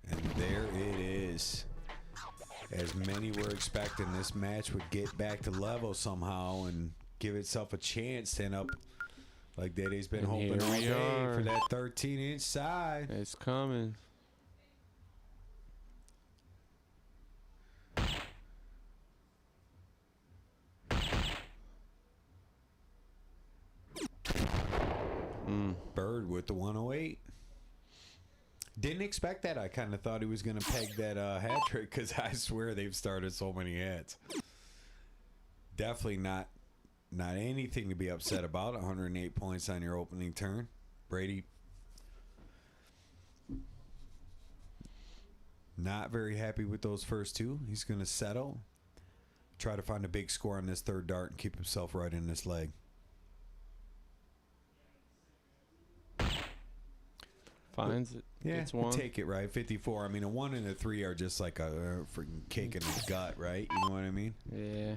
And there it is. As many were expecting, this match would get back to level somehow and give itself a chance to end up Like Daddy's been And hoping here all we day are. for that 13-inch side. It's coming. Bird with the 108. Didn't expect that. I kind of thought he was going to peg that hat trick because I swear they've started so many hats. Definitely not anything to be upset about. 108 points on your opening turn. Brady not very happy with those first two. He's going to settle. Try to find a big score on this third dart and keep himself right in this leg. Finds it. Yeah, Gets one. take it, right? 54. I mean, a 1 and a 3 are just like a freaking kick in the gut, right? You know what I mean? Yeah.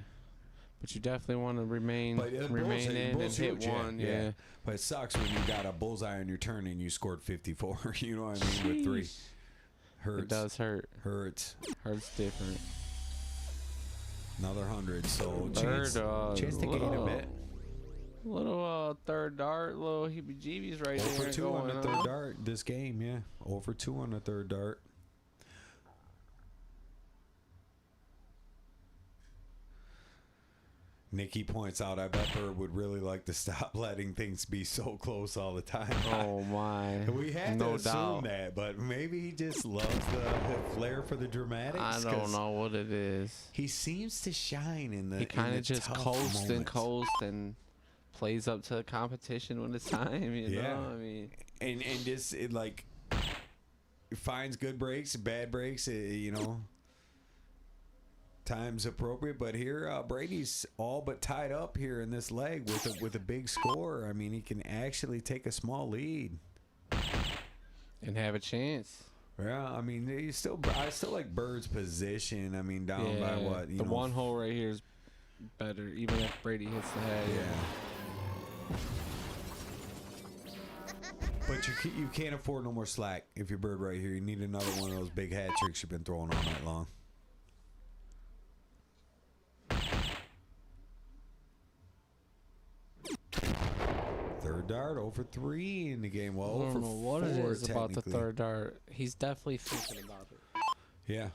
But you definitely want to remain But remain bullseye- in and bullseye, hit one. Yeah. But it sucks when you got a bullseye on your turn and you scored 54. You know what I mean? With 3. Sheesh. Hurts. It does hurt. Hurts. Hurts different. Another 100. So Third, chance to gain a bit. Little third dart, little heebie-jeebies right there. Over 2 on the going third dart this game, yeah. Over 2 on the third dart. Nikki points out, I bet Bird would really like to stop letting things be so close all the time. Oh my! We had no to assume doubt. that, but maybe he just loves the flair for the dramatics. I 'cause don't know what it is. He seems to shine in the. He kind of just coasts and moments. coasts and plays up to the competition when it's time. You Yeah. know, I mean, and just it, like finds good breaks, bad breaks. You know, times appropriate. But here, Brady's all but tied up here in this leg with a big score. I mean, he can actually take a small lead. and have a chance. Yeah, I mean, I still like Bird's position. I mean, down by what? The one hole right here is better, even if Brady hits the head. Yeah. But you can't afford no more slack if you're Bird right here. You need another one of those big hat tricks you've been throwing all night long. Third dart over 3 in the game. Well, I over don't know what it 4 is about the technically. third dart. He's definitely thinking about it. Yeah.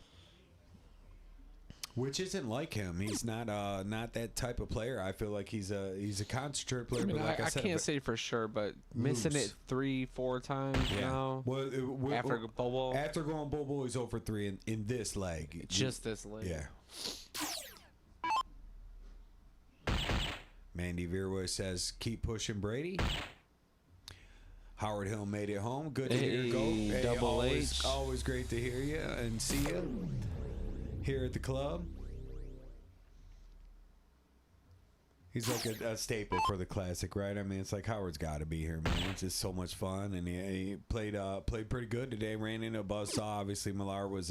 Which isn't like him. He's not that type of player. I feel like he's a concentrated player. I mean, but like I I said, can't say for sure, but missing Loose. it 3-4 times now Well, after Bobo, after going Bobo, he's over 3 in this leg. just this late. Yeah. Mandy Veerwood says, keep pushing Brady. Howard Hill made it home. Good to hear you go. Hey, Double always, H. always great to hear you and see you here at the club. He's like a staple for the classic, right? I mean, it's like Howard's got to be here, man. It's just so much fun, and he played pretty good today. Ran into a buzzsaw. Obviously, Millar was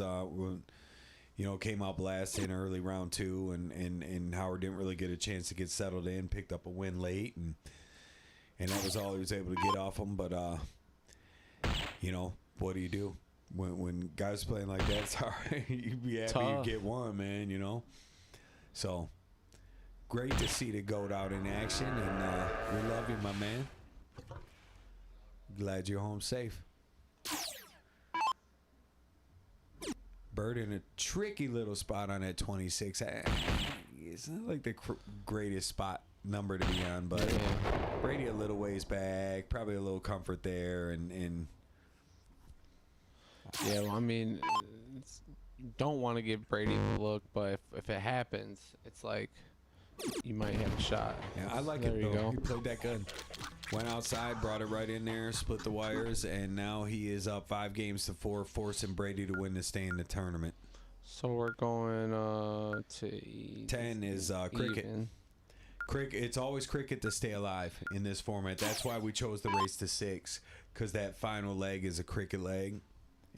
came out blasting early round 2, and Howard didn't really get a chance to get settled in. Picked up a win late, and that was all he was able to get off him. But what do you do when guys playing like that? It's hard. You'd be happy Tough. you get one, man. You know, so. Great to see the GOAT out in action, and we love you, my man. Glad you're home safe. Bird in a tricky little spot on that 26. It's not like the greatest spot number to be on, but Brady a little ways back, probably a little comfort there, and Yeah, well, I mean, you don't want to give Brady the look, but if it happens, it's like you might have a shot. yeah, I like There it you though. go. He played that good. Went outside, brought it right in there, split the wires, and now he is up 5-4, forcing Brady to win to stay in the tournament. So we're going to 10 is cricket. even. Cricket. It's always cricket to stay alive in this format. That's why we chose the race to 6, because that final leg is a cricket leg,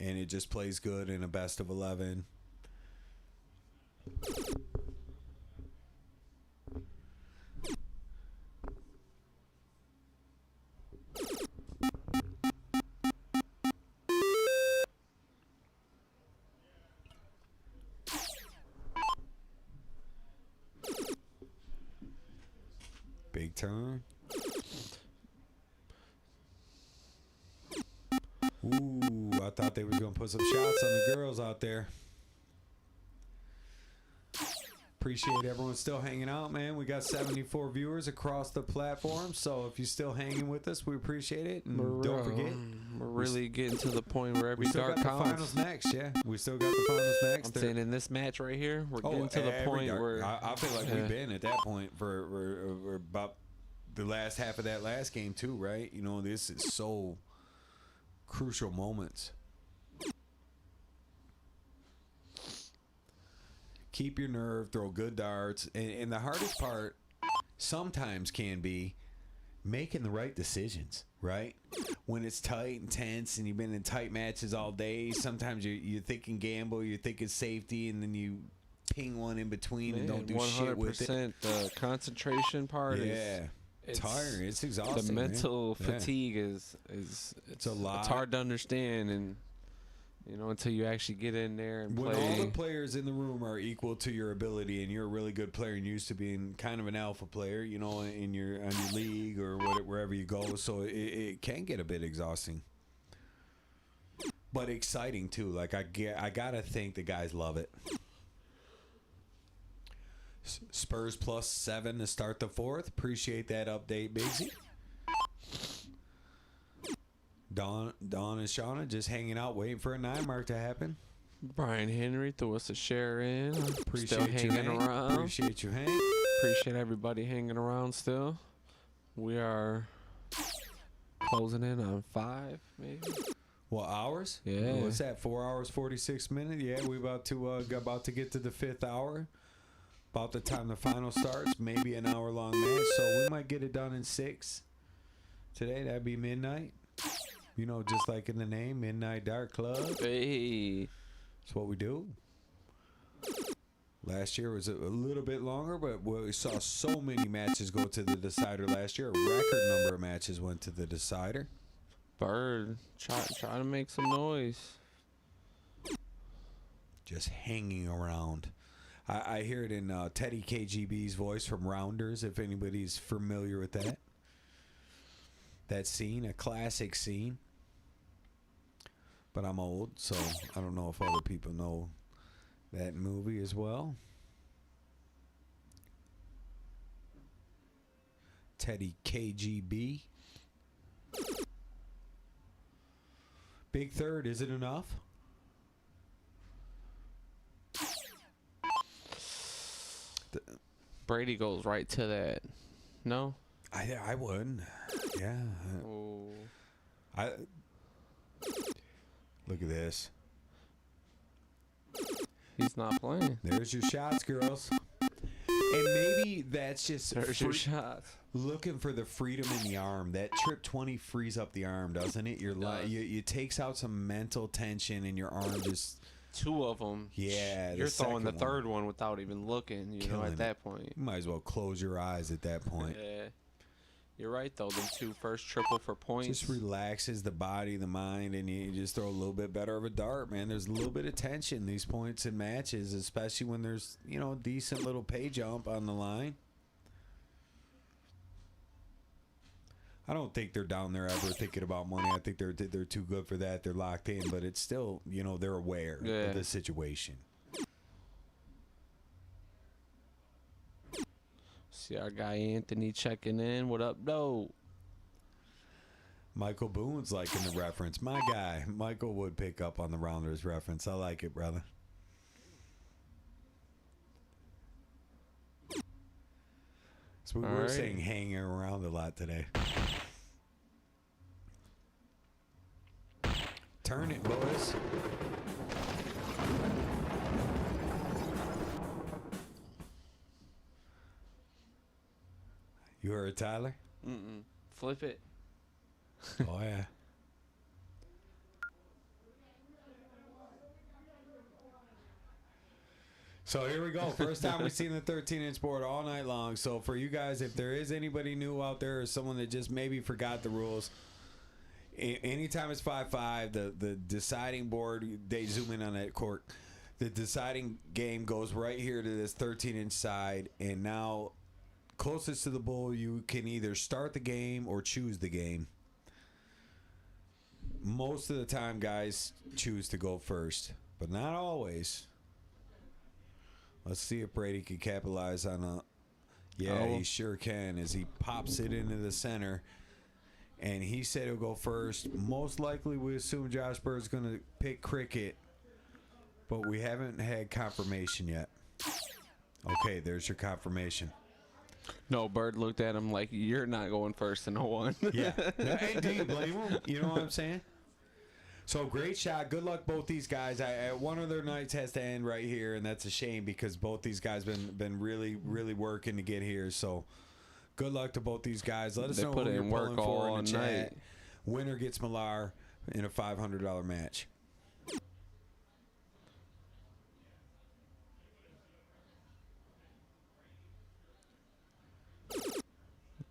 and it just plays good in a best of 11. Big turn. thought they was gonna put some shots on the girls out there. Appreciate everyone still hanging out, man. We got 74 viewers across the platform, so if you're still hanging with us, we appreciate it. And don't forget, we're really getting to the point where we every still dart got the counts. finals next. Yeah, we still got the finals next. I'm saying in this match right here, we're getting to the every point dart. where I feel like Yeah. we've been at that point for we're about the last half of that last game too, right? You know, this is so crucial moments. Keep your nerve, throw good darts, and the hardest part sometimes can be making the right decisions, right? When it's tight and tense and you've been in tight matches all day, sometimes you're thinking gamble, you're thinking safety, and then you ping one in between and don't do shit with it. 100% the concentration part Yeah. is Tiring. It's the exhausting. mental man. Yeah. fatigue is It's a lot. It's hard to understand, and you know, until you actually get in there and When play. all the players in the room are equal to your ability, and you're a really good player and used to being kind of an alpha player, you know, on your league or wherever you go, so it can get a bit exhausting, but exciting too. Like I gotta think the guys love it. Spurs +7 to start the fourth. Appreciate that update, Bigsy. Dawn and Shauna just hanging out, waiting for a 9 mark to happen. Brian Henry threw us a share in. Still Appreciate you, hanging Hank. around. Appreciate you, Hank. Appreciate everybody hanging around still. We are closing in on 5, maybe. What hours? Yeah. What's that? 4 hours 46 minutes. Yeah, we about to get to the 5th hour. About the time the final starts. Maybe an hour long match. So we might get it done in 6 today. That'd be midnight. You know, just like in the name, Midnight Dart Club. Hey. That's what we do. Last year was a little bit longer, but we saw so many matches go to the decider last year. A record number of matches went to the decider. Bird, try to make some noise. Just hanging around. I hear it in Teddy KGB's voice from Rounders, if anybody's familiar with that. That scene, a classic scene. But I'm old, so I don't know if other people know that movie as well. Teddy KGB. Big third, is it enough? Brady goes right to that. No? I would. Yeah. Oh. I look at this. He's not playing. There's your shots, girls. And maybe that's just There's your shots. looking for the freedom in the arm. That trip 20 frees up the arm, doesn't it? You takes out some mental tension, and your arm just 2 of them. Yeah, the You're throwing the second third one without even looking, you know, Killing at it. that point. you might as well close your eyes at that point. Yeah. You're right, though. Them 2 first triple for points. Just relaxes the body, the mind, and you just throw a little bit better of a dart, man. There's a little bit of tension these points in matches, especially when there's, you know, decent little pay jump on the line. I don't think they're down there ever thinking about money. I think they're too good for that. They're locked in, but it's still, you know, they're aware Yeah. of the situation. See our guy Anthony checking in. What up, though? Michael Boone's liking the reference. My guy, Michael would pick up on the Rounders reference. I like it, brother. So we All were right. saying hanging around a lot today. Turn it, boys. You heard Tyler? Mm-mm. Flip it. Oh, yeah. So here we go. First time we've seen the 13-inch board all night long. So for you guys, if there is anybody new out there or someone that just maybe forgot the rules, anytime it's 5-5, the deciding board, they zoom in on that court. The deciding game goes right here to this 13-inch side, and now closest to the bull, you can either start the game or choose the game. most of the time guys choose to go first, but not always. Let's see if Brady can capitalize on a. Yeah, Oh. he sure can as he pops it into the center. And he said he'll go first. Most likely, we assume Josh Bird's going to pick Cricket, but we haven't had confirmation yet. Okay, there's your confirmation. No, Bird looked at him like, you're not going first in 01. Yeah. Hey, do you blame him? You know what I'm saying? So great shot. Good luck, both these guys. One of their nights has to end right here, and that's a shame because both these guys been really working to get here. So good luck to both these guys. Let us They know put who you're in work pulling for all in the chat. night. Winner gets Millar in a $500 match.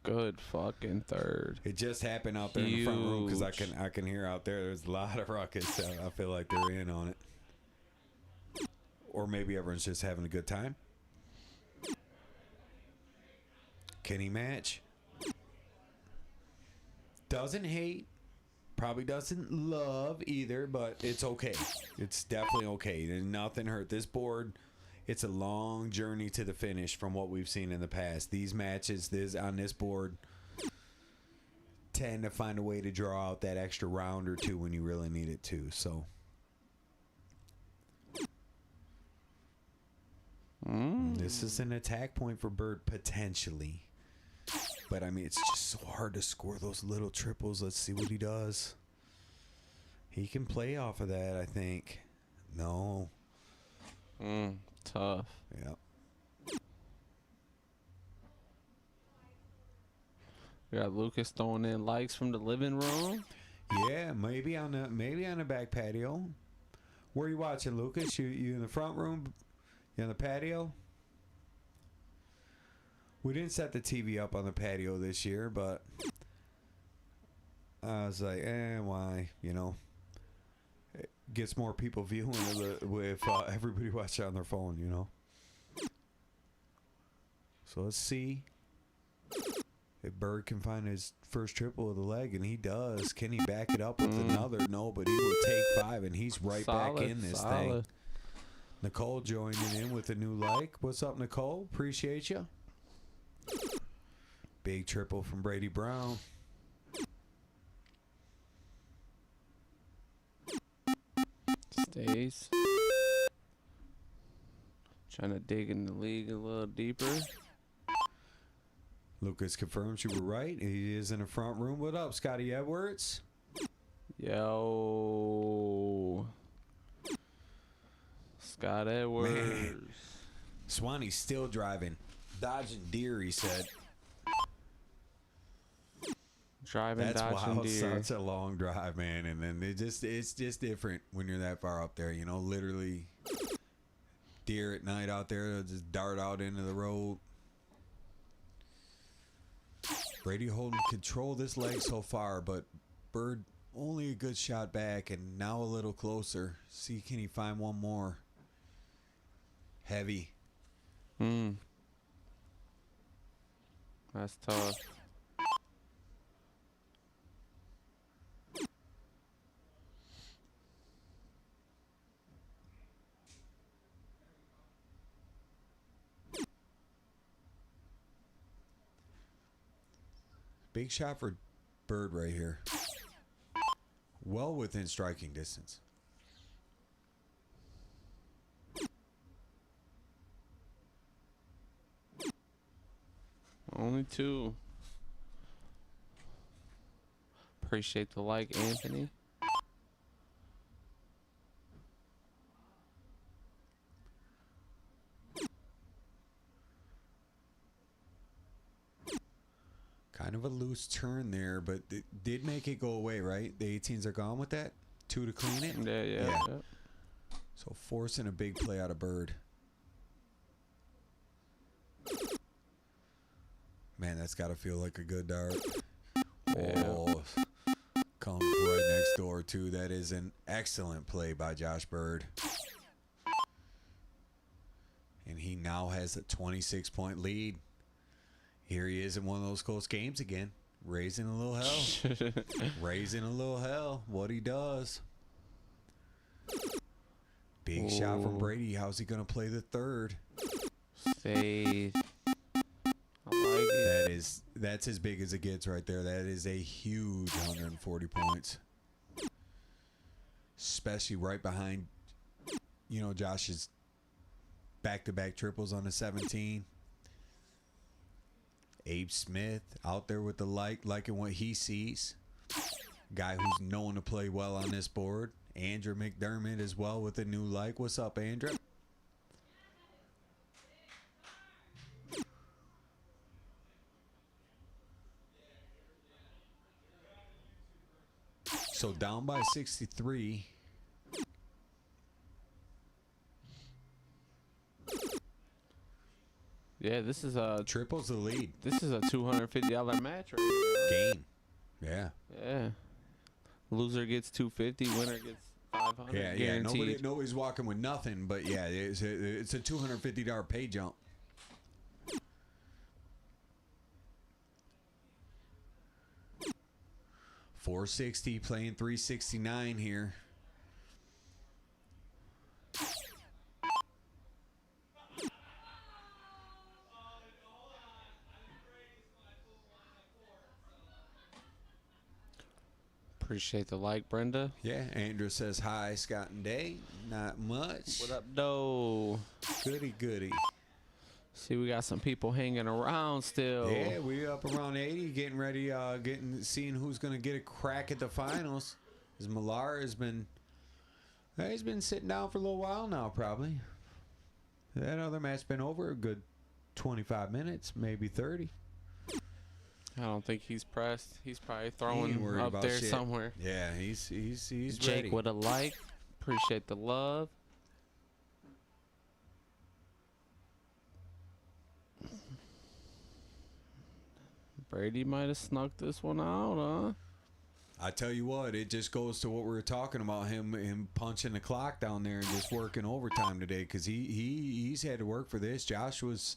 Good fucking third. It just happened out there in the front room because Huge. I can hear out there. There's a lot of ruckus. So I feel like they're in on it, or maybe everyone's just having a good time. Can he match? Doesn't hate. Probably doesn't love either, but it's okay. It's definitely okay. There's nothing hurt. This board, it's a long journey to the finish from what we've seen in the past. These matches on this board tend to find a way to draw out that extra round or two when you really need it to. So this is an attack point for Bird potentially. But, I mean, it's just so hard to score those little triples. Let's see what he does. He can play off of that, I think. No. Tough. Yep. We got Lucas throwing in likes from the living room. Yeah, maybe on the back patio. Where are you watching, Lucas? You in the front room? You on the patio? We didn't set the TV up on the patio this year, but I was like, why? You know, it gets more people viewing with everybody watching on their phone, you know. So let's see if Bird can find his first triple of the leg, and he does. Can he back it up with another? No, but he will take 5, and he's right back in this thing. Nicole joining in with a new like. What's up, Nicole? Appreciate you. Big triple from Brady Brown. Stays. Trying to dig in the league a little deeper. Lucas confirms you were right. He is in the front room. What up, Scotty Edwards? Yo. Scott Edwards. Man. Swanee's still driving. Dodging deer, he said. Driving, That's dodging wild. deer. Such a long drive, man. And then it's just different when you're that far up there. You know, literally deer at night out there. They'll just dart out into the road. Brady holding control of this leg so far, but Bird only a good shot back and now a little closer. See, can he find one more? Heavy. That's tough. Big shot for Bird right here. Well within striking distance. Only 2. Appreciate the like, Anthony. Kind of a loose turn there, but it did make it go away, right? The 18s are gone with that? 2 to clean it? Yeah. So forcing a big play out of Bird. Man, that's got to feel like a good dart. Oh, comes right next door, too. That is an excellent play by Josh Bird. And he now has a 26-point lead. Here he is in one of those close games again. Raising a little hell. Raising a little hell. What he does. Big shot from Ooh. Brady. How's he going to play the third? Fade. I like it. That's as big as it gets right there. That is a huge 140 points. Especially right behind, Josh's back-to-back triples on the 17. Abe Smith out there with the liking what he sees. Guy who's known to play well on this board. Andrew McDermott as well with a new like. What's up, Andrew? So down by 63. Yeah, this is a Triples the lead. $250 match right Game. Yeah. here. Yeah. Loser gets 250, winner gets 500. Yeah. Guaranteed. Nobody's walking with nothing, but yeah, it's a $250 pay jump. $460 playing $369 here. Appreciate the like, Brenda. Yeah, Andrew says hi, Scott and Day. Not much. What up, though? Goody. See, we got some people hanging around still. Yeah, we up around 80, getting ready, seeing who's gonna get a crack at the finals. As Millar has been, he's been sitting down for a little while now, probably. That other match been over a good 25 minutes, maybe 30. I don't think he's pressed. He's probably He ain't throwing worried up about there shit. somewhere. Yeah, he's Jake ready. with a like. Appreciate the love. Brady might have snuck this one out, huh? I tell you what, it just goes to what we were talking about, him punching the clock down there and just working overtime today, because he's had to work for this. Josh was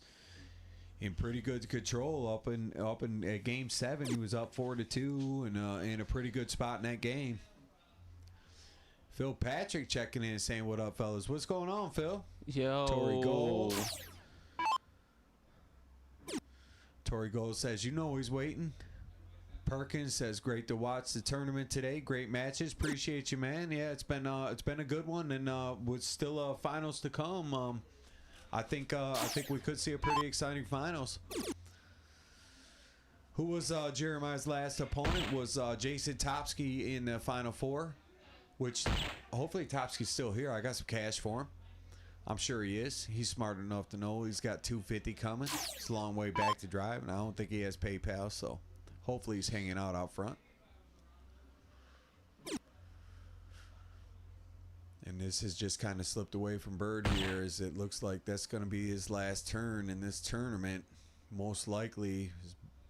in pretty good control up in at game 7. He was up 4-2 and in a pretty good spot in that game. Phil Patrick checking in and saying, "What up, fellas? What's going on, Phil?" Yo. Tory Gold says, "You know he's waiting." Perkins says, "Great to watch the tournament today. Great matches. Appreciate you, man. Yeah, it's been a good one, and with still finals to come. I think we could see a pretty exciting finals." Who was Jeremiah's last opponent? Was Jason Topsky in the Final Four, which hopefully Topsky's still here. I got some cash for him. I'm sure he is. He's smart enough to know he's got 250 coming. It's a long way back to drive, and I don't think he has PayPal, so hopefully he's hanging out front. And this has just kind of slipped away from Bird here, as it looks like that's going to be his last turn in this tournament. Most likely,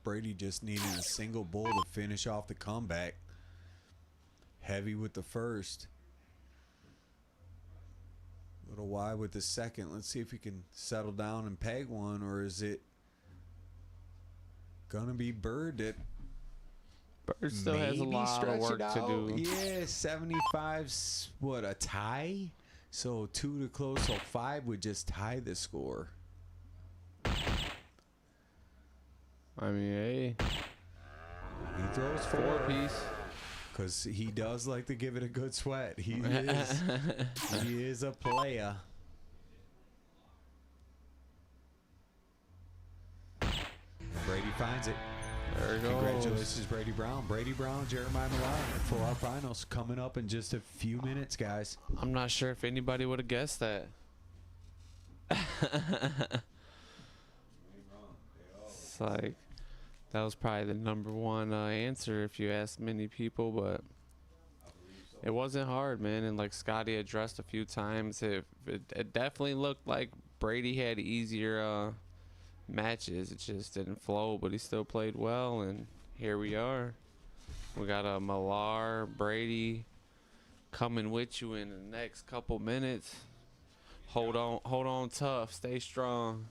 Brady just needing a single bull to finish off the comeback. Heavy with the first. Little wide with the second. Let's see if he can settle down and peg one, or is it gonna be Bird that Bird still has a maybe lot of stretch work it to out? do. Yeah, 75's what, a tie? So 2 to close, so 5 would just tie the score. I mean, hey, He throws 4 4-piece. because he does like to give it a good sweat. He is a player. Brady finds it. There it goes. Congratulations, Brady Brown. Brady Brown, Jeremiah Millar for our finals coming up in just a few minutes, guys. I'm not sure if anybody would have guessed that. It's like, that was probably the number one answer if you ask many people, but it wasn't hard, man. And like Scotty addressed a few times, it definitely looked like Brady had easier matches. It just didn't flow, but he still played well, and here we are. We got a Millar, Brady coming with you in the next couple minutes. Hold on tough, stay strong.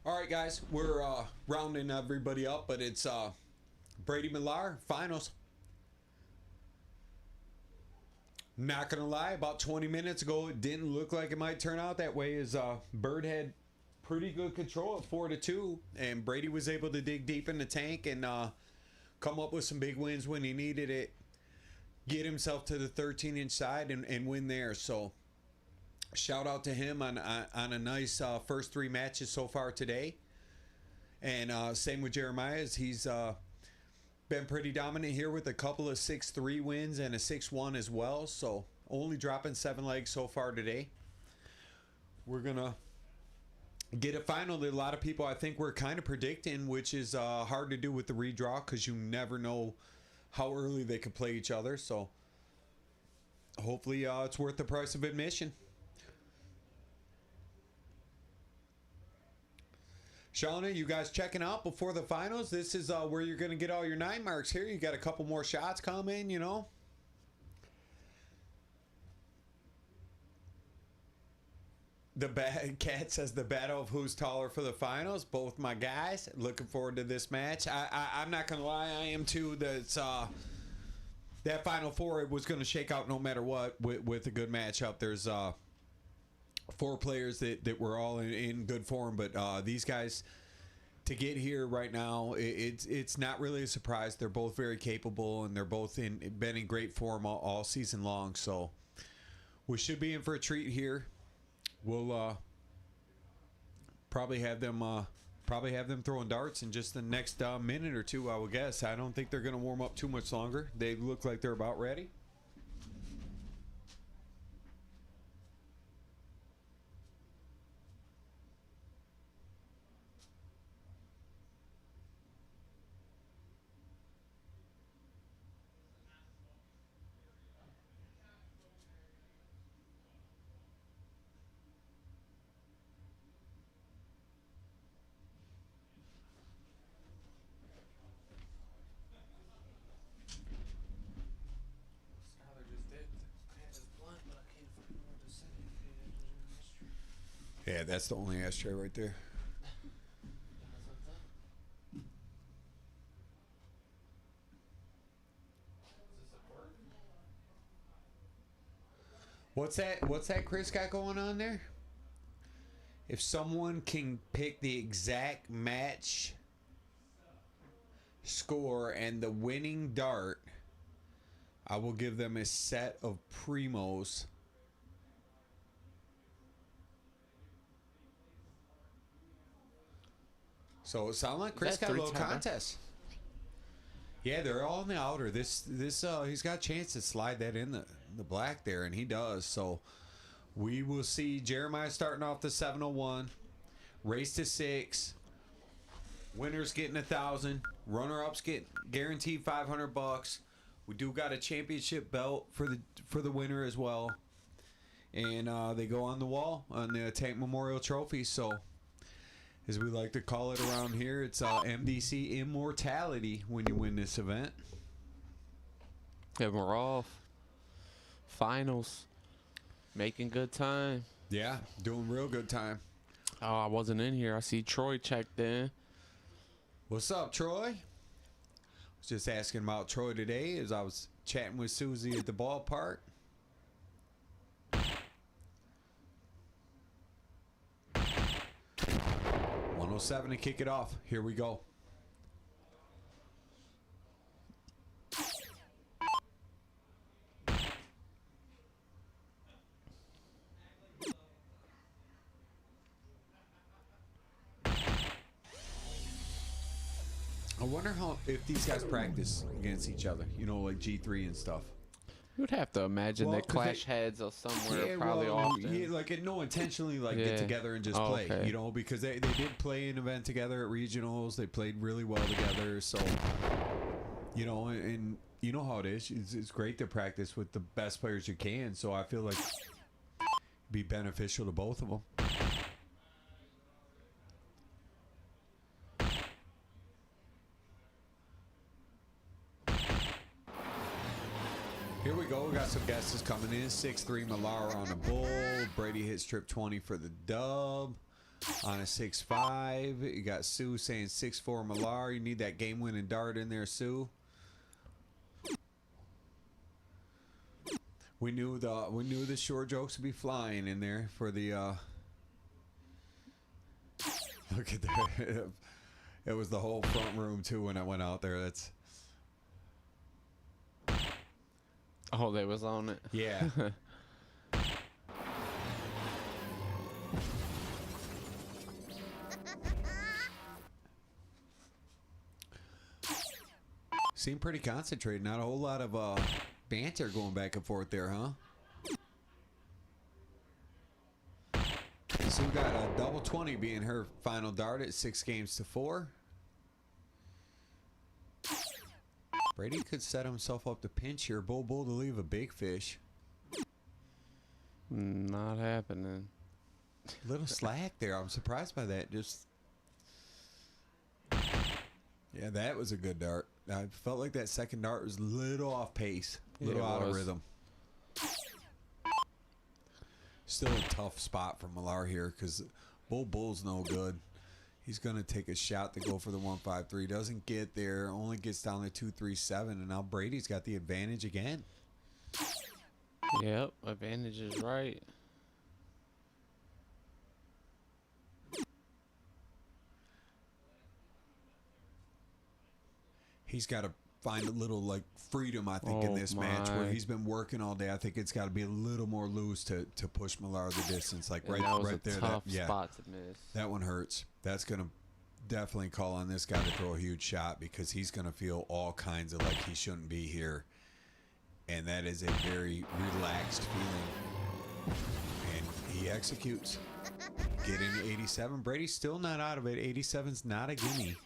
All right, guys, we're rounding everybody up, but it's Brady Millar finals. Not gonna lie, about 20 minutes ago, it didn't look like it might turn out that way. As Bird had pretty good control at 4-2, and Brady was able to dig deep in the tank and come up with some big wins when he needed it. Get himself to the 13-inch side and win there. So shout out to him on a nice first 3 matches so far today. And same with Jeremiah, as he's been pretty dominant here with a couple of 6-3 wins and a 6-1 as well. So only dropping 7 legs so far today. We're going to get a final that a lot of people I think were kind of predicting, which is hard to do with the redraw because you never know how early they could play each other. So hopefully it's worth the price of admission. Shauna, you guys checking out before the finals? This is where you're going to get all your 9 marks here. You got a couple more shots coming, you know. The Cat says the battle of who's taller for the finals. Both my guys. Looking forward to this match. I'm not going to lie. I am too. That's that Final Four, it was going to shake out no matter what with a good matchup. There's 4 players that were all in good form, but these guys to get here right now, it's not really a surprise. They're both very capable, and they're both been in great form all season long. So we should be in for a treat here. We'll probably have them throwing darts in just the next minute or two, I would guess. I don't think they're going to warm up too much longer. They look like they're about ready. Yeah, that's the only ashtray right there. What's that Chris got going on there? If someone can pick the exact match score and the winning dart, I will give them a set of primos. So it sounds like Chris got a little contest. Yeah, they're all in the outer. This he's got a chance to slide that in the black there, and he does. So we will see Jeremiah starting off the 701, race to 6. Winners getting 1,000. Runner-ups get guaranteed $500. We do got a championship belt for the winner as well, and they go on the wall on the Tank Memorial Trophy. So, as we like to call it around here, it's MDC immortality when you win this event. And we're off. Finals. Making good time. Yeah, doing real good time. Oh, I wasn't in here. I see Troy checked in. What's up, Troy? Was just asking about Troy today as I was chatting with Susie at the ballpark. 107 to kick it off. Here we go. I wonder if these guys practice against each other, you know, like G3 and stuff. You would have to imagine Well, they 'cause clash heads or somewhere, Yeah, probably well, often. yeah, like no intentionally like Yeah. get together and just Oh, play, okay. you know, because they did play an event together at regionals. They played really well together, so you know, and you know how it is. It's great to practice with the best players you can. So I feel like it'd be beneficial to both of them. Here we go. We got some guesses coming in. 6'3" Millar on the bull. Brady hits trip 20 for the dub. on a 6'5". You got Sue saying 6'4" Millar. You need that game-winning dart in there, Sue. We knew the short jokes would be flying in there for the. Look at that! It was the whole front room too when I went out there. That's. Oh, they was on it. Yeah. Seemed pretty concentrated. Not a whole lot of banter going back and forth there, huh? So we got a double 20 being her final dart at 6 games to 4. Brady could set himself up to pinch here. Bull to leave a big fish. Not happening. Little slack there. I'm surprised by that. Just. Yeah, that was a good dart. I felt like that second dart was a little off pace, a little out of rhythm. Still a tough spot for Millar here because Bull's no good. He's going to take a shot to go for the 153. Doesn't get there. Only gets down to 237. And now Brady's got the advantage again. Yep, advantage is right. He's got to find a little like freedom, I think, in this match where he's been working all day. I think it's got to be a little more loose to push Millar the distance. Like And right, that was right a there. tough That, yeah, spot to miss. that one hurts. That's gonna definitely call on this guy to throw a huge shot because he's gonna feel all kinds of like he shouldn't be here, and that is a very relaxed feeling. And he executes, getting 87. Brady's still not out of it. 87's not a gimme.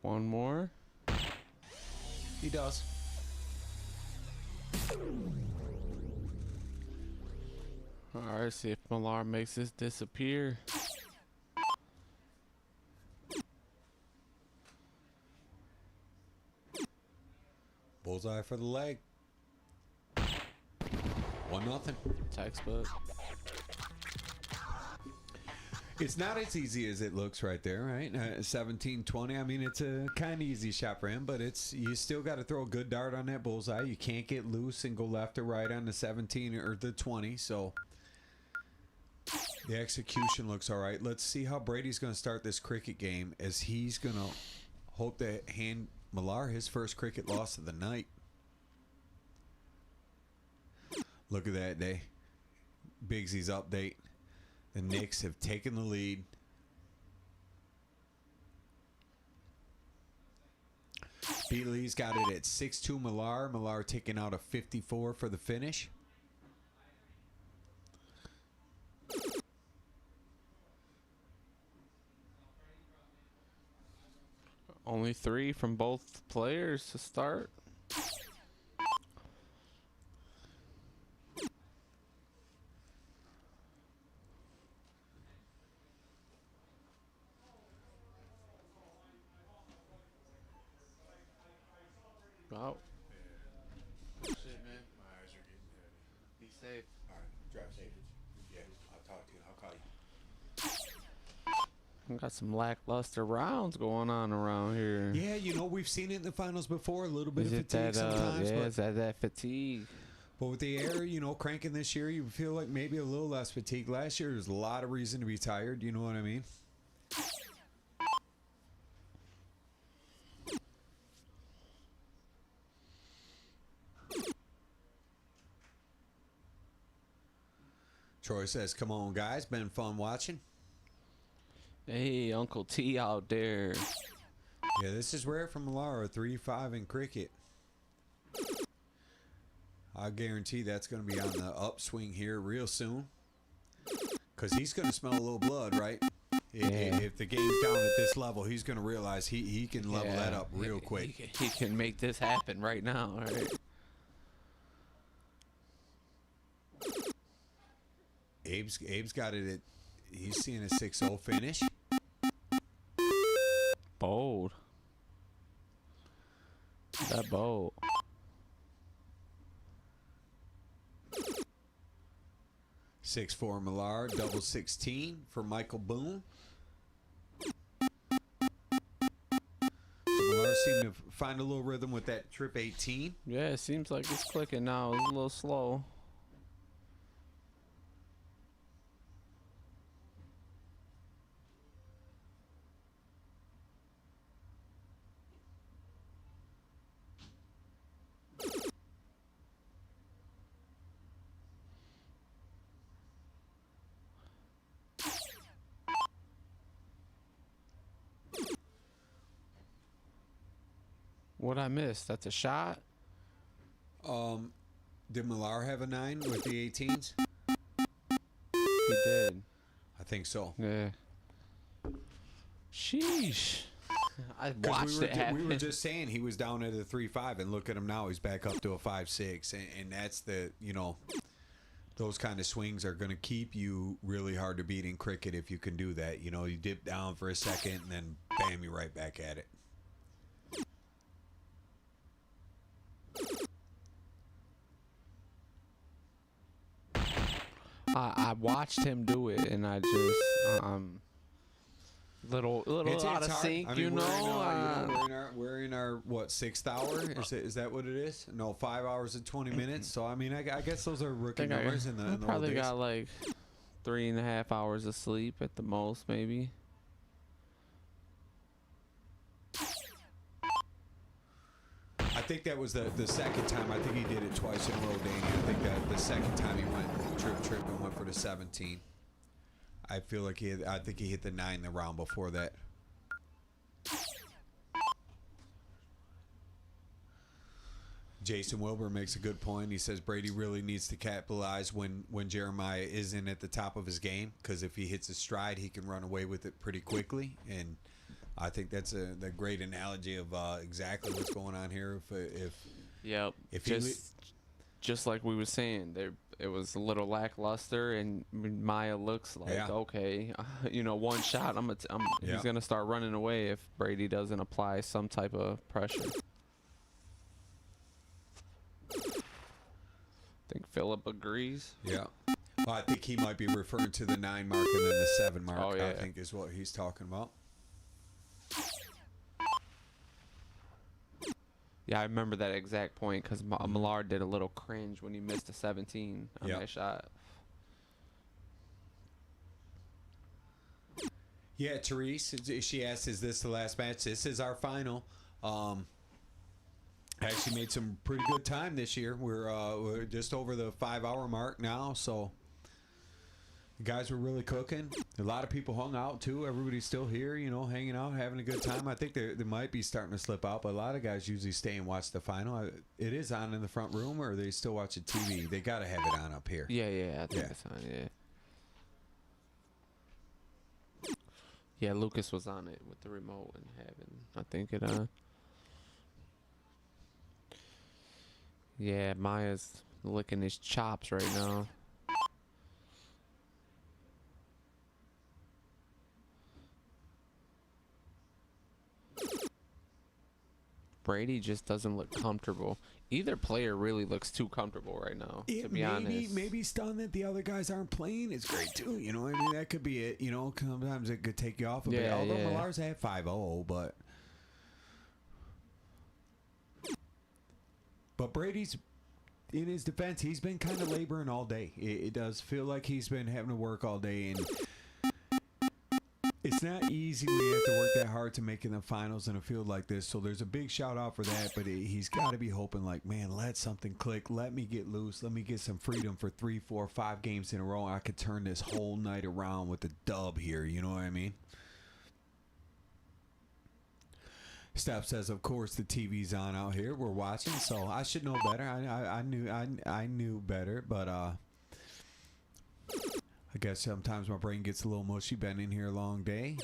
One more. He does. All right, see if Millar makes this disappear. Bullseye for the leg. 1-0. Textbook. It's not as easy as it looks right there, right? 17-20. I mean, it's a kind of easy shot for him, but you still got to throw a good dart on that bullseye. You can't get loose and go left or right on the 17 or the 20. So the execution looks all right. Let's see how Brady's going to start this cricket game as he's going to hope to hand Millar his first cricket loss of the night. Look at that day. Bigsy's update. The Knicks have taken the lead. Beatley's got it at 6-2 Millar. Millar taking out a 54 for the finish. Only 3 from both players to start. Wow. Shit, man. My eyes are getting heavy. Be safe. All right, drive safe. Yeah, I'll talk to you. I'll call you. We got some lackluster rounds going on around here. Yeah, you know, we've seen it in the finals before. A little bit Is of it fatigue that, sometimes. yeah, but, is that fatigue? but with the air, you know, cranking this year, you feel like maybe a little less fatigue. Last year, there's a lot of reason to be tired. You know what I mean? Troy says, come on, guys. Been fun watching. Hey, Uncle T out there. Yeah, this is rare from Millar, 3-5 in cricket. I guarantee that's going to be on the upswing here real soon. Because he's going to smell a little blood, right? If the game's down at this level, he's going to realize he can level that up real quick. He can make this happen right now, all right? Abe's got it at, he's seeing a 6-0 finish. Bold. That bold. 6-4 Millar, double 16 for Michael Boone. Millar seemed to find a little rhythm with that trip 18. Yeah, it seems like it's clicking now. It's a little slow. What I missed? That's a shot. Did Millar have a 9 with the 18s? He did. I think so. Yeah. Sheesh. I 'Cause watched it happen. we were just saying he was down at a 3-5, and look at him now. He's back up to a 5-6, and that's the, you know, those kind of swings are going to keep you really hard to beat in cricket if you can do that. You know, you dip down for a second, and then bam, you're right back at it. I watched him do it, and I just little It's out of hard. sync, I mean, you know. we're in our what, 6th hour? Is that what it is? No, 5 hours and 20 minutes. So I mean, I guess those are rookie numbers in the I old probably days. got like 3.5 hours of sleep at the most, maybe. I think that was the second time. I think he did it twice in a row, Danny. I think that the second time he went trip and went for the 17. I feel like I think he hit the 9 the round before that. Jason Wilbur makes a good point. He says Brady really needs to capitalize when Jeremiah isn't at the top of his game, because if he hits his stride, he can run away with it pretty quickly. And I think that's the great analogy of exactly what's going on here. Yep. If he just like we were saying, it was a little lackluster, and Maya looks like, Yeah. okay, you know, one shot, Yeah. he's gonna start running away if Brady doesn't apply some type of pressure. I think Philip agrees. Yeah. Well, I think he might be referring to the 9 mark and then the 7 mark. Oh, yeah. I think is what he's talking about. Yeah, I remember that exact point because Millard did a little cringe when he missed a 17 on Yep. that shot. Yeah, Therese, she asked, is this the last match? This is our final. Actually made some pretty good time this year. We're just over the 5-hour mark now, so the guys were really cooking. A lot of people hung out too. Everybody's still here, you know, hanging out, having a good time. I think they might be starting to slip out, but a lot of guys usually stay and watch the final. It is on in the front room, or are they still watching TV? They got to have it on up here. Yeah, I think Yeah. it's on, yeah. Yeah, Lucas was on it with the remote and having, I think it on. Yeah, Maya's licking his chops right now. Brady just doesn't look comfortable. Either player really looks too comfortable right now, to be honest. Maybe stunned that the other guys aren't playing is great too. You know, I mean, that could be it. You know, sometimes it could take you off a bit. Yeah, Although yeah. Millar's at 5-0, but Brady's, in his defense, he's been kind of laboring all day. It does feel like he's been having to work all day, and it's not easy when you have to work that hard to make it in the finals in a field like this. So there's a big shout out for that, but he's got to be hoping like, man, let something click. Let me get loose. Let me get some freedom for 3, 4, 5 games in a row. I could turn this whole night around with a dub here. You know what I mean? Steph says, of course, the TV's on out here. We're watching, so I should know better. I knew better, but I guess sometimes my brain gets a little mushy. Been in here a long day.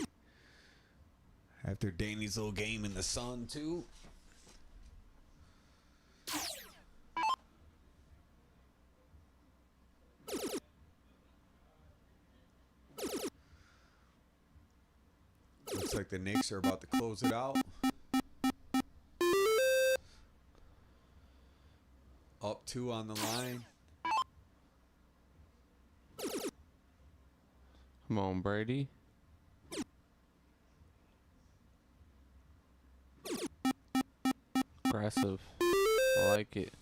After Danny's little game in the sun, too. Looks like the Knicks are about to close it out. Up 2 on the line. Come on, Brady. Aggressive. I like it.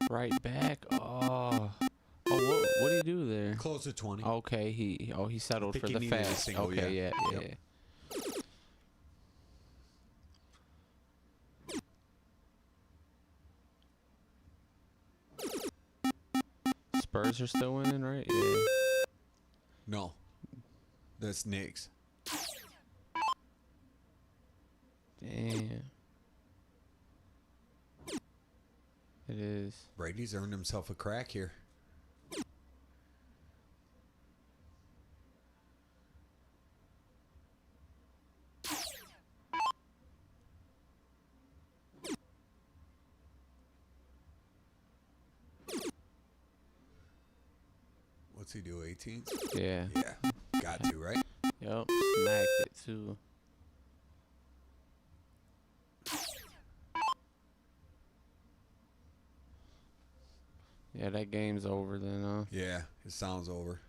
Right back. Oh. Oh, what do you do there? Close to 20. Okay, he settled think for he the needed a fast. single, Okay, yeah. yeah. Yep. Spurs are still winning, right? Yeah. No. That's Knicks. Damn. It is. Brady's earned himself a crack here. What's he do, 18th? Yeah. Yeah, got to, right? Yup. Smacked it too. Yeah, that game's over then, huh? Yeah, it sounds over.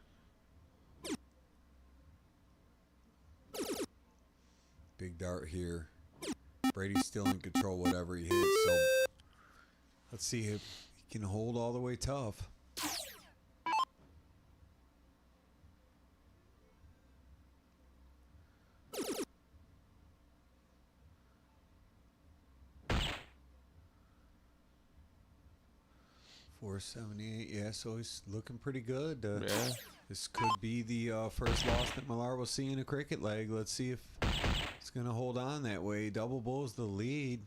Big dart here. Brady's still in control whatever he hits, so let's see if he can hold all the way tough. .478, yeah, so he's looking pretty good. Yeah. This could be the first loss that Millar will see in a cricket leg. Let's see if it's going to hold on that way. Double Bull's the lead.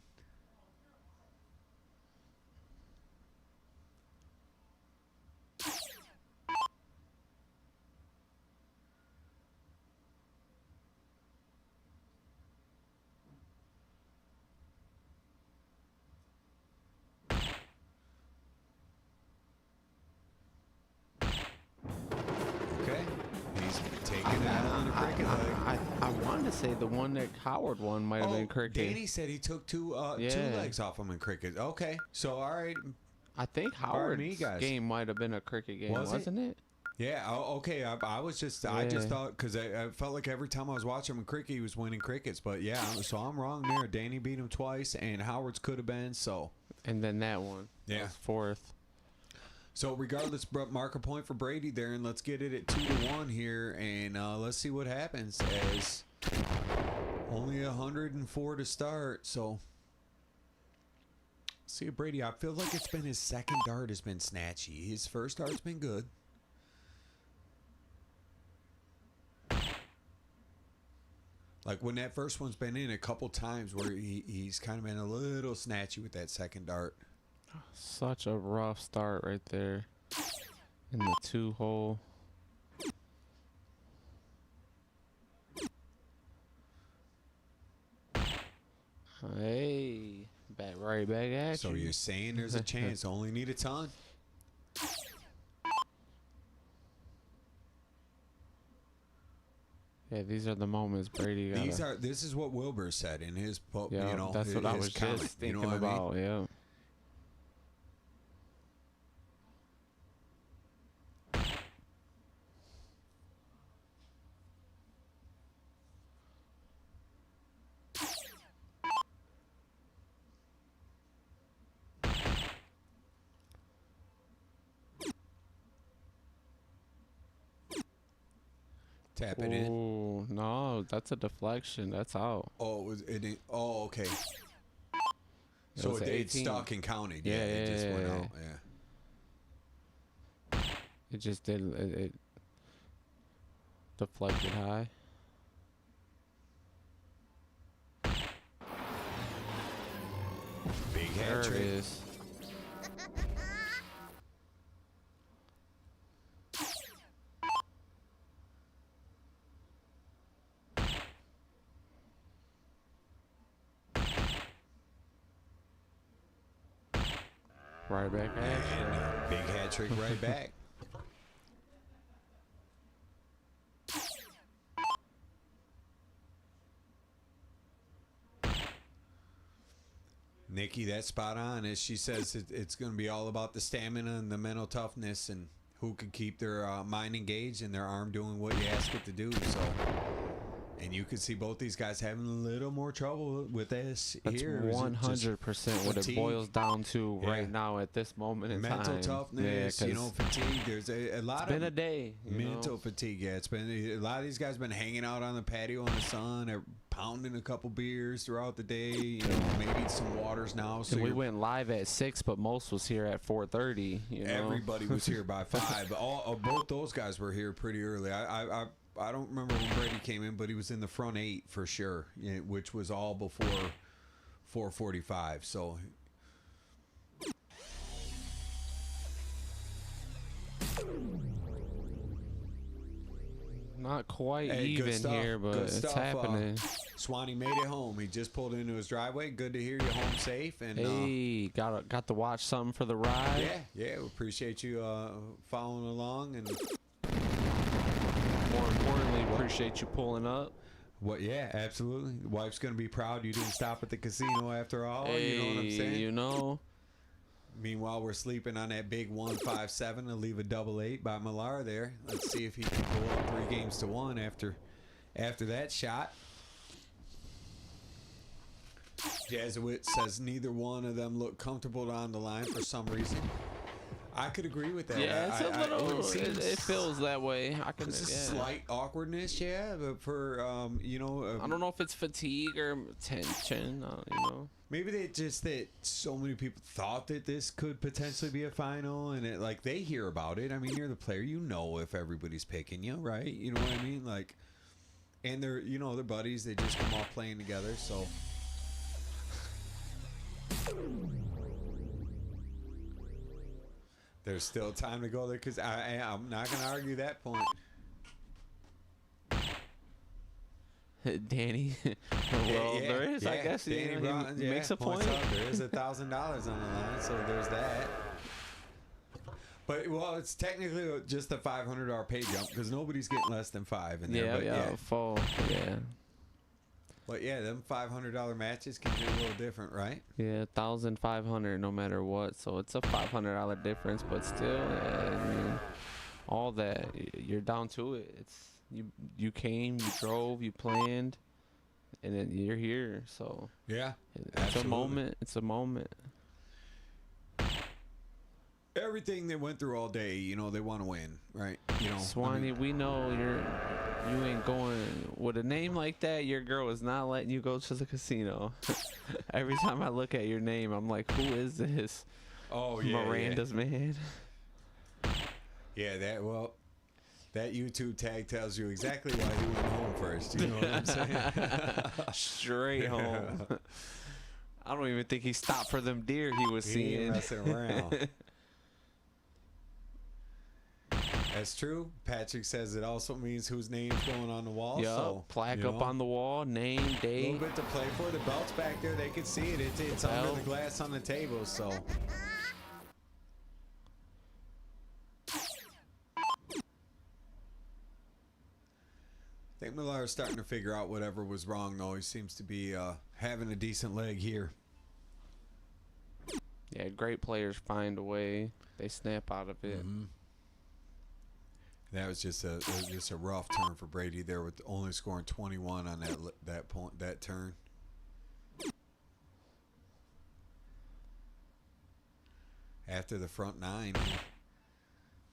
Okay, he's taking it out in a cricket leg. I wanted to say the one that Howard won might have been cricket. Danny said he took two Yeah. legs off him in cricket. Okay, so all right. I think Pardon me, Howard's guys. game might have been a cricket game, Was it? wasn't it? Yeah, okay. I was just, I just Yeah. thought, because I felt like every time I was watching him in cricket, he was winning crickets. But yeah, so I'm wrong there. Danny beat him twice, and Howard's could have been. So And then that one. Yeah. was fourth. So regardless, mark a point for Brady there, and let's get it at 2-1 here, and let's see what happens. As only 104 to start, so see Brady. I feel like it's been his second dart has been snatchy. His first dart's been good. Like when that first one's been in a couple times where he's kind of been a little snatchy with that second dart. Such a rough start right there. In the 2-hole. Hey. Right back at So you. you're saying there's a chance. Only need a ton. Yeah, these are the moments Brady got. This is what Wilbur said in his Yeah, you know, that's what I his was comment, just you know thinking what I mean? about. Yeah. Tap it in. Oh no, that's a deflection. That's out. Oh, oh, okay. It So was it 18. stuck and counted. Yeah, it just yeah, went yeah, out. Yeah. It just didn't. It deflected high. Big hat There it trick. is. Right back at you. And big hat trick right back. Nikki, that's spot on. As she says, it's going to be all about the stamina and the mental toughness and who can keep their mind engaged and their arm doing what you ask it to do. So, and you can see both these guys having a little more trouble with this. That's here. 100% what it fatigue. boils down to Yeah. right now at this moment in Mental time. toughness, Yeah, 'cause fatigue. There's a lot it's been of a day. you mental know? fatigue. Yeah, it's been a lot of these guys been hanging out on the patio in the sun, they're pounding a couple beers throughout the day. You know, maybe some waters now. So And we you're- went live at 6, but most was here at 4:30. You know? everybody was here by 5. Both those guys were here pretty early. I don't remember when Brady came in, but he was in the front 8 for sure, which was all before 4:45. So. Not quite Hey, good even stuff. here, but Good it's stuff. happening. Swanee made it home. He just pulled into his driveway. Good to hear you home safe. And Hey, got to watch something for the ride. we appreciate you following along. And More importantly, appreciate you pulling up. what? Yeah, absolutely. The wife's gonna be proud you didn't stop at the casino after all. Hey, You know what I'm saying? you know. Meanwhile, we're sleeping on that big 157 to leave a 88 by Millar there. Let's see if he can go up 3-1 after that shot. Jesuit says neither one of them look comfortable on the line for some reason. I could agree with that. Yeah, it's a little. seems- It feels that way. I can. It's a Yeah. slight awkwardness, yeah, but for I don't know if it's fatigue or tension. You know. maybe that so many people thought that this could potentially be a final, and they hear about it. I mean, you're the player, you know if everybody's picking you, right? You know what I mean? Like, and they're they're buddies. They just come off playing together, so. There's still time to go there because I'm not going to argue that point. Danny. Well, there is. I guess Danny he Broughton, makes a points point. out. There is $1,000 on the line, so there's that. But it's technically just a $500 pay jump because nobody's getting less than 5 in there. Yeah, but yeah, full. Yeah, But yeah, them $500 matches can be a little different, right? yeah, 1,500 no matter what. So it's a $500 difference, but still, yeah, I mean, all that you're down to it. It's you came, you drove, you planned, and then you're here. So Yeah, it's absolutely. a moment. It's a moment. Everything they went through all day, they want to win, right? Swanee, we know you ain't going with a name like that. Your girl is not letting you go to the casino. Every time I look at your name, I'm like, who is this? Oh yeah, Miranda's man. Yeah, that YouTube tag tells you exactly why he went home first. You know what I'm saying? Straight home. I don't even think he stopped for them deer he was He ain't seeing. messing around. That's true. Patrick says it also means whose name's going on the wall. Yup, So, plaque up on the wall, name, a little date. bit to play for. The belt's back there. They can see it. It's under Belt. the glass on the table. So. I think Millar's starting to figure out whatever was wrong, though. He seems to be having a decent leg here. Yeah, great players find a way. They snap out of it. Mm-hmm. That was just a rough turn for Brady there, with only scoring 21 on that turn. After the front 9, he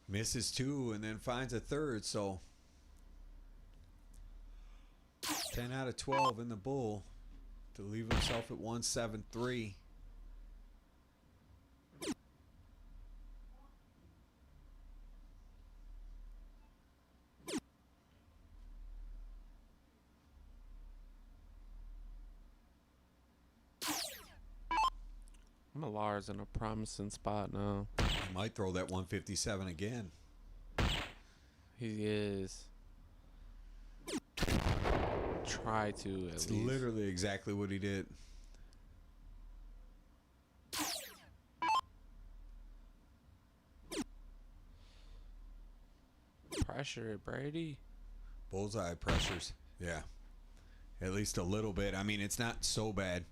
misses 2 and then finds a third. So 10 out of 12 in the bull to leave himself at 173. Millar's in a promising spot now. He might throw that 157 again. He is. Try to at It's least. literally exactly what he did. Pressure, Brady. Bullseye pressures. Yeah. At least a little bit. I mean, it's not so bad.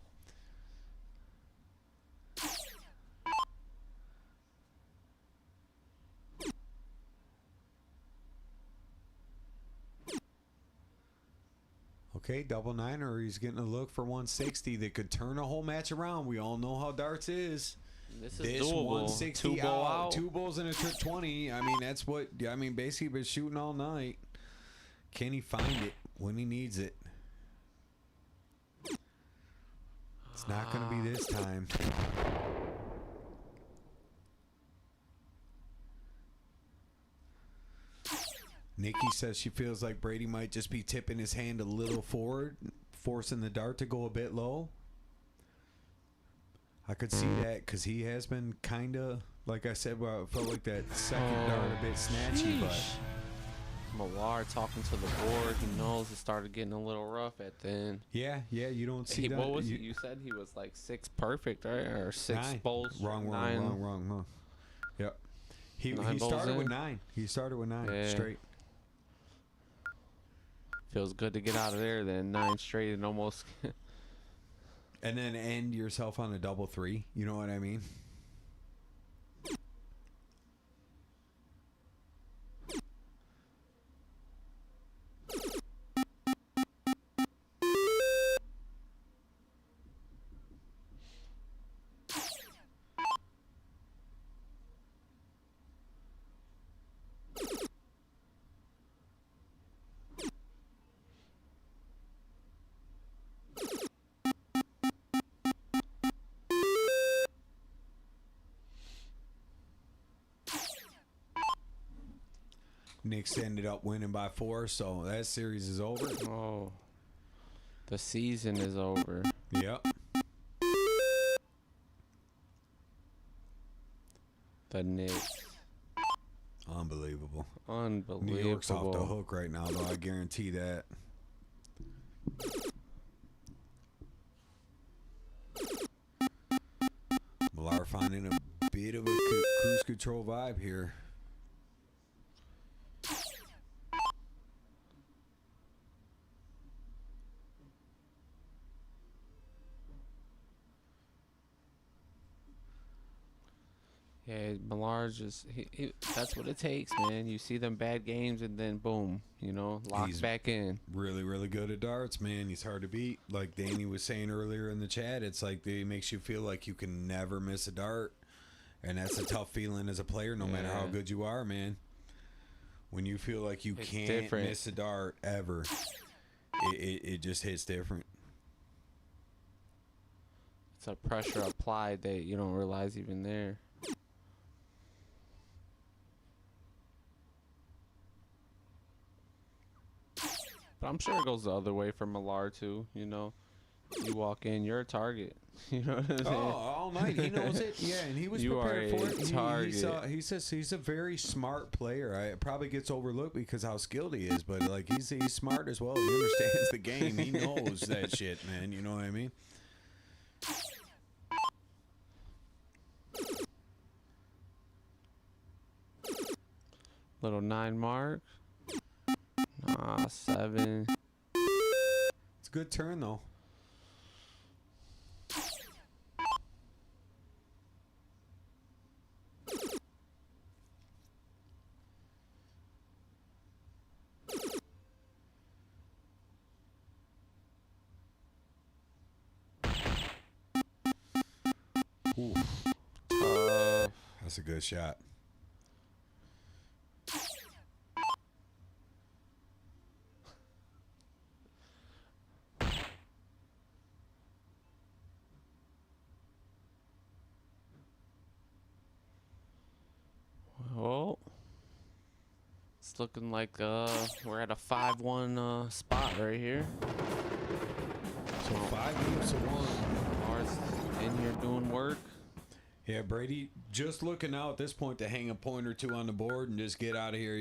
Okay, double nine, or he's getting a look for 160 that could turn a whole match around. We all know how darts is. This is This doable. 160 Two ball out. Two balls in a trip 20. I mean, that's what. I mean, basically, been shooting all night. Can he find it when he needs it? It's not going to be this time. Nikki says she feels like Brady might just be tipping his hand a little forward, forcing the dart to go a bit low. I could see that because he has been kind of, like I said, well, I felt like that second dart a bit snatchy, but Millar talking to the board. He knows it started getting a little rough at the end. yeah, you don't see that. What was it? You said he was like 6 perfect, right? Or 6 nine. bowls? Wrong. Yep. He 9 bowls started with in? 9. He started with 9 Yeah. straight. Feels good to get out of there then. 9 straight and almost. And then end yourself on a double 3. You know what I mean? Knicks ended up winning by 4, so that series is over. Oh. The season is over. Yep. The Knicks. Unbelievable. Unbelievable. New York's off the hook right now, though. I guarantee that. Millar finding a bit of a cruise control vibe here. Yeah, Millar just that's what it takes, man. You see them bad games and then boom, lock He's back in. Really, really good at darts, man. He's hard to beat. Like Danny was saying earlier in the chat, it's like it makes you feel like you can never miss a dart. And that's a tough feeling as a player, no matter how Yeah. good you are, man. When you feel like you It's can't different. miss a dart ever, it just hits different. It's a pressure applied that you don't realize even there. But I'm sure it goes the other way for Millar too. You walk in, you're a target. You know what I'm saying? Oh, all night. He knows it. Yeah, and he was You prepared are for a it. target. He says he's a very smart player. It probably gets overlooked because how skilled he is, but like he's smart as well. He understands the game. He knows that shit, man. You know what I mean? Little 9 mark. 7. It's a good turn though. Ooh, that's a good shot. Well, it's looking like we're at a 5-1 spot right here. So 5 games to 1. Millar's in here doing work. Yeah, Brady just looking now at this point to hang a point or 2 on the board and just get out of here.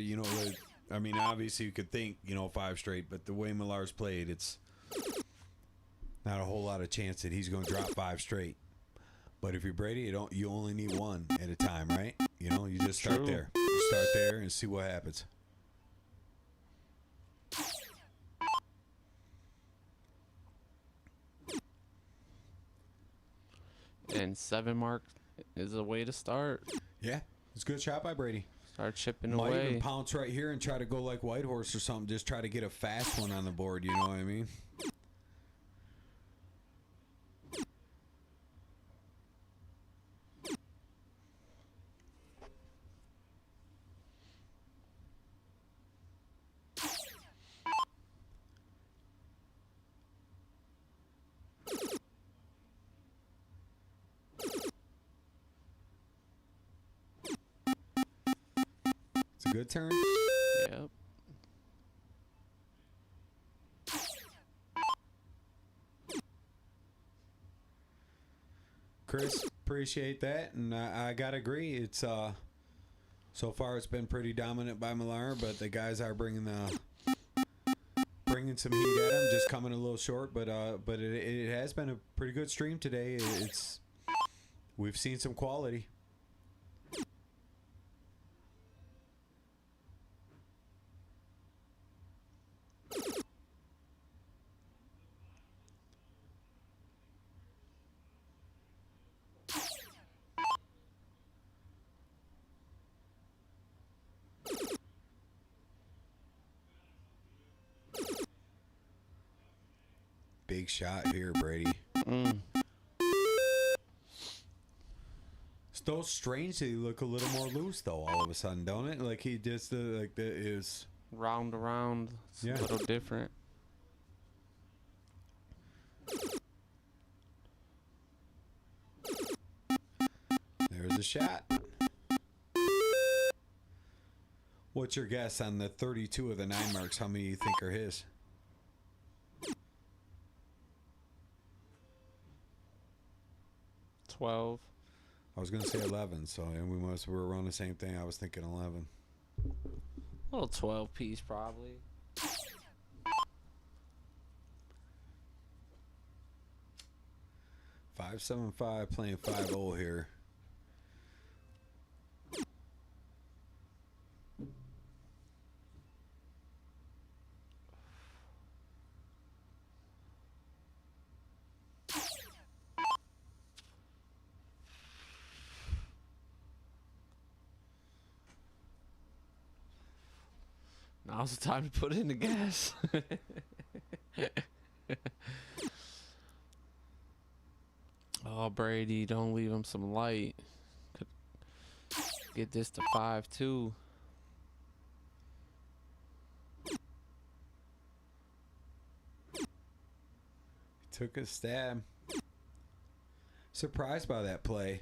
I mean, obviously you could think 5 straight, but the way Millar's played, it's not a whole lot of chance that he's going to drop 5 straight. But if you're Brady, you only need 1 at a time, right? You just start True. there. You start there and see what happens. And 7 mark is a way to start. Yeah, it's a good shot by Brady. Start chipping Might away. even pounce right here and try to go like Whitehorse or something. Just try to get a fast one on the board. You know what I mean? It's a good turn. Yep. Chris, appreciate that, and I gotta agree. It's so far it's been pretty dominant by Millar, but the guys are bringing some heat at him. Just coming a little short, but it has been a pretty good stream today. We've seen some quality. Big shot here, Brady. It's so strange that he look a little more loose though. All of a sudden, don't it? Like he just like the is. Round around. It's Yeah. a little different. There's a shot. What's your guess on the 32 of the 9 marks? How many you think are his? $12. I was gonna say 11, so and we were around the same thing. I was thinking 11. Little 12 piece probably. $5.75 playing 5-0 here. Now's the time to put in the gas. Oh, Brady, don't leave him some light. Could get this to 5-2. Took a stab. Surprised by that play.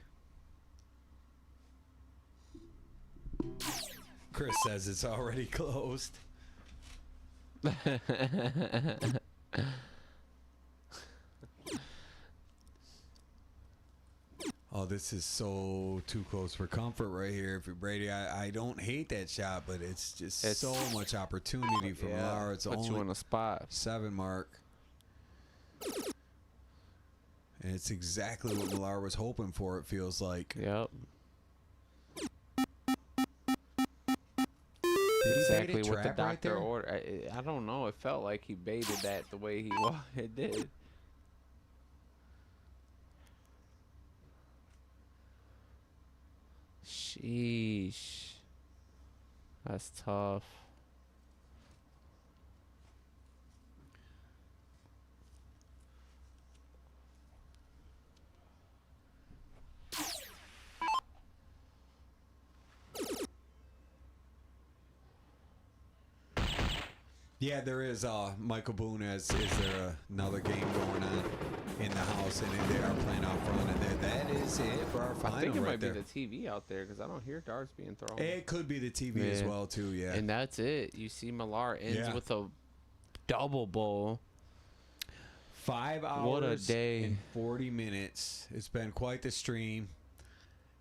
Chris says it's already closed. Oh, this is so too close for comfort right here. If you're Brady, I don't hate that shot, but it's just so much opportunity for Millar. It's put only you in a spot. 7 mark. And it's exactly what Millar was hoping for, it feels like. Yep. Did he bait Exactly a what the trap right doctor there? ordered. I don't know. It felt like he baited that the way he it did. Sheesh. That's tough. Yeah, there is. Michael Boone is there another game going on in the house, and they are playing out front, and that is it for our final I think it right might there. be the TV out there because I don't hear darts being thrown. It could be the TV as Yeah. well too. Yeah. And that's it. You see Millar ends Yeah. with a double bowl. 5 hours What a day. and 40 minutes. It's been quite the stream.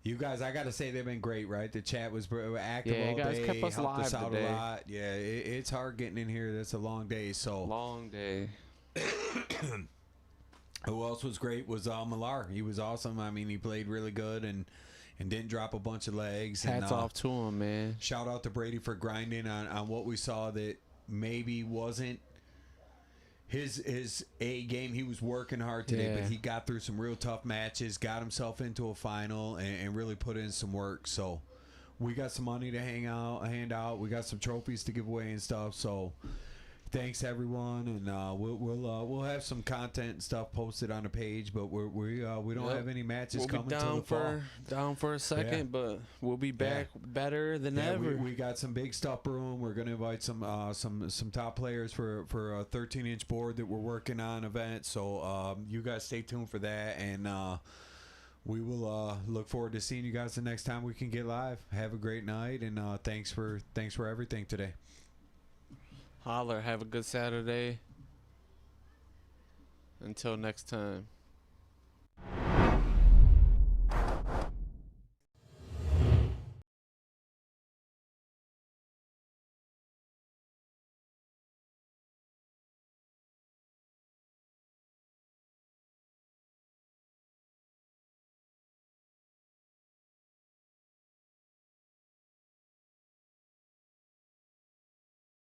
You guys, I got to say, they've been great, right? The chat was active Yeah, you all guys day. kept us helped us live out today. a lot. Yeah, it's hard getting in here. That's a long day. So Long day. who else was great was Millar. He was awesome. I mean, he played really good and didn't drop a bunch of legs. Hats and, off to him, man. Shout out to Brady for grinding on what we saw that maybe wasn't his A game. He was working hard today, Yeah. but he got through some real tough matches, got himself into a final, and really put in some work. So we got some money to hand out. We got some trophies to give away and stuff. So thanks everyone, and we'll have some content and stuff posted on the page. But we don't Yep. have any matches We'll be coming till the fall. down for a second, Yeah. but we'll be back better than Yeah, ever. we got some big stuff brewing. We're gonna invite some top players for a 13-inch board that we're working on event. So you guys stay tuned for that, and we will look forward to seeing you guys the next time we can get live. Have a great night, and thanks for everything today. Holler. Have a good Saturday. Until next time.